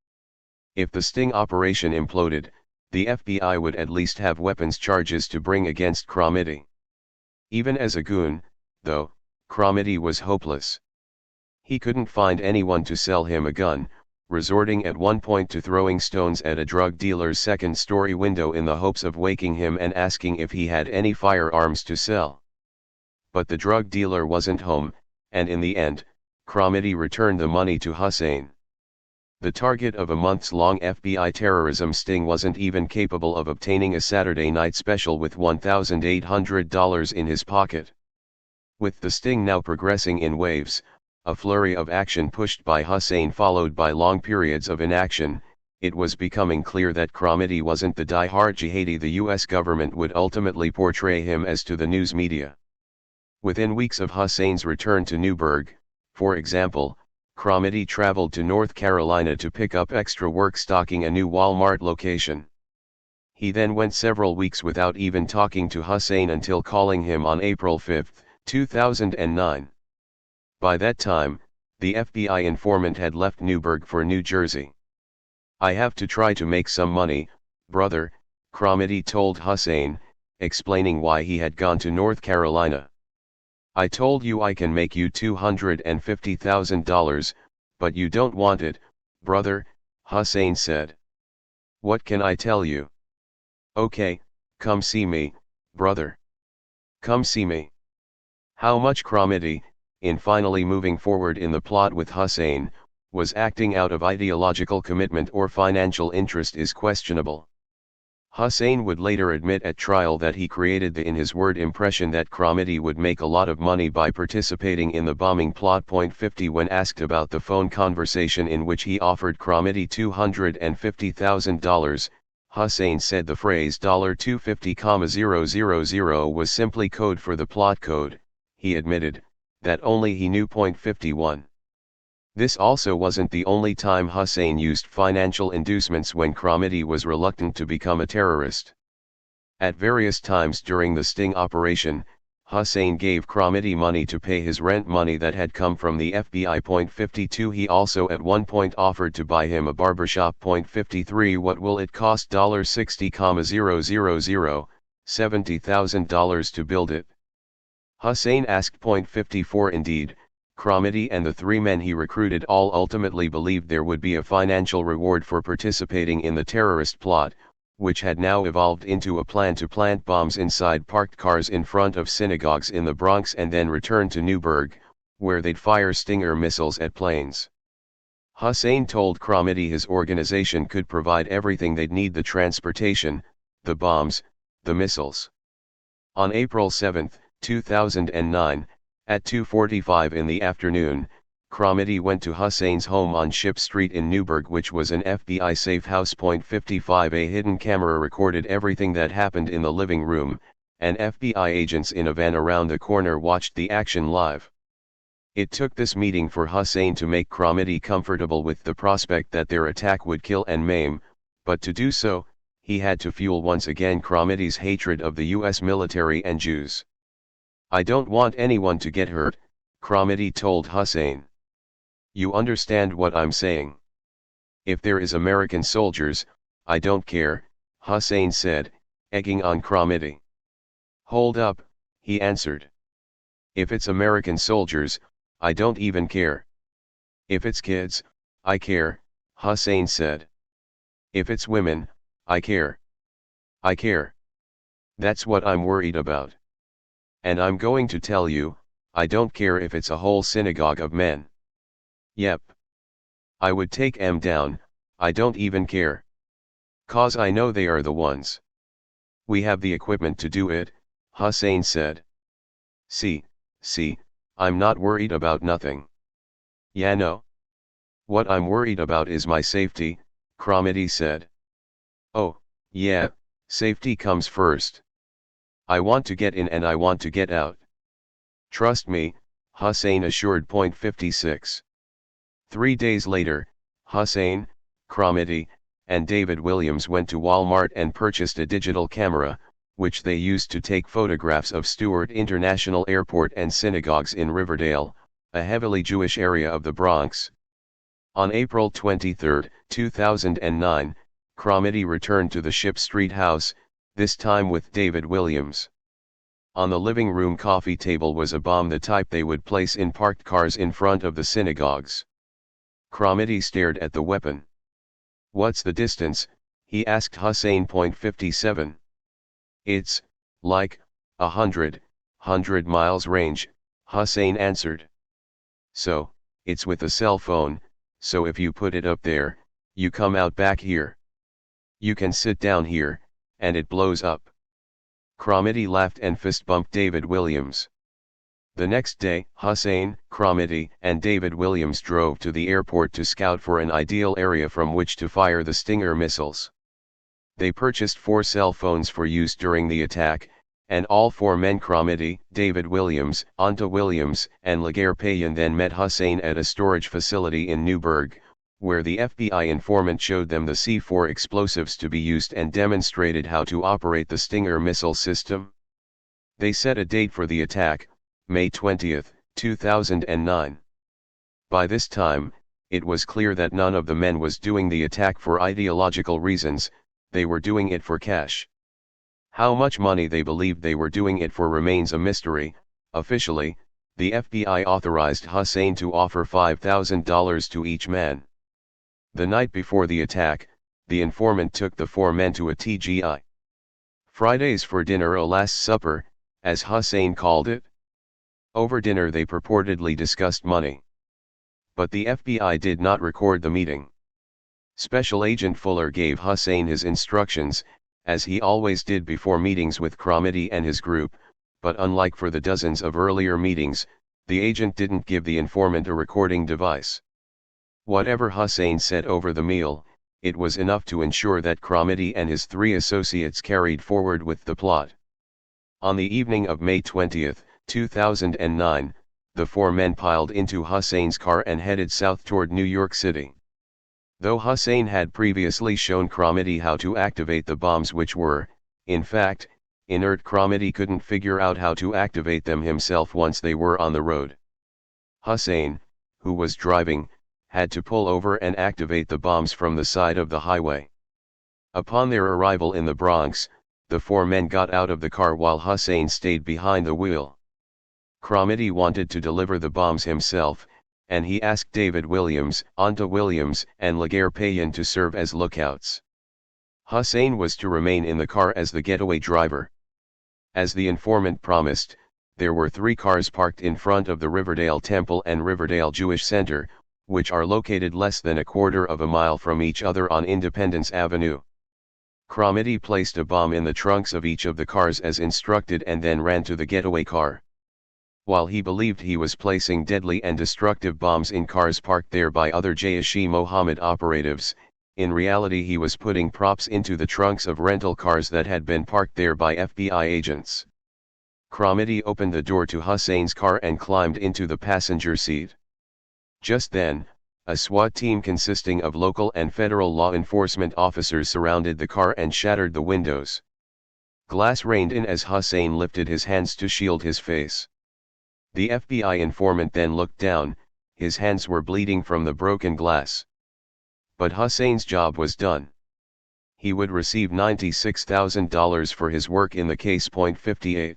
If the sting operation imploded, the FBI would at least have weapons charges to bring against Kromity. Even as a goon, though, Kromity was hopeless. He couldn't find anyone to sell him a gun, resorting at one point to throwing stones at a drug dealer's second-story window in the hopes of waking him and asking if he had any firearms to sell. But the drug dealer wasn't home, and in the end, Kromity returned the money to Hussein. The target of a months-long FBI terrorism sting wasn't even capable of obtaining a Saturday night special with $1,800 in his pocket. With the sting now progressing in waves, a flurry of action pushed by Hussein followed by long periods of inaction, it was becoming clear that Kromity wasn't the die-hard jihadi the US government would ultimately portray him as to the news media. Within weeks of Hussein's return to Newburgh, for example, Kromity traveled to North Carolina to pick up extra work stocking a new Walmart location. He then went several weeks without even talking to Hussein until calling him on April 5, 2009. By that time, the FBI informant had left Newburgh for New Jersey. "I have to try to make some money, brother," Kromity told Hussein, explaining why he had gone to North Carolina. "I told you I can make you $250,000, but you don't want it, brother," Hussein said. "What can I tell you?" "Okay, come see me, brother. Come see me." How much Kromity, in finally moving forward in the plot with Hussein, was acting out of ideological commitment or financial interest is questionable. Hussein would later admit at trial that he created the in his word impression that Kromity would make a lot of money by participating in the bombing plot. 50 When asked about the phone conversation in which he offered Kromity $250,000, Hussein said the phrase $250,000 was simply code for the plot code. He admitted that only he knew. 51. This also wasn't the only time Hussein used financial inducements when Kromity was reluctant to become a terrorist. At various times during the sting operation, Hussein gave Kromity money to pay his rent money that had come from the FBI. 52 He also at one point offered to buy him a barbershop. 53 What will it cost? $60,000, $70,000 to build it? Hussein asked. 54 Indeed, Kromity and the three men he recruited all ultimately believed there would be a financial reward for participating in the terrorist plot, which had now evolved into a plan to plant bombs inside parked cars in front of synagogues in the Bronx and then return to Newburgh, where they'd fire Stinger missiles at planes. Hussein told Kromity his organization could provide everything they'd need: the transportation, the bombs, the missiles. On April 7, 2009, at 2:45 in the afternoon, Kromity went to Hussein's home on Ship Street in Newburgh, which was an FBI safe house. 55 A hidden camera recorded everything that happened in the living room, and FBI agents in a van around the corner watched the action live. It took this meeting for Hussein to make Kromity comfortable with the prospect that their attack would kill and maim, but to do so, he had to fuel once again Kromity's hatred of the US military and Jews. "I don't want anyone to get hurt," Kromity told Hussein. "You understand what I'm saying? If there is American soldiers, I don't care," Hussein said, egging on Kromity. "Hold up," he answered. "If it's American soldiers, I don't even care. If it's kids, I care," Hussein said. "If it's women, I care. I care. That's what I'm worried about. And I'm going to tell you, I don't care if it's a whole synagogue of men. Yep. I would take 'em down, I don't even care. 'Cause I know they are the ones. We have the equipment to do it," Hussein said. See, I'm not worried about nothing. Yeah, no. What I'm worried about is my safety, Kromity said. "Oh, yeah, safety comes first. I want to get in and I want to get out. Trust me," Hussein assured. 56. 3 days later, Hussein, Kromity, and David Williams went to Walmart and purchased a digital camera, which they used to take photographs of Stewart International Airport and synagogues in Riverdale, a heavily Jewish area of the Bronx. On April 23, 2009, Cromedy returned to the Ship Street house, this time with David Williams. On the living room coffee table was a bomb, the type they would place in parked cars in front of the synagogues. Cromedy stared at the weapon. "What's the distance?" he asked Hussein. .57. "It's, like, 100 miles range," Hussein answered. "So, it's with a cell phone, so if you put it up there, you come out back here. You can sit down here, and it blows up." Cromedy laughed and fist-bumped David Williams. The next day, Hussein, Cromedy, and David Williams drove to the airport to scout for an ideal area from which to fire the Stinger missiles. They purchased 4 cell phones for use during the attack, and all 4 men, Cromedy, David Williams, Anta Williams, and Laguerre Payan, then met Hussein at a storage facility in Newburgh, where the FBI informant showed them the C4 explosives to be used and demonstrated how to operate the Stinger missile system. They set a date for the attack, May 20, 2009. By this time, it was clear that none of the men was doing the attack for ideological reasons, they were doing it for cash. How much money they believed they were doing it for remains a mystery. Officially, the FBI authorized Hussein to offer $5,000 to each man. The night before the attack, the informant took the 4 men to a TGI Fridays for dinner, a Last Supper, as Hussein called it. Over dinner they purportedly discussed money. But the FBI did not record the meeting. Special Agent Fuller gave Hussein his instructions, as he always did before meetings with Cromedy and his group, but unlike for the dozens of earlier meetings, the agent didn't give the informant a recording device. Whatever Hussein said over the meal, it was enough to ensure that Cromedy and his 3 associates carried forward with the plot. On the evening of May 20, 2009, the 4 men piled into Hussein's car and headed south toward New York City. Though Hussein had previously shown Cromedy how to activate the bombs, which were, in fact, inert, Cromedy couldn't figure out how to activate them himself once they were on the road. Hussein, who was driving, had to pull over and activate the bombs from the side of the highway. Upon their arrival in the Bronx, the 4 men got out of the car while Hussein stayed behind the wheel. Cromedy wanted to deliver the bombs himself, and he asked David Williams, Anta Williams, and Laguerre Payan to serve as lookouts. Hussein was to remain in the car as the getaway driver. As the informant promised, there were 3 cars parked in front of the Riverdale Temple and Riverdale Jewish Center, which are located less than a quarter of a mile from each other on Independence Avenue. Cromedy placed a bomb in the trunks of each of the cars as instructed and then ran to the getaway car. While he believed he was placing deadly and destructive bombs in cars parked there by other Jaish-e-Mohammed operatives, in reality he was putting props into the trunks of rental cars that had been parked there by FBI agents. Cromedy opened the door to Hussein's car and climbed into the passenger seat. Just then, a SWAT team consisting of local and federal law enforcement officers surrounded the car and shattered the windows. Glass rained in as Hussein lifted his hands to shield his face. The FBI informant then looked down, his hands were bleeding from the broken glass. But Hussein's job was done. He would receive $96,000 for his work in the case. 58.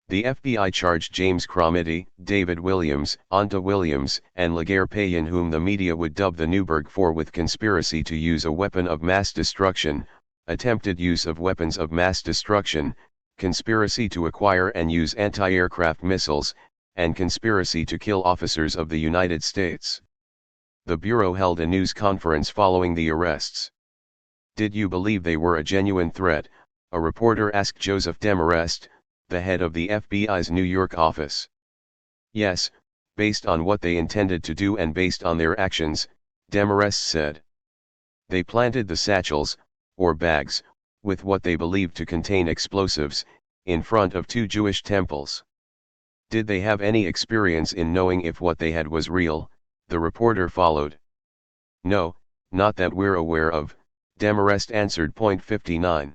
The FBI charged James Cromedy, David Williams, Anta Williams, and Laguerre Payan, whom the media would dub the Newburgh Four, with conspiracy to use a weapon of mass destruction, attempted use of weapons of mass destruction, conspiracy to acquire and use anti-aircraft missiles, and conspiracy to kill officers of the United States. The Bureau held a news conference following the arrests. "Did you believe they were a genuine threat?" a reporter asked Joseph Demarest, the head of the FBI's New York office. "Yes, based on what they intended to do and based on their actions," Demarest said. "They planted the satchels, or bags, with what they believed to contain explosives, in front of 2 Jewish temples." "Did they have any experience in knowing if what they had was real?" the reporter followed. "No, not that we're aware of," Demarest answered. 59.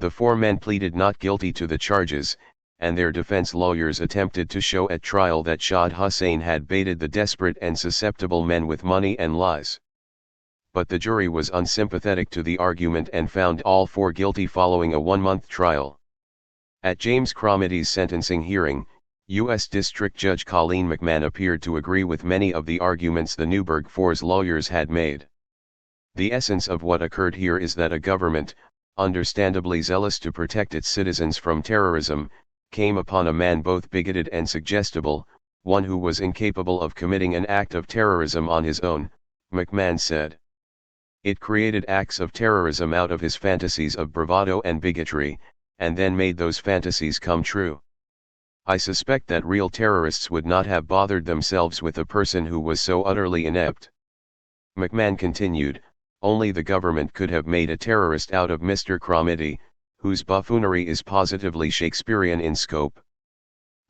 The 4 men pleaded not guilty to the charges, and their defense lawyers attempted to show at trial that Shahid Hussein had baited the desperate and susceptible men with money and lies. but the jury was unsympathetic to the argument and found all four guilty following a one-month trial. At James Cromitty's sentencing hearing, U.S. District Judge Colleen McMahon appeared to agree with many of the arguments the Newburgh Four's lawyers had made. The essence of what occurred here is that a government, understandably zealous to protect its citizens from terrorism, came upon a man both bigoted and suggestible, one who was incapable of committing an act of terrorism on his own, McMahon said. It created acts of terrorism out of his fantasies of bravado and bigotry, and then made those fantasies come true. I suspect that real terrorists would not have bothered themselves with a person who was so utterly inept. McMahon continued, only the government could have made a terrorist out of Mr. Cromitty, whose buffoonery is positively Shakespearean in scope.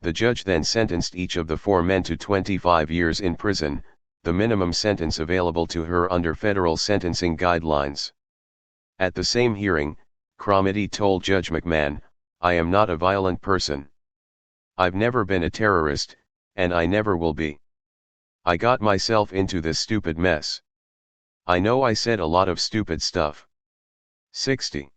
The judge then sentenced each of the four men to 25 years in prison, the minimum sentence available to her under federal sentencing guidelines. At the same hearing, Cromitty told Judge McMahon, I am not a violent person. I've never been a terrorist, and I never will be. I got myself into this stupid mess. I know I said a lot of stupid stuff. 60.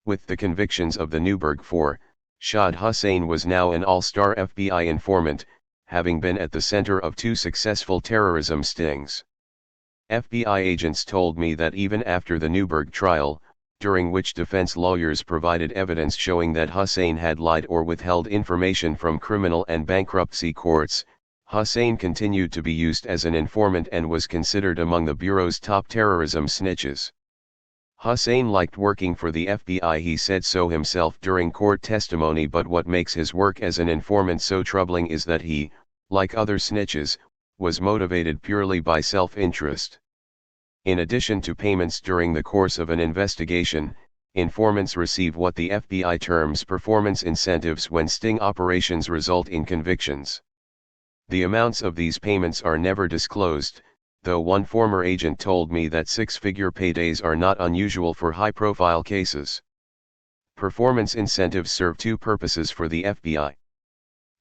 With the convictions of the Newburgh Four, Shahid Hussain was now an all-star FBI informant, having been at the center of two successful terrorism stings. FBI agents told me that even after the Newburgh trial, during which defense lawyers provided evidence showing that Hussain had lied or withheld information from criminal and bankruptcy courts, Hussain continued to be used as an informant and was considered among the Bureau's top terrorism snitches. Hussain liked working for the FBI, he said so himself during court testimony, but what makes his work as an informant so troubling is that he, like other snitches, was motivated purely by self-interest. In addition to payments during the course of an investigation, informants receive what the FBI terms performance incentives when sting operations result in convictions. The amounts of these payments are never disclosed, though one former agent told me that six-figure paydays are not unusual for high-profile cases. Performance incentives serve two purposes for the FBI.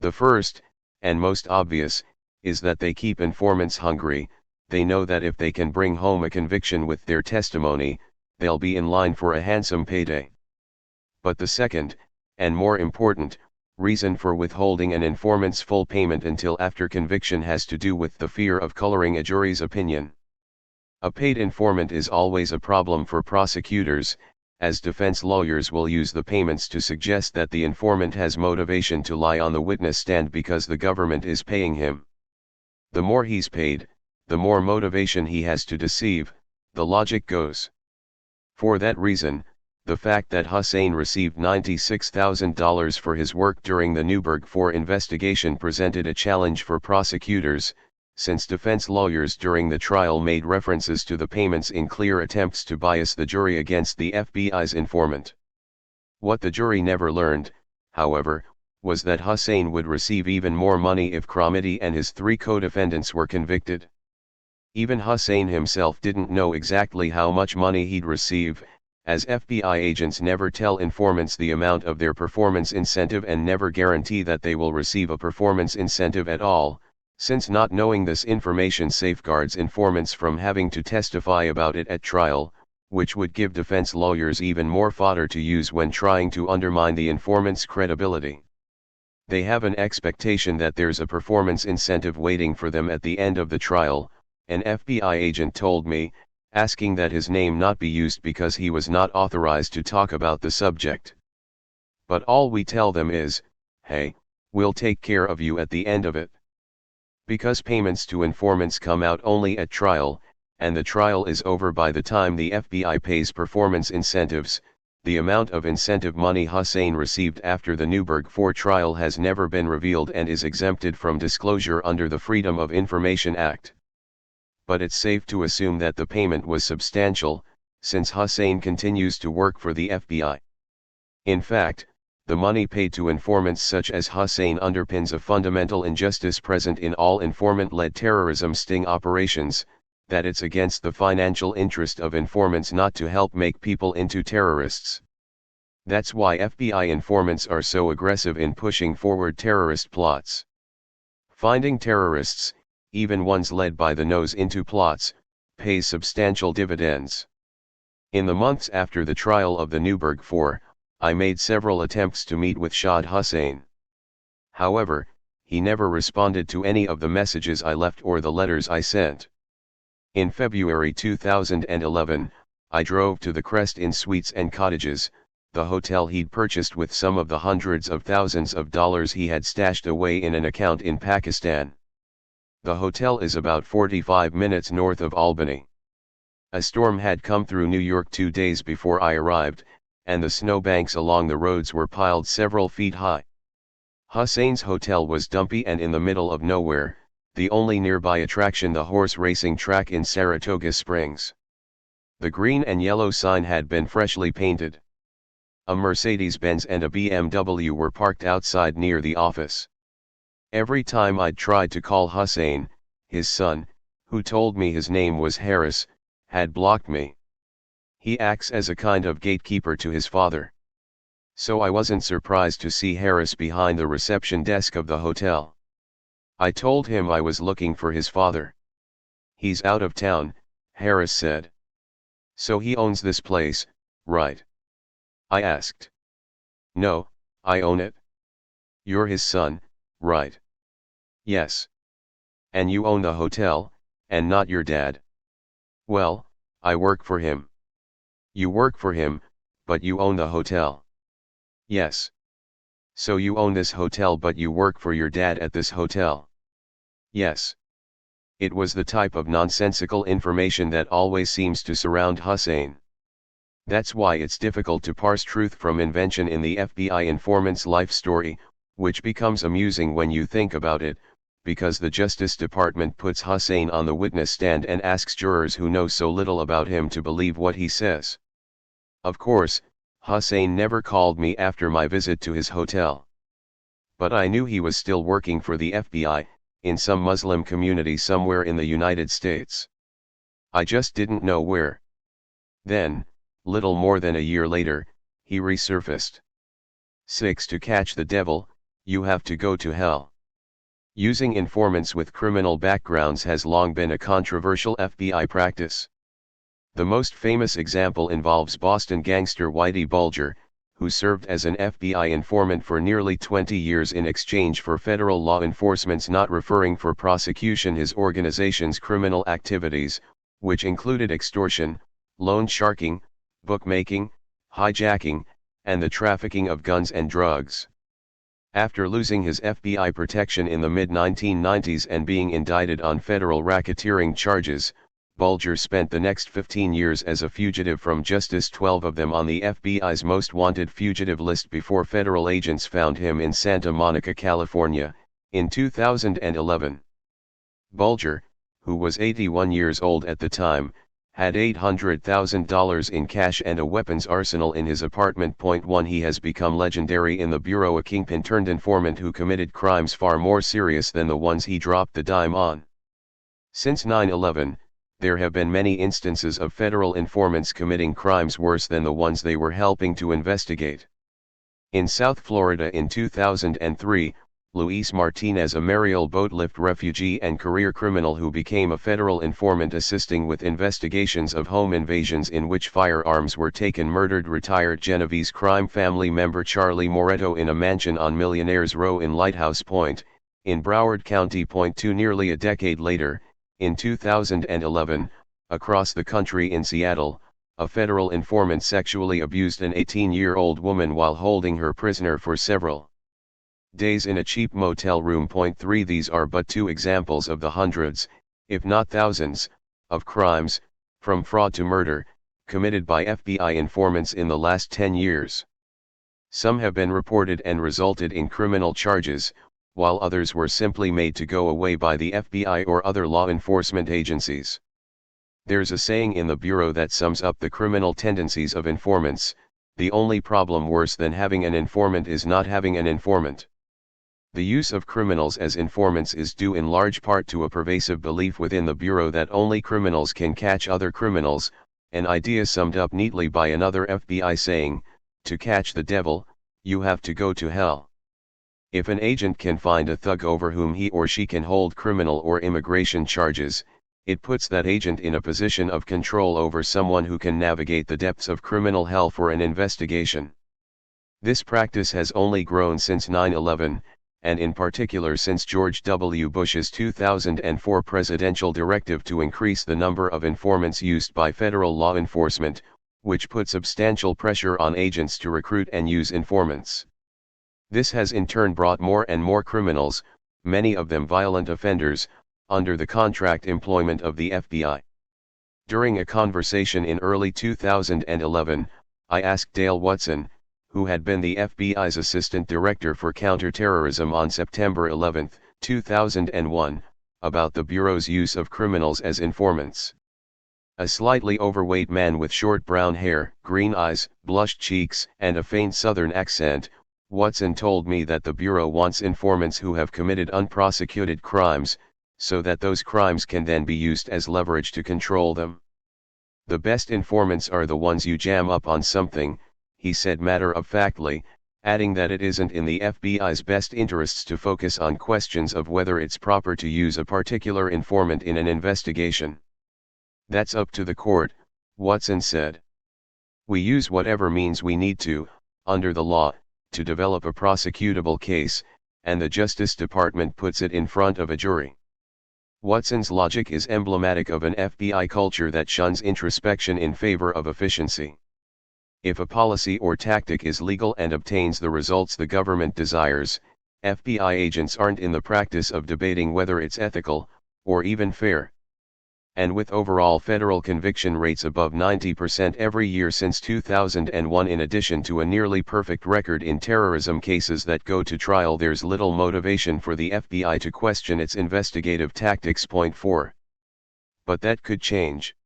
The first, and most obvious, is that they keep informants hungry. They know that if they can bring home a conviction with their testimony, they'll be in line for a handsome payday. But the second, and more important, reason for withholding an informant's full payment until after conviction has to do with the fear of coloring a jury's opinion. A paid informant is always a problem for prosecutors, as defense lawyers will use the payments to suggest that the informant has motivation to lie on the witness stand because the government is paying him. The more he's paid, the more motivation he has to deceive, the logic goes. For that reason, the fact that Hussain received $96,000 for his work during the Newburgh Four investigation presented a challenge for prosecutors, since defense lawyers during the trial made references to the payments in clear attempts to bias the jury against the FBI's informant. What the jury never learned, however, was that Hussain would receive even more money if Cromitty and his three co-defendants were convicted. Even Hussain himself didn't know exactly how much money he'd receive, as FBI agents never tell informants the amount of their performance incentive and never guarantee that they will receive a performance incentive at all, since not knowing this information safeguards informants from having to testify about it at trial, which would give defense lawyers even more fodder to use when trying to undermine the informant's credibility. They have an expectation that there's a performance incentive waiting for them at the end of the trial, an FBI agent told me, asking that his name not be used because he was not authorized to talk about the subject. But all we tell them is, hey, we'll take care of you at the end of it. Because payments to informants come out only at trial, and the trial is over by the time the FBI pays performance incentives, the amount of incentive money Hussain received after the Newburgh Four trial has never been revealed and is exempted from disclosure under the Freedom of Information Act. But it's safe to assume that the payment was substantial, since Hussain continues to work for the FBI. In fact, the money paid to informants such as Hussain underpins a fundamental injustice present in all informant-led terrorism sting operations, that it's against the financial interest of informants not to help make people into terrorists. That's why FBI informants are so aggressive in pushing forward terrorist plots. Finding terrorists, even ones led by the nose into plots, pays substantial dividends. In the months after the trial of the Newburgh Four, I made several attempts to meet with Shah Hussein. However, he never responded to any of the messages I left or the letters I sent. In February 2011, I drove to the Crest Inn Suites and Cottages, the hotel he'd purchased with some of the hundreds of thousands of dollars he had stashed away in an account in Pakistan. The hotel is about 45 minutes north of Albany. A storm had come through New York 2 days before I arrived, and the snowbanks along the roads were piled several feet high. Hussein's hotel was dumpy and in the middle of nowhere, the only nearby attraction the horse racing track in Saratoga Springs. The green and yellow sign had been freshly painted. A Mercedes-Benz and a BMW were parked outside near the office. Every time I'd tried to call Hussein, his son, who told me his name was Harris, had blocked me. He acts as a kind of gatekeeper to his father. So I wasn't surprised to see Harris behind the reception desk of the hotel. I told him I was looking for his father. "He's out of town," Harris said. "So he owns this place, right?" I asked. "No, I own it." "You're his son, right?" "Yes." "And you own the hotel, and not your dad?" "Well, I work for him." "You work for him, but you own the hotel?" "Yes." "So you own this hotel but you work for your dad at this hotel?" "Yes." It was the type of nonsensical information that always seems to surround Hussein. That's why it's difficult to parse truth from invention in the FBI informant's life story, which becomes amusing when you think about it, because the Justice Department puts Hussein on the witness stand and asks jurors who know so little about him to believe what he says. Of course, Hussein never called me after my visit to his hotel. But I knew he was still working for the FBI, in some Muslim community somewhere in the United States. I just didn't know where. Then, little more than a year later, he resurfaced. 6. To catch the devil, you have to go to hell. Using informants with criminal backgrounds has long been a controversial FBI practice. The most famous example involves Boston gangster Whitey Bulger, who served as an FBI informant for nearly 20 years in exchange for federal law enforcement's not referring for prosecution his organization's criminal activities, which included extortion, loan sharking, bookmaking, hijacking, and the trafficking of guns and drugs. After losing his FBI protection in the mid-1990s and being indicted on federal racketeering charges, Bulger spent the next 15 years as a fugitive from justice, 12 of them on the FBI's most wanted fugitive list before federal agents found him in Santa Monica, California, in 2011. Bulger, who was 81 years old at the time, had $800,000 in cash and a weapons arsenal in his apartment. 1 He has become legendary in the bureau, a kingpin turned informant who committed crimes far more serious than the ones he dropped the dime on. Since 9/11, there have been many instances of federal informants committing crimes worse than the ones they were helping to investigate. In South Florida in 2003, Luis Martinez, a Mariel boatlift refugee and career criminal who became a federal informant assisting with investigations of home invasions in which firearms were taken, murdered retired Genovese crime family member Charlie Moretto in a mansion on Millionaires Row in Lighthouse Point, in Broward County. 2 Nearly a decade later, in 2011, across the country in Seattle, a federal informant sexually abused an 18-year-old woman while holding her prisoner for several days in a cheap motel room. 3 These are but two examples of the hundreds, if not thousands, of crimes, from fraud to murder, committed by FBI informants in the last 10 years. Some have been reported and resulted in criminal charges, while others were simply made to go away by the FBI or other law enforcement agencies. There's a saying in the Bureau that sums up the criminal tendencies of informants: the only problem worse than having an informant is not having an informant. The use of criminals as informants is due in large part to a pervasive belief within the Bureau that only criminals can catch other criminals, an idea summed up neatly by another FBI saying: to catch the devil, you have to go to hell. If an agent can find a thug over whom he or she can hold criminal or immigration charges, It puts that agent in a position of control over someone who can navigate the depths of criminal hell for an investigation. This practice has only grown since 9/11, and in particular since George W. Bush's 2004 presidential directive to increase the number of informants used by federal law enforcement, which put substantial pressure on agents to recruit and use informants. This has in turn brought more and more criminals, many of them violent offenders, under the contract employment of the FBI. During a conversation in early 2011, I asked Dale Watson, who had been the FBI's Assistant Director for Counterterrorism on September 11, 2001, about the Bureau's use of criminals as informants. A slightly overweight man with short brown hair, green eyes, blushed cheeks, and a faint Southern accent, Watson told me that the Bureau wants informants who have committed unprosecuted crimes, so that those crimes can then be used as leverage to control them. The best informants are the ones you jam up on something, he said matter-of-factly, adding that it isn't in the FBI's best interests to focus on questions of whether it's proper to use a particular informant in an investigation. That's up to the court, Watson said. We use whatever means we need to, under the law, to develop a prosecutable case, and the Justice Department puts it in front of a jury. Watson's logic is emblematic of an FBI culture that shuns introspection in favor of efficiency. If a policy or tactic is legal and obtains the results the government desires, FBI agents aren't in the practice of debating whether it's ethical, or even fair. And with overall federal conviction rates above 90% every year since 2001, in addition to a nearly perfect record in terrorism cases that go to trial, there's little motivation for the FBI to question its investigative tactics. Point 4. But that could change.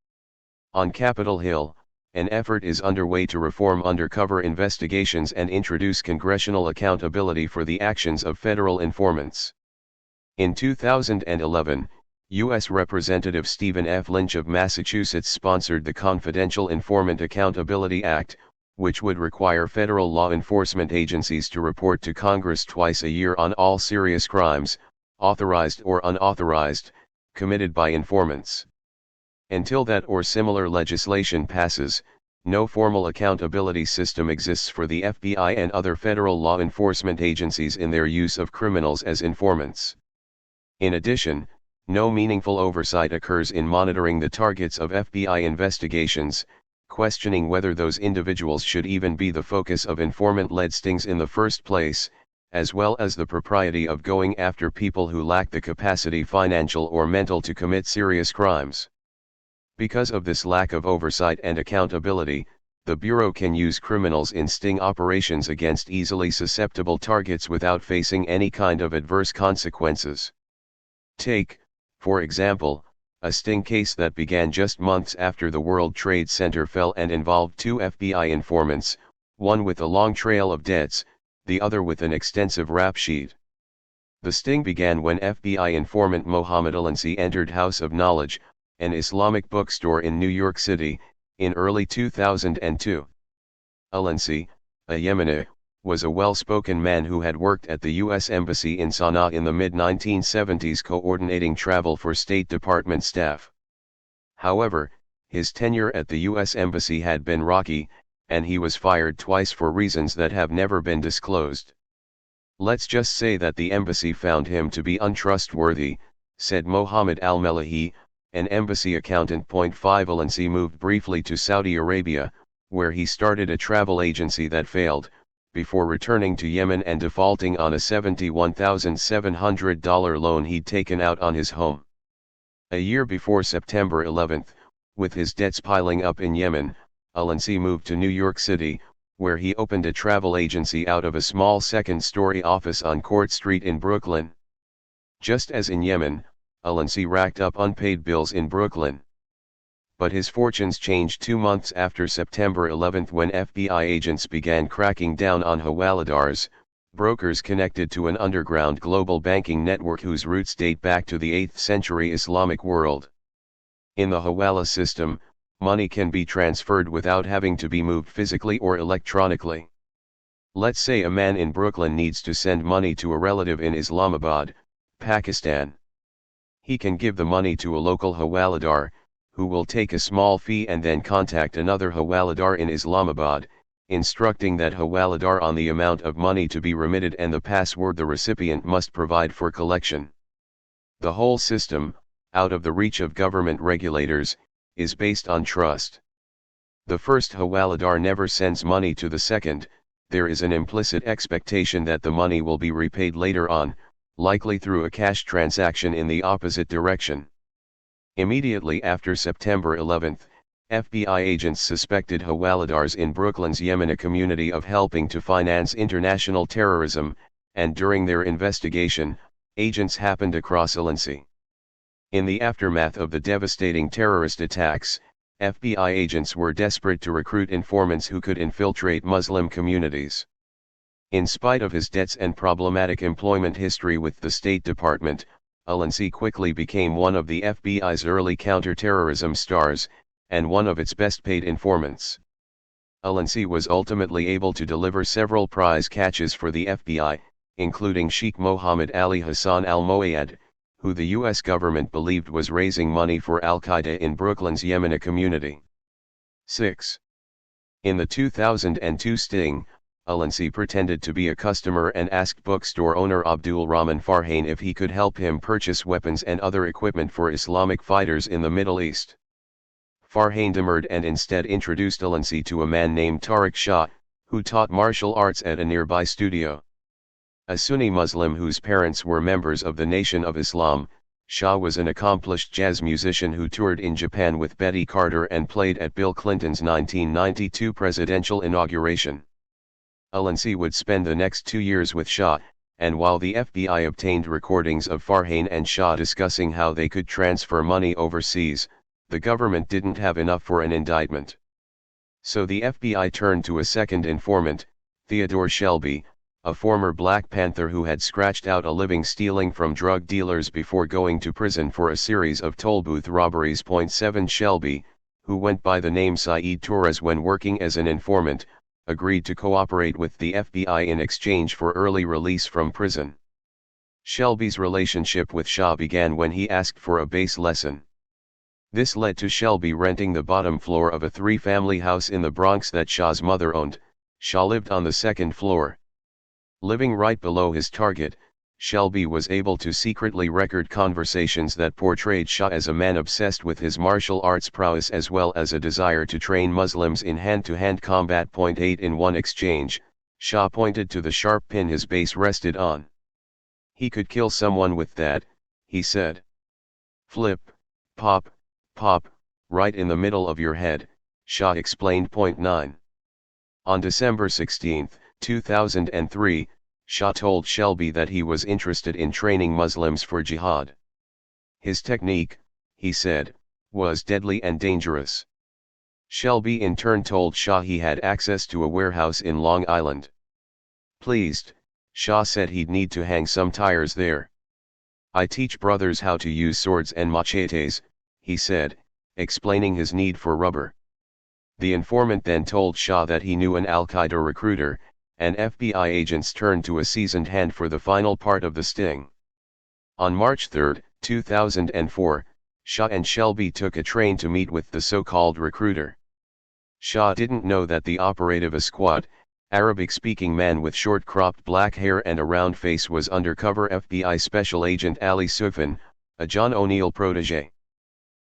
On Capitol Hill, an effort is underway to reform undercover investigations and introduce congressional accountability for the actions of federal informants. In 2011, U.S. Representative Stephen F. Lynch of Massachusetts sponsored the Confidential Informant Accountability Act, which would require federal law enforcement agencies to report to Congress twice a year on all serious crimes, authorized or unauthorized, committed by informants. Until that or similar legislation passes, no formal accountability system exists for the FBI and other federal law enforcement agencies in their use of criminals as informants. In addition, no meaningful oversight occurs in monitoring the targets of FBI investigations, questioning whether those individuals should even be the focus of informant-led stings in the first place, as well as the propriety of going after people who lack the capacity, financial or mental, to commit serious crimes. Because of this lack of oversight and accountability, the Bureau can use criminals in sting operations against easily susceptible targets without facing any kind of adverse consequences. Take, for example, a sting case that began just months after the World Trade Center fell and involved two FBI informants, one with a long trail of debts, the other with an extensive rap sheet. The sting began when FBI informant Mohammed Aaronson entered House of Knowledge, an Islamic bookstore in New York City, in early 2002. Aaronson, a Yemeni, was a well-spoken man who had worked at the U.S. Embassy in Sana'a in the mid-1970s coordinating travel for State Department staff. However, his tenure at the U.S. Embassy had been rocky, and he was fired twice for reasons that have never been disclosed. Let's just say that the embassy found him to be untrustworthy, said Mohammed Al-Melahi, an embassy accountant. 5 Aaronson moved briefly to Saudi Arabia, where he started a travel agency that failed, before returning to Yemen and defaulting on a $71,700 loan he'd taken out on his home. A year before September 11, with his debts piling up in Yemen, Aaronson moved to New York City, where he opened a travel agency out of a small second-story office on Court Street in Brooklyn. Just as in Yemen, Aaronson racked up unpaid bills in Brooklyn. But his fortunes changed 2 months after September 11 when FBI agents began cracking down on hawaladars, brokers connected to an underground global banking network whose roots date back to the 8th century Islamic world. In the hawala system, money can be transferred without having to be moved physically or electronically. Let's say a man in Brooklyn needs to send money to a relative in Islamabad, Pakistan. He can give the money to a local Hawaladar, who will take a small fee and then contact another Hawaladar in Islamabad, instructing that Hawaladar on the amount of money to be remitted and the password the recipient must provide for collection. The whole system, out of the reach of government regulators, is based on trust. The first Hawaladar never sends money to the second. There is an implicit expectation that the money will be repaid later on, likely through a cash transaction in the opposite direction. Immediately after September 11, FBI agents suspected Hawaladars in Brooklyn's Yemeni community of helping to finance international terrorism, and during their investigation, agents happened across Aaronson. In the aftermath of the devastating terrorist attacks, FBI agents were desperate to recruit informants who could infiltrate Muslim communities. In spite of his debts and problematic employment history with the State Department, Aaronson quickly became one of the FBI's early counter-terrorism stars, and one of its best-paid informants. Aaronson was ultimately able to deliver several prize catches for the FBI, including Sheikh Mohammed Ali Hassan al-Moayed, who the U.S. government believed was raising money for al-Qaeda in Brooklyn's Yemeni community. 6. In the 2002 sting, Aaronson pretended to be a customer and asked bookstore owner Abdul Rahman Farhane if he could help him purchase weapons and other equipment for Islamic fighters in the Middle East. Farhane demurred and instead introduced Aaronson to a man named Tariq Shah, who taught martial arts at a nearby studio. A Sunni Muslim whose parents were members of the Nation of Islam, Shah was an accomplished jazz musician who toured in Japan with Betty Carter and played at Bill Clinton's 1992 presidential inauguration. Aaronson would spend the next 2 years with Shah, and while the FBI obtained recordings of Farhane and Shah discussing how they could transfer money overseas, the government didn't have enough for an indictment. So the FBI turned to a second informant, Theodore Shelby, a former Black Panther who had scratched out a living stealing from drug dealers before going to prison for a series of tollbooth robberies. 7 Shelby, who went by the name Saeed Torres when working as an informant, agreed to cooperate with the FBI in exchange for early release from prison. Shelby's relationship with Shah began when he asked for a bass lesson. This led to Shelby renting the bottom floor of a 3-family house in the Bronx that Shah's mother owned. Shah lived on the second floor. Living right below his target, Shelby was able to secretly record conversations that portrayed Shah as a man obsessed with his martial arts prowess as well as a desire to train Muslims in hand-to-hand combat. 8 In one exchange, Shah pointed to the sharp pin his bass rested on. "He could kill someone with that," he said. "Flip, pop, pop, right in the middle of your head," Shah explained. 9. On December 16, 2003, Shah told Shelby that he was interested in training Muslims for jihad. His technique, he said, was deadly and dangerous. Shelby in turn told Shah he had access to a warehouse in Long Island. Pleased, Shah said he'd need to hang some tires there. "I teach brothers how to use swords and machetes," he said, explaining his need for rubber. The informant then told Shah that he knew an al-Qaeda recruiter, and FBI agents turned to a seasoned hand for the final part of the sting. On March 3, 2004, Shah and Shelby took a train to meet with the so-called recruiter. Shah didn't know that the operative, a squat, Arabic-speaking man with short-cropped black hair and a round face, was undercover FBI Special Agent Ali Sufyan, a John O'Neill protege.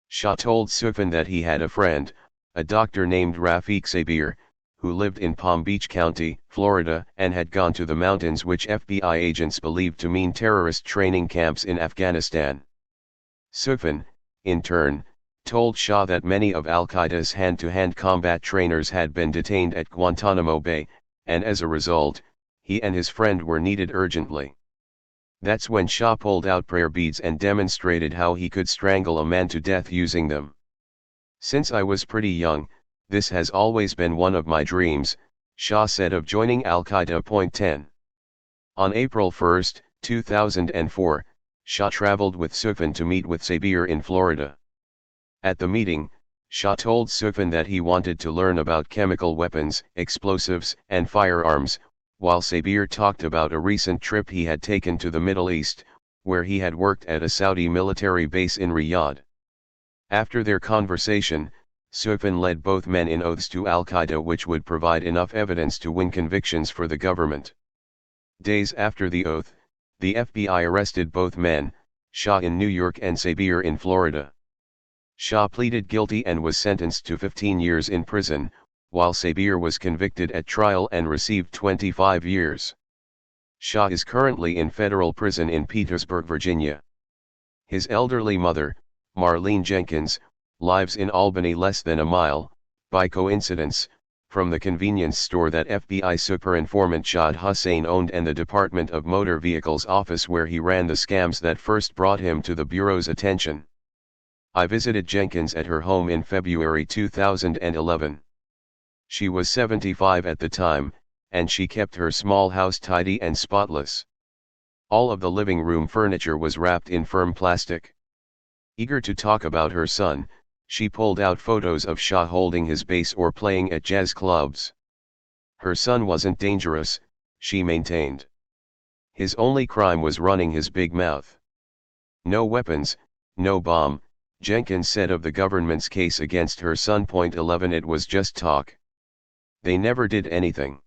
Shah told Sufyan that he had a friend, a doctor named Rafiq Sabir, who lived in Palm Beach County, Florida, and had gone to the mountains which FBI agents believed to mean terrorist training camps in Afghanistan. Sufyan, in turn, told Shah that many of al-Qaeda's hand-to-hand combat trainers had been detained at Guantanamo Bay, and as a result, he and his friend were needed urgently. That's when Shah pulled out prayer beads and demonstrated how he could strangle a man to death using them. "Since I was pretty young, this has always been one of my dreams," Shah said of joining al-Qaeda. 10. On April 1, 2004, Shah traveled with Sufyan to meet with Sabir in Florida. At the meeting, Shah told Sufyan that he wanted to learn about chemical weapons, explosives, and firearms, while Sabir talked about a recent trip he had taken to the Middle East, where he had worked at a Saudi military base in Riyadh. After their conversation, Sufyan led both men in oaths to Al-Qaeda, which would provide enough evidence to win convictions for the government. Days after the oath, the FBI arrested both men, Shah in New York and Sabir in Florida. Shah pleaded guilty and was sentenced to 15 years in prison, while Sabir was convicted at trial and received 25 years. Shah is currently in federal prison in Petersburg, Virginia. His elderly mother, Marlene Jenkins, lives in Albany, less than a mile, by coincidence, from the convenience store that FBI super-informant Shahid Hussain owned and the Department of Motor Vehicles office where he ran the scams that first brought him to the Bureau's attention. I visited Jenkins at her home in February 2011. She was 75 at the time, and she kept her small house tidy and spotless. All of the living room furniture was wrapped in firm plastic. Eager to talk about her son, she pulled out photos of Shah holding his bass or playing at jazz clubs. Her son wasn't dangerous, she maintained. His only crime was running his big mouth. No weapons, no bomb, Jenkins said of the government's case against her son. 11 It was just talk. They never did anything.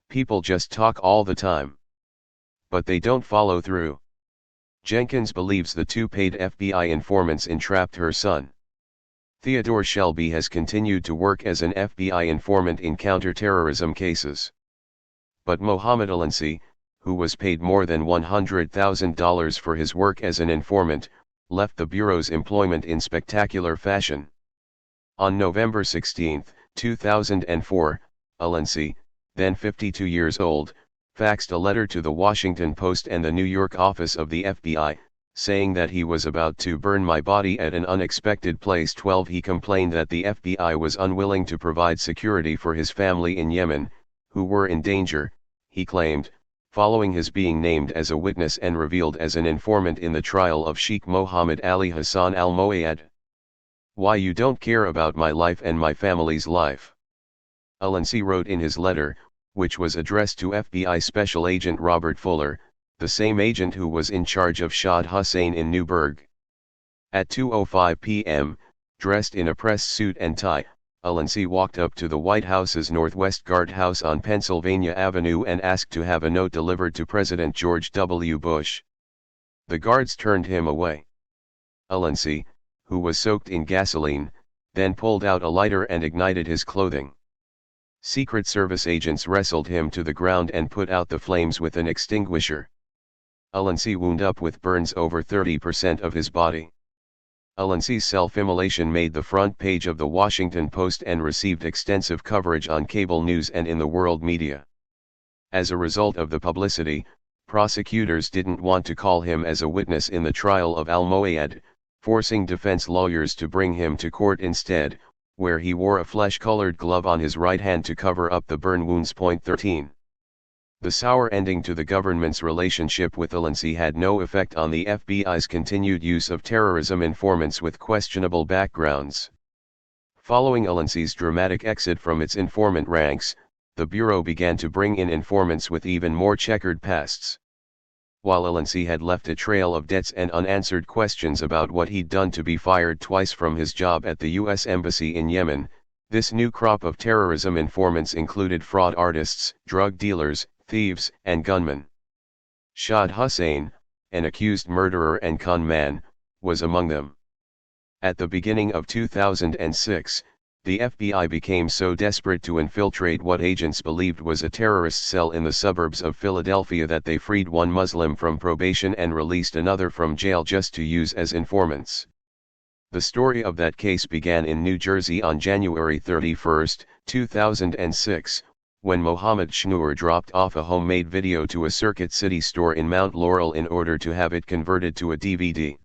People just talk all the time. But they don't follow through. Jenkins believes the two paid FBI informants entrapped her son. Theodore Shelby has continued to work as an FBI informant in counterterrorism cases. But Mohammed Aaronson, who was paid more than $100,000 for his work as an informant, left the Bureau's employment in spectacular fashion. On November 16, 2004, Aaronson, then 52 years old, faxed a letter to the Washington Post and the New York office of the FBI, saying that he was about to burn my body at an unexpected place. 12 He complained that the FBI was unwilling to provide security for his family in Yemen, who were in danger, he claimed, following his being named as a witness and revealed as an informant in the trial of Sheikh Mohammed Ali Hassan al-Moayed. Why you don't care about my life and my family's life? Aaronson wrote in his letter, which was addressed to FBI Special Agent Robert Fuller, the same agent who was in charge of Shahid Hussain in Newburgh. At 2:05 p.m., dressed in a press suit and tie, Aaronson walked up to the White House's Northwest Guardhouse on Pennsylvania Avenue and asked to have a note delivered to President George W. Bush. The guards turned him away. Aaronson, who was soaked in gasoline, then pulled out a lighter and ignited his clothing. Secret Service agents wrestled him to the ground and put out the flames with an extinguisher. Aaronson wound up with burns over 30% of his body. Aaronson's self-immolation made the front page of the Washington Post and received extensive coverage on cable news and in the world media. As a result of the publicity, prosecutors didn't want to call him as a witness in the trial of al-Moayed, forcing defense lawyers to bring him to court instead, where he wore a flesh-colored glove on his right hand to cover up the burn wounds. 13. The sour ending to the government's relationship with Aaronson had no effect on the FBI's continued use of terrorism informants with questionable backgrounds. Following Aaronson's dramatic exit from its informant ranks, the Bureau began to bring in informants with even more checkered pasts. While Aaronson had left a trail of debts and unanswered questions about what he'd done to be fired twice from his job at the U.S. Embassy in Yemen, this new crop of terrorism informants included fraud artists, drug dealers, thieves, and gunmen. Shahid Hussain, an accused murderer and con man, was among them. At the beginning of 2006, the FBI became so desperate to infiltrate what agents believed was a terrorist cell in the suburbs of Philadelphia that they freed one Muslim from probation and released another from jail just to use as informants. The story of that case began in New Jersey on January 31, 2006, when Mohammed Schnur dropped off a homemade video to a Circuit City store in Mount Laurel in order to have it converted to a DVD.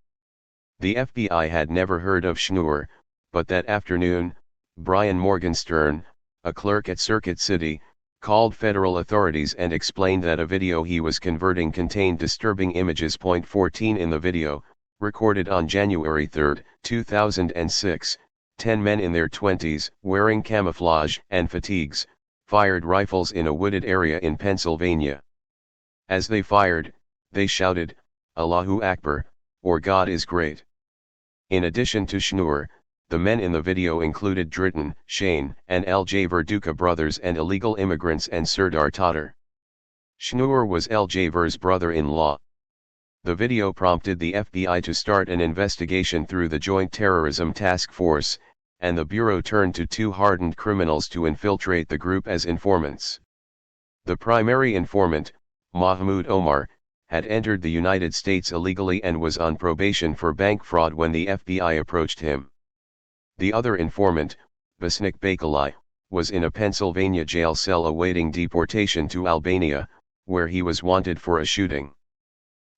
The FBI had never heard of Schnur, but that afternoon, Brian Morgenstern, a clerk at Circuit City, called federal authorities and explained that a video he was converting contained disturbing images. 14 In the video, recorded on January 3, 2006, 10 men in their 20s, wearing camouflage and fatigues, fired rifles in a wooded area in Pennsylvania. As they fired, they shouted, Allahu Akbar, or God is great. In addition to Schnur, the men in the video included Dritten, Shane, and L.J. Verduka brothers and illegal immigrants and Serdar Tatar. Schnur was L.J. Ver's brother-in-law. The video prompted the FBI to start an investigation through the Joint Terrorism Task Force, and the Bureau turned to two hardened criminals to infiltrate the group as informants. The primary informant, Mahmoud Omar, had entered the United States illegally and was on probation for bank fraud when the FBI approached him. The other informant, Besnik Bakalai, was in a Pennsylvania jail cell awaiting deportation to Albania, where he was wanted for a shooting.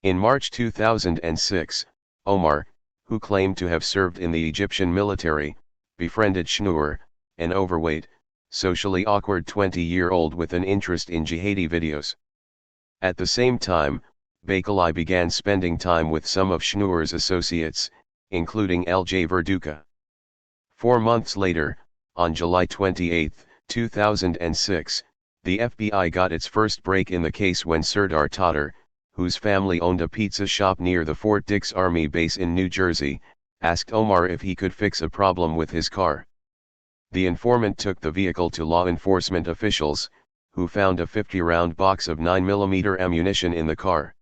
In March 2006, Omar, who claimed to have served in the Egyptian military, befriended Schnur, an overweight, socially awkward 20-year-old with an interest in jihadi videos. At the same time, Bakalai began spending time with some of Schnur's associates, including L.J. Verduka. 4 months later, on July 28, 2006, the FBI got its first break in the case when Serdar Tatar, whose family owned a pizza shop near the Fort Dix Army base in New Jersey, asked Omar if he could fix a problem with his car. The informant took the vehicle to law enforcement officials, who found a 50-round box of 9mm ammunition in the car.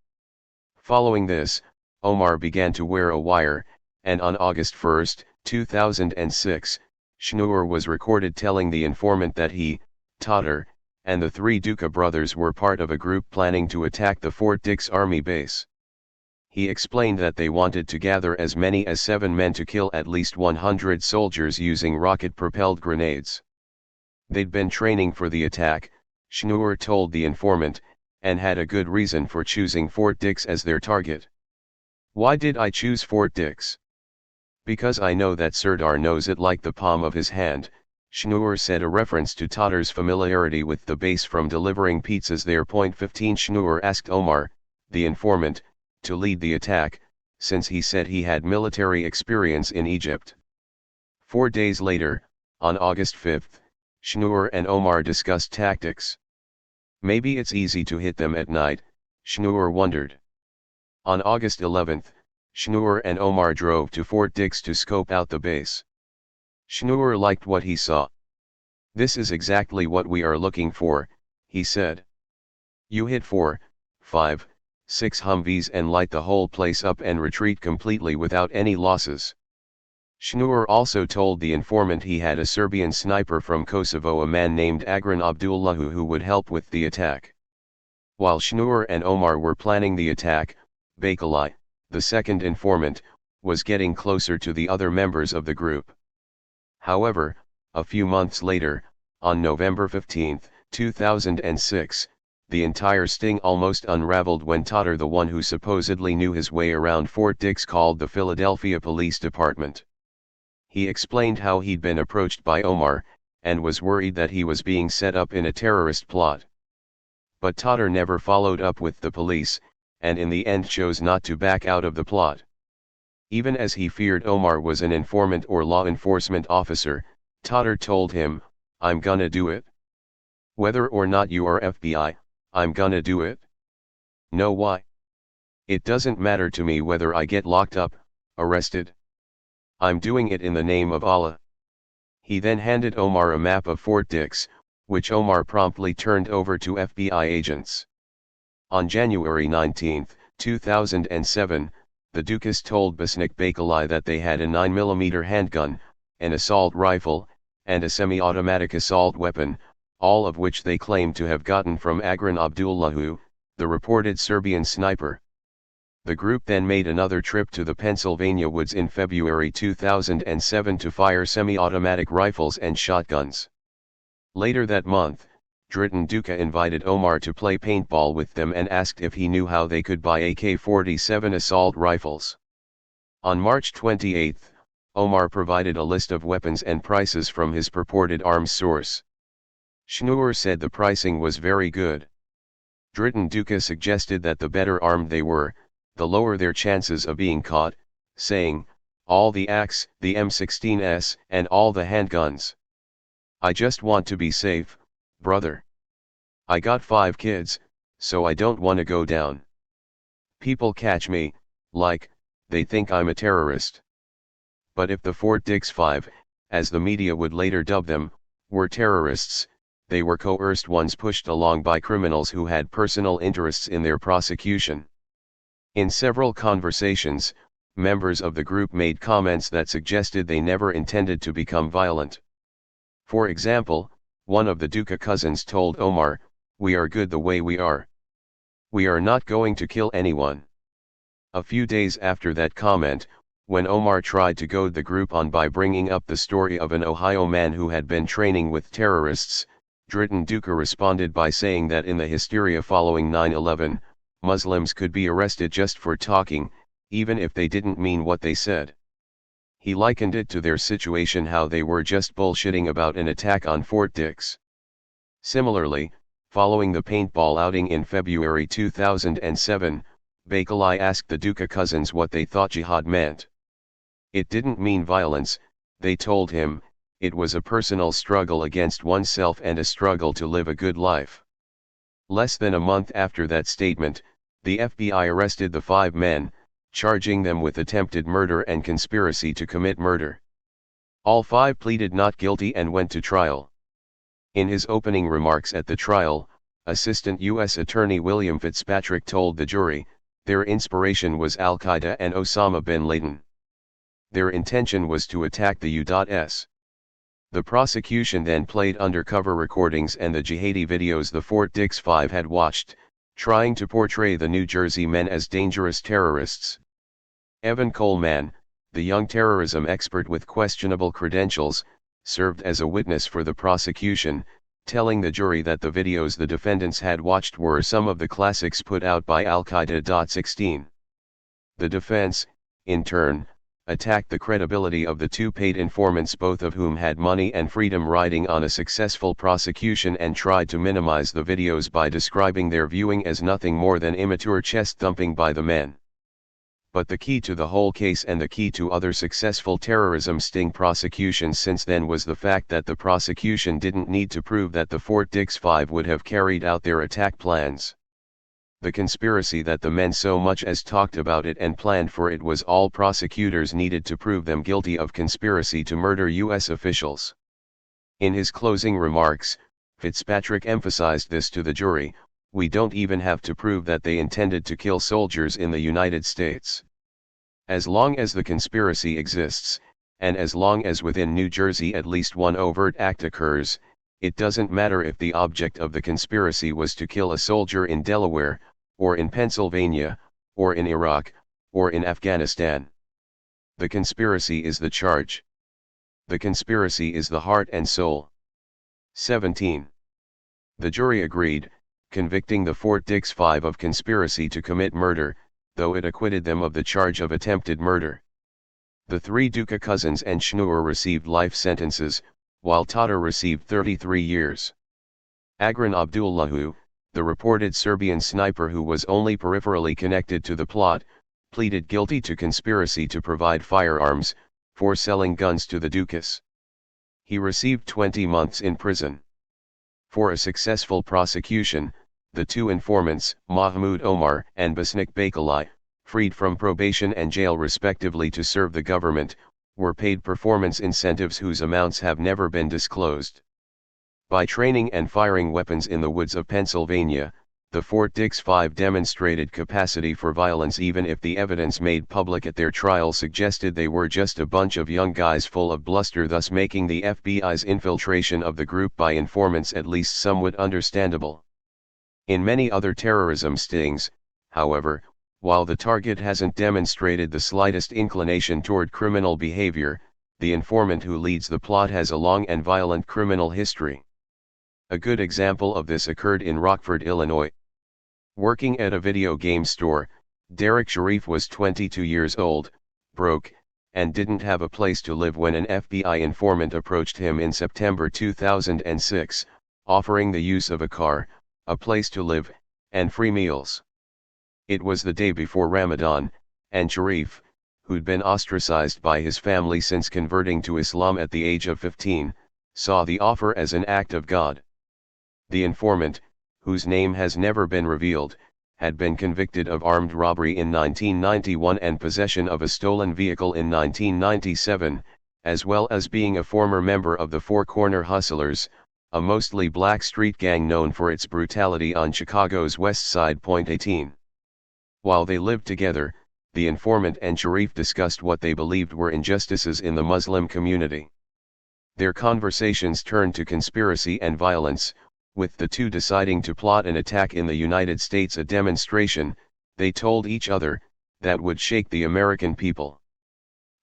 Following this, Omar began to wear a wire, and on August 1, 2006, Schnur was recorded telling the informant that he, Tatar, and the three Duka brothers were part of a group planning to attack the Fort Dix Army base. He explained that they wanted to gather as many as 7 men to kill at least 100 soldiers using rocket-propelled grenades. They'd been training for the attack, Schnur told the informant, and had a good reason for choosing Fort Dix as their target. "Why did I choose Fort Dix? Because I know that Serdar knows it like the palm of his hand," Schnur said, a reference to Tatar's familiarity with the base from delivering pizzas there. 15 Schnur asked Omar, the informant, to lead the attack, since he said he had military experience in Egypt. 4 days later, on August 5, Schnur and Omar discussed tactics. Maybe it's easy to hit them at night, Schnur wondered. On August 11, Schnur and Omar drove to Fort Dix to scope out the base. Schnur liked what he saw. "This is exactly what we are looking for," he said. "You hit 4, 5, 6 Humvees and light the whole place up and retreat completely without any losses." Schnur also told the informant he had a Serbian sniper from Kosovo, a man named Agran Abdullahu, who would help with the attack. While Schnur and Omar were planning the attack, Bakalai, the second informant, was getting closer to the other members of the group. However, a few months later, on November 15, 2006, the entire sting almost unraveled when Tatar, the one who supposedly knew his way around Fort Dix, called the Philadelphia Police Department. He explained how he'd been approached by Omar, and was worried that he was being set up in a terrorist plot. But Tatar never followed up with the police, and in the end chose not to back out of the plot. Even as he feared Omar was an informant or law enforcement officer, Tatar told him, "I'm gonna do it. Whether or not you are FBI, I'm gonna do it. Know why? It doesn't matter to me whether I get locked up, arrested. I'm doing it in the name of Allah." He then handed Omar a map of Fort Dix, which Omar promptly turned over to FBI agents. On January 19, 2007, the Dukas told Besnik Bakalai that they had a 9mm handgun, an assault rifle, and a semi-automatic assault weapon, all of which they claimed to have gotten from Agran Abdullahu, the reported Serbian sniper. The group then made another trip to the Pennsylvania woods in February 2007 to fire semi-automatic rifles and shotguns. Later that month, Dritten Duka invited Omar to play paintball with them and asked if he knew how they could buy AK-47 assault rifles. On March 28, Omar provided a list of weapons and prices from his purported arms source. Schnur said the pricing was very good. Dritten Duka suggested that the better armed they were, the lower their chances of being caught, saying, "All the AKs, the M16s, and all the handguns. I just want to be safe, brother. I got 5 kids, so I don't want to go down." People catch me, like, they think I'm a terrorist. But if the Fort Dix Five, as the media would later dub them, were terrorists, they were coerced ones pushed along by criminals who had personal interests in their prosecution. In several conversations, members of the group made comments that suggested they never intended to become violent. For example, one of the Duca cousins told Omar, "We are good the way we are. We are not going to kill anyone." A few days after that comment, when Omar tried to goad the group on by bringing up the story of an Ohio man who had been training with terrorists, Dritten Duca responded by saying that in the hysteria following 9/11, Muslims could be arrested just for talking, even if they didn't mean what they said. He likened it to their situation, how they were just bullshitting about an attack on Fort Dix. Similarly, following the paintball outing in February 2007, Bakelai asked the Duca cousins what they thought jihad meant. It didn't mean violence, they told him, it was a personal struggle against oneself and a struggle to live a good life. Less than a month after that statement, the FBI arrested the 5 men, charging them with attempted murder and conspiracy to commit murder. All 5 pleaded not guilty and went to trial. In his opening remarks at the trial, Assistant U.S. Attorney William Fitzpatrick told the jury, their inspiration was Al-Qaeda and Osama bin Laden. Their intention was to attack the U.S. The prosecution then played undercover recordings and the jihadi videos the Fort Dix Five had watched, trying to portray the New Jersey men as dangerous terrorists. Evan Coleman, the young terrorism expert with questionable credentials, served as a witness for the prosecution, telling the jury that the videos the defendants had watched were some of the classics put out by Al-Qaeda. 16. The defense, in turn, attacked the credibility of the 2 paid informants, both of whom had money and freedom riding on a successful prosecution, and tried to minimize the videos by describing their viewing as nothing more than immature chest thumping by the men. But the key to the whole case and the key to other successful terrorism sting prosecutions since then was the fact that the prosecution didn't need to prove that the Fort Dix Five would have carried out their attack plans. The conspiracy that the men so much as talked about it and planned for it was all prosecutors needed to prove them guilty of conspiracy to murder U.S. officials. In his closing remarks, Fitzpatrick emphasized this to the jury: "We don't even have to prove that they intended to kill soldiers in the United States. As long as the conspiracy exists, and as long as within New Jersey at least one overt act occurs, it doesn't matter if the object of the conspiracy was to kill a soldier in Delaware, or in Pennsylvania, or in Iraq, or in Afghanistan. The conspiracy is the charge. The conspiracy is the heart and soul." 17. The jury agreed, convicting the Fort Dix Five of conspiracy to commit murder, though it acquitted them of the charge of attempted murder. The 3 Duca cousins and Schnur received life sentences, while Tatar received 33 years. Agran Abdullahu, the reported Serbian sniper who was only peripherally connected to the plot, pleaded guilty to conspiracy to provide firearms, for selling guns to the Ducas. He received 20 months in prison. For a successful prosecution, the 2 informants, Mahmoud Omar and Basnik Bakelai, freed from probation and jail respectively to serve the government, were paid performance incentives whose amounts have never been disclosed. By training and firing weapons in the woods of Pennsylvania, the Fort Dix Five demonstrated capacity for violence, even if the evidence made public at their trial suggested they were just a bunch of young guys full of bluster, thus making the FBI's infiltration of the group by informants at least somewhat understandable. In many other terrorism stings, however, while the target hasn't demonstrated the slightest inclination toward criminal behavior, the informant who leads the plot has a long and violent criminal history. A good example of this occurred in Rockford, Illinois. Working at a video game store, Derek Sharif was 22 years old, broke, and didn't have a place to live when an FBI informant approached him in September 2006, offering the use of a car, a place to live, and free meals. It was the day before Ramadan, and Sharif, who'd been ostracized by his family since converting to Islam at the age of 15, saw the offer as an act of God. The informant, whose name has never been revealed, had been convicted of armed robbery in 1991 and possession of a stolen vehicle in 1997, as well as being a former member of the Four Corner Hustlers, a mostly black street gang known for its brutality on Chicago's West Side. 18. While they lived together, the informant and Sharif discussed what they believed were injustices in the Muslim community. Their conversations turned to conspiracy and violence, with the two deciding to plot an attack in the United States, a demonstration, they told each other, that would shake the American people.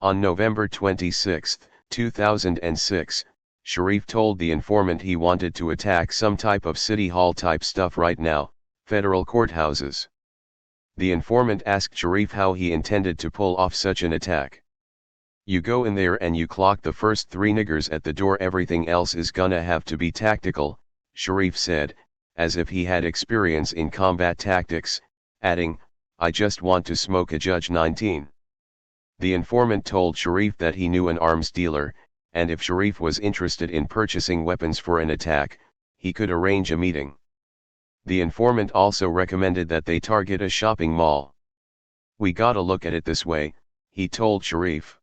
On November 26, 2006, Sharif told the informant he wanted to attack some type of city hall type stuff right now, federal courthouses. The informant asked Sharif how he intended to pull off such an attack. "You go in there and you clock the first 3 niggers at the door, everything else is gonna have to be tactical," Sharif said, as if he had experience in combat tactics, adding, "I just want to smoke a Judge 19. The informant told Sharif that he knew an arms dealer, and if Sharif was interested in purchasing weapons for an attack, he could arrange a meeting. The informant also recommended that they target a shopping mall. "We gotta look at it this way," he told Sharif.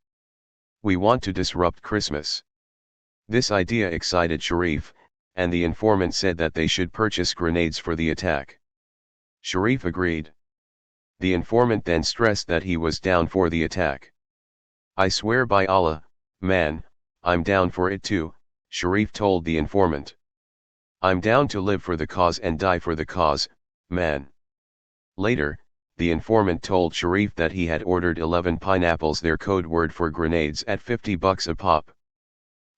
"We want to disrupt Christmas." This idea excited Sharif, and the informant said that they should purchase grenades for the attack. Sharif agreed. The informant then stressed that he was down for the attack. "I swear by Allah, man, I'm down for it too," Sharif told the informant. "I'm down to live for the cause and die for the cause, man." Later, the informant told Sharif that he had ordered 11 pineapples, their code word for grenades, at $50 a pop.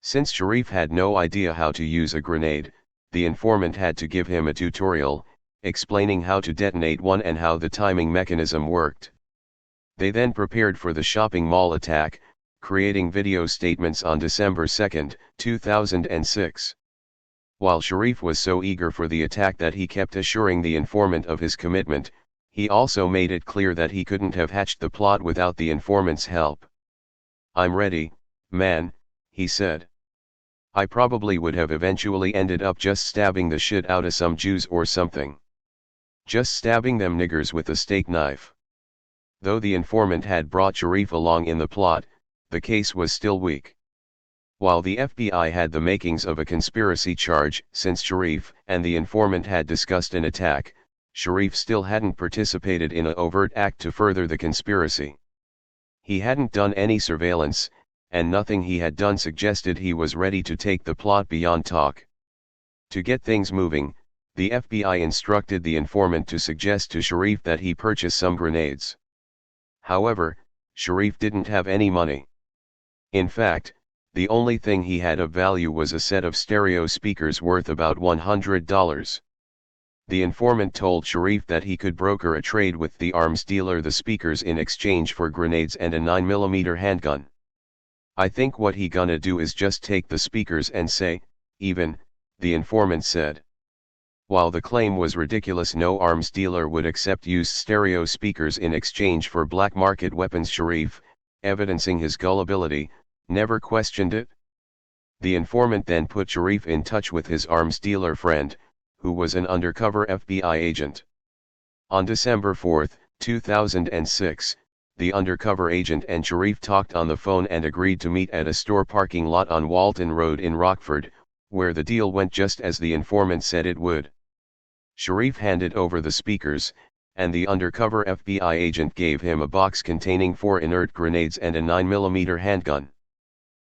Since Sharif had no idea how to use a grenade, the informant had to give him a tutorial, explaining how to detonate one and how the timing mechanism worked. They then prepared for the shopping mall attack, creating video statements on December 2, 2006. While Sharif was so eager for the attack that he kept assuring the informant of his commitment, he also made it clear that he couldn't have hatched the plot without the informant's help. "I'm ready, man," he said. "I probably would have eventually ended up just stabbing the shit out of some Jews or something. Just stabbing them niggers with a steak knife." Though the informant had brought Sharif along in the plot, the case was still weak. While the FBI had the makings of a conspiracy charge, since Sharif and the informant had discussed an attack, Sharif still hadn't participated in an overt act to further the conspiracy. He hadn't done any surveillance, and nothing he had done suggested he was ready to take the plot beyond talk. To get things moving, the FBI instructed the informant to suggest to Sharif that he purchase some grenades. However, Sharif didn't have any money. In fact, the only thing he had of value was a set of stereo speakers worth about $100. The informant told Sharif that he could broker a trade with the arms dealer the speakers in exchange for grenades and a 9mm handgun. "I think what he gonna do is just take the speakers and say, even," the informant said. While the claim was ridiculous, no arms dealer would accept used stereo speakers in exchange for black market weapons. Sharif, evidencing his gullibility, never questioned it. The informant then put Sharif in touch with his arms dealer friend, who was an undercover FBI agent. On December 4, 2006, the undercover agent and Sharif talked on the phone and agreed to meet at a store parking lot on Walton Road in Rockford, where the deal went just as the informant said it would. Sharif handed over the speakers, and the undercover FBI agent gave him a box containing 4 inert grenades and a 9mm handgun.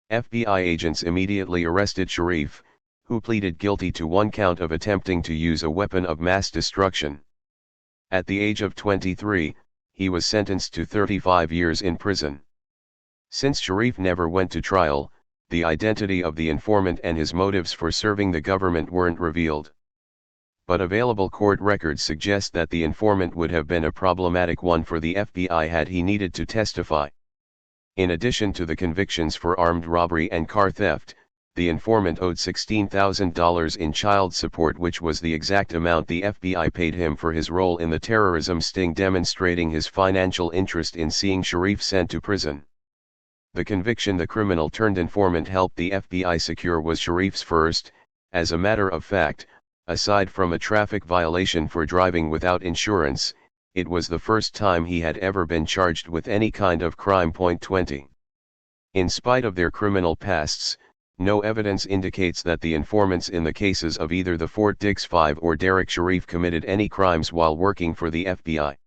FBI agents immediately arrested Sharif, who pleaded guilty to 1 count of attempting to use a weapon of mass destruction. At the age of 23, he was sentenced to 35 years in prison. Since Sharif never went to trial, the identity of the informant and his motives for serving the government weren't revealed. But available court records suggest that the informant would have been a problematic one for the FBI had he needed to testify. In addition to the convictions for armed robbery and car theft, the informant owed $16,000 in child support, which was the exact amount the FBI paid him for his role in the terrorism sting, demonstrating his financial interest in seeing Sharif sent to prison. The conviction the criminal turned informant helped the FBI secure was Sharif's first, as a matter of fact, Aside from a traffic violation for driving without insurance, it was the first time he had ever been charged with any kind of crime. 20. In spite of their criminal pasts, no evidence indicates that the informants in the cases of either the Fort Dix Five or Derek Sharif committed any crimes while working for the FBI.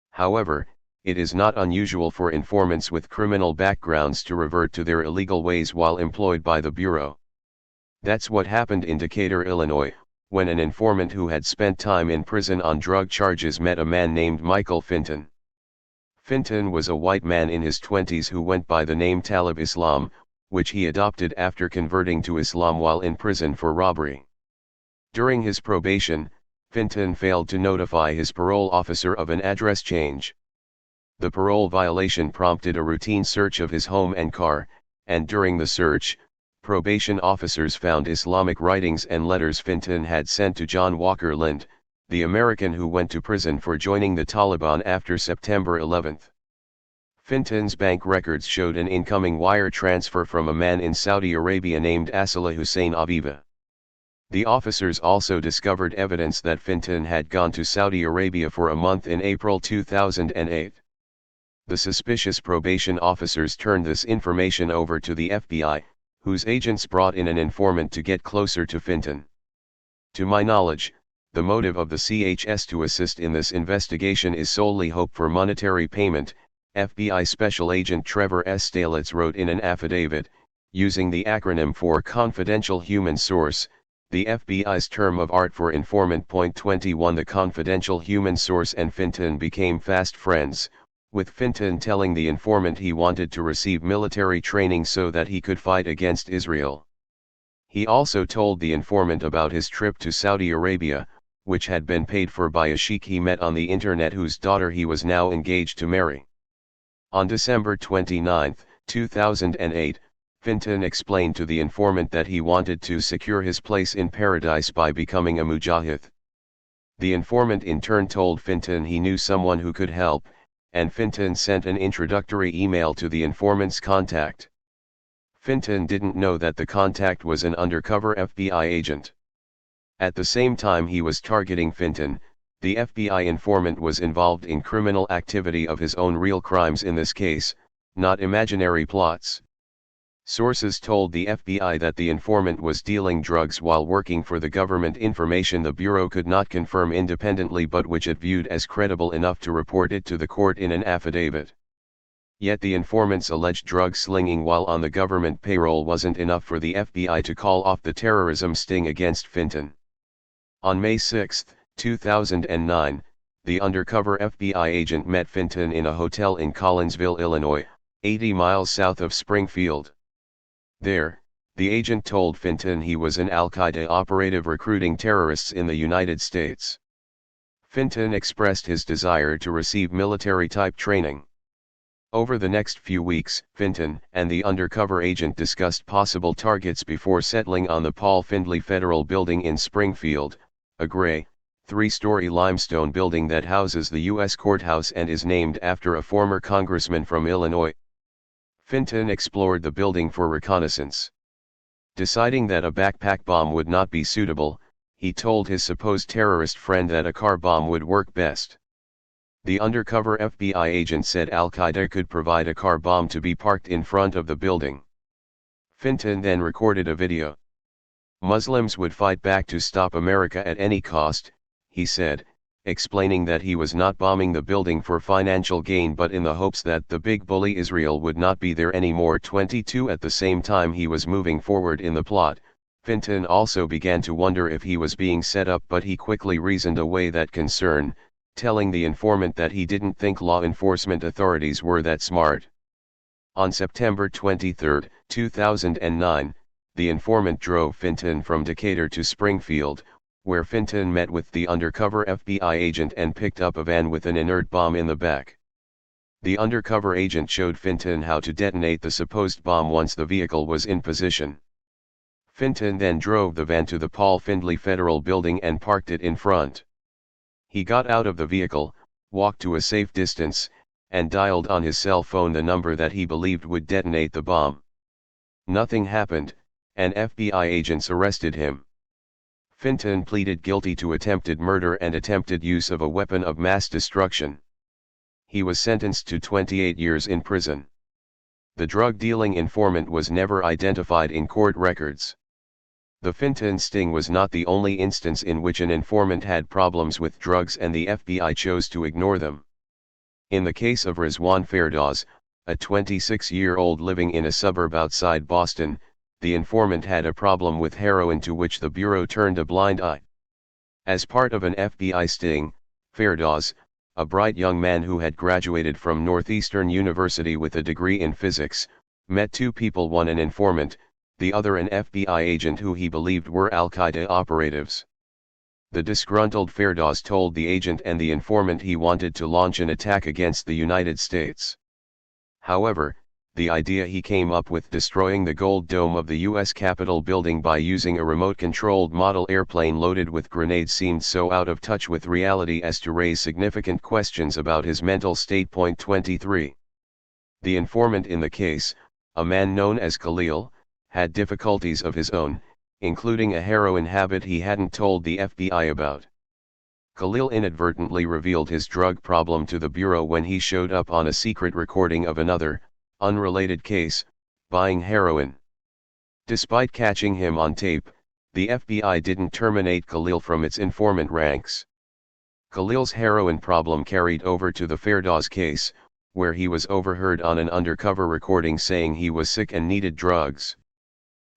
However, it is not unusual for informants with criminal backgrounds to revert to their illegal ways while employed by the Bureau. That's what happened in Decatur, Illinois, when an informant who had spent time in prison on drug charges met a man named Michael Finton. Finton was a white man in his 20s who went by the name Talib Islam, which he adopted after converting to Islam while in prison for robbery. During his probation, Finton failed to notify his parole officer of an address change. The parole violation prompted a routine search of his home and car, and during the search, probation officers found Islamic writings and letters Finton had sent to John Walker Lind, the American who went to prison for joining the Taliban after September 11. Finton's bank records showed an incoming wire transfer from a man in Saudi Arabia named Asila Hussein Aviva. The officers also discovered evidence that Finton had gone to Saudi Arabia for a month in April 2008. The suspicious probation officers turned this information over to the FBI, whose agents brought in an informant to get closer to Finton. To my knowledge, the motive of the CHS to assist in this investigation is solely hope for monetary payment, FBI Special Agent Trevor Stalitz wrote in an affidavit, using the acronym for Confidential Human Source, the FBI's term of art for informant. 21 The confidential human source and Finton became fast friends, with Finton telling the informant he wanted to receive military training so that he could fight against Israel. He also told the informant about his trip to Saudi Arabia, which had been paid for by a sheikh he met on the internet whose daughter he was now engaged to marry. On December 29, 2008, Finton explained to the informant that he wanted to secure his place in paradise by becoming a mujahid. The informant in turn told Finton he knew someone who could help, and Finton sent an introductory email to the informant's contact. Finton didn't know that the contact was an undercover FBI agent. At the same time he was targeting Finton, the FBI informant was involved in criminal activity of his own, real crimes in this case, not imaginary plots. Sources told the FBI that the informant was dealing drugs while working for the government, information the Bureau could not confirm independently but which it viewed as credible enough to report it to the court in an affidavit. Yet the informant's alleged drug slinging while on the government payroll wasn't enough for the FBI to call off the terrorism sting against Finton. On May 6, 2009, the undercover FBI agent met Finton in a hotel in Collinsville, Illinois, 80 miles south of Springfield. There, the agent told Finton he was an Al-Qaeda operative recruiting terrorists in the United States. Finton expressed his desire to receive military-type training. Over the next few weeks, Finton and the undercover agent discussed possible targets before settling on the Paul Findley Federal Building in Springfield, a gray, three-story limestone building that houses the U.S. courthouse and is named after a former congressman from Illinois. Finton explored the building for reconnaissance. Deciding that a backpack bomb would not be suitable, he told his supposed terrorist friend that a car bomb would work best. The undercover FBI agent said Al-Qaeda could provide a car bomb to be parked in front of the building. Finton then recorded a video. Muslims would fight back to stop America at any cost, he said, explaining that he was not bombing the building for financial gain but in the hopes that the big bully Israel would not be there anymore. 22 At the same time he was moving forward in the plot, Finton also began to wonder if he was being set up, but he quickly reasoned away that concern, telling the informant that he didn't think law enforcement authorities were that smart. On September 23, 2009, the informant drove Finton from Decatur to Springfield, where Finton met with the undercover FBI agent and picked up a van with an inert bomb in the back. The undercover agent showed Finton how to detonate the supposed bomb once the vehicle was in position. Finton then drove the van to the Paul Findley Federal Building and parked it in front. He got out of the vehicle, walked to a safe distance, and dialed on his cell phone the number that he believed would detonate the bomb. Nothing happened, and FBI agents arrested him. Fintan pleaded guilty to attempted murder and attempted use of a weapon of mass destruction. He was sentenced to 28 years in prison. The drug-dealing informant was never identified in court records. The Fintan sting was not the only instance in which an informant had problems with drugs and the FBI chose to ignore them. In the case of Rizwan Ferdoz, a 26-year-old living in a suburb outside Boston, the informant had a problem with heroin to which the Bureau turned a blind eye. As part of an FBI sting, Ferdoz, a bright young man who had graduated from Northeastern University with a degree in physics, met two people, one an informant, the other an FBI agent who he believed were Al-Qaeda operatives. The disgruntled Ferdoz told the agent and the informant he wanted to launch an attack against the United States. However, the idea he came up with destroying the gold dome of the U.S. Capitol building by using a remote-controlled model airplane loaded with grenades seemed so out of touch with reality as to raise significant questions about his mental state. 23. The informant in the case, a man known as Khalil, had difficulties of his own, including a heroin habit he hadn't told the FBI about. Khalil inadvertently revealed his drug problem to the Bureau when he showed up on a secret recording of another, unrelated case, buying heroin. Despite catching him on tape, the FBI didn't terminate Khalil from its informant ranks. Khalil's heroin problem carried over to the Ferdoz case, where he was overheard on an undercover recording saying he was sick and needed drugs.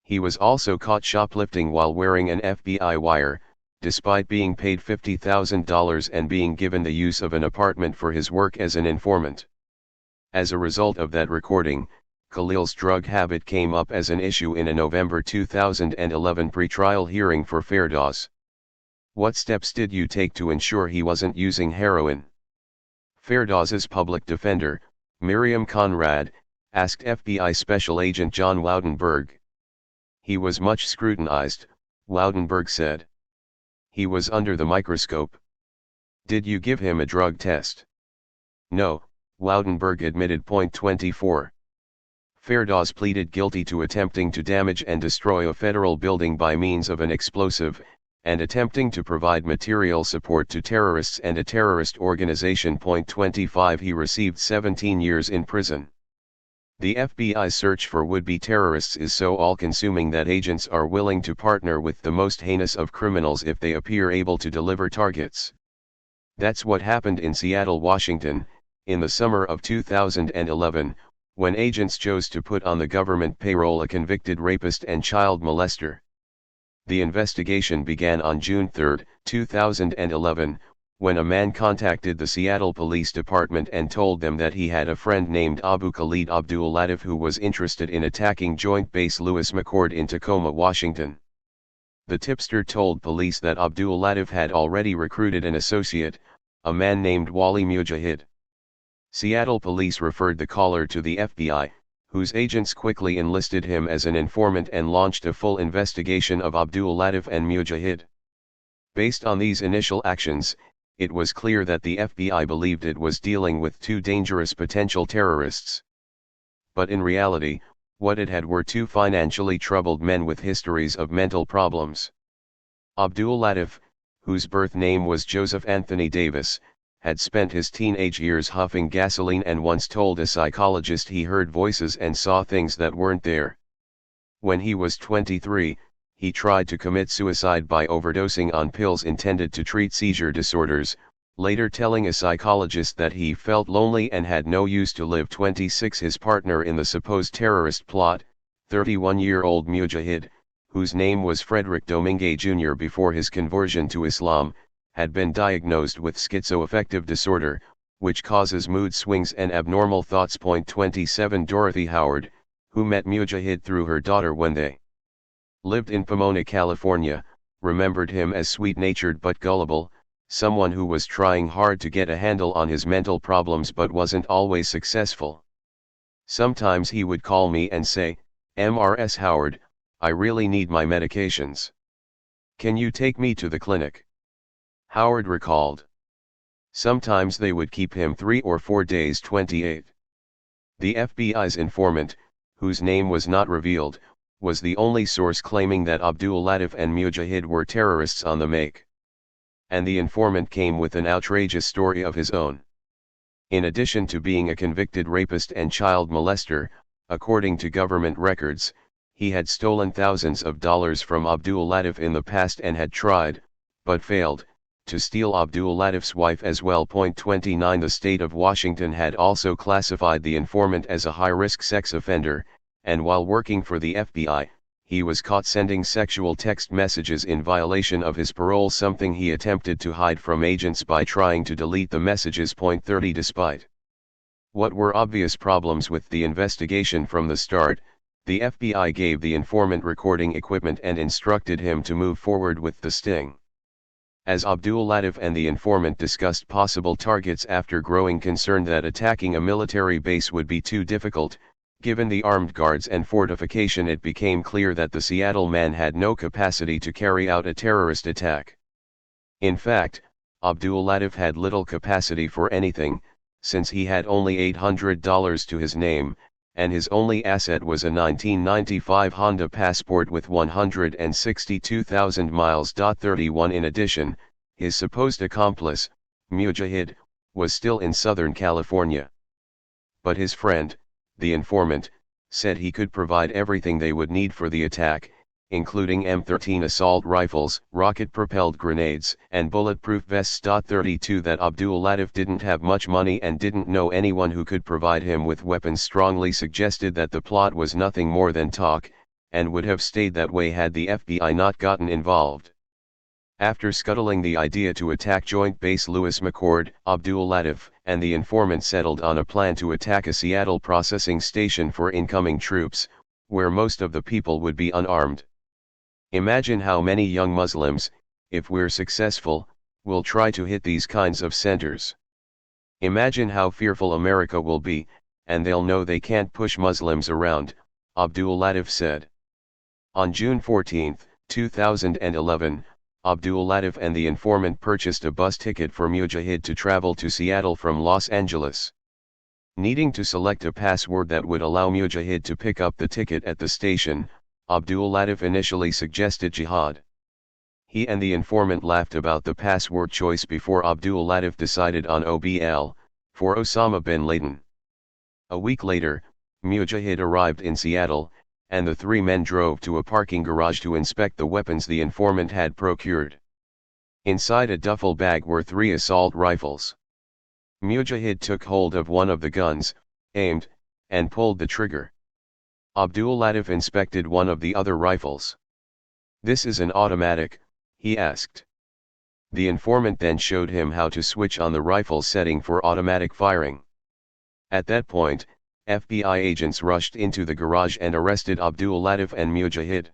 He was also caught shoplifting while wearing an FBI wire, despite being paid $50,000 and being given the use of an apartment for his work as an informant. As a result of that recording, Khalil's drug habit came up as an issue in a November 2011 pretrial hearing for Ferdoz. What steps did you take to ensure he wasn't using heroin? Ferdoz's public defender, Miriam Conrad, asked FBI Special Agent John Woudenberg. He was much scrutinized, Woudenberg said. He was under the microscope. Did you give him a drug test? No, Woudenberg admitted. 24. Ferdoz pleaded guilty to attempting to damage and destroy a federal building by means of an explosive, and attempting to provide material support to terrorists and a terrorist organization. 25. He received 17 years in prison. The FBI's search for would-be terrorists is so all-consuming that agents are willing to partner with the most heinous of criminals if they appear able to deliver targets. That's what happened in Seattle, Washington, in the summer of 2011, when agents chose to put on the government payroll a convicted rapist and child molester. The investigation began on June 3, 2011, when a man contacted the Seattle Police Department and told them that he had a friend named Abu Khalid Abdul Latif who was interested in attacking Joint Base Lewis McChord in Tacoma, Washington. The tipster told police that Abdul Latif had already recruited an associate, a man named Wali Mujahid. Seattle police referred the caller to the FBI, whose agents quickly enlisted him as an informant and launched a full investigation of Abdul Latif and Mujahid. Based on these initial actions, it was clear that the FBI believed it was dealing with two dangerous potential terrorists. But in reality, what it had were two financially troubled men with histories of mental problems. Abdul Latif, whose birth name was Joseph Anthony Davis, had spent his teenage years huffing gasoline and once told a psychologist he heard voices and saw things that weren't there. When he was 23, he tried to commit suicide by overdosing on pills intended to treat seizure disorders, later telling a psychologist that he felt lonely and had no use to live. 26. His partner in the supposed terrorist plot, 31-year-old Mujahid, whose name was Frederick Domingue Jr. before his conversion to Islam, had been diagnosed with schizoaffective disorder, which causes mood swings and abnormal thoughts. 27. Dorothy Howard, who met Mujahid through her daughter when they lived in Pomona, California, remembered him as sweet-natured but gullible, someone who was trying hard to get a handle on his mental problems but wasn't always successful. Sometimes he would call me and say, "Mrs. Howard, I really need my medications. Can you take me to the clinic?" Howard recalled. Sometimes they would keep him 3 or 4 days. 28. The FBI's informant, whose name was not revealed, was the only source claiming that Abdul Latif and Mujahid were terrorists on the make. And the informant came with an outrageous story of his own. In addition to being a convicted rapist and child molester, according to government records, he had stolen thousands of dollars from Abdul Latif in the past and had tried, but failed, to steal Abdul Latif's wife as well. 29 The state of Washington had also classified the informant as a high-risk sex offender, and while working for the FBI, he was caught sending sexual text messages in violation of his parole, something he attempted to hide from agents by trying to delete the messages. 30 Despite what were obvious problems with the investigation from the start, the FBI gave the informant recording equipment and instructed him to move forward with the sting. As Abdul Latif and the informant discussed possible targets after growing concern that attacking a military base would be too difficult, given the armed guards and fortification, it became clear that the Seattle man had no capacity to carry out a terrorist attack. In fact, Abdul Latif had little capacity for anything, since he had only $800 to his name, and his only asset was a 1995 Honda Passport with 162,000 miles. 31 In addition, his supposed accomplice, Mujahid, was still in Southern California. But his friend, the informant, said he could provide everything they would need for the attack, including M13 assault rifles, rocket-propelled grenades, and bulletproof vests. 32 That Abdul Latif didn't have much money and didn't know anyone who could provide him with weapons strongly suggested that the plot was nothing more than talk, and would have stayed that way had the FBI not gotten involved. After scuttling the idea to attack Joint Base Lewis McChord, Abdul Latif and the informant settled on a plan to attack a Seattle processing station for incoming troops, where most of the people would be unarmed. Imagine how many young Muslims, if we're successful, will try to hit these kinds of centers. Imagine how fearful America will be, and they'll know they can't push Muslims around, Abdul Latif said. On June 14, 2011, Abdul Latif and the informant purchased a bus ticket for Mujahid to travel to Seattle from Los Angeles. Needing to select a password that would allow Mujahid to pick up the ticket at the station, Abdul Latif initially suggested jihad. He and the informant laughed about the password choice before Abdul Latif decided on OBL, for Osama bin Laden. A week later, Mujahid arrived in Seattle, and the three men drove to a parking garage to inspect the weapons the informant had procured. Inside a duffel bag were 3 assault rifles. Mujahid took hold of one of the guns, aimed, and pulled the trigger. Abdul Latif inspected one of the other rifles. "This is an automatic?" he asked. The informant then showed him how to switch on the rifle setting for automatic firing. At that point, FBI agents rushed into the garage and arrested Abdul Latif and Mujahid.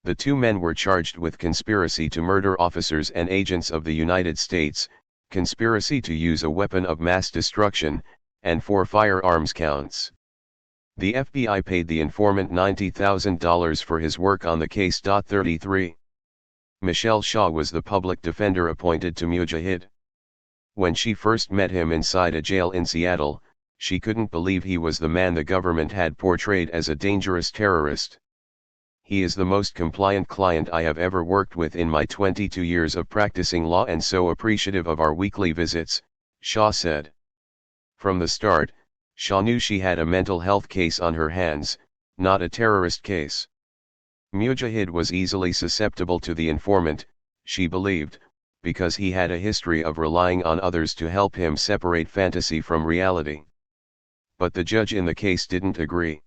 The two men were charged with conspiracy to murder officers and agents of the United States, conspiracy to use a weapon of mass destruction, and 4 firearms counts. The FBI paid the informant $90,000 for his work on the case. 33. Michelle Shaw was the public defender appointed to Mujahid. When she first met him inside a jail in Seattle, she couldn't believe he was the man the government had portrayed as a dangerous terrorist. "He is the most compliant client I have ever worked with in my 22 years of practicing law and so appreciative of our weekly visits," Shaw said. From the start, Shaw knew she had a mental health case on her hands, not a terrorist case. Mujahid was easily susceptible to the informant, she believed, because he had a history of relying on others to help him separate fantasy from reality. But the judge in the case didn't agree.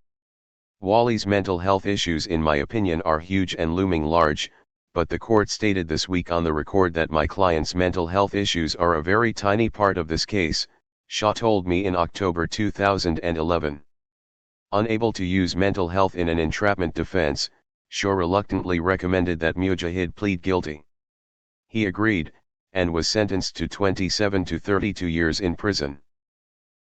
"Wally's mental health issues in my opinion are huge and looming large, but the court stated this week on the record that my client's mental health issues are a very tiny part of this case," Shaw told me in October 2011. Unable to use mental health in an entrapment defense, Shaw reluctantly recommended that Mujahid plead guilty. He agreed, and was sentenced to 27 to 32 years in prison.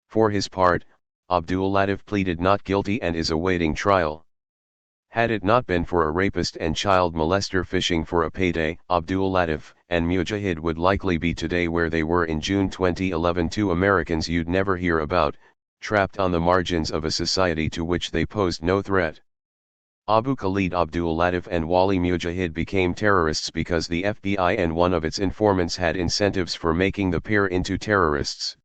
For his part, Abdul Latif pleaded not guilty and is awaiting trial. Had it not been for a rapist and child molester fishing for a payday, Abdul Latif and Mujahid would likely be today where they were in June 2011, 2 Americans you'd never hear about, trapped on the margins of a society to which they posed no threat. Abu Khalid Abdul Latif and Wali Mujahid became terrorists because the FBI and one of its informants had incentives for making the pair into terrorists.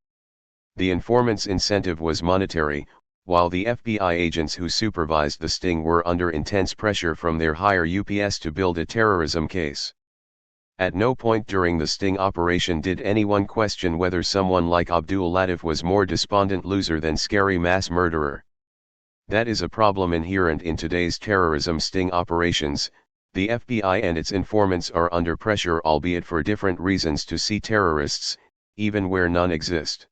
The informant's incentive was monetary, while the FBI agents who supervised the sting were under intense pressure from their higher UPS to build a terrorism case. At no point during the sting operation did anyone question whether someone like Abdul Latif was more despondent loser than scary mass murderer. That is a problem inherent in today's terrorism sting operations. The FBI and its informants are under pressure, albeit for different reasons, to see terrorists, even where none exist.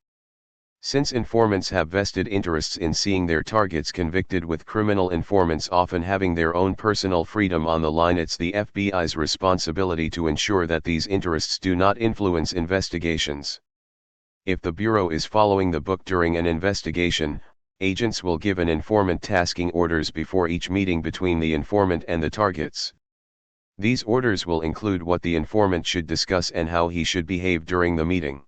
Since informants have vested interests in seeing their targets convicted, with criminal informants often having their own personal freedom on the line, it's the FBI's responsibility to ensure that these interests do not influence investigations. If the Bureau is following the book during an investigation, agents will give an informant tasking orders before each meeting between the informant and the targets. These orders will include what the informant should discuss and how he should behave during the meeting.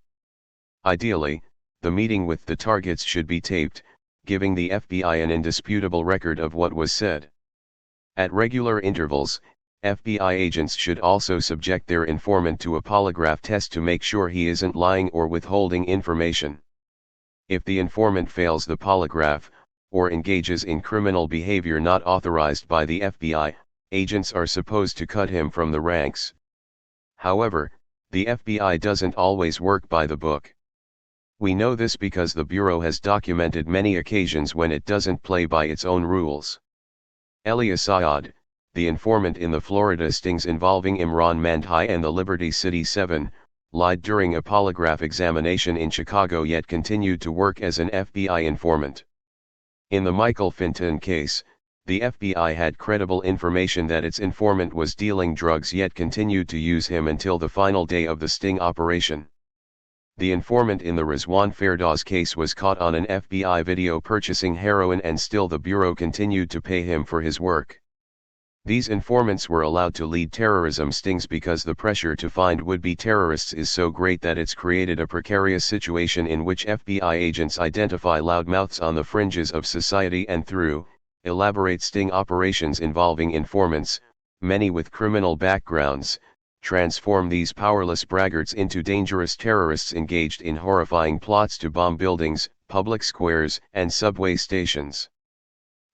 Ideally, the meeting with the targets should be taped, giving the FBI an indisputable record of what was said. At regular intervals, FBI agents should also subject their informant to a polygraph test to make sure he isn't lying or withholding information. If the informant fails the polygraph, or engages in criminal behavior not authorized by the FBI, agents are supposed to cut him from the ranks. However, the FBI doesn't always work by the book. We know this because the Bureau has documented many occasions when it doesn't play by its own rules. Elia Syed, the informant in the Florida stings involving Imran Mandhai and the Liberty City 7, lied during a polygraph examination in Chicago yet continued to work as an FBI informant. In the Michael Fintan case, the FBI had credible information that its informant was dealing drugs yet continued to use him until the final day of the sting operation. The informant in the Rizwan Firdaus case was caught on an FBI video purchasing heroin, and still the Bureau continued to pay him for his work. These informants were allowed to lead terrorism stings because the pressure to find would-be terrorists is so great that it's created a precarious situation in which FBI agents identify loudmouths on the fringes of society and, through elaborate sting operations involving informants, many with criminal backgrounds, transform these powerless braggarts into dangerous terrorists engaged in horrifying plots to bomb buildings, public squares, and subway stations.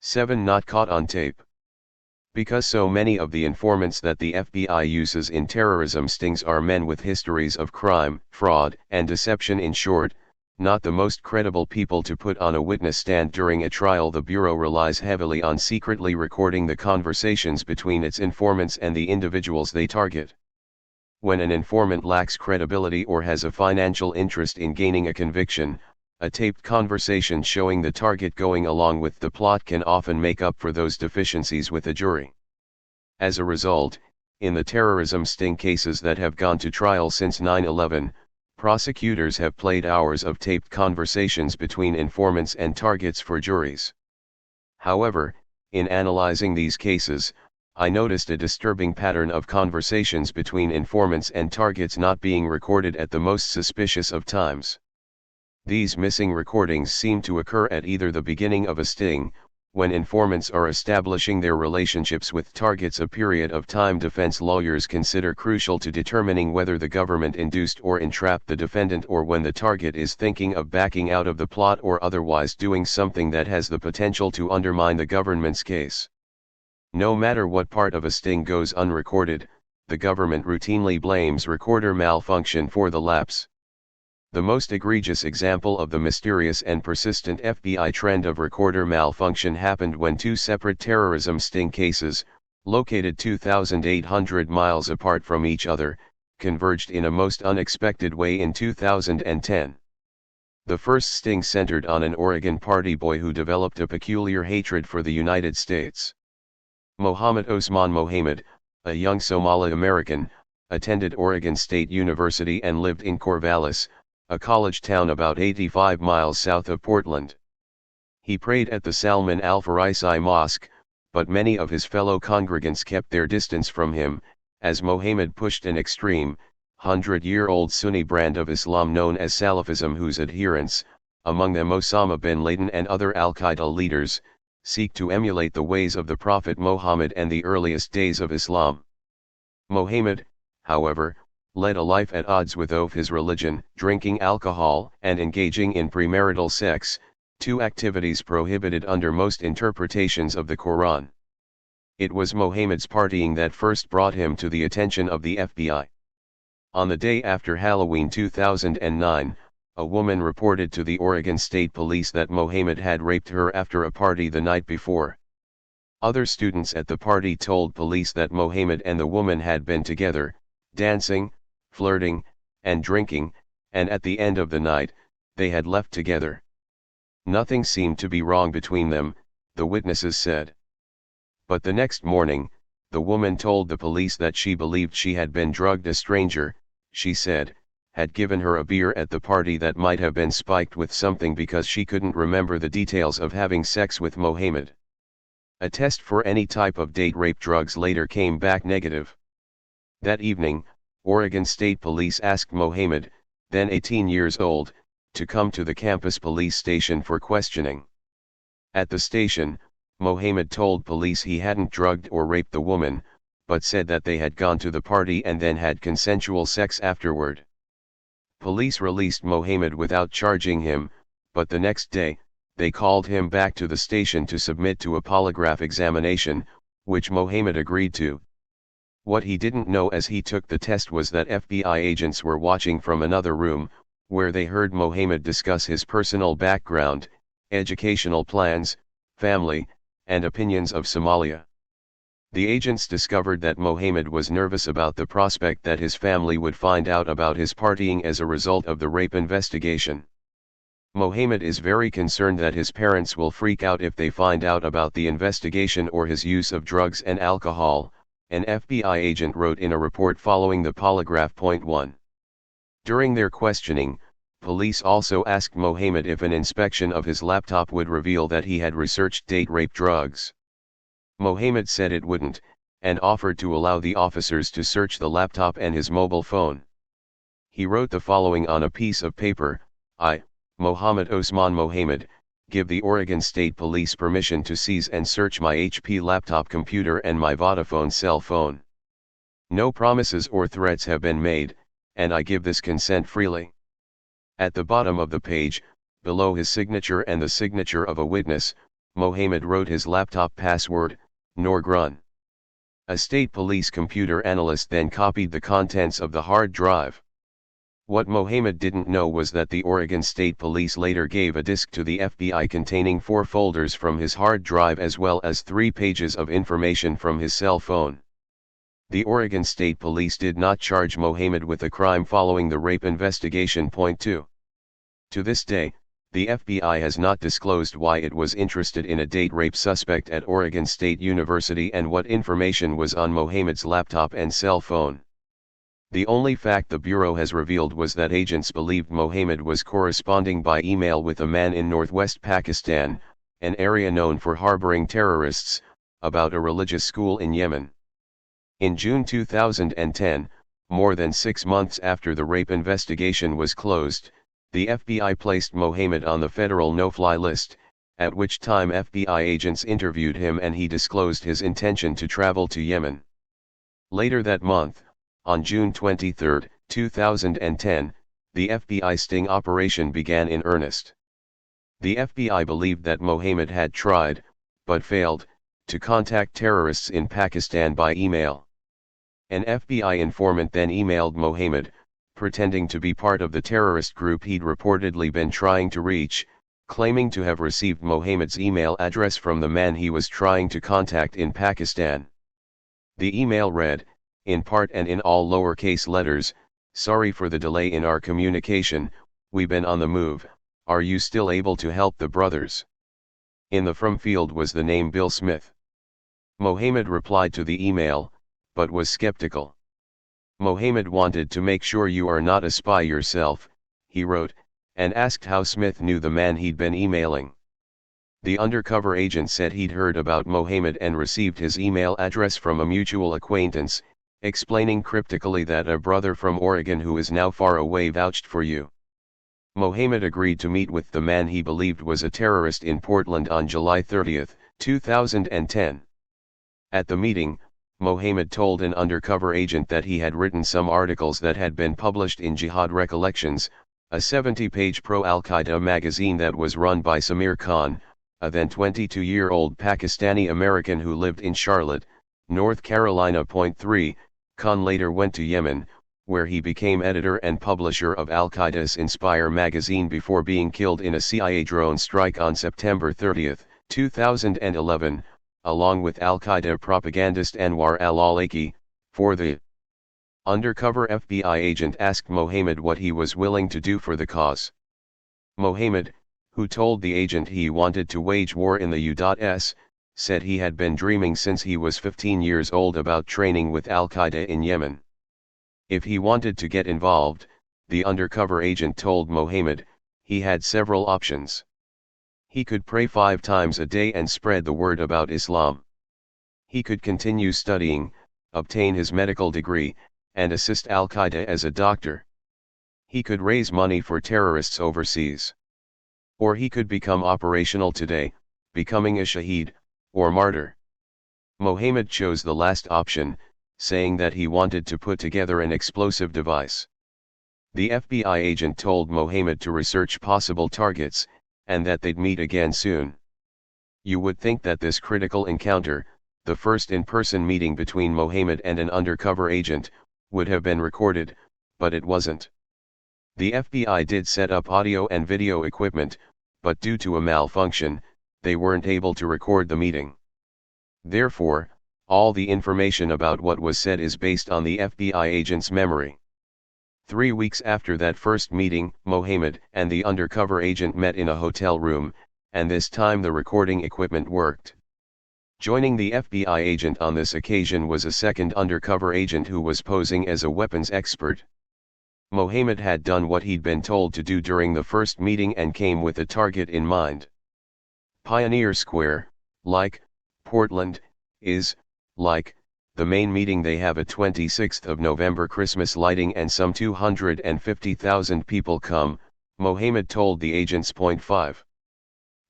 7. Not caught on tape. Because so many of the informants that the FBI uses in terrorism stings are men with histories of crime, fraud, and deception, in short, not the most credible people to put on a witness stand during a trial, the Bureau relies heavily on secretly recording the conversations between its informants and the individuals they target. When an informant lacks credibility or has a financial interest in gaining a conviction, a taped conversation showing the target going along with the plot can often make up for those deficiencies with a jury. As a result, in the terrorism sting cases that have gone to trial since 9/11, prosecutors have played hours of taped conversations between informants and targets for juries. However, in analyzing these cases, I noticed a disturbing pattern of conversations between informants and targets not being recorded at the most suspicious of times. These missing recordings seem to occur at either the beginning of a sting, when informants are establishing their relationships with targets, a period of time defense lawyers consider crucial to determining whether the government induced or entrapped the defendant, or when the target is thinking of backing out of the plot or otherwise doing something that has the potential to undermine the government's case. No matter what part of a sting goes unrecorded, the government routinely blames recorder malfunction for the lapse. The most egregious example of the mysterious and persistent FBI trend of recorder malfunction happened when two separate terrorism sting cases, located 2,800 miles apart from each other, converged in a most unexpected way in 2010. The first sting centered on an Oregon party boy who developed a peculiar hatred for the United States. Mohammed Osman Mohammed, a young Somali American, attended Oregon State University and lived in Corvallis, a college town about 85 miles south of Portland. He prayed at the Salman al-Farisi Mosque, but many of his fellow congregants kept their distance from him, as Mohammed pushed an extreme, 100-year-old Sunni brand of Islam known as Salafism, whose adherents, among them Osama bin Laden and other al-Qaeda leaders, seek to emulate the ways of the Prophet Muhammad and the earliest days of Islam. Muhammad, however, led a life at odds with both his religion, drinking alcohol and engaging in premarital sex, two activities prohibited under most interpretations of the Quran. It was Muhammad's partying that first brought him to the attention of the FBI. On the day after Halloween 2009, a woman reported to the Oregon State Police that Muhammad had raped her after a party the night before. Other students at the party told police that Muhammad and the woman had been together, dancing, flirting, and drinking, and at the end of the night, they had left together. Nothing seemed to be wrong between them, the witnesses said. But the next morning, the woman told the police that she believed she had been drugged. A stranger, she said, had given her a beer at the party that might have been spiked with something because she couldn't remember the details of having sex with Muhammad. A test for any type of date rape drugs later came back negative. That evening, Oregon State Police asked Muhammad, then 18 years old, to come to the campus police station for questioning. At the station, Muhammad told police he hadn't drugged or raped the woman, but said that they had gone to the party and then had consensual sex afterward. Police released Muhammad without charging him, but the next day, they called him back to the station to submit to a polygraph examination, which Muhammad agreed to. What he didn't know as he took the test was that FBI agents were watching from another room, where they heard Muhammad discuss his personal background, educational plans, family, and opinions of Somalia. The agents discovered that Muhammad was nervous about the prospect that his family would find out about his partying as a result of the rape investigation. Muhammad is very concerned that his parents will freak out if they find out about the investigation or his use of drugs and alcohol, an FBI agent wrote in a report following the polygraph. 1. During their questioning, police also asked Muhammad if an inspection of his laptop would reveal that he had researched date rape drugs. Muhammad said it wouldn't, and offered to allow the officers to search the laptop and his mobile phone. He wrote the following on a piece of paper: I, Mohammed Osman Muhammad, give the Oregon State Police permission to seize and search my HP laptop computer and my Vodafone cell phone. No promises or threats have been made, and I give this consent freely. At the bottom of the page, below his signature and the signature of a witness, Muhammad wrote his laptop password, Norgrun. A state police computer analyst then copied the contents of the hard drive. What Muhammad didn't know was that the Oregon State Police later gave a disk to the FBI containing 4 folders from his hard drive as well as 3 pages of information from his cell phone. The Oregon State Police did not charge Muhammad with a crime following the rape investigation. 2. To this day, the FBI has not disclosed why it was interested in a date rape suspect at Oregon State University and what information was on Muhammad's laptop and cell phone. The only fact the Bureau has revealed was that agents believed Muhammad was corresponding by email with a man in northwest Pakistan, an area known for harboring terrorists, about a religious school in Yemen. In June 2010, more than 6 months after the rape investigation was closed, the FBI placed Muhammad on the federal no-fly list, at which time FBI agents interviewed him and he disclosed his intention to travel to Yemen. Later that month, on June 23, 2010, the FBI sting operation began in earnest. The FBI believed that Muhammad had tried, but failed, to contact terrorists in Pakistan by email. An FBI informant then emailed Muhammad, pretending to be part of the terrorist group he'd reportedly been trying to reach, claiming to have received Muhammad's email address from the man he was trying to contact in Pakistan. The email read, in part and in all lowercase letters, "Sorry for the delay in our communication, we've been on the move, are you still able to help the brothers?" In the from field was the name Bill Smith. Muhammad replied to the email, but was skeptical. Muhammad wanted to make sure you are not a spy yourself, he wrote, and asked how Smith knew the man he'd been emailing. The undercover agent said he'd heard about Muhammad and received his email address from a mutual acquaintance, explaining cryptically that a brother from Oregon who is now far away vouched for you. Muhammad agreed to meet with the man he believed was a terrorist in Portland on July 30, 2010. At the meeting, Mohammed told an undercover agent that he had written some articles that had been published in Jihad Recollections, a 70-page pro-Al-Qaeda magazine that was run by Samir Khan, a then 22-year-old Pakistani American who lived in Charlotte, North Carolina. 3. Khan later went to Yemen, where he became editor and publisher of Al-Qaeda's Inspire magazine before being killed in a CIA drone strike on September 30, 2011, along with Al-Qaeda propagandist Anwar al-Awlaki. For the undercover FBI agent asked Mohammed what he was willing to do for the cause. Mohammed, who told the agent he wanted to wage war in the U.S., said he had been dreaming since he was 15 years old about training with Al-Qaeda in Yemen. If he wanted to get involved, the undercover agent told Mohammed, he had several options. He could pray 5 times a day and spread the word about Islam. He could continue studying, obtain his medical degree, and assist Al-Qaeda as a doctor. He could raise money for terrorists overseas. Or he could become operational today, becoming a shaheed, or martyr. Mohammed chose the last option, saying that he wanted to put together an explosive device. The FBI agent told Mohammed to research possible targets, and that they'd meet again soon. You would think that this critical encounter, the first in-person meeting between Mohammed and an undercover agent, would have been recorded, but it wasn't. The FBI did set up audio and video equipment, but due to a malfunction, they weren't able to record the meeting. Therefore, all the information about what was said is based on the FBI agent's memory. 3 weeks after that first meeting, Mohammed and the undercover agent met in a hotel room, and this time the recording equipment worked. Joining the FBI agent on this occasion was a second undercover agent who was posing as a weapons expert. Mohammed had done what he'd been told to do during the first meeting and came with a target in mind. Pioneer Square, like Portland, is, like, the main meeting they have a 26th of November Christmas lighting and some 250,000 people come, Mohammed told the agents. 5.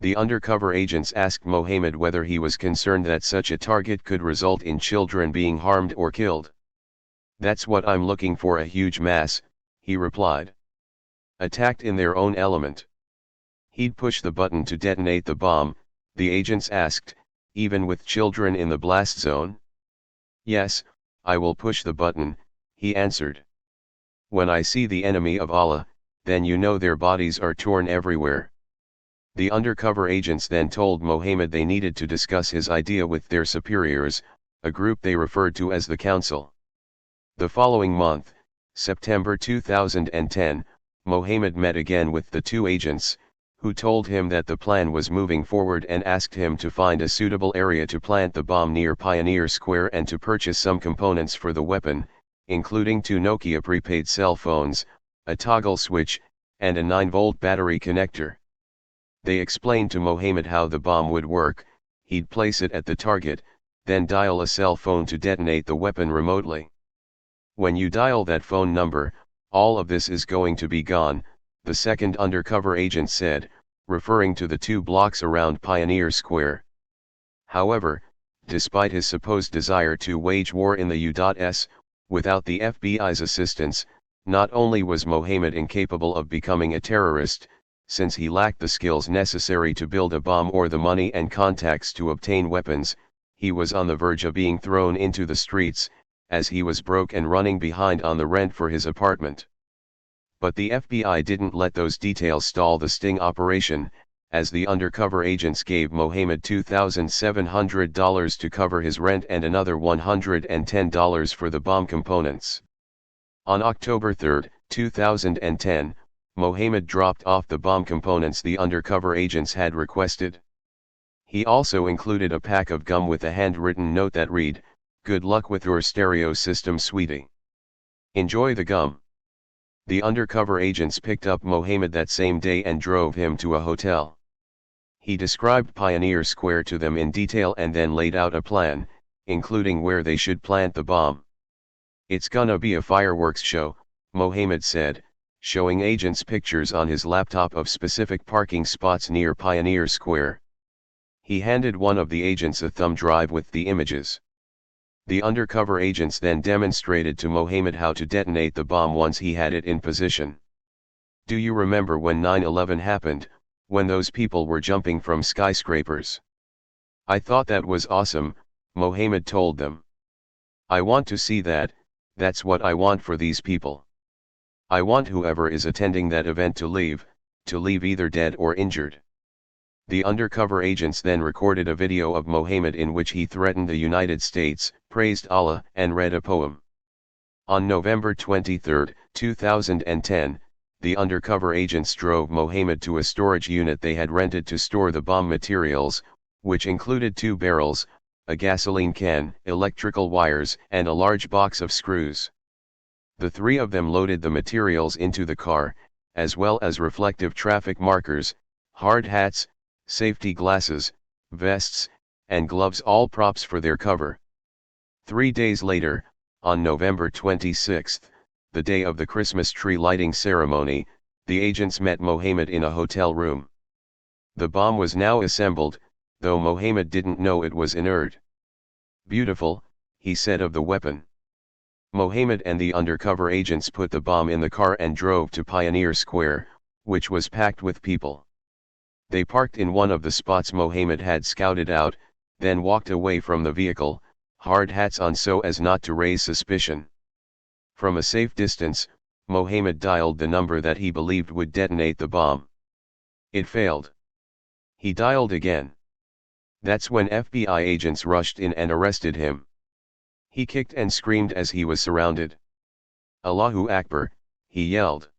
The undercover agents asked Mohammed whether he was concerned that such a target could result in children being harmed or killed. That's what I'm looking for, a huge mass, he replied. Attacked in their own element. He'd push the button to detonate the bomb, the agents asked, even with children in the blast zone? Yes, I will push the button, he answered. When I see the enemy of Allah, then you know their bodies are torn everywhere. The undercover agents then told Mohammed they needed to discuss his idea with their superiors, a group they referred to as the Council. The following month, September 2010, Mohammed met again with the two agents, who told him that the plan was moving forward and asked him to find a suitable area to plant the bomb near Pioneer Square and to purchase some components for the weapon, including 2 Nokia prepaid cell phones, a toggle switch, and a 9-volt battery connector. They explained to Mohammed how the bomb would work. He'd place it at the target, then dial a cell phone to detonate the weapon remotely. When you dial that phone number, all of this is going to be gone, the second undercover agent said, referring to the 2 blocks around Pioneer Square. However, despite his supposed desire to wage war in the U.S., without the FBI's assistance, not only was Mohammed incapable of becoming a terrorist, since he lacked the skills necessary to build a bomb or the money and contacts to obtain weapons, he was on the verge of being thrown into the streets, as he was broke and running behind on the rent for his apartment. But the FBI didn't let those details stall the sting operation, as the undercover agents gave Mohammed $2,700 to cover his rent and another $110 for the bomb components. On October 3, 2010, Mohammed dropped off the bomb components the undercover agents had requested. He also included a pack of gum with a handwritten note that read, "Good luck with your stereo system, sweetie. Enjoy the gum." The undercover agents picked up Mohammed that same day and drove him to a hotel. He described Pioneer Square to them in detail and then laid out a plan, including where they should plant the bomb. "It's gonna be a fireworks show," Mohammed said, showing agents pictures on his laptop of specific parking spots near Pioneer Square. He handed one of the agents a thumb drive with the images. The undercover agents then demonstrated to Mohammed how to detonate the bomb once he had it in position. Do you remember when 9/11 happened, when those people were jumping from skyscrapers? I thought that was awesome, Mohammed told them. I want to see that, that's what I want for these people. I want whoever is attending that event to leave either dead or injured. The undercover agents then recorded a video of Mohammed in which he threatened the United States, praised Allah, and read a poem. On November 23, 2010, the undercover agents drove Mohammed to a storage unit they had rented to store the bomb materials, which included 2 barrels, a gasoline can, electrical wires, and a large box of screws. The 3 of them loaded the materials into the car, as well as reflective traffic markers, hard hats, safety glasses, vests, and gloves, all props for their cover. 3 days later, on November 26, the day of the Christmas tree lighting ceremony, the agents met Mohammed in a hotel room. The bomb was now assembled, though Mohammed didn't know it was inert. Beautiful, he said of the weapon. Mohammed and the undercover agents put the bomb in the car and drove to Pioneer Square, which was packed with people. They parked in one of the spots Mohammed had scouted out, then walked away from the vehicle, hard hats on so as not to raise suspicion. From a safe distance, Mohammed dialed the number that he believed would detonate the bomb. It failed. He dialed again. That's when FBI agents rushed in and arrested him. He kicked and screamed as he was surrounded. Allahu Akbar, he yelled.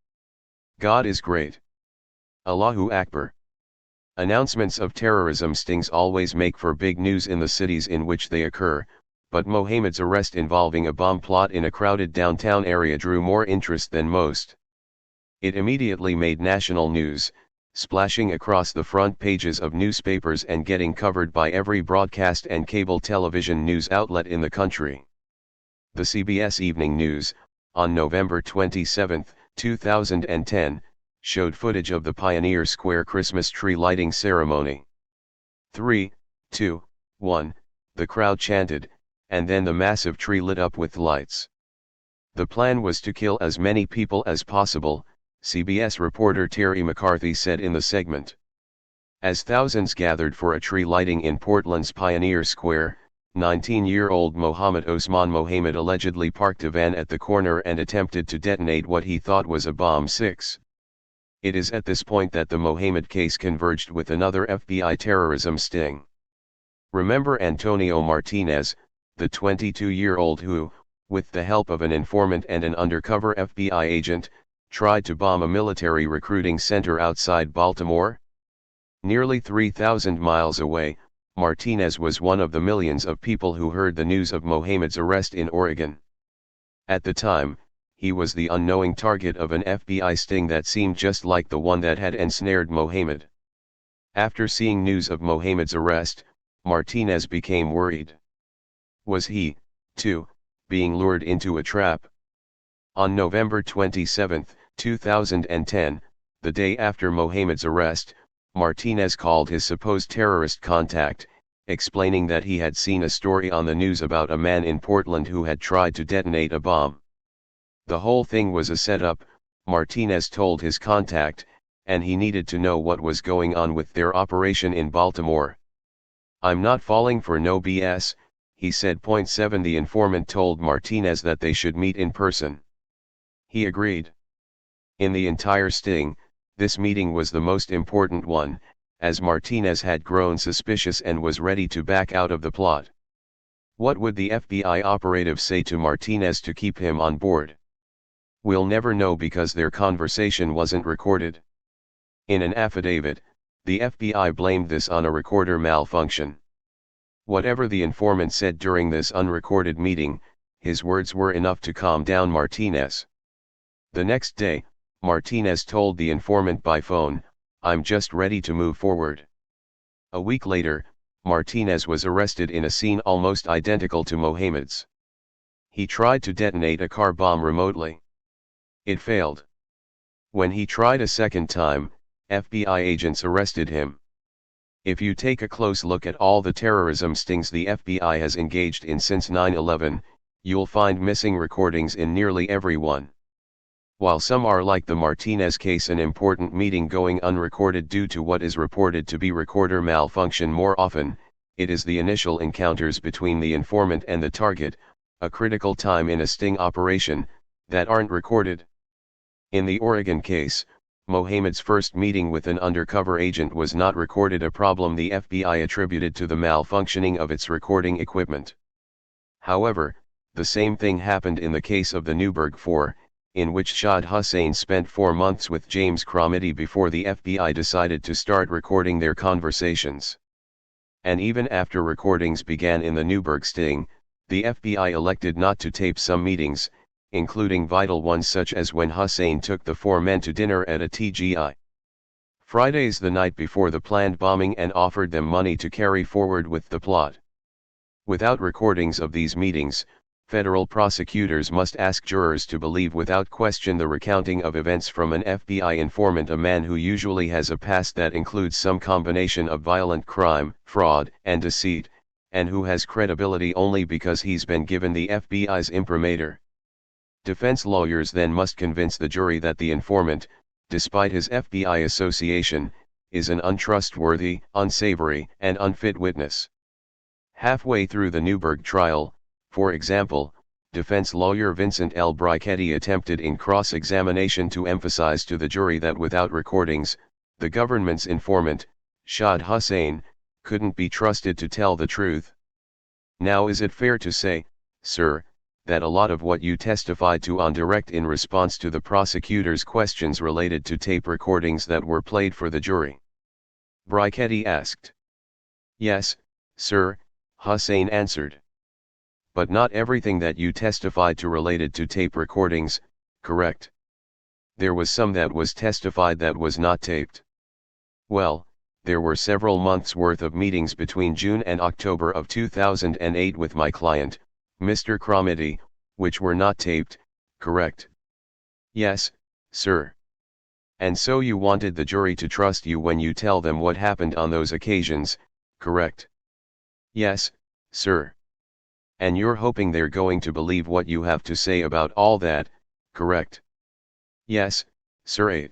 God is great. Allahu Akbar. Announcements of terrorism stings always make for big news in the cities in which they occur, but Mohammed's arrest involving a bomb plot in a crowded downtown area drew more interest than most. It immediately made national news, splashing across the front pages of newspapers and getting covered by every broadcast and cable television news outlet in the country. The CBS Evening News, on November 27, 2010, showed footage of the Pioneer Square Christmas tree lighting ceremony. 3, 2, 1, the crowd chanted, and then the massive tree lit up with lights. The plan was to kill as many people as possible, CBS reporter Terry McCarthy said in the segment. As thousands gathered for a tree lighting in Portland's Pioneer Square, 19-year-old Mohammed Osman Mohammed allegedly parked a van at the corner and attempted to detonate what he thought was a bomb. 6. It is at this point that the Mohammed case converged with another FBI terrorism sting. Remember Antonio Martinez, the 22-year-old who, with the help of an informant and an undercover FBI agent, tried to bomb a military recruiting center outside Baltimore? Nearly 3,000 miles away, Martinez was one of the millions of people who heard the news of Mohammed's arrest in Oregon. At the time, he was the unknowing target of an FBI sting that seemed just like the one that had ensnared Mohammed. After seeing news of Mohammed's arrest, Martinez became worried. Was he, too, being lured into a trap? On November 27, 2010, the day after Mohammed's arrest, Martinez called his supposed terrorist contact, explaining that he had seen a story on the news about a man in Portland who had tried to detonate a bomb. The whole thing was a setup, Martinez told his contact, and he needed to know what was going on with their operation in Baltimore. I'm not falling for no BS, he said. 7 The informant told Martinez that they should meet in person. He agreed. In the entire sting, this meeting was the most important one, as Martinez had grown suspicious and was ready to back out of the plot. What would the FBI operative say to Martinez to keep him on board? We'll never know because their conversation wasn't recorded. In an affidavit, the FBI blamed this on a recorder malfunction. Whatever the informant said during this unrecorded meeting, his words were enough to calm down Martinez. The next day, Martinez told the informant by phone, "I'm just ready to move forward." A week later, Martinez was arrested in a scene almost identical to Mohammed's. He tried to detonate a car bomb remotely. It failed. When he tried a second time, FBI agents arrested him. If you take a close look at all the terrorism stings the FBI has engaged in since 9/11, you'll find missing recordings in nearly every one. While some are like the Martinez case, an important meeting going unrecorded due to what is reported to be recorder malfunction, more often, it is the initial encounters between the informant and the target, a critical time in a sting operation, that aren't recorded. In the Oregon case, Mohammed's first meeting with an undercover agent was not recorded, a problem the FBI attributed to the malfunctioning of its recording equipment. However, the same thing happened in the case of the Newburgh 4, in which Shahid Hussain spent 4 months with James Cromity before the FBI decided to start recording their conversations. And even after recordings began in the Newburgh sting, the FBI elected not to tape some meetings, including vital ones such as when Hussain took the 4 men to dinner at a TGI Fridays the night before the planned bombing and offered them money to carry forward with the plot. Without recordings of these meetings, federal prosecutors must ask jurors to believe without question the recounting of events from an FBI informant, a man who usually has a past that includes some combination of violent crime, fraud, and deceit, and who has credibility only because he's been given the FBI's imprimatur. Defense lawyers then must convince the jury that the informant, despite his FBI association, is an untrustworthy, unsavory, and unfit witness. Halfway through the Newburgh trial, for example, defense lawyer Vincent L. Brichetti attempted in cross-examination to emphasize to the jury that without recordings, the government's informant, Shahid Hussain, couldn't be trusted to tell the truth. Now, is it fair to say, sir, that a lot of what you testified to on direct in response to the prosecutor's questions related to tape recordings that were played for the jury? Brichetti asked. Yes, sir, Hussain answered. But not everything that you testified to related to tape recordings, correct? There was some that was testified that was not taped. Well, there were several months' worth of meetings between June and October of 2008 with my client, Mr. Cromity, which were not taped, correct? Yes, sir. And so you wanted the jury to trust you when you tell them what happened on those occasions, correct? Yes, sir. And you're hoping they're going to believe what you have to say about all that, correct? Yes, sir. 8.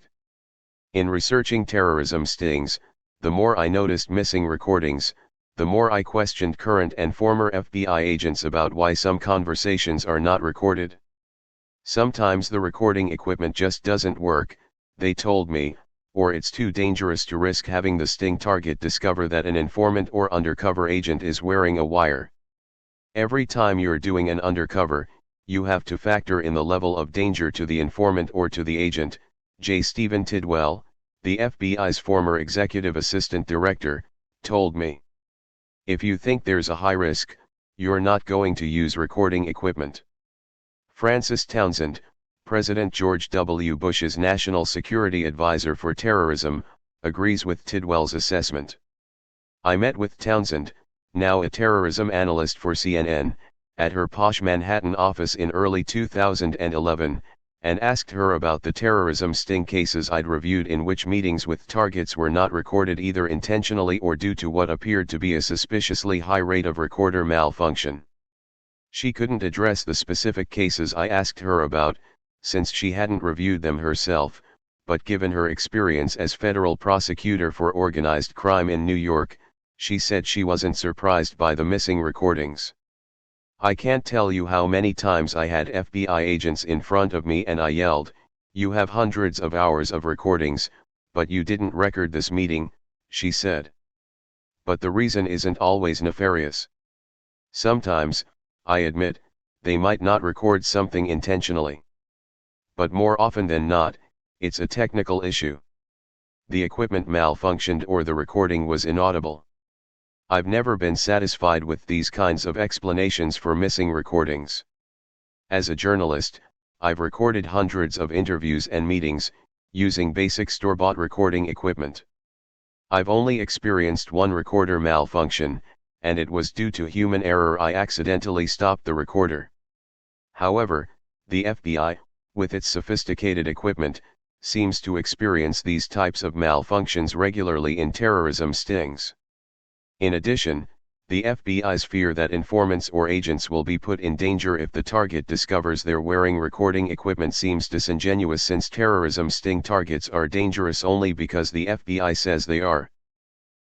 In researching terrorism stings, the more I noticed missing recordings, the more I questioned current and former FBI agents about why some conversations are not recorded. Sometimes the recording equipment just doesn't work, they told me, or it's too dangerous to risk having the sting target discover that an informant or undercover agent is wearing a wire. Every time you're doing an undercover, you have to factor in the level of danger to the informant or to the agent, J. Stephen Tidwell, the FBI's former executive assistant director, told me. If you think there's a high risk, you're not going to use recording equipment. Francis Townsend, President George W. Bush's National Security Advisor for Terrorism, agrees with Tidwell's assessment. I met with Townsend, now a terrorism analyst for CNN, at her posh Manhattan office in early 2011, and asked her about the terrorism sting cases I'd reviewed in which meetings with targets were not recorded either intentionally or due to what appeared to be a suspiciously high rate of recorder malfunction. She couldn't address the specific cases I asked her about, since she hadn't reviewed them herself, but given her experience as federal prosecutor for organized crime in New York, she said she wasn't surprised by the missing recordings. I can't tell you how many times I had FBI agents in front of me and I yelled, "You have hundreds of hours of recordings, but you didn't record this meeting," she said. But the reason isn't always nefarious. Sometimes, I admit, they might not record something intentionally. But more often than not, it's a technical issue. The equipment malfunctioned or the recording was inaudible. I've never been satisfied with these kinds of explanations for missing recordings. As a journalist, I've recorded hundreds of interviews and meetings, using basic store-bought recording equipment. I've only experienced one recorder malfunction, and it was due to human error. I accidentally stopped the recorder. However, the FBI, with its sophisticated equipment, seems to experience these types of malfunctions regularly in terrorism stings. In addition, the FBI's fear that informants or agents will be put in danger if the target discovers they're wearing recording equipment seems disingenuous, since terrorism sting targets are dangerous only because the FBI says they are.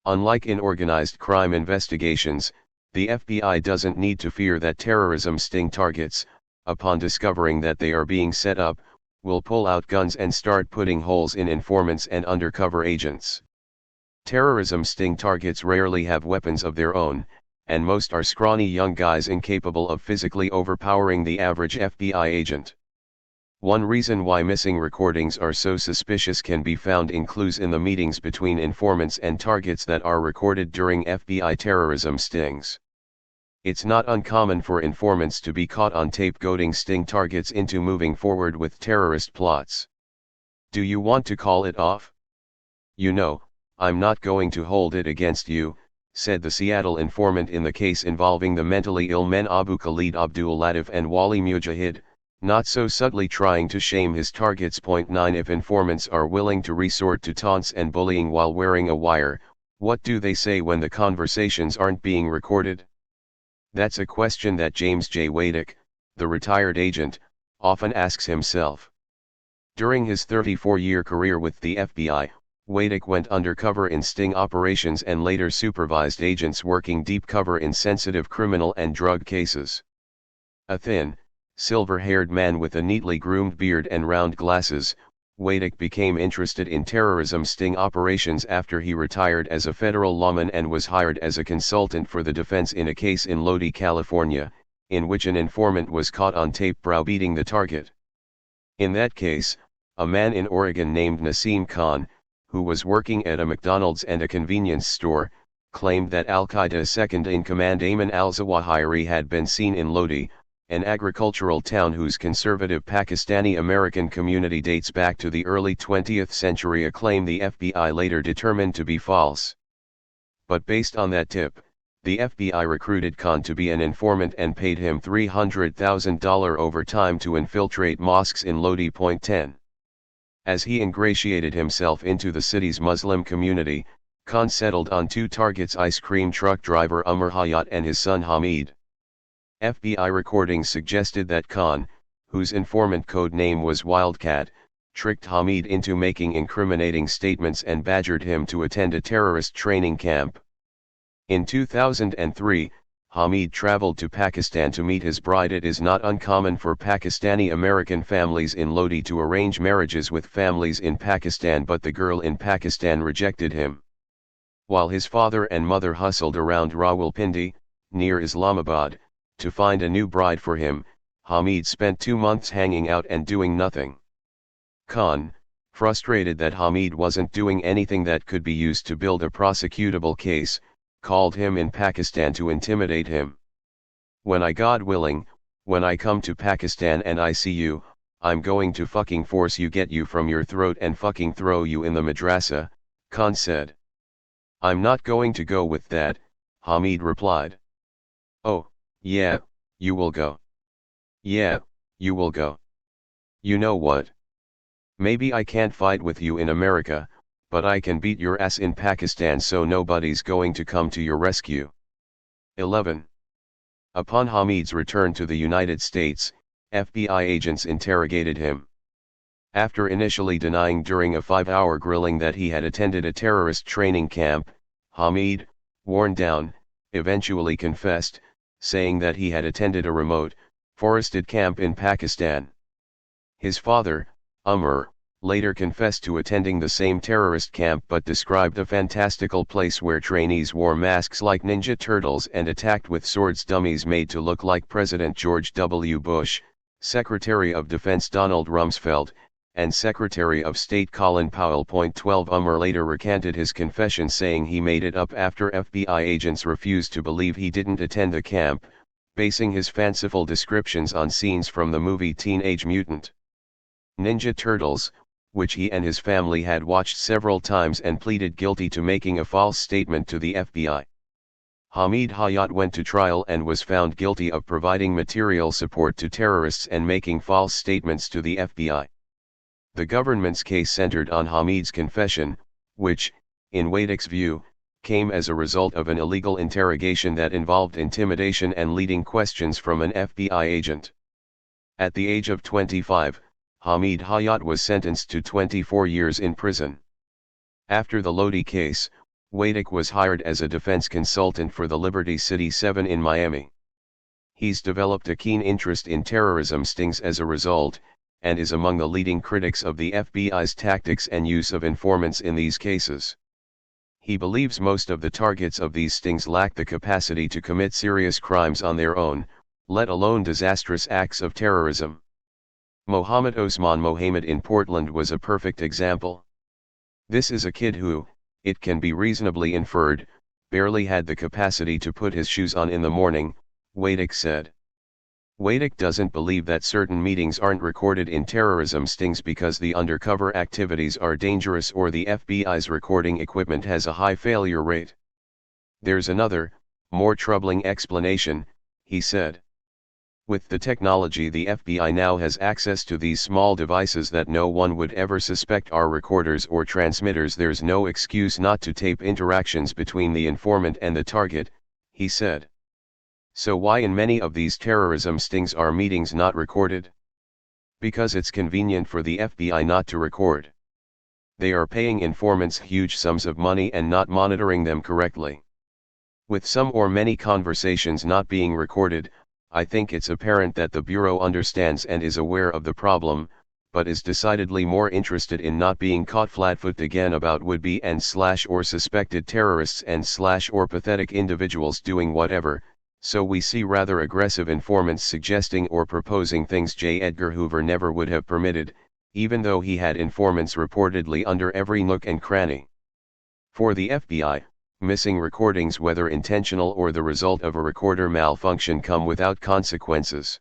Unlike in organized crime investigations, the FBI doesn't need to fear that terrorism sting targets, upon discovering that they are being set up, will pull out guns and start putting holes in informants and undercover agents. Terrorism sting targets rarely have weapons of their own, and most are scrawny young guys incapable of physically overpowering the average FBI agent. One reason why missing recordings are so suspicious can be found in clues in the meetings between informants and targets that are recorded during FBI terrorism stings. It's not uncommon for informants to be caught on tape goading sting targets into moving forward with terrorist plots. Do you want to call it off? You know, I'm not going to hold it against you, said the Seattle informant in the case involving the mentally ill men Abu Khalid Abdul Latif and Wali Mujahid, not so subtly trying to shame his targets. 9 If informants are willing to resort to taunts and bullying while wearing a wire, what do they say when the conversations aren't being recorded? That's a question that James J. Wadick, the retired agent, often asks himself. During his 34-year career with the FBI, Wadick went undercover in sting operations and later supervised agents working deep cover in sensitive criminal and drug cases. A thin, silver-haired man with a neatly groomed beard and round glasses, Wadick became interested in terrorism sting operations after he retired as a federal lawman and was hired as a consultant for the defense in a case in Lodi, California, in which an informant was caught on tape browbeating the target. In that case, a man in Oregon named Nassim Khan, who was working at a McDonald's and a convenience store, claimed that Al-Qaeda's second-in-command Ayman al-Zawahiri had been seen in Lodi, an agricultural town whose conservative Pakistani-American community dates back to the early 20th century, a claim the FBI later determined to be false. But based on that tip, the FBI recruited Khan to be an informant and paid him $300,000 overtime to infiltrate mosques in Lodi. 10. As he ingratiated himself into the city's Muslim community, Khan settled on two targets: ice cream truck driver Umar Hayat and his son Hamid. FBI recordings suggested that Khan, whose informant code name was Wildcat, tricked Hamid into making incriminating statements and badgered him to attend a terrorist training camp. In 2003, Hamid traveled to Pakistan to meet his bride. It is not uncommon for Pakistani-American families in Lodi to arrange marriages with families in Pakistan, but the girl in Pakistan rejected him. While his father and mother hustled around Rawalpindi, near Islamabad, to find a new bride for him, Hamid spent 2 months hanging out and doing nothing. Khan, frustrated that Hamid wasn't doing anything that could be used to build a prosecutable case, called him in Pakistan to intimidate him. "When God willing, when I come to Pakistan and I see you, I'm going to fucking force you, get you from your throat and fucking throw you in the madrasa," Khan said. "I'm not going to go with that," Hamid replied. "Oh, yeah, you will go. Yeah, you will go. You know what? Maybe I can't fight with you in America, but I can beat your ass in Pakistan, so nobody's going to come to your rescue." 11. Upon Hamid's return to the United States, FBI agents interrogated him. After initially denying during a 5-hour grilling that he had attended a terrorist training camp, Hamid, worn down, eventually confessed, saying that he had attended a remote, forested camp in Pakistan. His father, Umar, later confessed to attending the same terrorist camp but described a fantastical place where trainees wore masks like Ninja Turtles and attacked with swords dummies made to look like President George W. Bush, Secretary of Defense Donald Rumsfeld, and Secretary of State Colin Powell. 12 Umar later recanted his confession, saying he made it up after FBI agents refused to believe he didn't attend the camp, basing his fanciful descriptions on scenes from the movie Teenage Mutant Ninja Turtles, which he and his family had watched several times, and pleaded guilty to making a false statement to the FBI. Hamid Hayat went to trial and was found guilty of providing material support to terrorists and making false statements to the FBI. The government's case centered on Hamid's confession, which, in Wadick's view, came as a result of an illegal interrogation that involved intimidation and leading questions from an FBI agent. At the age of 25, Hamid Hayat was sentenced to 24 years in prison. After the Lodi case, Wadick was hired as a defense consultant for the Liberty City 7 in Miami. He's developed a keen interest in terrorism stings as a result, and is among the leading critics of the FBI's tactics and use of informants in these cases. He believes most of the targets of these stings lack the capacity to commit serious crimes on their own, let alone disastrous acts of terrorism. Mohammed Osman Mohammed in Portland was a perfect example. This is a kid who, it can be reasonably inferred, barely had the capacity to put his shoes on in the morning, Wadick said. Wadick doesn't believe that certain meetings aren't recorded in terrorism stings because the undercover activities are dangerous or the FBI's recording equipment has a high failure rate. There's another, more troubling explanation, he said. With the technology the FBI now has access to these small devices that no one would ever suspect are recorders or transmitters. There's no excuse not to tape interactions between the informant and the target, he said. So why in many of these terrorism stings are meetings not recorded? Because it's convenient for the FBI not to record. They are paying informants huge sums of money and not monitoring them correctly. With some or many conversations not being recorded, I think it's apparent that the Bureau understands and is aware of the problem, but is decidedly more interested in not being caught flat-footed again about would-be and/or suspected terrorists and/or pathetic individuals doing whatever, so we see rather aggressive informants suggesting or proposing things J. Edgar Hoover never would have permitted, even though he had informants reportedly under every nook and cranny. For the FBI, missing recordings, whether intentional or the result of a recorder malfunction, come without consequences.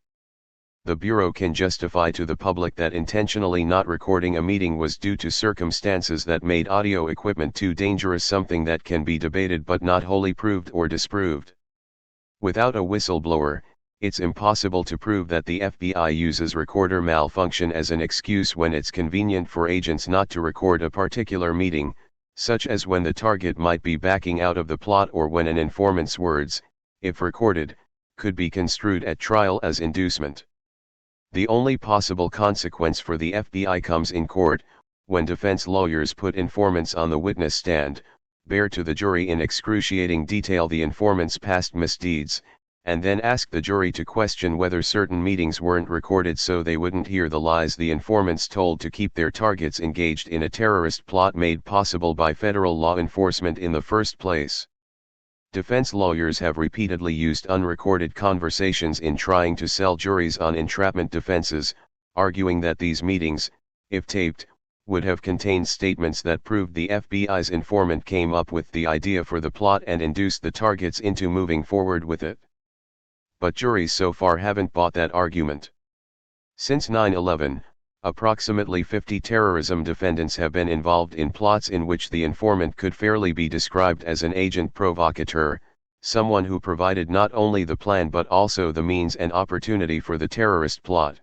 The Bureau can justify to the public that intentionally not recording a meeting was due to circumstances that made audio equipment too dangerous, something that can be debated but not wholly proved or disproved. Without a whistleblower, it's impossible to prove that the FBI uses recorder malfunction as an excuse when it's convenient for agents not to record a particular meeting, such as when the target might be backing out of the plot or when an informant's words, if recorded, could be construed at trial as inducement. The only possible consequence for the FBI comes in court, when defense lawyers put informants on the witness stand, bear to the jury in excruciating detail the informant's past misdeeds, and then ask the jury to question whether certain meetings weren't recorded so they wouldn't hear the lies the informants told to keep their targets engaged in a terrorist plot made possible by federal law enforcement in the first place. Defense lawyers have repeatedly used unrecorded conversations in trying to sell juries on entrapment defenses, arguing that these meetings, if taped, would have contained statements that proved the FBI's informant came up with the idea for the plot and induced the targets into moving forward with it. But juries so far haven't bought that argument. Since 9/11, approximately 50 terrorism defendants have been involved in plots in which the informant could fairly be described as an agent provocateur, someone who provided not only the plan but also the means and opportunity for the terrorist plot.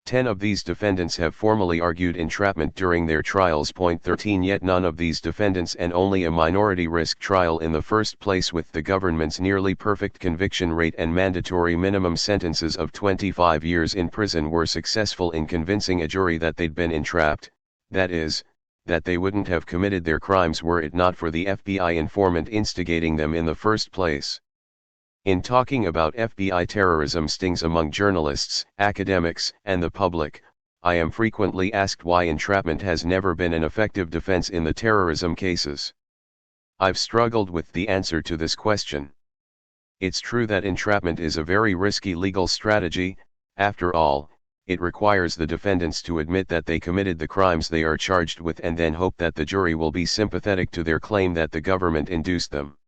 10 of these defendants have formally argued entrapment during their trials. 13 Yet none of these defendants, and only a minority, risk trial in the first place. With the government's nearly perfect conviction rate and mandatory minimum sentences of 25 years in prison, were successful in convincing a jury that they'd been entrapped, that is, that they wouldn't have committed their crimes were it not for the FBI informant instigating them in the first place. In talking about FBI terrorism stings among journalists, academics, and the public, I am frequently asked why entrapment has never been an effective defense in the terrorism cases. I've struggled with the answer to this question. It's true that entrapment is a very risky legal strategy. After all, it requires the defendants to admit that they committed the crimes they are charged with and then hope that the jury will be sympathetic to their claim that the government induced them.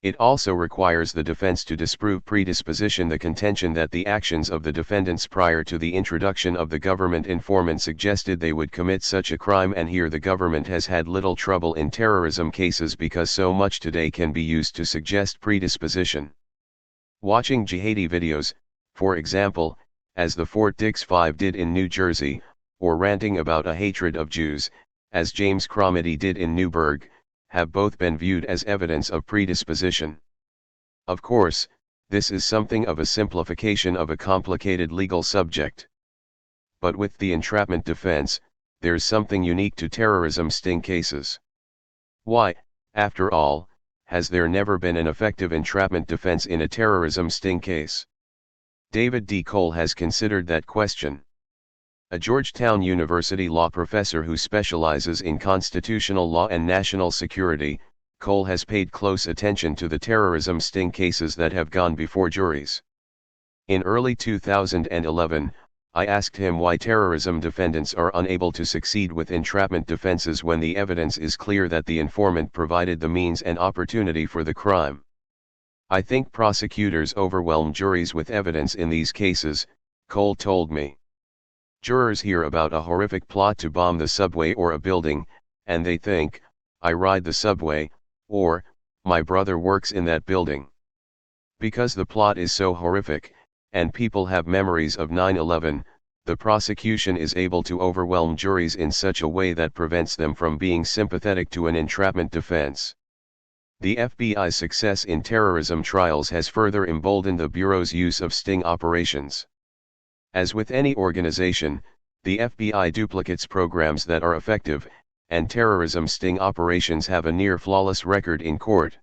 It also requires the defense to disprove predisposition, the contention that the actions of the defendants prior to the introduction of the government informant suggested they would commit such a crime, and here the government has had little trouble in terrorism cases because so much today can be used to suggest predisposition. Watching jihadi videos, for example, as the Fort Dix Five did in New Jersey, or ranting about a hatred of Jews, as James Cromedy did in Newburgh, have both been viewed as evidence of predisposition. Of course, this is something of a simplification of a complicated legal subject. But with the entrapment defense, there's something unique to terrorism sting cases. Why, after all, has there never been an effective entrapment defense in a terrorism sting case? David D. Cole has considered that question. A Georgetown University law professor who specializes in constitutional law and national security, Cole has paid close attention to the terrorism sting cases that have gone before juries. In early 2011, I asked him why terrorism defendants are unable to succeed with entrapment defenses when the evidence is clear that the informant provided the means and opportunity for the crime. I think prosecutors overwhelm juries with evidence in these cases, Cole told me. Jurors hear about a horrific plot to bomb the subway or a building, and they think, I ride the subway, or, my brother works in that building. Because the plot is so horrific, and people have memories of 9/11, the prosecution is able to overwhelm juries in such a way that prevents them from being sympathetic to an entrapment defense. The FBI's success in terrorism trials has further emboldened the Bureau's use of sting operations. As with any organization, the FBI duplicates programs that are effective, and terrorism sting operations have a near-flawless record in court.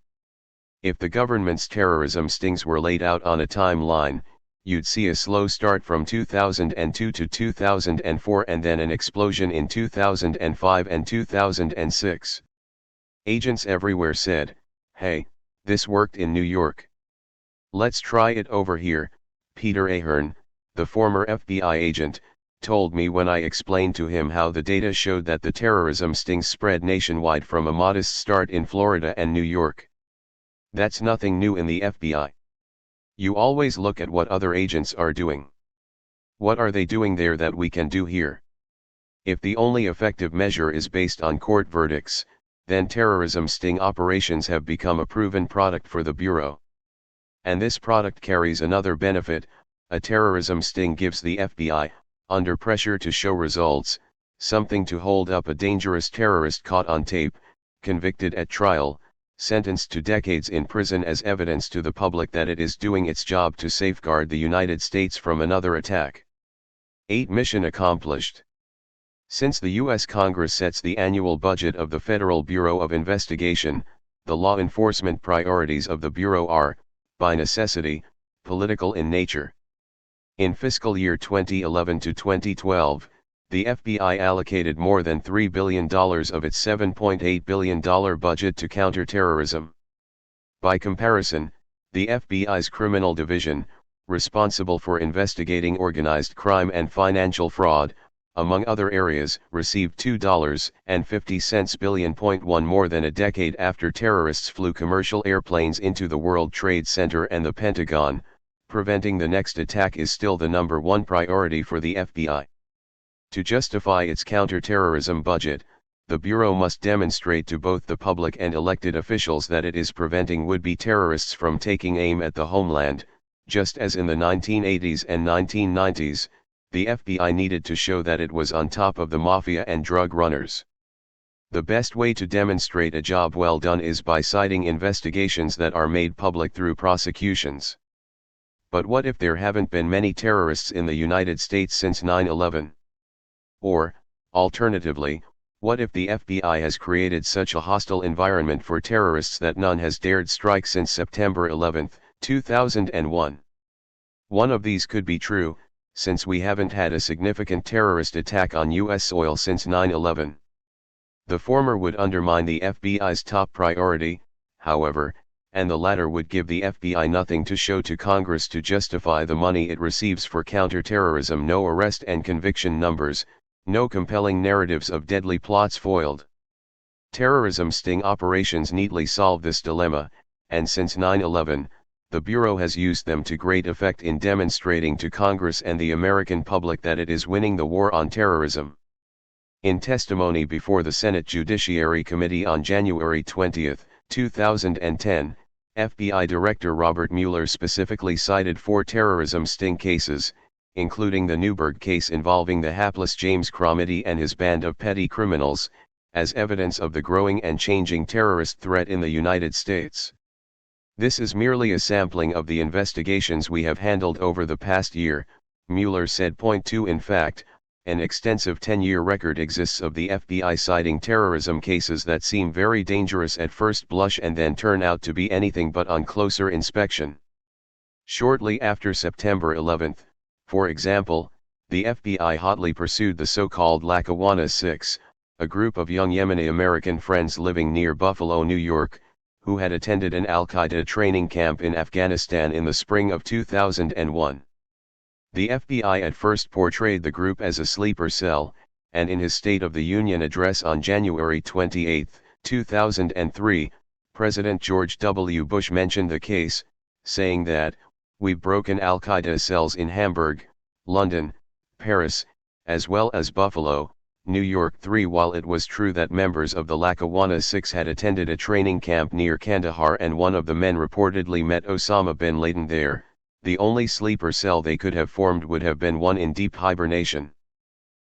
If the government's terrorism stings were laid out on a timeline, you'd see a slow start from 2002 to 2004 and then an explosion in 2005 and 2006. Agents everywhere said, "Hey, this worked in New York. Let's try it over here," Peter Ahern, the former FBI agent, told me when I explained to him how the data showed that the terrorism stings spread nationwide from a modest start in Florida and New York. That's nothing new in the FBI. You always look at what other agents are doing. What are they doing there that we can do here? If the only effective measure is based on court verdicts, then terrorism sting operations have become a proven product for the Bureau. And this product carries another benefit: a terrorism sting gives the FBI, under pressure to show results, something to hold up a dangerous terrorist caught on tape, convicted at trial, sentenced to decades in prison as evidence to the public that it is doing its job to safeguard the United States from another attack. 8. Mission accomplished. Since the U.S. Congress sets the annual budget of the Federal Bureau of Investigation, the law enforcement priorities of the Bureau are, by necessity, political in nature. In fiscal year 2011 to 2012, the FBI allocated more than $3 billion of its $7.8 billion budget to counterterrorism. By comparison, the FBI's criminal division, responsible for investigating organized crime and financial fraud, among other areas, received $2.50 billion more than a decade after terrorists flew commercial airplanes into the World Trade Center and the Pentagon. Preventing the next attack is still the #1 priority for the FBI. To justify its counterterrorism budget, the Bureau must demonstrate to both the public and elected officials that it is preventing would-be terrorists from taking aim at the homeland. Just as in the 1980s and 1990s, the FBI needed to show that it was on top of the mafia and drug runners. The best way to demonstrate a job well done is by citing investigations that are made public through prosecutions. But what if there haven't been many terrorists in the United States since 9/11? Or, alternatively, what if the FBI has created such a hostile environment for terrorists that none has dared strike since September 11, 2001? One of these could be true, since we haven't had a significant terrorist attack on U.S. soil since 9/11. The former would undermine the FBI's top priority, however, and the latter would give the FBI nothing to show to Congress to justify the money it receives for counterterrorism. No arrest and conviction numbers, no compelling narratives of deadly plots foiled. Terrorism sting operations neatly solve this dilemma, and since 9/11, the Bureau has used them to great effect in demonstrating to Congress and the American public that it is winning the war on terrorism. In testimony before the Senate Judiciary Committee on January 20, 2010, FBI Director Robert Mueller specifically cited 4 terrorism sting cases, including the Newburgh case involving the hapless James Cromedy and his band of petty criminals, as evidence of the growing and changing terrorist threat in the United States. This is merely a sampling of the investigations we have handled over the past year, Mueller said. Point 2 In fact, an extensive 10-year record exists of the FBI citing terrorism cases that seem very dangerous at first blush and then turn out to be anything but on closer inspection. Shortly after September 11, for example, the FBI hotly pursued the so-called Lackawanna Six, a group of young Yemeni American friends living near Buffalo, New York, who had attended an Al-Qaeda training camp in Afghanistan in the spring of 2001. The FBI at first portrayed the group as a sleeper cell, and in his State of the Union address on January 28, 2003, President George W. Bush mentioned the case, saying that, "We've broken Al-Qaeda cells in Hamburg, London, Paris, as well as Buffalo, New York 3." While it was true that members of the Lackawanna Six had attended a training camp near Kandahar and one of the men reportedly met Osama bin Laden there, the only sleeper cell they could have formed would have been one in deep hibernation.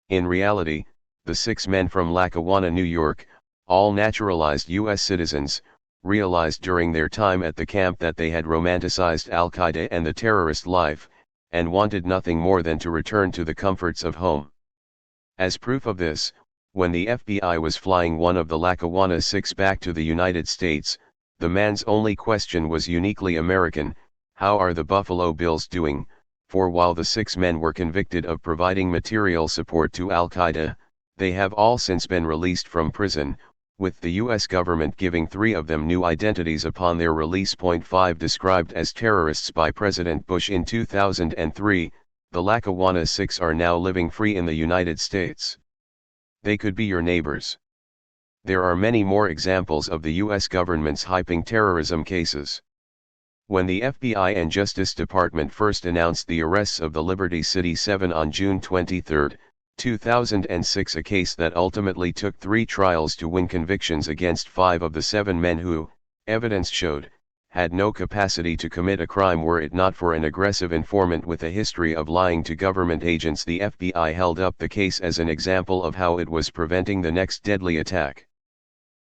In reality, the 6 men from Lackawanna, New York, all naturalized U.S. citizens, realized during their time at the camp that they had romanticized Al-Qaeda and the terrorist life, and wanted nothing more than to return to the comforts of home. As proof of this, when the FBI was flying one of the Lackawanna Six back to the United States, the man's only question was uniquely American: "How are the Buffalo Bills doing?" For while the 6 men were convicted of providing material support to Al-Qaeda, they have all since been released from prison, with the U.S. government giving 3 of them new identities upon their release. Point 5 Described as terrorists by President Bush in 2003, the Lackawanna Six are now living free in the United States. They could be your neighbors. There are many more examples of the U.S. government's hyping terrorism cases. When the FBI and Justice Department first announced the arrests of the Liberty City Seven on June 23, 2006, a case that ultimately took 3 trials to win convictions against 5 of the 7 men who, evidence showed, had no capacity to commit a crime were it not for an aggressive informant with a history of lying to government agents, the FBI held up the case as an example of how it was preventing the next deadly attack.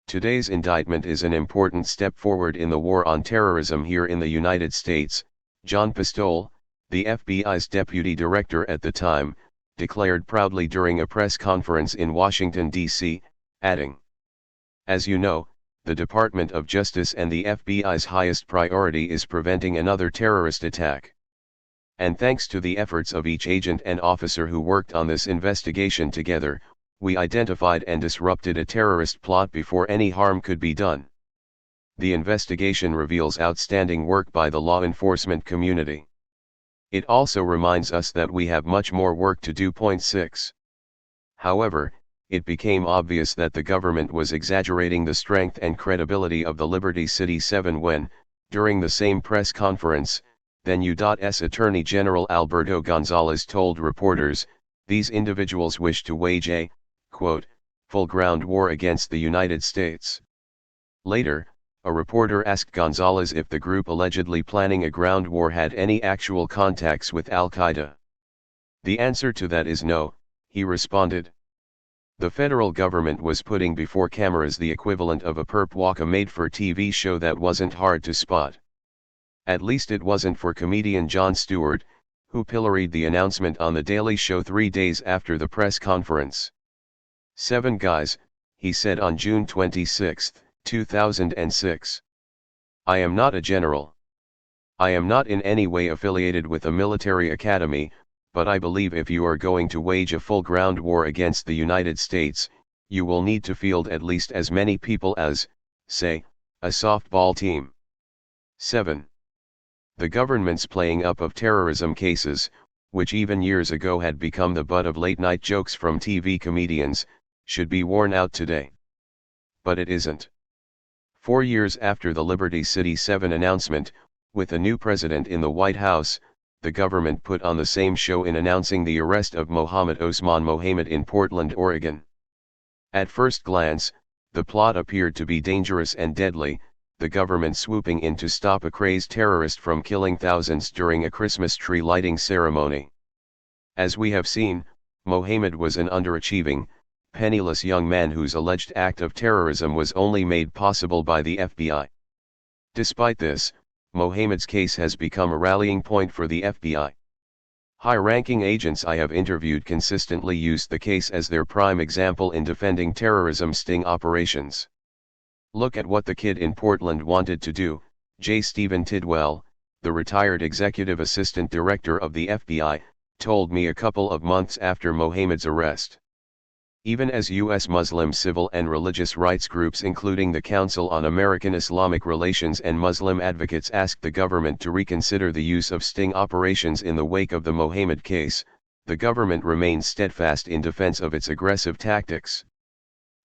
Today's indictment is an important step forward in the war on terrorism here in the United States. John Pistole, the FBI's deputy director at the time, declared proudly during a press conference in Washington, D.C., adding, "As you know, the Department of Justice and the FBI's highest priority is preventing another terrorist attack. And thanks to the efforts of each agent and officer who worked on this investigation together, we identified and disrupted a terrorist plot before any harm could be done. The investigation reveals outstanding work by the law enforcement community. It also reminds us that we have much more work to do." Point 6. However, it became obvious that the government was exaggerating the strength and credibility of the Liberty City Seven when, during the same press conference, then U.S. Attorney General Alberto Gonzales told reporters, "These individuals wish to wage a, quote, full ground war against the United States." Later, a reporter asked Gonzales if the group allegedly planning a ground war had any actual contacts with Al-Qaeda. "The answer to that is no," he responded. The federal government was putting before cameras the equivalent of a perp walk, a made-for-TV show that wasn't hard to spot. At least it wasn't for comedian Jon Stewart, who pilloried the announcement on The Daily Show 3 days after the press conference. "7 guys," he said on June 26, 2006. "I am not a general. I am not in any way affiliated with a military academy, but I believe if you are going to wage a full ground war against the United States, you will need to field at least as many people as, say, a softball team." 7. The government's playing up of terrorism cases, which even years ago had become the butt of late-night jokes from TV comedians, should be worn out today. But it isn't. 4 years after the Liberty City Seven announcement, with a new president in the White House, the government put on the same show in announcing the arrest of Mohammed Osman Mohammed in Portland, Oregon. At first glance, the plot appeared to be dangerous and deadly, the government swooping in to stop a crazed terrorist from killing thousands during a Christmas tree lighting ceremony. As we have seen, Mohammed was an underachieving, penniless young man whose alleged act of terrorism was only made possible by the FBI. Despite this, Mohammed's case has become a rallying point for the FBI. High-ranking agents I have interviewed consistently used the case as their prime example in defending terrorism sting operations. Look at what the kid in Portland wanted to do, J. Stephen Tidwell, the retired executive assistant director of the FBI, told me a couple of months after Mohammed's arrest. Even as U.S. Muslim civil and religious rights groups including the Council on American Islamic Relations and Muslim advocates asked the government to reconsider the use of sting operations in the wake of the Mohammed case, the government remained steadfast in defense of its aggressive tactics.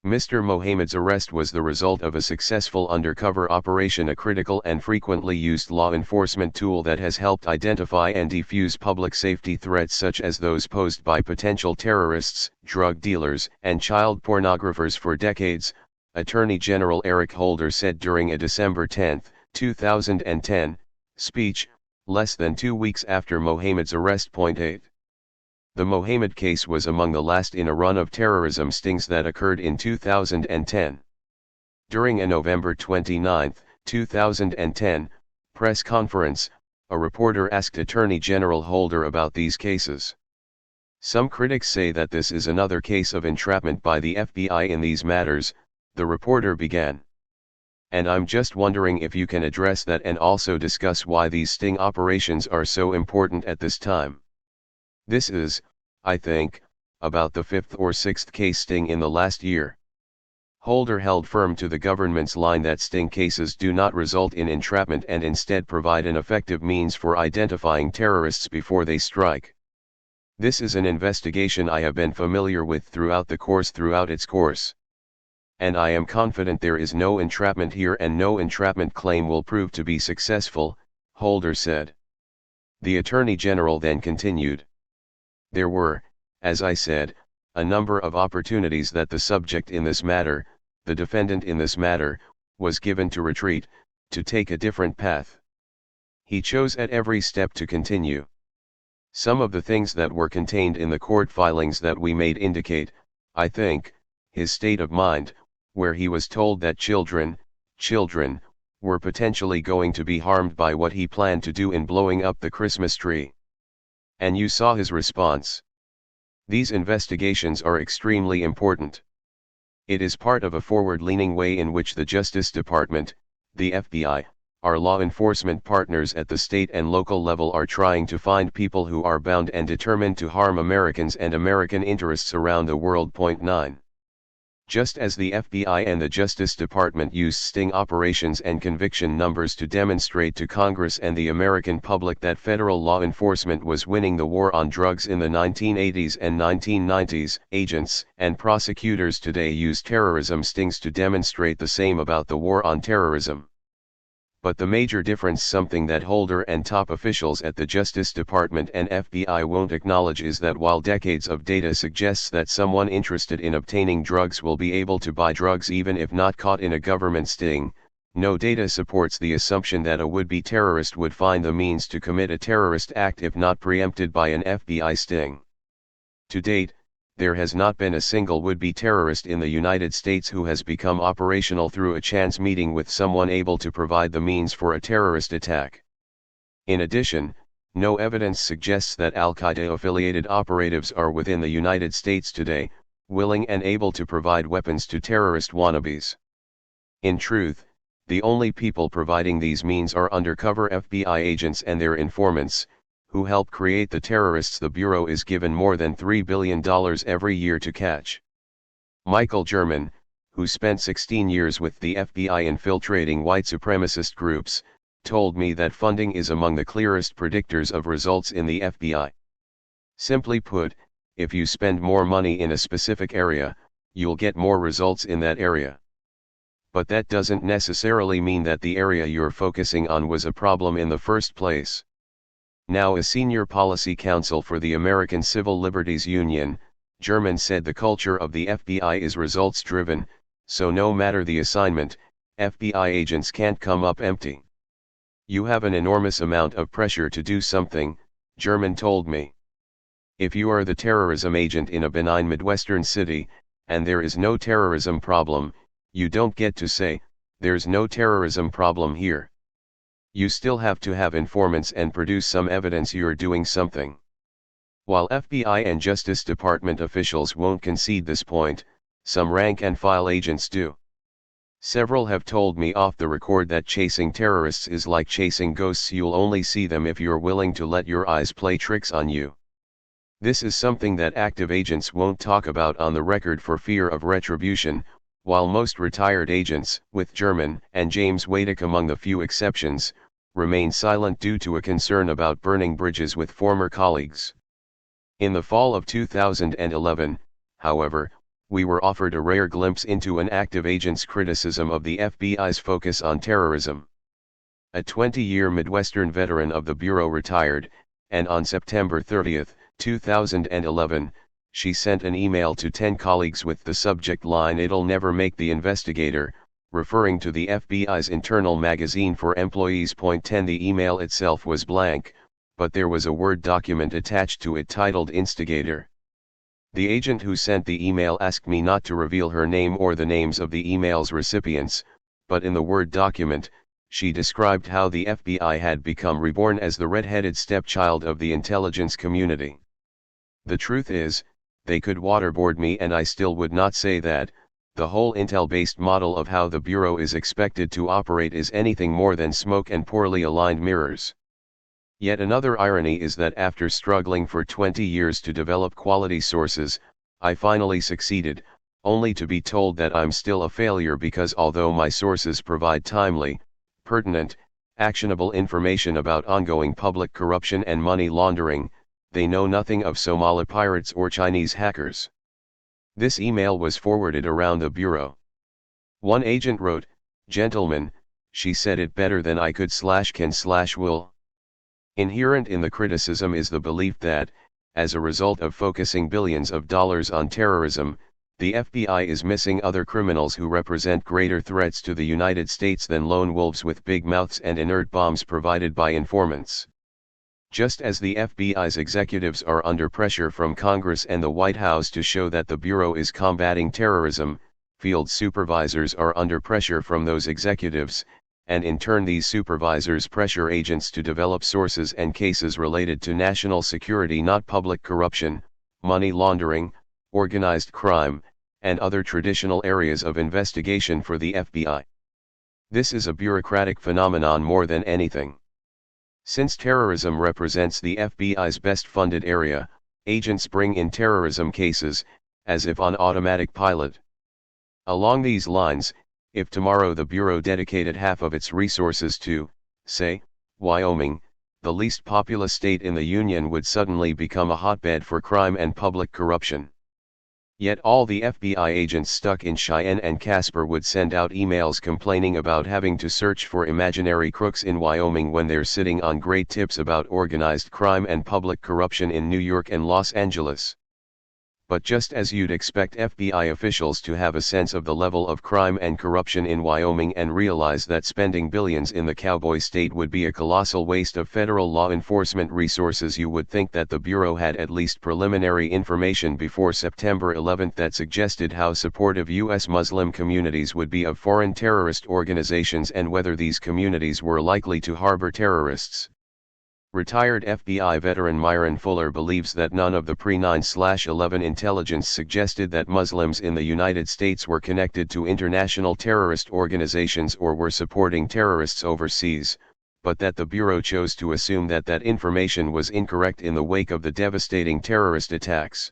Mr. Mohammed's arrest was the result of a successful undercover operation, a critical and frequently used law enforcement tool that has helped identify and defuse public safety threats such as those posed by potential terrorists, drug dealers, and child pornographers for decades, Attorney General Eric Holder said during a December 10, 2010, speech, less than 2 weeks after Mohammed's arrest. 8. The Mohammed case was among the last in a run of terrorism stings that occurred in 2010. During a November 29, 2010, press conference, a reporter asked Attorney General Holder about these cases. Some critics say that this is another case of entrapment by the FBI in these matters, the reporter began. And I'm just wondering if you can address that and also discuss why these sting operations are so important at this time. This is, I think, about the 5th or 6th case sting in the last year. Holder held firm to the government's line that sting cases do not result in entrapment and instead provide an effective means for identifying terrorists before they strike. This is an investigation I have been familiar with throughout its course. And I am confident there is no entrapment here and no entrapment claim will prove to be successful, Holder said. The Attorney General then continued. There were, as I said, a number of opportunities that the subject in this matter, the defendant in this matter, was given to retreat, to take a different path. He chose at every step to continue. Some of the things that were contained in the court filings that we made indicate, I think, his state of mind, where he was told that children, were potentially going to be harmed by what he planned to do in blowing up the Christmas tree. And you saw his response. These investigations are extremely important. It is part of a forward-leaning way in which the Justice Department, the FBI, our law enforcement partners at the state and local level are trying to find people who are bound and determined to harm Americans and American interests around the world. 9. Just as the FBI and the Justice Department used sting operations and conviction numbers to demonstrate to Congress and the American public that federal law enforcement was winning the war on drugs in the 1980s and 1990s, agents and prosecutors today use terrorism stings to demonstrate the same about the war on terrorism. But the major difference, something that Holder and top officials at the Justice Department and FBI won't acknowledge, is that while decades of data suggests that someone interested in obtaining drugs will be able to buy drugs even if not caught in a government sting, no data supports the assumption that a would-be terrorist would find the means to commit a terrorist act if not preempted by an FBI sting. To date, there has not been a single would-be terrorist in the United States who has become operational through a chance meeting with someone able to provide the means for a terrorist attack. In addition, no evidence suggests that Al-Qaeda-affiliated operatives are within the United States today, willing and able to provide weapons to terrorist wannabes. In truth, the only people providing these means are undercover FBI agents and their informants, who help create the terrorists the Bureau is given more than $3 billion every year to catch. Michael German, who spent 16 years with the FBI infiltrating white supremacist groups, told me that funding is among the clearest predictors of results in the FBI. Simply put, if you spend more money in a specific area, you'll get more results in that area. But that doesn't necessarily mean that the area you're focusing on was a problem in the first place. Now a senior policy counsel for the American Civil Liberties Union, German said the culture of the FBI is results-driven, so no matter the assignment, FBI agents can't come up empty. You have an enormous amount of pressure to do something, German told me. If you are the terrorism agent in a benign Midwestern city, and there is no terrorism problem, you don't get to say, there's no terrorism problem here. You still have to have informants and produce some evidence you're doing something. While FBI and Justice Department officials won't concede this point, some rank-and-file agents do. Several have told me off the record that chasing terrorists is like chasing ghosts, you'll only see them if you're willing to let your eyes play tricks on you. This is something that active agents won't talk about on the record for fear of retribution, while most retired agents, with German and James Wadick among the few exceptions, remain silent due to a concern about burning bridges with former colleagues. In the fall of 2011, however, we were offered a rare glimpse into an active agent's criticism of the FBI's focus on terrorism. A 20-year Midwestern veteran of the Bureau retired, and on September 30, 2011, she sent an email to 10 colleagues with the subject line, "It'll never make the investigator," referring to the FBI's internal magazine for employees. 10 The email itself was blank, but there was a Word document attached to it titled Instigator. The agent who sent the email asked me not to reveal her name or the names of the email's recipients, but in the Word document, she described how the FBI had become reborn as the red-headed stepchild of the intelligence community. The truth is, they could waterboard me and I still would not say that. The whole intel-based model of how the Bureau is expected to operate is anything more than smoke and poorly aligned mirrors. Yet another irony is that after struggling for 20 years to develop quality sources, I finally succeeded, only to be told that I'm still a failure because although my sources provide timely, pertinent, actionable information about ongoing public corruption and money laundering, they know nothing of Somali pirates or Chinese hackers. This email was forwarded around the Bureau. One agent wrote, "Gentlemen, she said it better than I could/can/will." Inherent in the criticism is the belief that, as a result of focusing billions of dollars on terrorism, the FBI is missing other criminals who represent greater threats to the United States than lone wolves with big mouths and inert bombs provided by informants. Just as the FBI's executives are under pressure from Congress and the White House to show that the Bureau is combating terrorism, field supervisors are under pressure from those executives, and in turn these supervisors pressure agents to develop sources and cases related to national security, not public corruption, money laundering, organized crime, and other traditional areas of investigation for the FBI. This is a bureaucratic phenomenon more than anything. Since terrorism represents the FBI's best-funded area, agents bring in terrorism cases, as if on automatic pilot. Along these lines, if tomorrow the Bureau dedicated half of its resources to, say, Wyoming, the least populous state in the Union would suddenly become a hotbed for crime and public corruption. Yet all the FBI agents stuck in Cheyenne and Casper would send out emails complaining about having to search for imaginary crooks in Wyoming when they're sitting on great tips about organized crime and public corruption in New York and Los Angeles. But just as you'd expect FBI officials to have a sense of the level of crime and corruption in Wyoming and realize that spending billions in the cowboy state would be a colossal waste of federal law enforcement resources, you would think that the Bureau had at least preliminary information before September 11 that suggested how supportive U.S. Muslim communities would be of foreign terrorist organizations and whether these communities were likely to harbor terrorists. Retired FBI veteran Myron Fuller believes that none of the pre-9/11 intelligence suggested that Muslims in the United States were connected to international terrorist organizations or were supporting terrorists overseas, but that the Bureau chose to assume that that information was incorrect in the wake of the devastating terrorist attacks.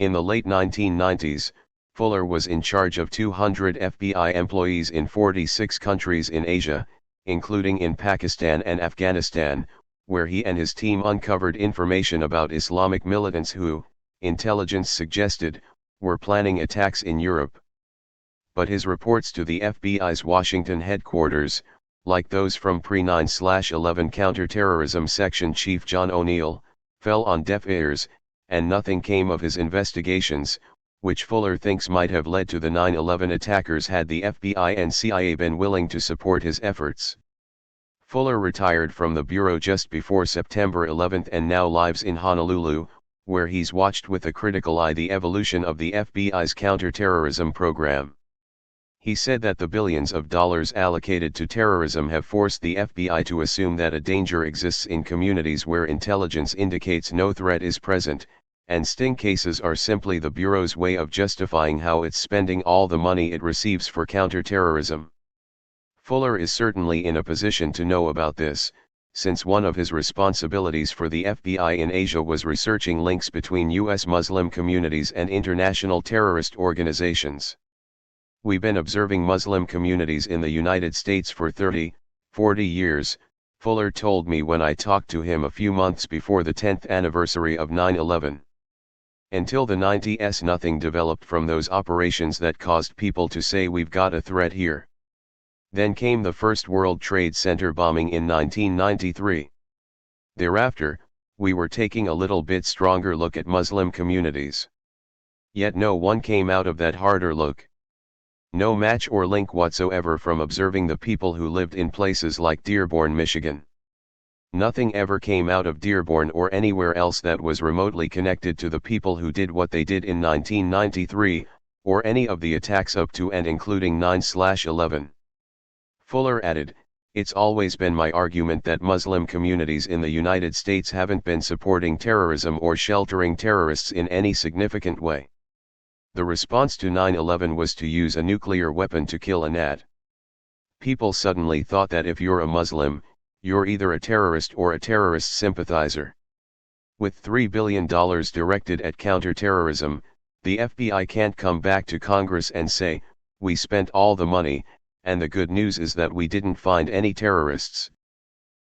In the late 1990s, Fuller was in charge of 200 FBI employees in 46 countries in Asia, including in Pakistan and Afghanistan, where he and his team uncovered information about Islamic militants who, intelligence suggested, were planning attacks in Europe. But his reports to the FBI's Washington headquarters, like those from pre-9/11 Counterterrorism Section Chief John O'Neill, fell on deaf ears, and nothing came of his investigations, which Fuller thinks might have led to the 9/11 attackers had the FBI and CIA been willing to support his efforts. Fuller retired from the Bureau just before September 11 and now lives in Honolulu, where he's watched with a critical eye the evolution of the FBI's counter-terrorism program. He said that the billions of dollars allocated to terrorism have forced the FBI to assume that a danger exists in communities where intelligence indicates no threat is present, and sting cases are simply the Bureau's way of justifying how it's spending all the money it receives for counter-terrorism. Fuller is certainly in a position to know about this, since one of his responsibilities for the FBI in Asia was researching links between U.S. Muslim communities and international terrorist organizations. We've been observing Muslim communities in the United States for 30, 40 years, Fuller told me when I talked to him a few months before the 10th anniversary of 9/11. Until the 90s, nothing developed from those operations that caused people to say we've got a threat here. Then came the first World Trade Center bombing in 1993. Thereafter, we were taking a little bit stronger look at Muslim communities. Yet no one came out of that harder look. No match or link whatsoever from observing the people who lived in places like Dearborn, Michigan. Nothing ever came out of Dearborn or anywhere else that was remotely connected to the people who did what they did in 1993, or any of the attacks up to and including 9/11. Fuller added, "It's always been my argument that Muslim communities in the United States haven't been supporting terrorism or sheltering terrorists in any significant way. The response to 9/11 was to use a nuclear weapon to kill an ad. People suddenly thought that if you're a Muslim, you're either a terrorist or a terrorist sympathizer. With $3 billion directed at counterterrorism, the FBI can't come back to Congress and say, 'We spent all the money, and the good news is that we didn't find any terrorists.'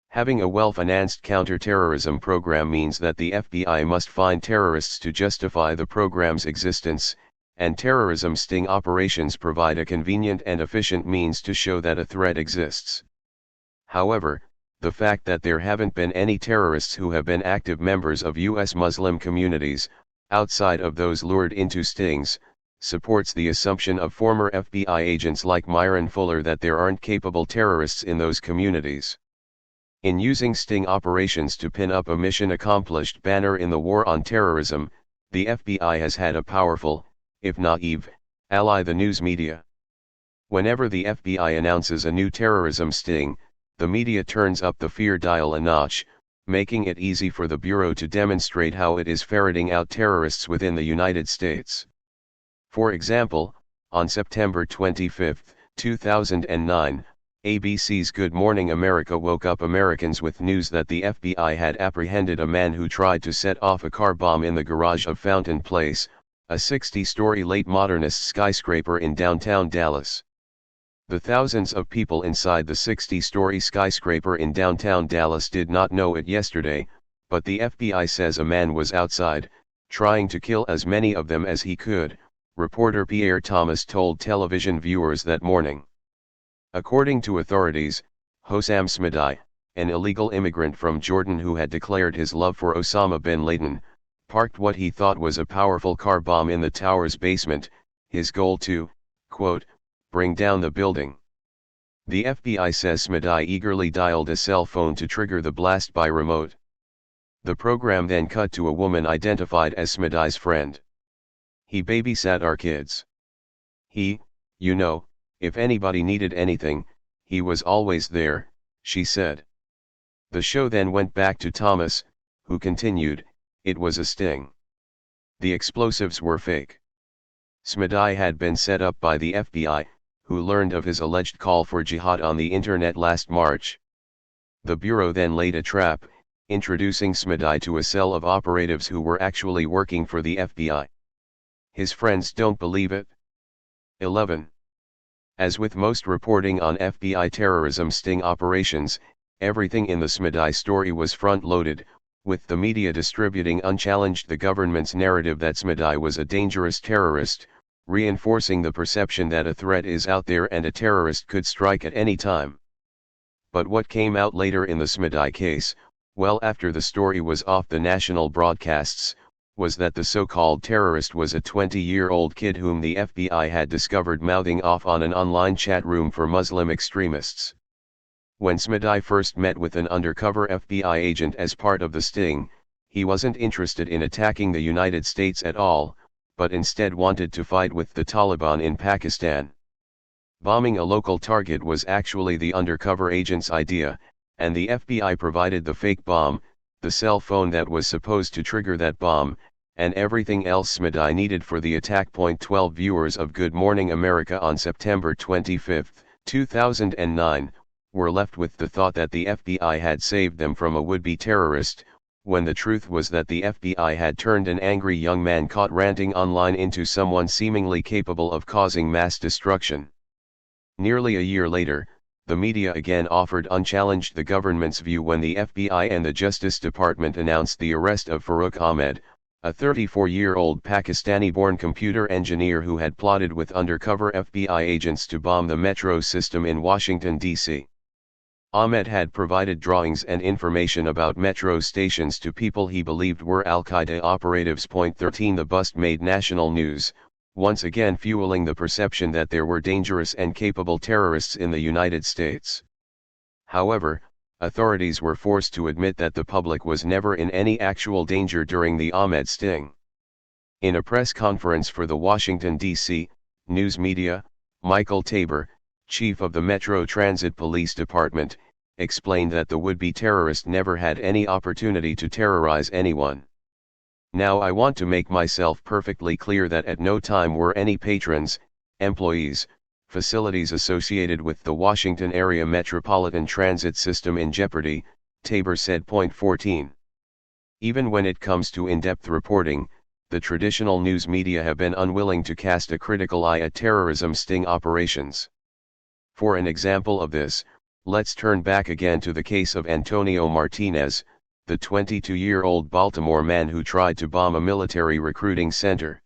Having a well-financed counterterrorism program means that the FBI must find terrorists to justify the program's existence, and terrorism sting operations provide a convenient and efficient means to show that a threat exists. However, the fact that there haven't been any terrorists who have been active members of U.S. Muslim communities, outside of those lured into stings, supports the assumption of former FBI agents like Myron Fuller that there aren't capable terrorists in those communities. In using sting operations to pin up a mission accomplished banner in the war on terrorism, the FBI has had a powerful, if naive, ally: the news media. Whenever the FBI announces a new terrorism sting, the media turns up the fear dial a notch, making it easy for the Bureau to demonstrate how it is ferreting out terrorists within the United States. For example, on September 25, 2009, ABC's Good Morning America woke up Americans with news that the FBI had apprehended a man who tried to set off a car bomb in the garage of Fountain Place, a 60-story late modernist skyscraper in downtown Dallas. The thousands of people inside the 60-story skyscraper in downtown Dallas did not know it yesterday, but the FBI says a man was outside, trying to kill as many of them as he could, reporter Pierre Thomas told television viewers that morning. According to authorities, Hossam Smadai, an illegal immigrant from Jordan who had declared his love for Osama bin Laden, parked what he thought was a powerful car bomb in the tower's basement, his goal to, quote, bring down the building. The FBI says Smadai eagerly dialed a cell phone to trigger the blast by remote. The program then cut to a woman identified as Smadai's friend. "He babysat our kids. He, if anybody needed anything, he was always there," she said. The show then went back to Thomas, who continued, "It was a sting. The explosives were fake." Smadai had been set up by the FBI, who learned of his alleged call for jihad on the internet last March. The Bureau then laid a trap, introducing Smadai to a cell of operatives who were actually working for the FBI. His friends don't believe it. 11. As with most reporting on FBI terrorism sting operations, everything in the Smadai story was front-loaded, with the media distributing unchallenged the government's narrative that Smadai was a dangerous terrorist, reinforcing the perception that a threat is out there and a terrorist could strike at any time. But what came out later in the Smadai case, well after the story was off the national broadcasts, was that the so-called terrorist was a 20-year-old kid whom the FBI had discovered mouthing off on an online chat room for Muslim extremists. When Smadai first met with an undercover FBI agent as part of the sting, He wasn't interested in attacking the United States at all, but instead wanted to fight with the Taliban in Pakistan. Bombing a local target was actually the undercover agent's idea, and the FBI provided the fake bomb, the cell phone that was supposed to trigger that bomb, and everything else Smedai needed for the attack. 12 viewers of Good Morning America on September 25, 2009, were left with the thought that the FBI had saved them from a would-be terrorist, when the truth was that the FBI had turned an angry young man caught ranting online into someone seemingly capable of causing mass destruction. Nearly a year later, the media again offered unchallenged the government's view when the FBI and the Justice Department announced the arrest of Farooq Ahmed, a 34-year-old Pakistani-born computer engineer who had plotted with undercover FBI agents to bomb the metro system in Washington, D.C. Ahmed had provided drawings and information about metro stations to people he believed were al-Qaeda operatives. 13 The bust made national news, once again fueling the perception that there were dangerous and capable terrorists in the United States. However, authorities were forced to admit that the public was never in any actual danger during the Ahmed sting. In a press conference for the Washington, D.C. news media, Michael Tabor, chief of the Metro Transit Police Department, explained that the would-be terrorist never had any opportunity to terrorize anyone. Now I want to make myself perfectly clear that at no time were any patrons, employees, facilities associated with the Washington area metropolitan transit system in jeopardy, Tabor said. 14. Even when it comes to in-depth reporting, the traditional news media have been unwilling to cast a critical eye at terrorism sting operations. For an example of this, let's turn back again to the case of Antonio Martinez, the 22-year-old Baltimore man who tried to bomb a military recruiting center.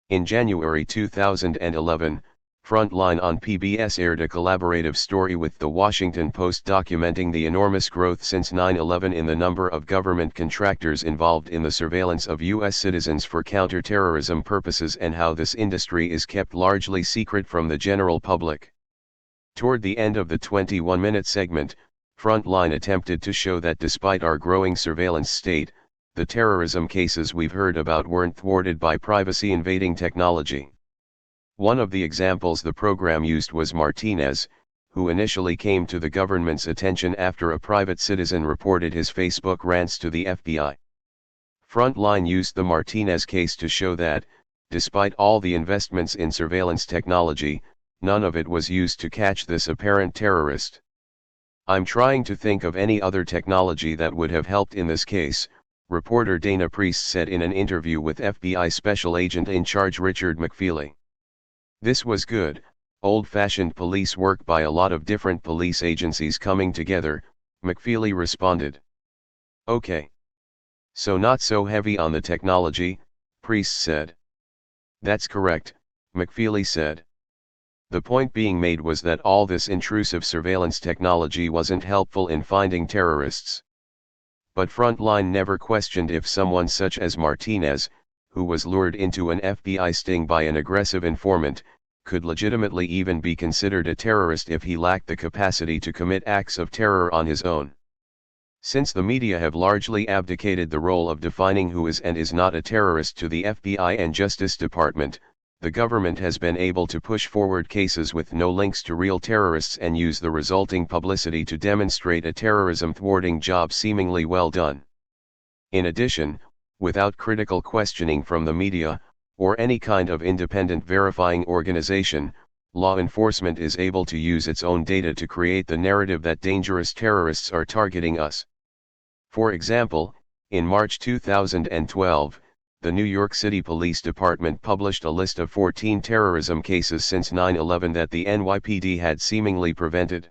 In January 2011, Frontline on PBS aired a collaborative story with The Washington Post documenting the enormous growth since 9/11 in the number of government contractors involved in the surveillance of U.S. citizens for counterterrorism purposes and how this industry is kept largely secret from the general public. Toward the end of the 21-minute segment, Frontline attempted to show that despite our growing surveillance state, the terrorism cases we've heard about weren't thwarted by privacy-invading technology. One of the examples the program used was Martinez, who initially came to the government's attention after a private citizen reported his Facebook rants to the FBI. Frontline used the Martinez case to show that, despite all the investments in surveillance technology, none of it was used to catch this apparent terrorist. I'm trying to think of any other technology that would have helped in this case, reporter Dana Priest said in an interview with FBI Special Agent in Charge Richard McFeely. This was good, old-fashioned police work by a lot of different police agencies coming together, McFeely responded. Okay. So not so heavy on the technology, Priest said. That's correct, McFeely said. The point being made was that all this intrusive surveillance technology wasn't helpful in finding terrorists. But Frontline never questioned if someone such as Martinez, who was lured into an FBI sting by an aggressive informant, could legitimately even be considered a terrorist if he lacked the capacity to commit acts of terror on his own. Since the media have largely abdicated the role of defining who is and is not a terrorist to the FBI and Justice Department, the government has been able to push forward cases with no links to real terrorists and use the resulting publicity to demonstrate a terrorism thwarting job seemingly well done. In addition, without critical questioning from the media, or any kind of independent verifying organization, law enforcement is able to use its own data to create the narrative that dangerous terrorists are targeting us. For example, in March 2012, the New York City Police Department published a list of 14 terrorism cases since 9/11 that the NYPD had seemingly prevented.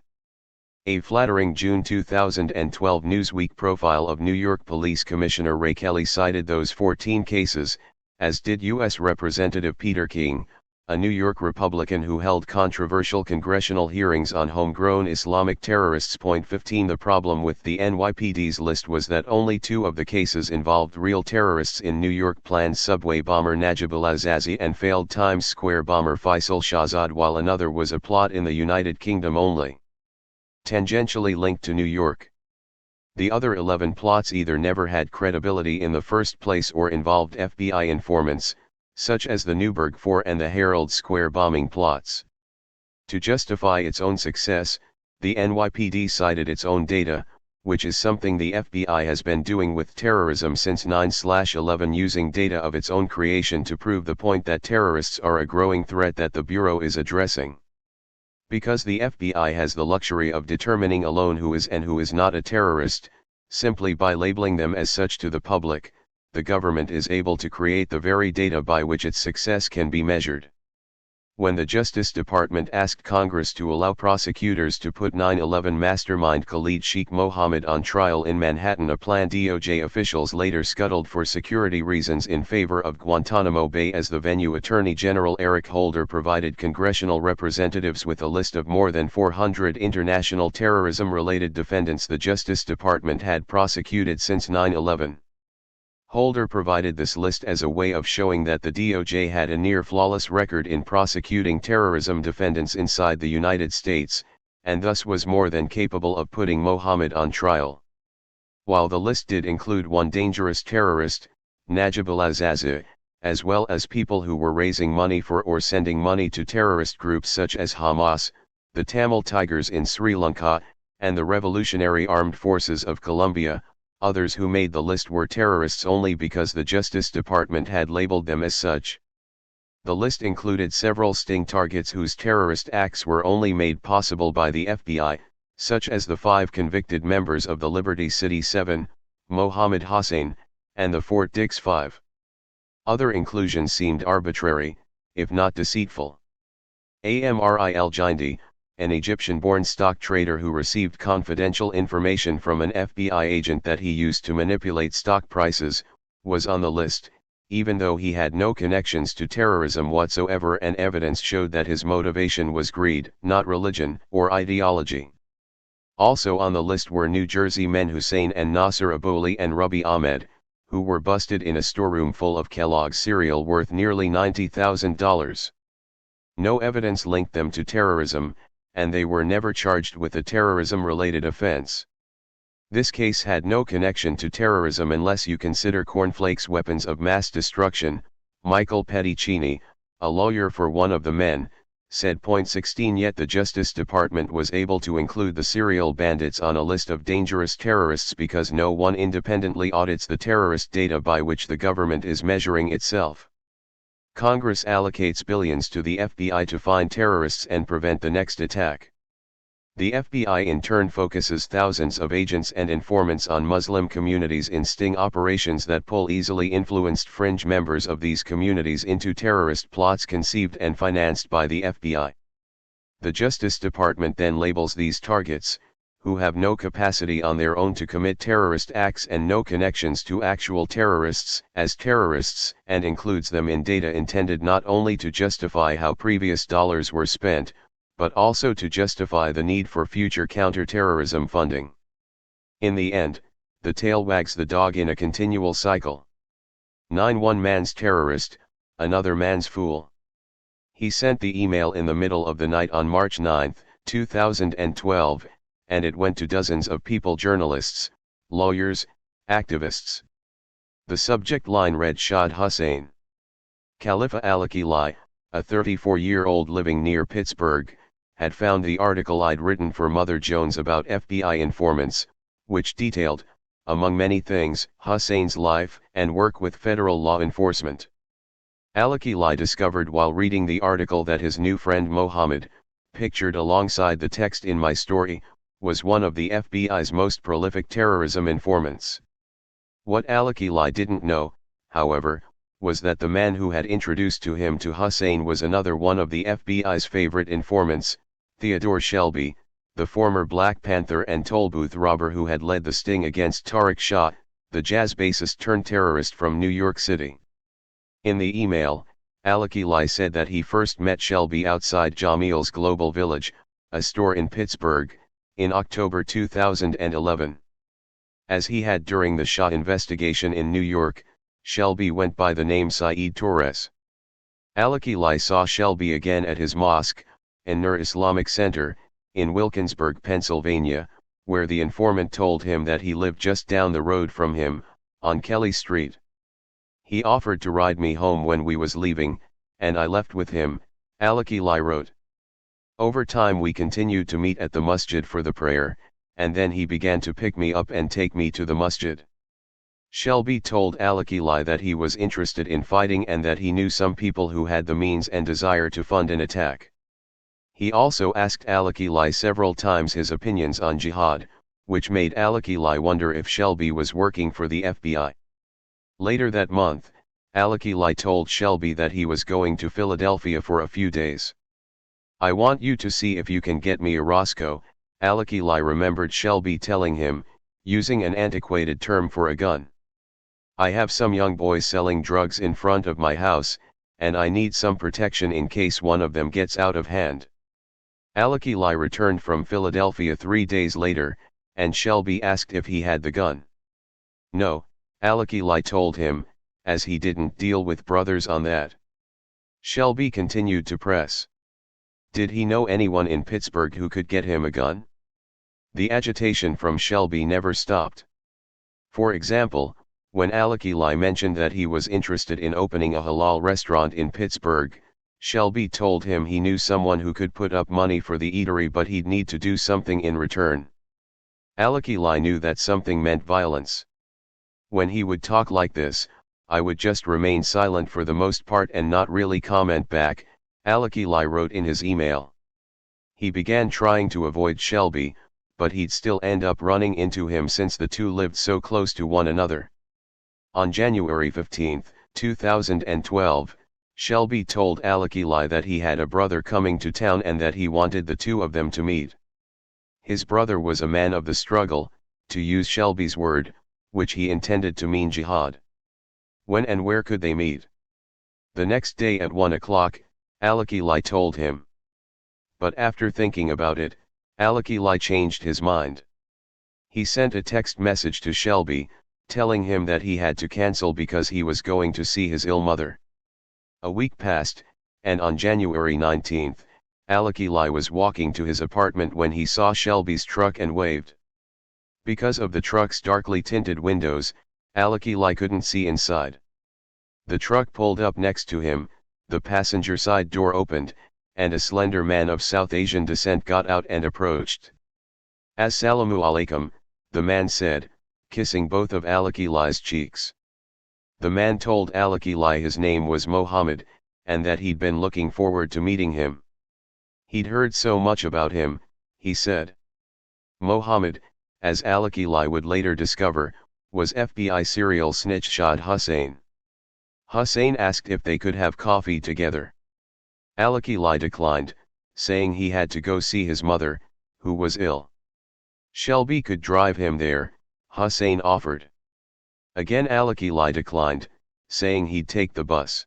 A flattering June 2012 Newsweek profile of New York Police Commissioner Ray Kelly cited those 14 cases, as did U.S. Representative Peter King, a New York Republican who held controversial congressional hearings on homegrown Islamic terrorists. 15 The problem with the NYPD's list was that only 2 of the cases involved real terrorists in New York: planned subway bomber Najibullah Azazi and failed Times Square bomber Faisal Shahzad, while another was a plot in the United Kingdom only. Tangentially linked to New York. The other 11 plots either never had credibility in the first place or involved FBI informants, such as the Newburgh 4 and the Herald Square bombing plots. To justify its own success, the NYPD cited its own data, which is something the FBI has been doing with terrorism since 9/11, using data of its own creation to prove the point that terrorists are a growing threat that the Bureau is addressing. Because the FBI has the luxury of determining alone who is and who is not a terrorist, simply by labeling them as such to the public, the government is able to create the very data by which its success can be measured. When the Justice Department asked Congress to allow prosecutors to put 9/11 mastermind Khalid Sheikh Mohammed on trial in Manhattan, a plan DOJ officials later scuttled for security reasons in favor of Guantanamo Bay, as the venue Attorney General Eric Holder provided congressional representatives with a list of more than 400 international terrorism-related defendants the Justice Department had prosecuted since 9/11. Holder provided this list as a way of showing that the DOJ had a near-flawless record in prosecuting terrorism defendants inside the United States, and thus was more than capable of putting Mohammed on trial. While the list did include one dangerous terrorist, Najib al-Azazi, as well as people who were raising money for or sending money to terrorist groups such as Hamas, the Tamil Tigers in Sri Lanka, and the Revolutionary Armed Forces of Colombia, others who made the list were terrorists only because the Justice Department had labeled them as such. The list included several sting targets whose terrorist acts were only made possible by the FBI, such as the 5 convicted members of the Liberty City 7, Mohammed Hossein, and the Fort Dix 5. Other inclusions seemed arbitrary, if not deceitful. Amri al-Jindi, an Egyptian-born stock trader who received confidential information from an FBI agent that he used to manipulate stock prices, was on the list, even though he had no connections to terrorism whatsoever, and evidence showed that his motivation was greed, not religion or ideology. Also on the list were New Jersey men Hussein and Nasser Aboli and Ruby Ahmed, who were busted in a storeroom full of Kellogg's cereal worth nearly $90,000. No evidence linked them to terrorism, and they were never charged with a terrorism-related offense. This case had no connection to terrorism unless you consider cornflakes weapons of mass destruction. Michael Petticini, a lawyer for one of the men, said. 16 Yet the Justice Department was able to include the serial bandits on a list of dangerous terrorists because no one independently audits the terrorist data by which the government is measuring itself. Congress allocates billions to the FBI to find terrorists and prevent the next attack. The FBI in turn focuses thousands of agents and informants on Muslim communities in sting operations that pull easily influenced fringe members of these communities into terrorist plots conceived and financed by the FBI. The Justice Department then labels these targets, who have no capacity on their own to commit terrorist acts and no connections to actual terrorists, as terrorists, and includes them in data intended not only to justify how previous dollars were spent, but also to justify the need for future counter-terrorism funding. In the end, the tail wags the dog in a continual cycle. 1 man's terrorist, another man's fool. He sent the email in the middle of the night on March 9, 2012, and it went to dozens of people: journalists, lawyers, activists. The subject line read Shahid Hussein. Khalifa Al-Akili, a 34-year-old living near Pittsburgh, had found the article I'd written for Mother Jones about FBI informants, which detailed, among many things, Hussein's life and work with federal law enforcement. Al-Akili discovered while reading the article that his new friend Mohammed, pictured alongside the text in my story, was one of the FBI's most prolific terrorism informants. What Al-Akili didn't know, however, was that the man who had introduced him to Hussein was another one of the FBI's favorite informants, Theodore Shelby, the former Black Panther and tollbooth robber who had led the sting against Tariq Shah, the jazz bassist turned terrorist from New York City. In the email, Al-Akili said that he first met Shelby outside Jamil's Global Village, a store in Pittsburgh, in October 2011. As he had during the Shah investigation in New York, Shelby went by the name Saeed Torres. Al-Akili saw Shelby again at his mosque, An-Nur Islamic Center, in Wilkinsburg, Pennsylvania, where the informant told him that he lived just down the road from him, on Kelly Street. He offered to ride me home when we was leaving, and I left with him, Al-Akili wrote. Over time we continued to meet at the masjid for the prayer, and then he began to pick me up and take me to the masjid. Shelby told Al-Akili that he was interested in fighting and that he knew some people who had the means and desire to fund an attack. He also asked Al-Akili several times his opinions on jihad, which made Al-Akili wonder if Shelby was working for the FBI. Later that month, Al-Akili told Shelby that he was going to Philadelphia for a few days. I want you to see if you can get me a Roscoe, Al-Akili remembered Shelby telling him, using an antiquated term for a gun. I have some young boys selling drugs in front of my house, and I need some protection in case one of them gets out of hand. Al-Akili returned from Philadelphia 3 days later, and Shelby asked if he had the gun. No, Al-Akili told him, as he didn't deal with brothers on that. Shelby continued to press. Did he know anyone in Pittsburgh who could get him a gun? The agitation from Shelby never stopped. For example, when Al-Akili mentioned that he was interested in opening a halal restaurant in Pittsburgh, Shelby told him he knew someone who could put up money for the eatery but he'd need to do something in return. Al-Akili knew that something meant violence. When he would talk like this, I would just remain silent for the most part and not really comment back, Al-Akili wrote in his email. He began trying to avoid Shelby, but he'd still end up running into him since the two lived so close to one another. On January 15, 2012, Shelby told Al-Akili that he had a brother coming to town and that he wanted the two of them to meet. His brother was a man of the struggle, to use Shelby's word, which he intended to mean jihad. When and where could they meet? The next day at 1 o'clock, Al-Akili told him. But after thinking about it, Al-Akili changed his mind. He sent a text message to Shelby, telling him that he had to cancel because he was going to see his ill mother. A week passed, and on January 19, Al-Akili was walking to his apartment when he saw Shelby's truck and waved. Because of the truck's darkly tinted windows, Al-Akili couldn't see inside. The truck pulled up next to him, the passenger side door opened, and a slender man of South Asian descent got out and approached. "Assalamu alaikum," the man said, kissing both of Al-Akili's cheeks. The man told Al-Akili his name was Mohammed, and that he'd been looking forward to meeting him. He'd heard so much about him, he said. Mohammed, as Al-Akili would later discover, was FBI serial snitch Shahid Hussain. Hussain asked if they could have coffee together. Al-Akili declined, saying he had to go see his mother, who was ill. Shelby could drive him there, Hussain offered. Again Al-Akili declined, saying he'd take the bus.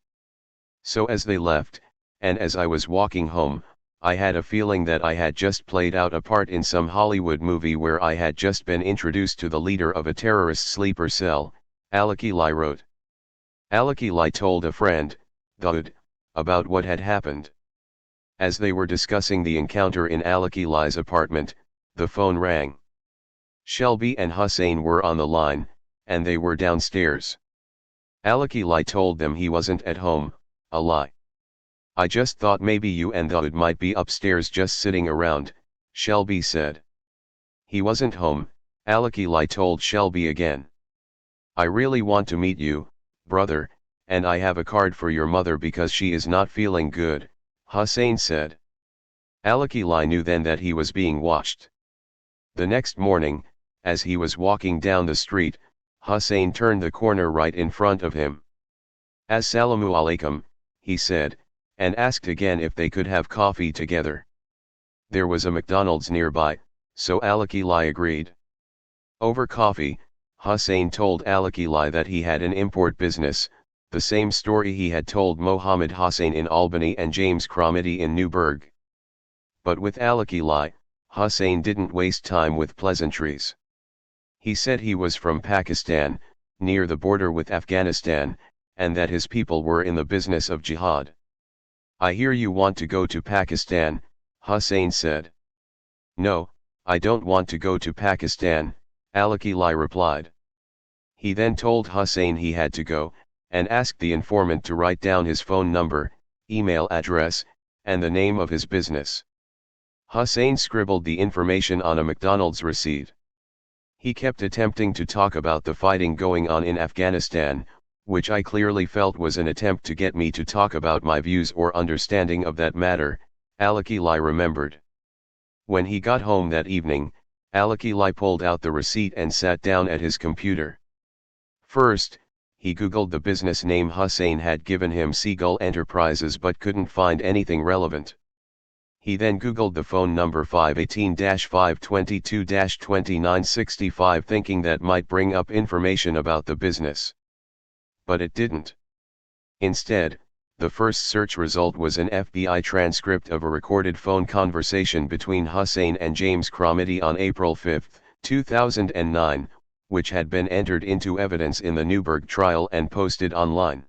So as they left, and as I was walking home, I had a feeling that I had just played out a part in some Hollywood movie where I had just been introduced to the leader of a terrorist sleeper cell, Al-Akili wrote. Al-Akili told a friend, THIRD, about what had happened. As they were discussing the encounter in Al-Akili's apartment, the phone rang. Shelby and Hussain were on the line, and they were downstairs. Al-Akili told them he wasn't at home, a lie. "I just thought maybe you and THIRD might be upstairs just sitting around," Shelby said. He wasn't home, Al-Akili told Shelby again. "I really want to meet you, brother, and I have a card for your mother because she is not feeling good," Hussain said. Al-Akili knew then that he was being watched. The next morning, as he was walking down the street, Hussain turned the corner right in front of him. "Assalamu alaikum," he said, and asked again if they could have coffee together. There was a McDonald's nearby, so Al-Akili agreed. Over coffee, Hussain told Al-Akili that he had an import business, the same story he had told Mohammed Hussain in Albany and James Cromity in Newburgh. But with Al-Akili, Hussain didn't waste time with pleasantries. He said he was from Pakistan, near the border with Afghanistan, and that his people were in the business of jihad. "I hear you want to go to Pakistan," Hussain said. "No, "I don't want to go to Pakistan," Al-Akili replied. He then told Hussein he had to go, and asked the informant to write down his phone number, email address, and the name of his business. Hussein scribbled the information on a McDonald's receipt. He kept attempting to talk about the fighting going on in Afghanistan, which I clearly felt was an attempt to get me to talk about my views or understanding of that matter, Al-Akili remembered. When he got home that evening, Al-Akili pulled out the receipt and sat down at his computer. First, he googled the business name Hussein had given him, Seagull Enterprises, but couldn't find anything relevant. He then googled the phone number 518-522-2965, thinking that might bring up information about the business. But it didn't. Instead, the first search result was an FBI transcript of a recorded phone conversation between Hussein and James Cromity on April 5, 2009, which had been entered into evidence in the Newburgh trial and posted online.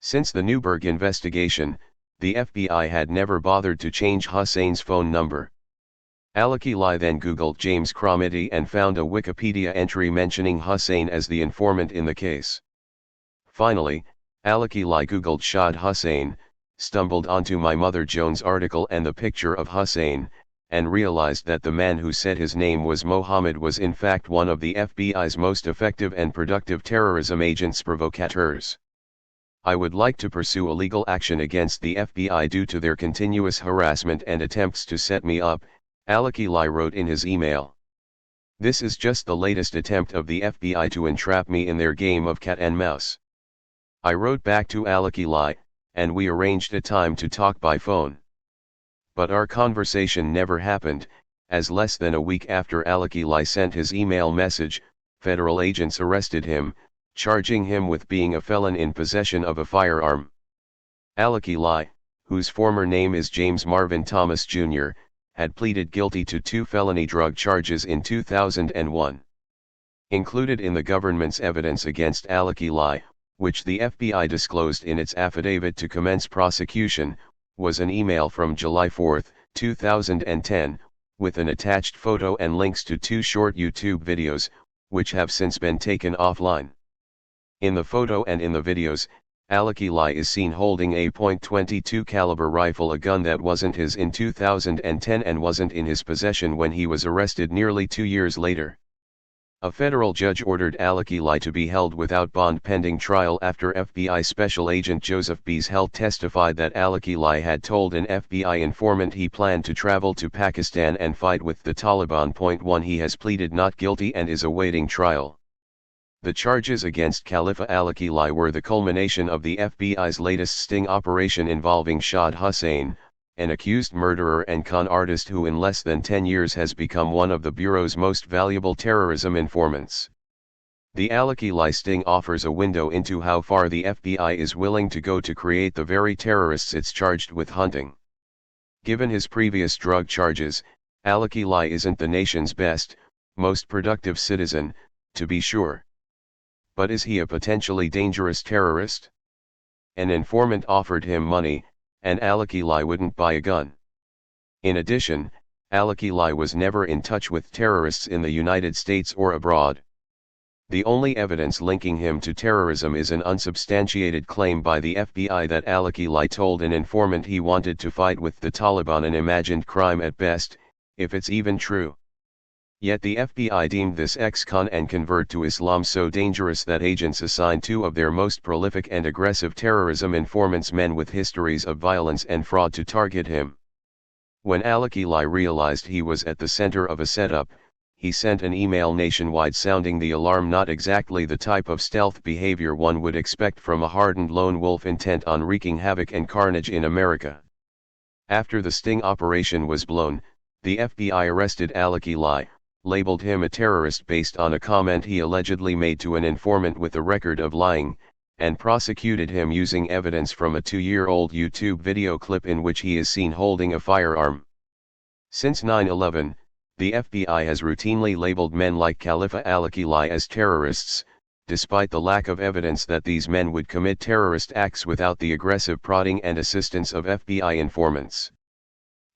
Since the Newburgh investigation, the FBI had never bothered to change Hussein's phone number. Al-Akili then googled James Cromity and found a Wikipedia entry mentioning Hussein as the informant in the case. Finally, Al-Akili googled Shahid Hussein, stumbled onto My Mother Jones article and the picture of Hussein, and realized that the man who said his name was Mohammed was in fact one of the FBI's most effective and productive terrorism agents provocateurs. "I would like to pursue a legal action against the FBI due to their continuous harassment and attempts to set me up," Al-Akili wrote in his email. "This is just the latest attempt of the FBI to entrap me in their game of cat and mouse." I wrote back to Al-Akili, and we arranged a time to talk by phone. But our conversation never happened, as less than a week after Al-Akili sent his email message, federal agents arrested him, charging him with being a felon in possession of a firearm. Al-Akili, whose former name is James Marvin Thomas Jr., had pleaded guilty to 2 felony drug charges in 2001. Included in the government's evidence against Al-Akili, which the FBI disclosed in its affidavit to commence prosecution, was an email from July 4, 2010, with an attached photo and links to 2 short YouTube videos, which have since been taken offline. In the photo and in the videos, Al-Akili is seen holding a .22 caliber rifle, a gun that wasn't his in 2010 and wasn't in his possession when he was arrested nearly 2 years later. A federal judge ordered Al-Akili to be held without bond pending trial after FBI Special Agent Joseph Beazhell testified that Al-Akili had told an FBI informant he planned to travel to Pakistan and fight with the Taliban. 1 He has pleaded not guilty and is awaiting trial. The charges against Khalifa Al-Akili were the culmination of the FBI's latest sting operation involving Shahid Hussein, an accused murderer and con artist who in less than 10 years has become one of the Bureau's most valuable terrorism informants. The Al-Akili sting offers a window into how far the FBI is willing to go to create the very terrorists it's charged with hunting. Given his previous drug charges, Al-Akili isn't the nation's best, most productive citizen, to be sure. But is he a potentially dangerous terrorist? An informant offered him money, and Al-Akili wouldn't buy a gun. In addition, Al-Akili was never in touch with terrorists in the United States or abroad. The only evidence linking him to terrorism is an unsubstantiated claim by the FBI that Al-Akili told an informant he wanted to fight with the Taliban, an imagined crime at best, if it's even true. Yet the FBI deemed this ex-con and convert to Islam so dangerous that agents assigned 2 of their most prolific and aggressive terrorism informants, men with histories of violence and fraud, to target him. When Al-Akili realized he was at the center of a setup, he sent an email nationwide sounding the alarm, not exactly the type of stealth behavior one would expect from a hardened lone wolf intent on wreaking havoc and carnage in America. After the sting operation was blown, the FBI arrested Al-Akili, labeled him a terrorist based on a comment he allegedly made to an informant with a record of lying, and prosecuted him using evidence from a 2-year-old YouTube video clip in which he is seen holding a firearm. Since 9/11, the FBI has routinely labeled men like Khalifa Al-Akili as terrorists, despite the lack of evidence that these men would commit terrorist acts without the aggressive prodding and assistance of FBI informants.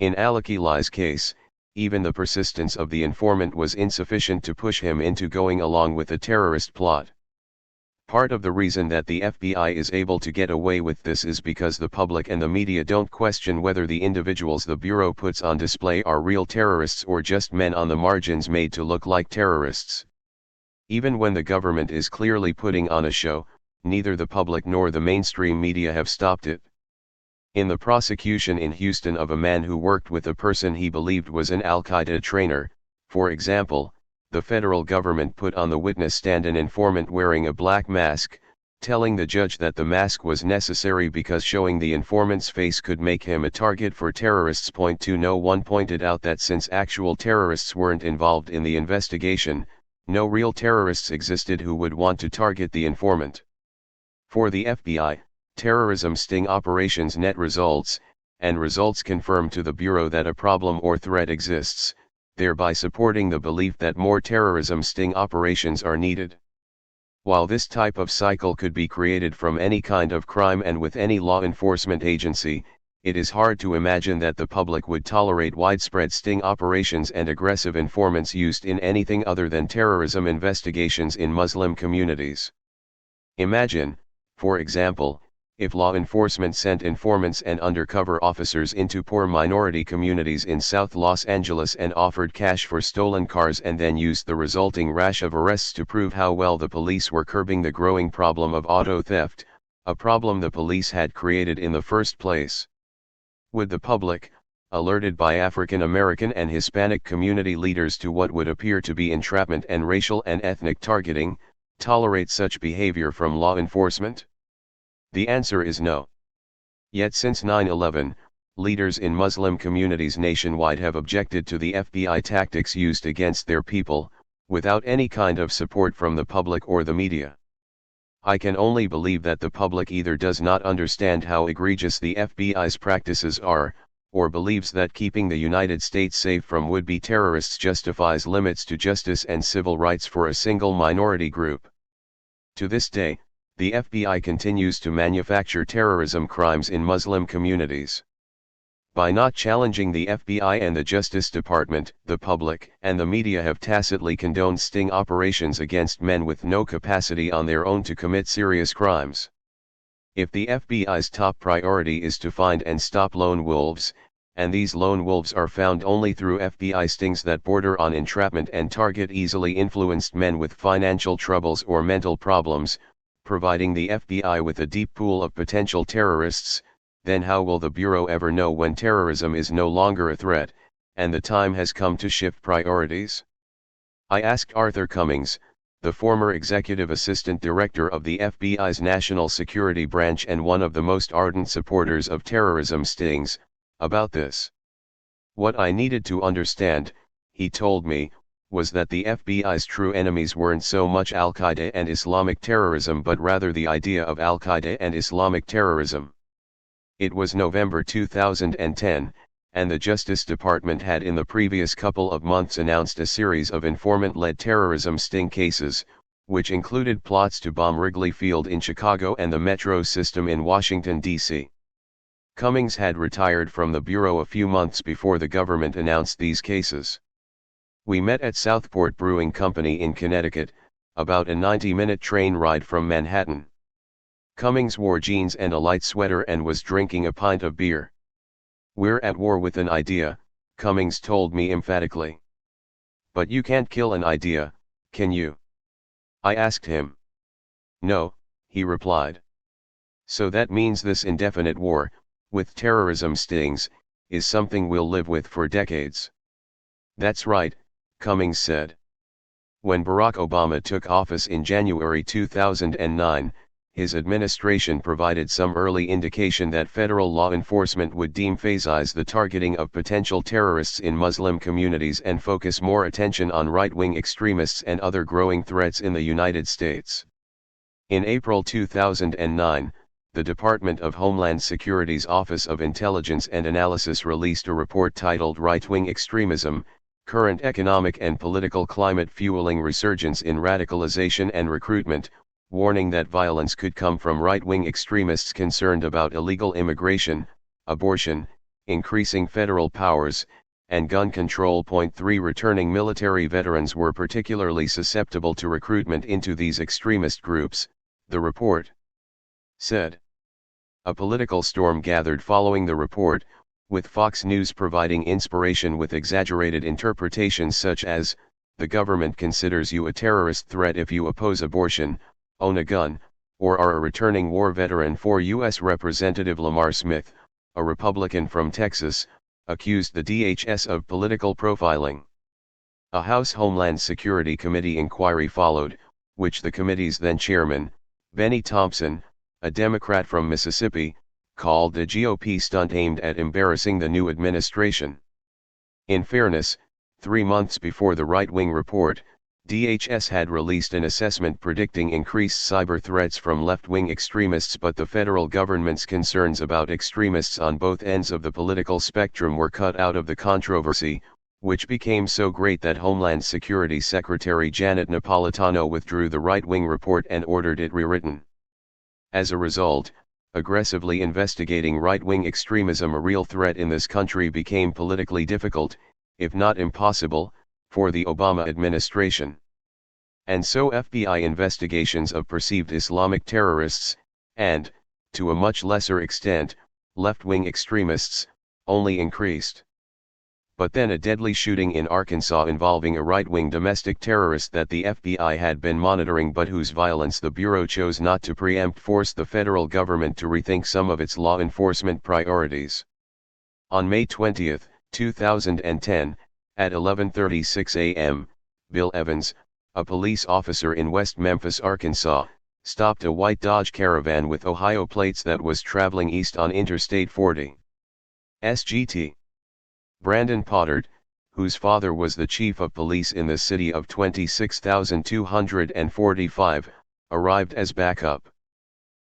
In Al-Akili's case, even the persistence of the informant was insufficient to push him into going along with the terrorist plot. Part of the reason that the FBI is able to get away with this is because the public and the media don't question whether the individuals the Bureau puts on display are real terrorists or just men on the margins made to look like terrorists. Even when the government is clearly putting on a show, neither the public nor the mainstream media have stopped it. In the prosecution in Houston of a man who worked with a person he believed was an Al-Qaeda trainer, for example, the federal government put on the witness stand an informant wearing a black mask, telling the judge that the mask was necessary because showing the informant's face could make him a target for terrorists. No one pointed out that since actual terrorists weren't involved in the investigation, no real terrorists existed who would want to target the informant. For the FBI, terrorism sting operations net results, and results confirm to the Bureau that a problem or threat exists, thereby supporting the belief that more terrorism sting operations are needed. While this type of cycle could be created from any kind of crime and with any law enforcement agency, it is hard to imagine that the public would tolerate widespread sting operations and aggressive informants used in anything other than terrorism investigations in Muslim communities. Imagine, for example, if law enforcement sent informants and undercover officers into poor minority communities in South Los Angeles and offered cash for stolen cars and then used the resulting rash of arrests to prove how well the police were curbing the growing problem of auto theft, a problem the police had created in the first place. Would the public, alerted by African American and Hispanic community leaders to what would appear to be entrapment and racial and ethnic targeting, tolerate such behavior from law enforcement? The answer is no. Yet since 9/11, leaders in Muslim communities nationwide have objected to the FBI tactics used against their people, without any kind of support from the public or the media. I can only believe that the public either does not understand how egregious the FBI's practices are, or believes that keeping the United States safe from would-be terrorists justifies limits to justice and civil rights for a single minority group. To this day, the FBI continues to manufacture terrorism crimes in Muslim communities. By not challenging the FBI and the Justice Department, the public and the media have tacitly condoned sting operations against men with no capacity on their own to commit serious crimes. If the FBI's top priority is to find and stop lone wolves, and these lone wolves are found only through FBI stings that border on entrapment and target easily influenced men with financial troubles or mental problems, providing the FBI with a deep pool of potential terrorists, then how will the Bureau ever know when terrorism is no longer a threat, and the time has come to shift priorities? I asked Arthur Cummings, the former executive assistant director of the FBI's National Security Branch and one of the most ardent supporters of terrorism stings, about this. What I needed to understand, he told me, was that the FBI's true enemies weren't so much Al-Qaeda and Islamic terrorism but rather the idea of Al-Qaeda and Islamic terrorism. It was November 2010, and the Justice Department had in the previous couple of months announced a series of informant-led terrorism sting cases, which included plots to bomb Wrigley Field in Chicago and the metro system in Washington, D.C. Cummings had retired from the Bureau a few months before the government announced these cases. We met at Southport Brewing Company in Connecticut, about a 90-minute train ride from Manhattan. Cummings wore jeans and a light sweater and was drinking a pint of beer. "We're at war with an idea," Cummings told me emphatically. "But you can't kill an idea, can you?" I asked him. "No," he replied. "So that means this indefinite war, with terrorism stings, is something we'll live with for decades." "That's right," Cummings said. When Barack Obama took office in January 2009, his administration provided some early indication that federal law enforcement would de-emphasize the targeting of potential terrorists in Muslim communities and focus more attention on right-wing extremists and other growing threats in the United States. In April 2009, the Department of Homeland Security's Office of Intelligence and Analysis released a report titled Right-Wing Extremism: Current Economic and Political Climate Fueling Resurgence in Radicalization and Recruitment, warning that violence could come from right-wing extremists concerned about illegal immigration, abortion, increasing federal powers, and gun control. 3 Returning military veterans were particularly susceptible to recruitment into these extremist groups, the report said. A political storm gathered following the report, with Fox News providing inspiration with exaggerated interpretations such as, "The government considers you a terrorist threat if you oppose abortion, own a gun, or are a returning war veteran." For U.S. Representative Lamar Smith, a Republican from Texas, accused the DHS of political profiling. A House Homeland Security Committee inquiry followed, which the committee's then chairman, Benny Thompson, a Democrat from Mississippi, called a GOP stunt aimed at embarrassing the new administration. In fairness, 3 months before the right-wing report, DHS had released an assessment predicting increased cyber threats from left-wing extremists, but the federal government's concerns about extremists on both ends of the political spectrum were cut out of the controversy, which became so great that Homeland Security Secretary Janet Napolitano withdrew the right-wing report and ordered it rewritten. As a result, aggressively investigating right-wing extremism, a real threat in this country, became politically difficult, if not impossible, for the Obama administration. And so FBI investigations of perceived Islamic terrorists, and, to a much lesser extent, left-wing extremists, only increased. But then a deadly shooting in Arkansas involving a right-wing domestic terrorist that the FBI had been monitoring but whose violence the Bureau chose not to preempt forced the federal government to rethink some of its law enforcement priorities. On May 20, 2010, at 11:36 a.m., Bill Evans, a police officer in West Memphis, Arkansas, stopped a white Dodge Caravan with Ohio plates that was traveling east on Interstate 40. SGT. Brandon Pottard, whose father was the chief of police in the city of 26,245, arrived as backup.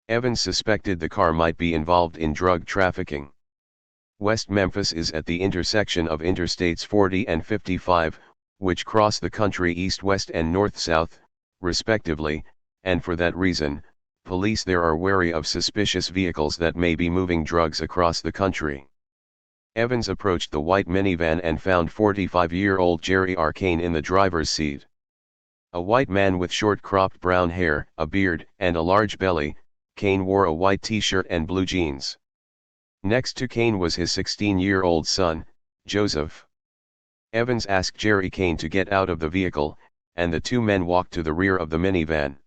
Evans suspected the car might be involved in drug trafficking. West Memphis is at the intersection of Interstates 40 and 55, which cross the country east-west and north-south, respectively, and for that reason, police there are wary of suspicious vehicles that may be moving drugs across the country. Evans approached the white minivan and found 45-year-old Jerry R. Kane in the driver's seat. A white man with short-cropped brown hair, a beard, and a large belly. Kane wore a white t-shirt and blue jeans. Next to Kane was his 16-year-old son, Joseph. Evans asked Jerry Kane to get out of the vehicle, and the two men walked to the rear of the minivan.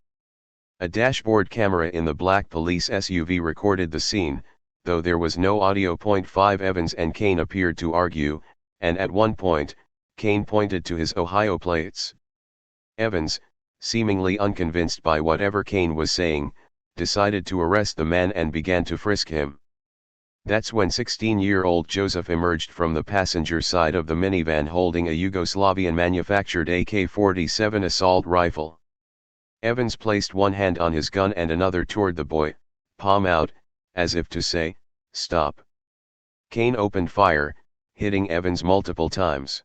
A dashboard camera in the black police SUV recorded the scene, though there was no audio. 5 Evans and Kane appeared to argue, and at one point, Kane pointed to his Ohio plates. Evans, seemingly unconvinced by whatever Kane was saying, decided to arrest the man and began to frisk him. That's when 16-year-old Joseph emerged from the passenger side of the minivan holding a Yugoslavian-manufactured AK-47 assault rifle. Evans placed one hand on his gun and another toward the boy, palm out, as if to say, "Stop." Kane opened fire, hitting Evans multiple times.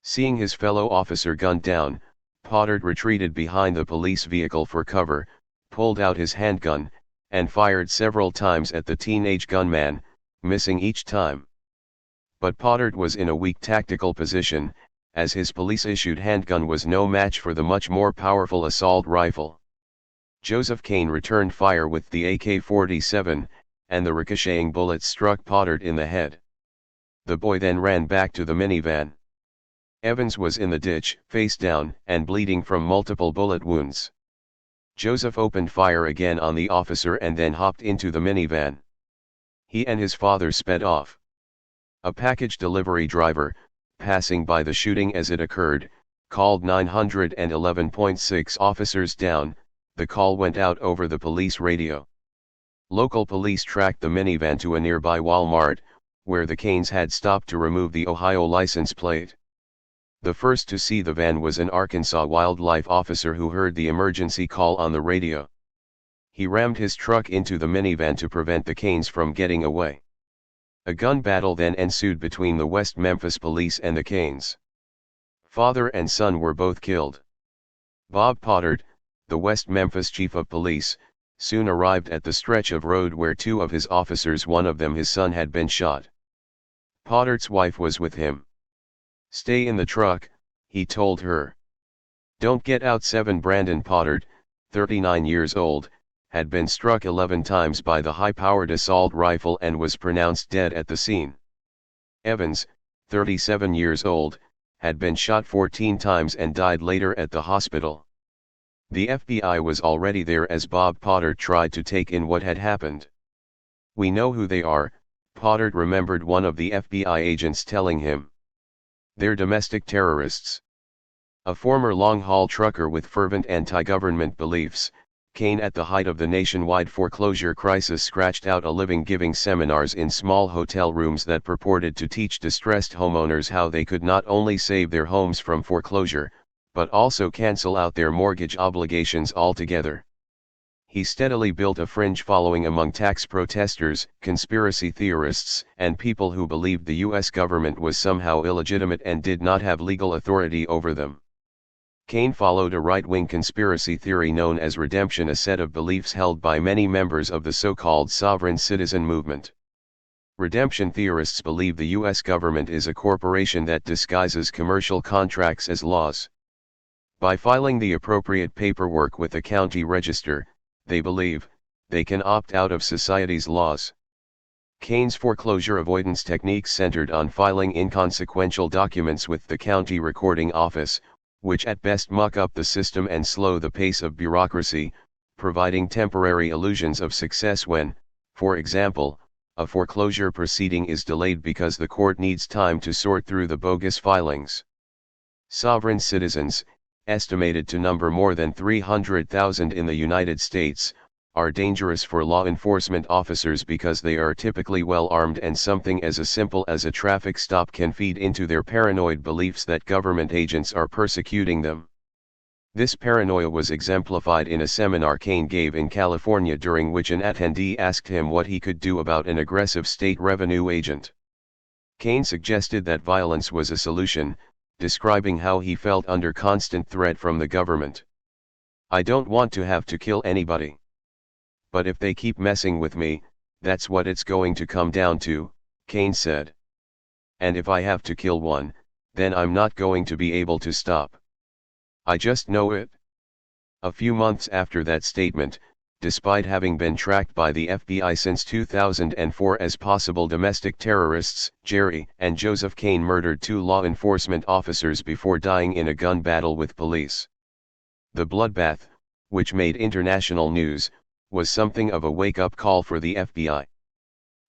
Seeing his fellow officer gunned down, Pottard retreated behind the police vehicle for cover, pulled out his handgun, and fired several times at the teenage gunman, missing each time. But Pottard was in a weak tactical position, as his police-issued handgun was no match for the much more powerful assault rifle. Joseph Kane returned fire with the AK-47, and the ricocheting bullets struck Pottard in the head. The boy then ran back to the minivan. Evans was in the ditch, face down, and bleeding from multiple bullet wounds. Joseph opened fire again on the officer and then hopped into the minivan. He and his father sped off. A package delivery driver, passing by the shooting as it occurred, called 911.6 officers down. The call went out over the police radio. Local police tracked the minivan to a nearby Walmart, where the Kanes had stopped to remove the Ohio license plate. The first to see the van was an Arkansas wildlife officer who heard the emergency call on the radio. He rammed his truck into the minivan to prevent the Kanes from getting away. A gun battle then ensued between the West Memphis police and the Kanes. Father and son were both killed. Bob Pottard, the West Memphis chief of police, soon arrived at the stretch of road where two of his officers, one of them his son, had been shot. Pottard's wife was with him. "Stay in the truck," he told her. "Don't get out." 7 Brandon Pottard, 39 years old, had been struck 11 times by the high-powered assault rifle and was pronounced dead at the scene. Evans, 37 years old, had been shot 14 times and died later at the hospital. The FBI was already there as Bob Pottard tried to take in what had happened. "We know who they are," Pottard remembered one of the FBI agents telling him. "They're domestic terrorists." A former long-haul trucker with fervent anti-government beliefs, Kane at the height of the nationwide foreclosure crisis scratched out a living giving seminars in small hotel rooms that purported to teach distressed homeowners how they could not only save their homes from foreclosure, but also cancel out their mortgage obligations altogether. He steadily built a fringe following among tax protesters, conspiracy theorists, and people who believed the US government was somehow illegitimate and did not have legal authority over them. Kane followed a right-wing conspiracy theory known as redemption, a set of beliefs held by many members of the so-called sovereign citizen movement. Redemption theorists believe the US government is a corporation that disguises commercial contracts as laws. By filing the appropriate paperwork with the county register, they believe, they can opt out of society's laws. Kane's foreclosure avoidance techniques centered on filing inconsequential documents with the county recording office, which at best muck up the system and slow the pace of bureaucracy, providing temporary illusions of success when, for example, a foreclosure proceeding is delayed because the court needs time to sort through the bogus filings. Sovereign citizens, estimated to number more than 300,000 in the United States, are dangerous for law enforcement officers because they are typically well armed, and something as simple as a traffic stop can feed into their paranoid beliefs that government agents are persecuting them. This paranoia was exemplified in a seminar Kane gave in California, during which an attendee asked him what he could do about an aggressive state revenue agent. Kane suggested that violence was a solution, describing how he felt under constant threat from the government. "I don't want to have to kill anybody. But if they keep messing with me, that's what it's going to come down to," Kane said. "And if I have to kill one, then I'm not going to be able to stop. I just know it." A few months after that statement, despite having been tracked by the FBI since 2004 as possible domestic terrorists, Jerry and Joseph Kane murdered 2 law enforcement officers before dying in a gun battle with police. The bloodbath, which made international news, was something of a wake-up call for the FBI.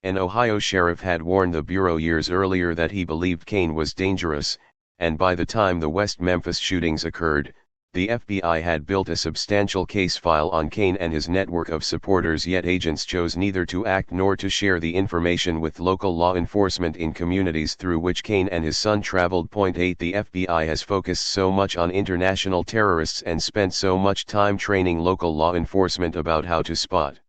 An Ohio sheriff had warned the Bureau years earlier that he believed Kane was dangerous, and by the time the West Memphis shootings occurred, the FBI had built a substantial case file on Kane and his network of supporters, yet agents chose neither to act nor to share the information with local law enforcement in communities through which Kane and his son traveled. 8 The FBI has focused so much on international terrorists and spent so much time training local law enforcement about how to spot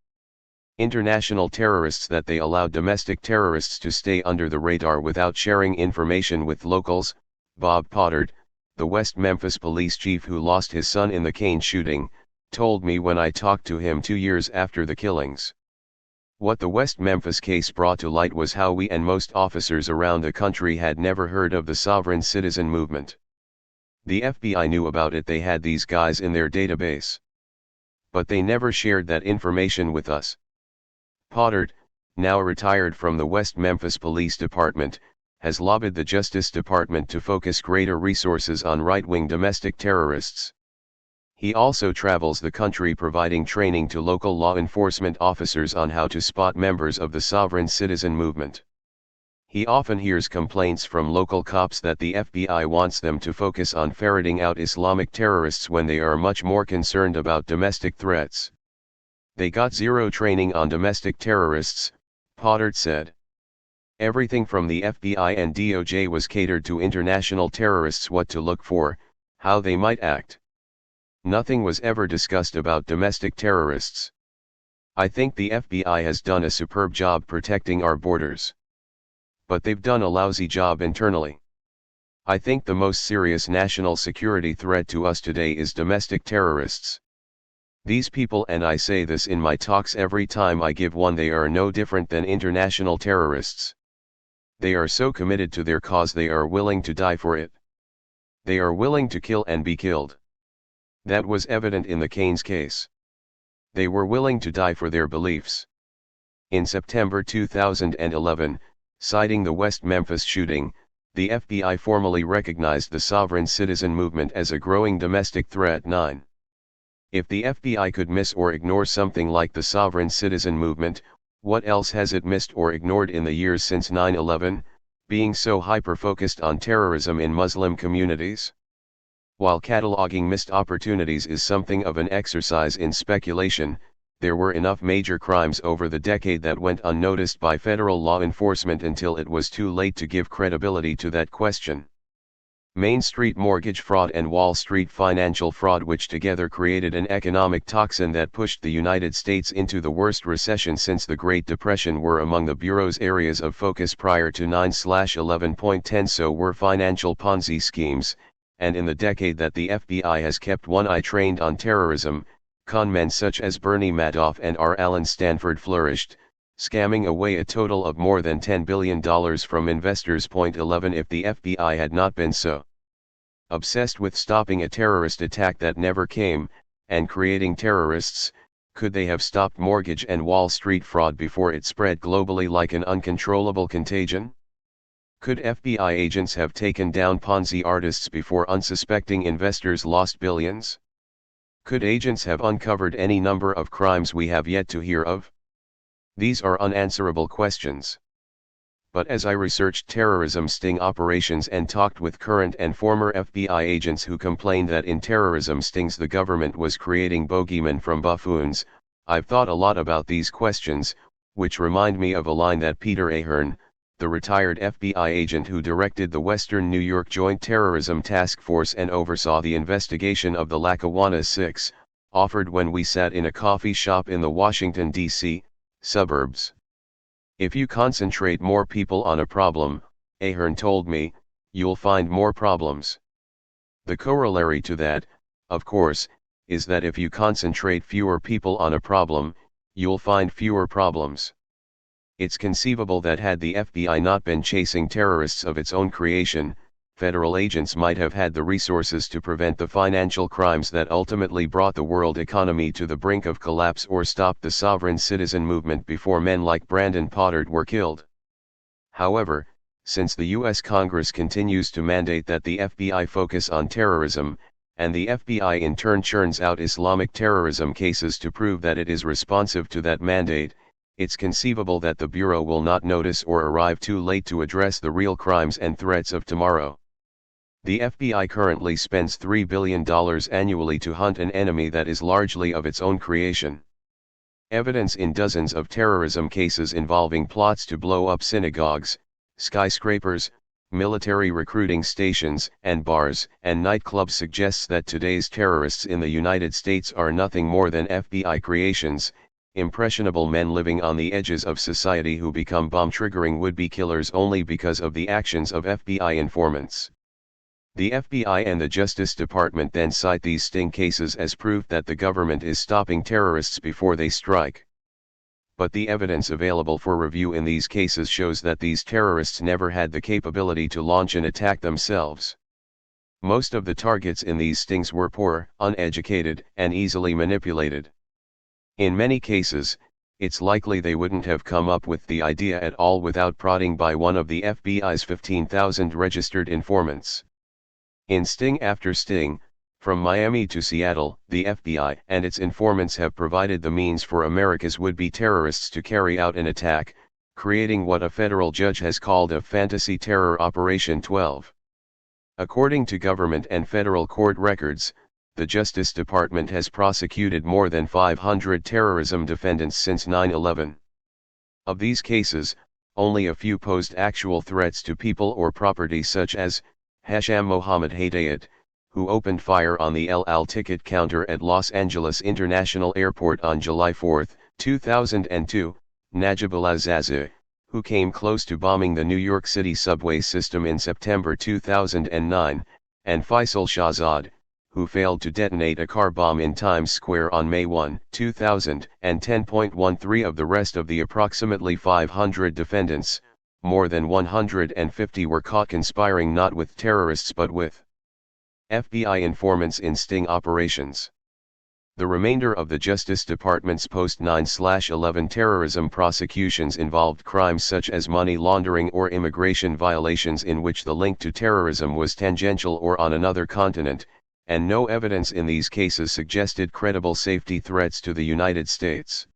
international terrorists that they allowed domestic terrorists to stay under the radar without sharing information with locals. Bob Pottard, the West Memphis police chief who lost his son in the Kane shooting, told me when I talked to him 2 years after the killings. What the West Memphis case brought to light was how we and most officers around the country had never heard of the sovereign citizen movement. The FBI knew about it, they had these guys in their database. But they never shared that information with us. Pottard, now retired from the West Memphis Police Department, has lobbied the Justice Department to focus greater resources on right-wing domestic terrorists. He also travels the country providing training to local law enforcement officers on how to spot members of the sovereign citizen movement. He often hears complaints from local cops that the FBI wants them to focus on ferreting out Islamic terrorists when they are much more concerned about domestic threats. "They got zero training on domestic terrorists," Pottard said. "Everything from the FBI and DOJ was catered to international terrorists, what to look for, how they might act. Nothing was ever discussed about domestic terrorists. I think the FBI has done a superb job protecting our borders. But they've done a lousy job internally. I think the most serious national security threat to us today is domestic terrorists. These people, and I say this in my talks every time I give one, they are no different than international terrorists. They are so committed to their cause they are willing to die for it. They are willing to kill and be killed. That was evident in the Keynes case. They were willing to die for their beliefs. In September 2011, citing the West Memphis shooting, the FBI formally recognized the sovereign citizen movement as a growing domestic threat. 9. If the FBI could miss or ignore something like the sovereign citizen movement, what else has it missed or ignored in the years since 9/11, being so hyper-focused on terrorism in Muslim communities? While cataloging missed opportunities is something of an exercise in speculation, there were enough major crimes over the decade that went unnoticed by federal law enforcement until it was too late to give credibility to that question. Main Street mortgage fraud and Wall Street financial fraud, which together created an economic toxin that pushed the United States into the worst recession since the Great Depression, were among the Bureau's areas of focus prior to 9/11.10. So were financial Ponzi schemes, and in the decade that the FBI has kept one eye trained on terrorism, conmen such as Bernie Madoff and R. Alan Stanford flourished, scamming away a total of more than $10 billion from investors. 11 If the FBI had not been so obsessed with stopping a terrorist attack that never came, and creating terrorists, could they have stopped mortgage and Wall Street fraud before it spread globally like an uncontrollable contagion? Could FBI agents have taken down Ponzi artists before unsuspecting investors lost billions? Could agents have uncovered any number of crimes we have yet to hear of? These are unanswerable questions. But as I researched terrorism sting operations and talked with current and former FBI agents who complained that in terrorism stings the government was creating bogeymen from buffoons, I've thought a lot about these questions, which remind me of a line that Peter Ahern, the retired FBI agent who directed the Western New York Joint Terrorism Task Force and oversaw the investigation of the Lackawanna 6, offered when we sat in a coffee shop in the Washington, D.C. suburbs. If you concentrate more people on a problem, Ahern told me, you'll find more problems. The corollary to that, of course, is that if you concentrate fewer people on a problem, you'll find fewer problems. It's conceivable that had the FBI not been chasing terrorists of its own creation, federal agents might have had the resources to prevent the financial crimes that ultimately brought the world economy to the brink of collapse or stop the sovereign citizen movement before men like Brandon Pottert were killed. However, since the U.S. Congress continues to mandate that the FBI focus on terrorism, and the FBI in turn churns out Islamic terrorism cases to prove that it is responsive to that mandate, it's conceivable that the Bureau will not notice or arrive too late to address the real crimes and threats of tomorrow. The FBI currently spends $3 billion annually to hunt an enemy that is largely of its own creation. Evidence in dozens of terrorism cases involving plots to blow up synagogues, skyscrapers, military recruiting stations, and bars and nightclubs suggests that today's terrorists in the United States are nothing more than FBI creations, impressionable men living on the edges of society who become bomb-triggering would-be killers only because of the actions of FBI informants. The FBI and the Justice Department then cite these sting cases as proof that the government is stopping terrorists before they strike. But the evidence available for review in these cases shows that these terrorists never had the capability to launch an attack themselves. Most of the targets in these stings were poor, uneducated, and easily manipulated. In many cases, it's likely they wouldn't have come up with the idea at all without prodding by one of the FBI's 15,000 registered informants. In sting after sting, from Miami to Seattle, the FBI and its informants have provided the means for America's would-be terrorists to carry out an attack, creating what a federal judge has called a fantasy terror operation. 12. According to government and federal court records, the Justice Department has prosecuted more than 500 terrorism defendants since 9/11. Of these cases, only a few posed actual threats to people or property, such as Hasham Mohammed Hedayat, who opened fire on the El Al ticket counter at Los Angeles International Airport on July 4, 2002, Najib al-Azazi, who came close to bombing the New York City subway system in September 2009, and Faisal Shahzad, who failed to detonate a car bomb in Times Square on May 1, 2010. 13 of the rest of the approximately 500 defendants, more than 150 were caught conspiring not with terrorists but with FBI informants in sting operations. The remainder of the Justice Department's post-9/11 terrorism prosecutions involved crimes such as money laundering or immigration violations in which the link to terrorism was tangential or on another continent, and no evidence in these cases suggested credible safety threats to the United States.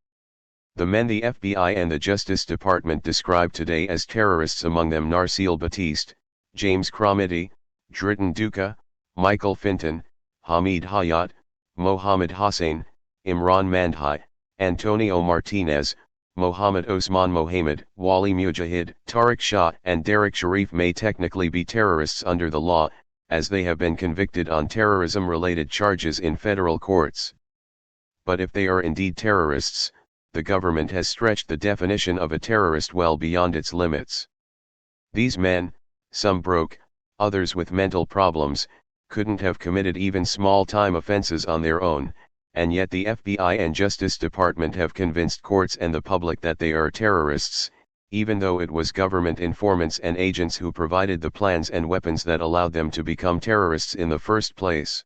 The men the FBI and the Justice Department describe today as terrorists, among them Narsil Batiste, James Cromity, Driton Duca, Michael Finton, Hamid Hayat, Mohammed Hossein, Imran Mandhai, Antonio Martinez, Mohammed Osman Mohammed, Wali Mujahid, Tariq Shah and Derek Sharif may technically be terrorists under the law, as they have been convicted on terrorism-related charges in federal courts. But if they are indeed terrorists, the government has stretched the definition of a terrorist well beyond its limits. These men, some broke, others with mental problems, couldn't have committed even small-time offenses on their own, and yet the FBI and Justice Department have convinced courts and the public that they are terrorists, even though it was government informants and agents who provided the plans and weapons that allowed them to become terrorists in the first place.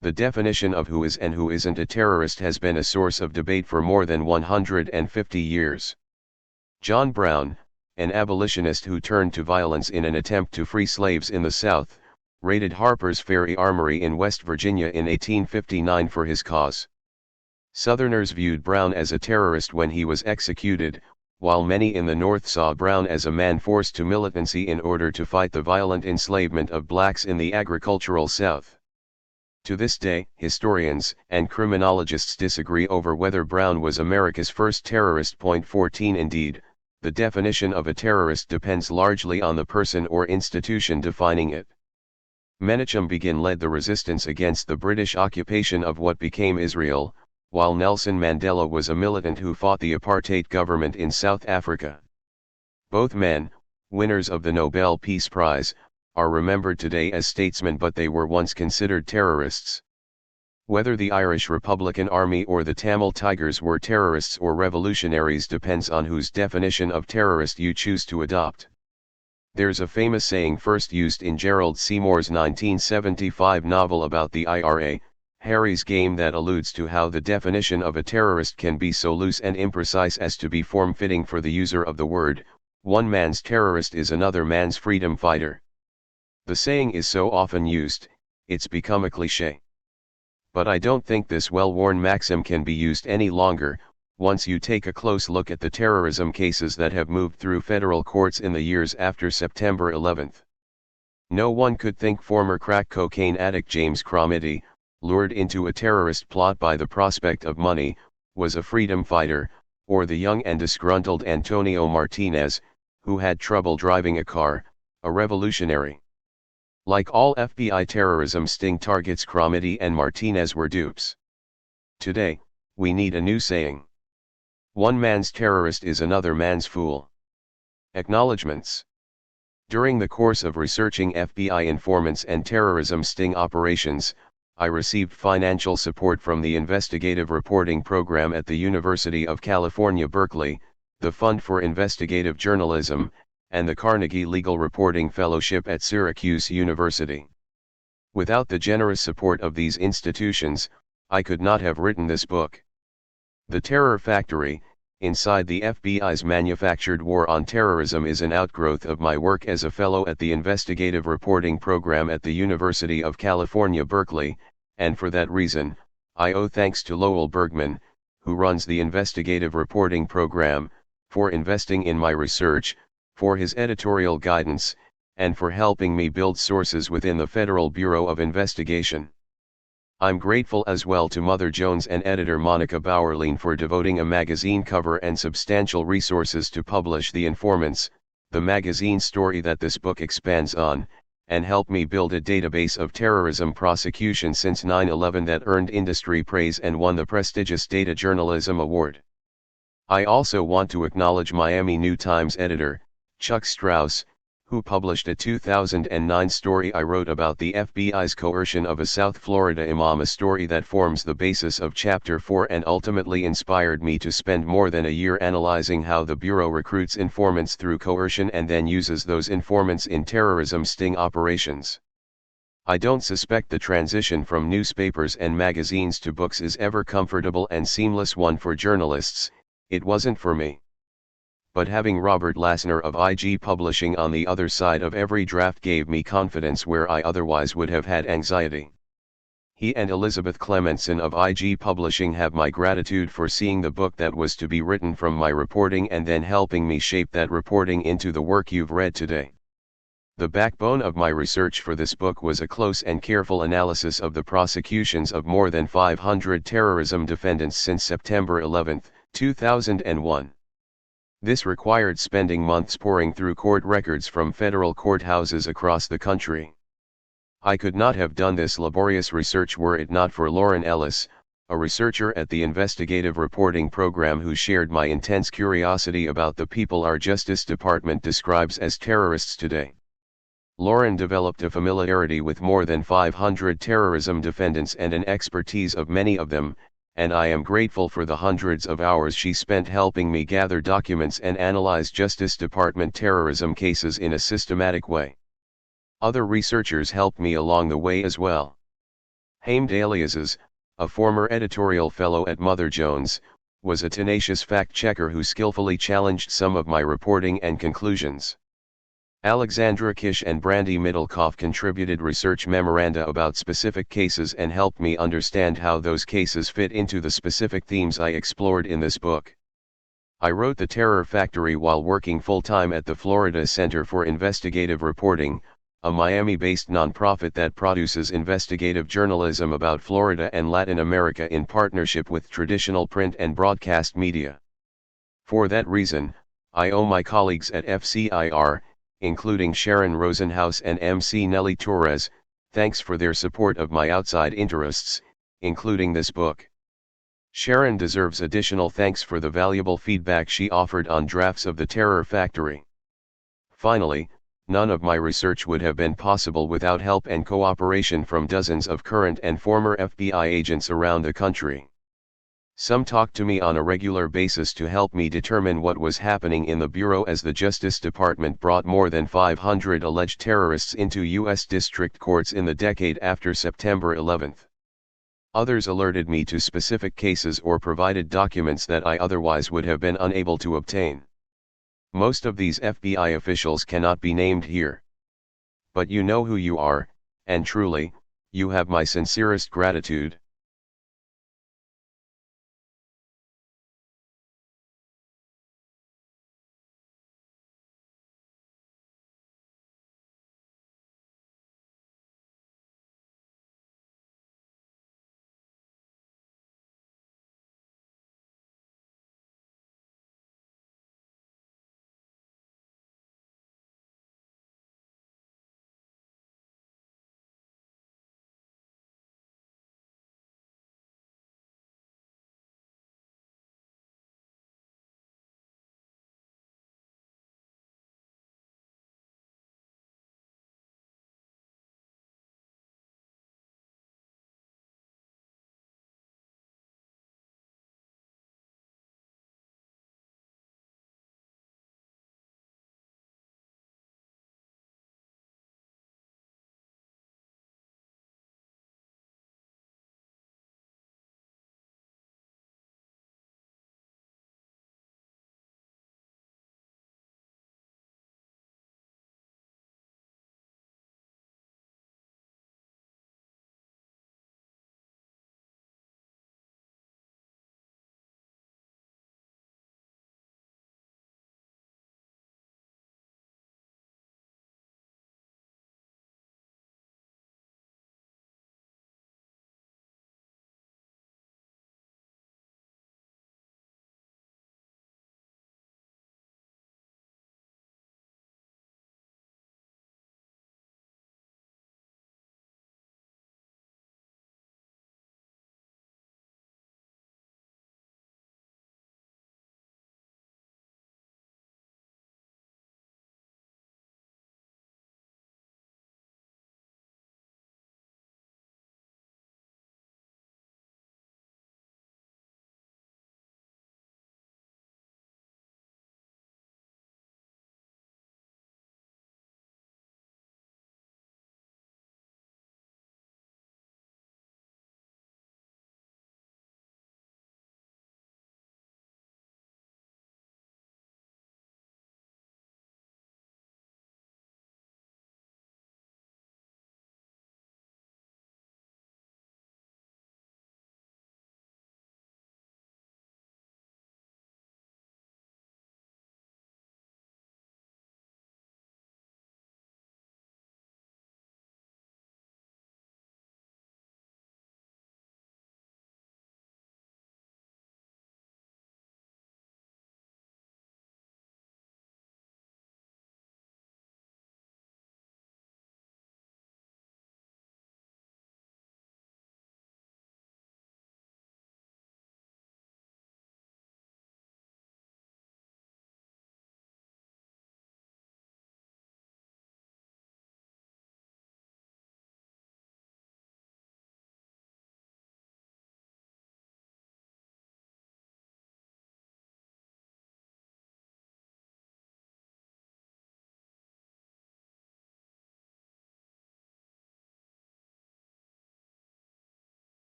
The definition of who is and who isn't a terrorist has been a source of debate for more than 150 years. John Brown, an abolitionist who turned to violence in an attempt to free slaves in the South, raided Harper's Ferry Armory in West Virginia in 1859 for his cause. Southerners viewed Brown as a terrorist when he was executed, while many in the North saw Brown as a man forced to militancy in order to fight the violent enslavement of blacks in the agricultural South. To this day, historians and criminologists disagree over whether Brown was America's first terrorist. 14 Indeed, the definition of a terrorist depends largely on the person or institution defining it. Menachem Begin led the resistance against the British occupation of what became Israel, while Nelson Mandela was a militant who fought the apartheid government in South Africa. Both men, winners of the Nobel Peace Prize, are remembered today as statesmen, but they were once considered terrorists. Whether the Irish Republican Army or the Tamil Tigers were terrorists or revolutionaries depends on whose definition of terrorist you choose to adopt. There's a famous saying first used in Gerald Seymour's 1975 novel about the IRA, Harry's Game, that alludes to how the definition of a terrorist can be so loose and imprecise as to be form-fitting for the user of the word. One man's terrorist is another man's freedom fighter. The saying is so often used, it's become a cliché. But I don't think this well-worn maxim can be used any longer, once you take a close look at the terrorism cases that have moved through federal courts in the years after September 11. No one could think former crack cocaine addict James Cromity, lured into a terrorist plot by the prospect of money, was a freedom fighter, or the young and disgruntled Antonio Martinez, who had trouble driving a car, a revolutionary. Like all FBI terrorism sting targets, Cromity and Martinez were dupes. Today, we need a new saying. One man's terrorist is another man's fool. Acknowledgements. During the course of researching FBI informants and terrorism sting operations, I received financial support from the Investigative Reporting Program at the University of California, Berkeley, the Fund for Investigative Journalism, and the Carnegie Legal Reporting Fellowship at Syracuse University. Without the generous support of these institutions, I could not have written this book. The Terror Factory, Inside the FBI's Manufactured War on Terrorism, is an outgrowth of my work as a fellow at the Investigative Reporting Program at the University of California, Berkeley, and for that reason, I owe thanks to Lowell Bergman, who runs the Investigative Reporting Program, for investing in my research, for his editorial guidance, and for helping me build sources within the Federal Bureau of Investigation. I'm grateful as well to Mother Jones and editor Monica Bauerlein for devoting a magazine cover and substantial resources to publish The Informants, the magazine story that this book expands on, and help me build a database of terrorism prosecution since 9/11 that earned industry praise and won the prestigious Data Journalism Award. I also want to acknowledge Miami New Times editor, Chuck Strauss, who published a 2009 story I wrote about the FBI's coercion of a South Florida imam, a story that forms the basis of Chapter 4 and ultimately inspired me to spend more than a year analyzing how the Bureau recruits informants through coercion and then uses those informants in terrorism sting operations. I don't suspect the transition from newspapers and magazines to books is ever comfortable and seamless one for journalists. It wasn't for me. But having Robert Lassner of IG Publishing on the other side of every draft gave me confidence where I otherwise would have had anxiety. He and Elizabeth Clementson of IG Publishing have my gratitude for seeing the book that was to be written from my reporting and then helping me shape that reporting into the work you've read today. The backbone of my research for this book was a close and careful analysis of the prosecutions of more than 500 terrorism defendants since September 11, 2001. This required spending months poring through court records from federal courthouses across the country. I could not have done this laborious research were it not for Lauren Ellis, a researcher at the investigative reporting program who shared my intense curiosity about the people our Justice Department describes as terrorists today. Lauren developed a familiarity with more than 500 terrorism defendants and an expertise of many of them, and I am grateful for the hundreds of hours she spent helping me gather documents and analyze Justice Department terrorism cases in a systematic way. Other researchers helped me along the way as well. Hamed Aliases, a former editorial fellow at Mother Jones, was a tenacious fact-checker who skillfully challenged some of my reporting and conclusions. Alexandra Kish and Brandy Middlecoff contributed research memoranda about specific cases and helped me understand how those cases fit into the specific themes I explored in this book. I wrote The Terror Factory while working full-time at the Florida Center for Investigative Reporting, a Miami-based nonprofit that produces investigative journalism about Florida and Latin America in partnership with traditional print and broadcast media. For that reason, I owe my colleagues at FCIR, including Sharon Rosenhaus and MC Nelly Torres, thanks for their support of my outside interests, including this book. Sharon deserves additional thanks for the valuable feedback she offered on drafts of The Terror Factory. Finally, none of my research would have been possible without help and cooperation from dozens of current and former FBI agents around the country. Some talked to me on a regular basis to help me determine what was happening in the Bureau as the Justice Department brought more than 500 alleged terrorists into U.S. district courts in the decade after September 11. Others alerted me to specific cases or provided documents that I otherwise would have been unable to obtain. Most of these FBI officials cannot be named here. But you know who you are, and truly, you have my sincerest gratitude.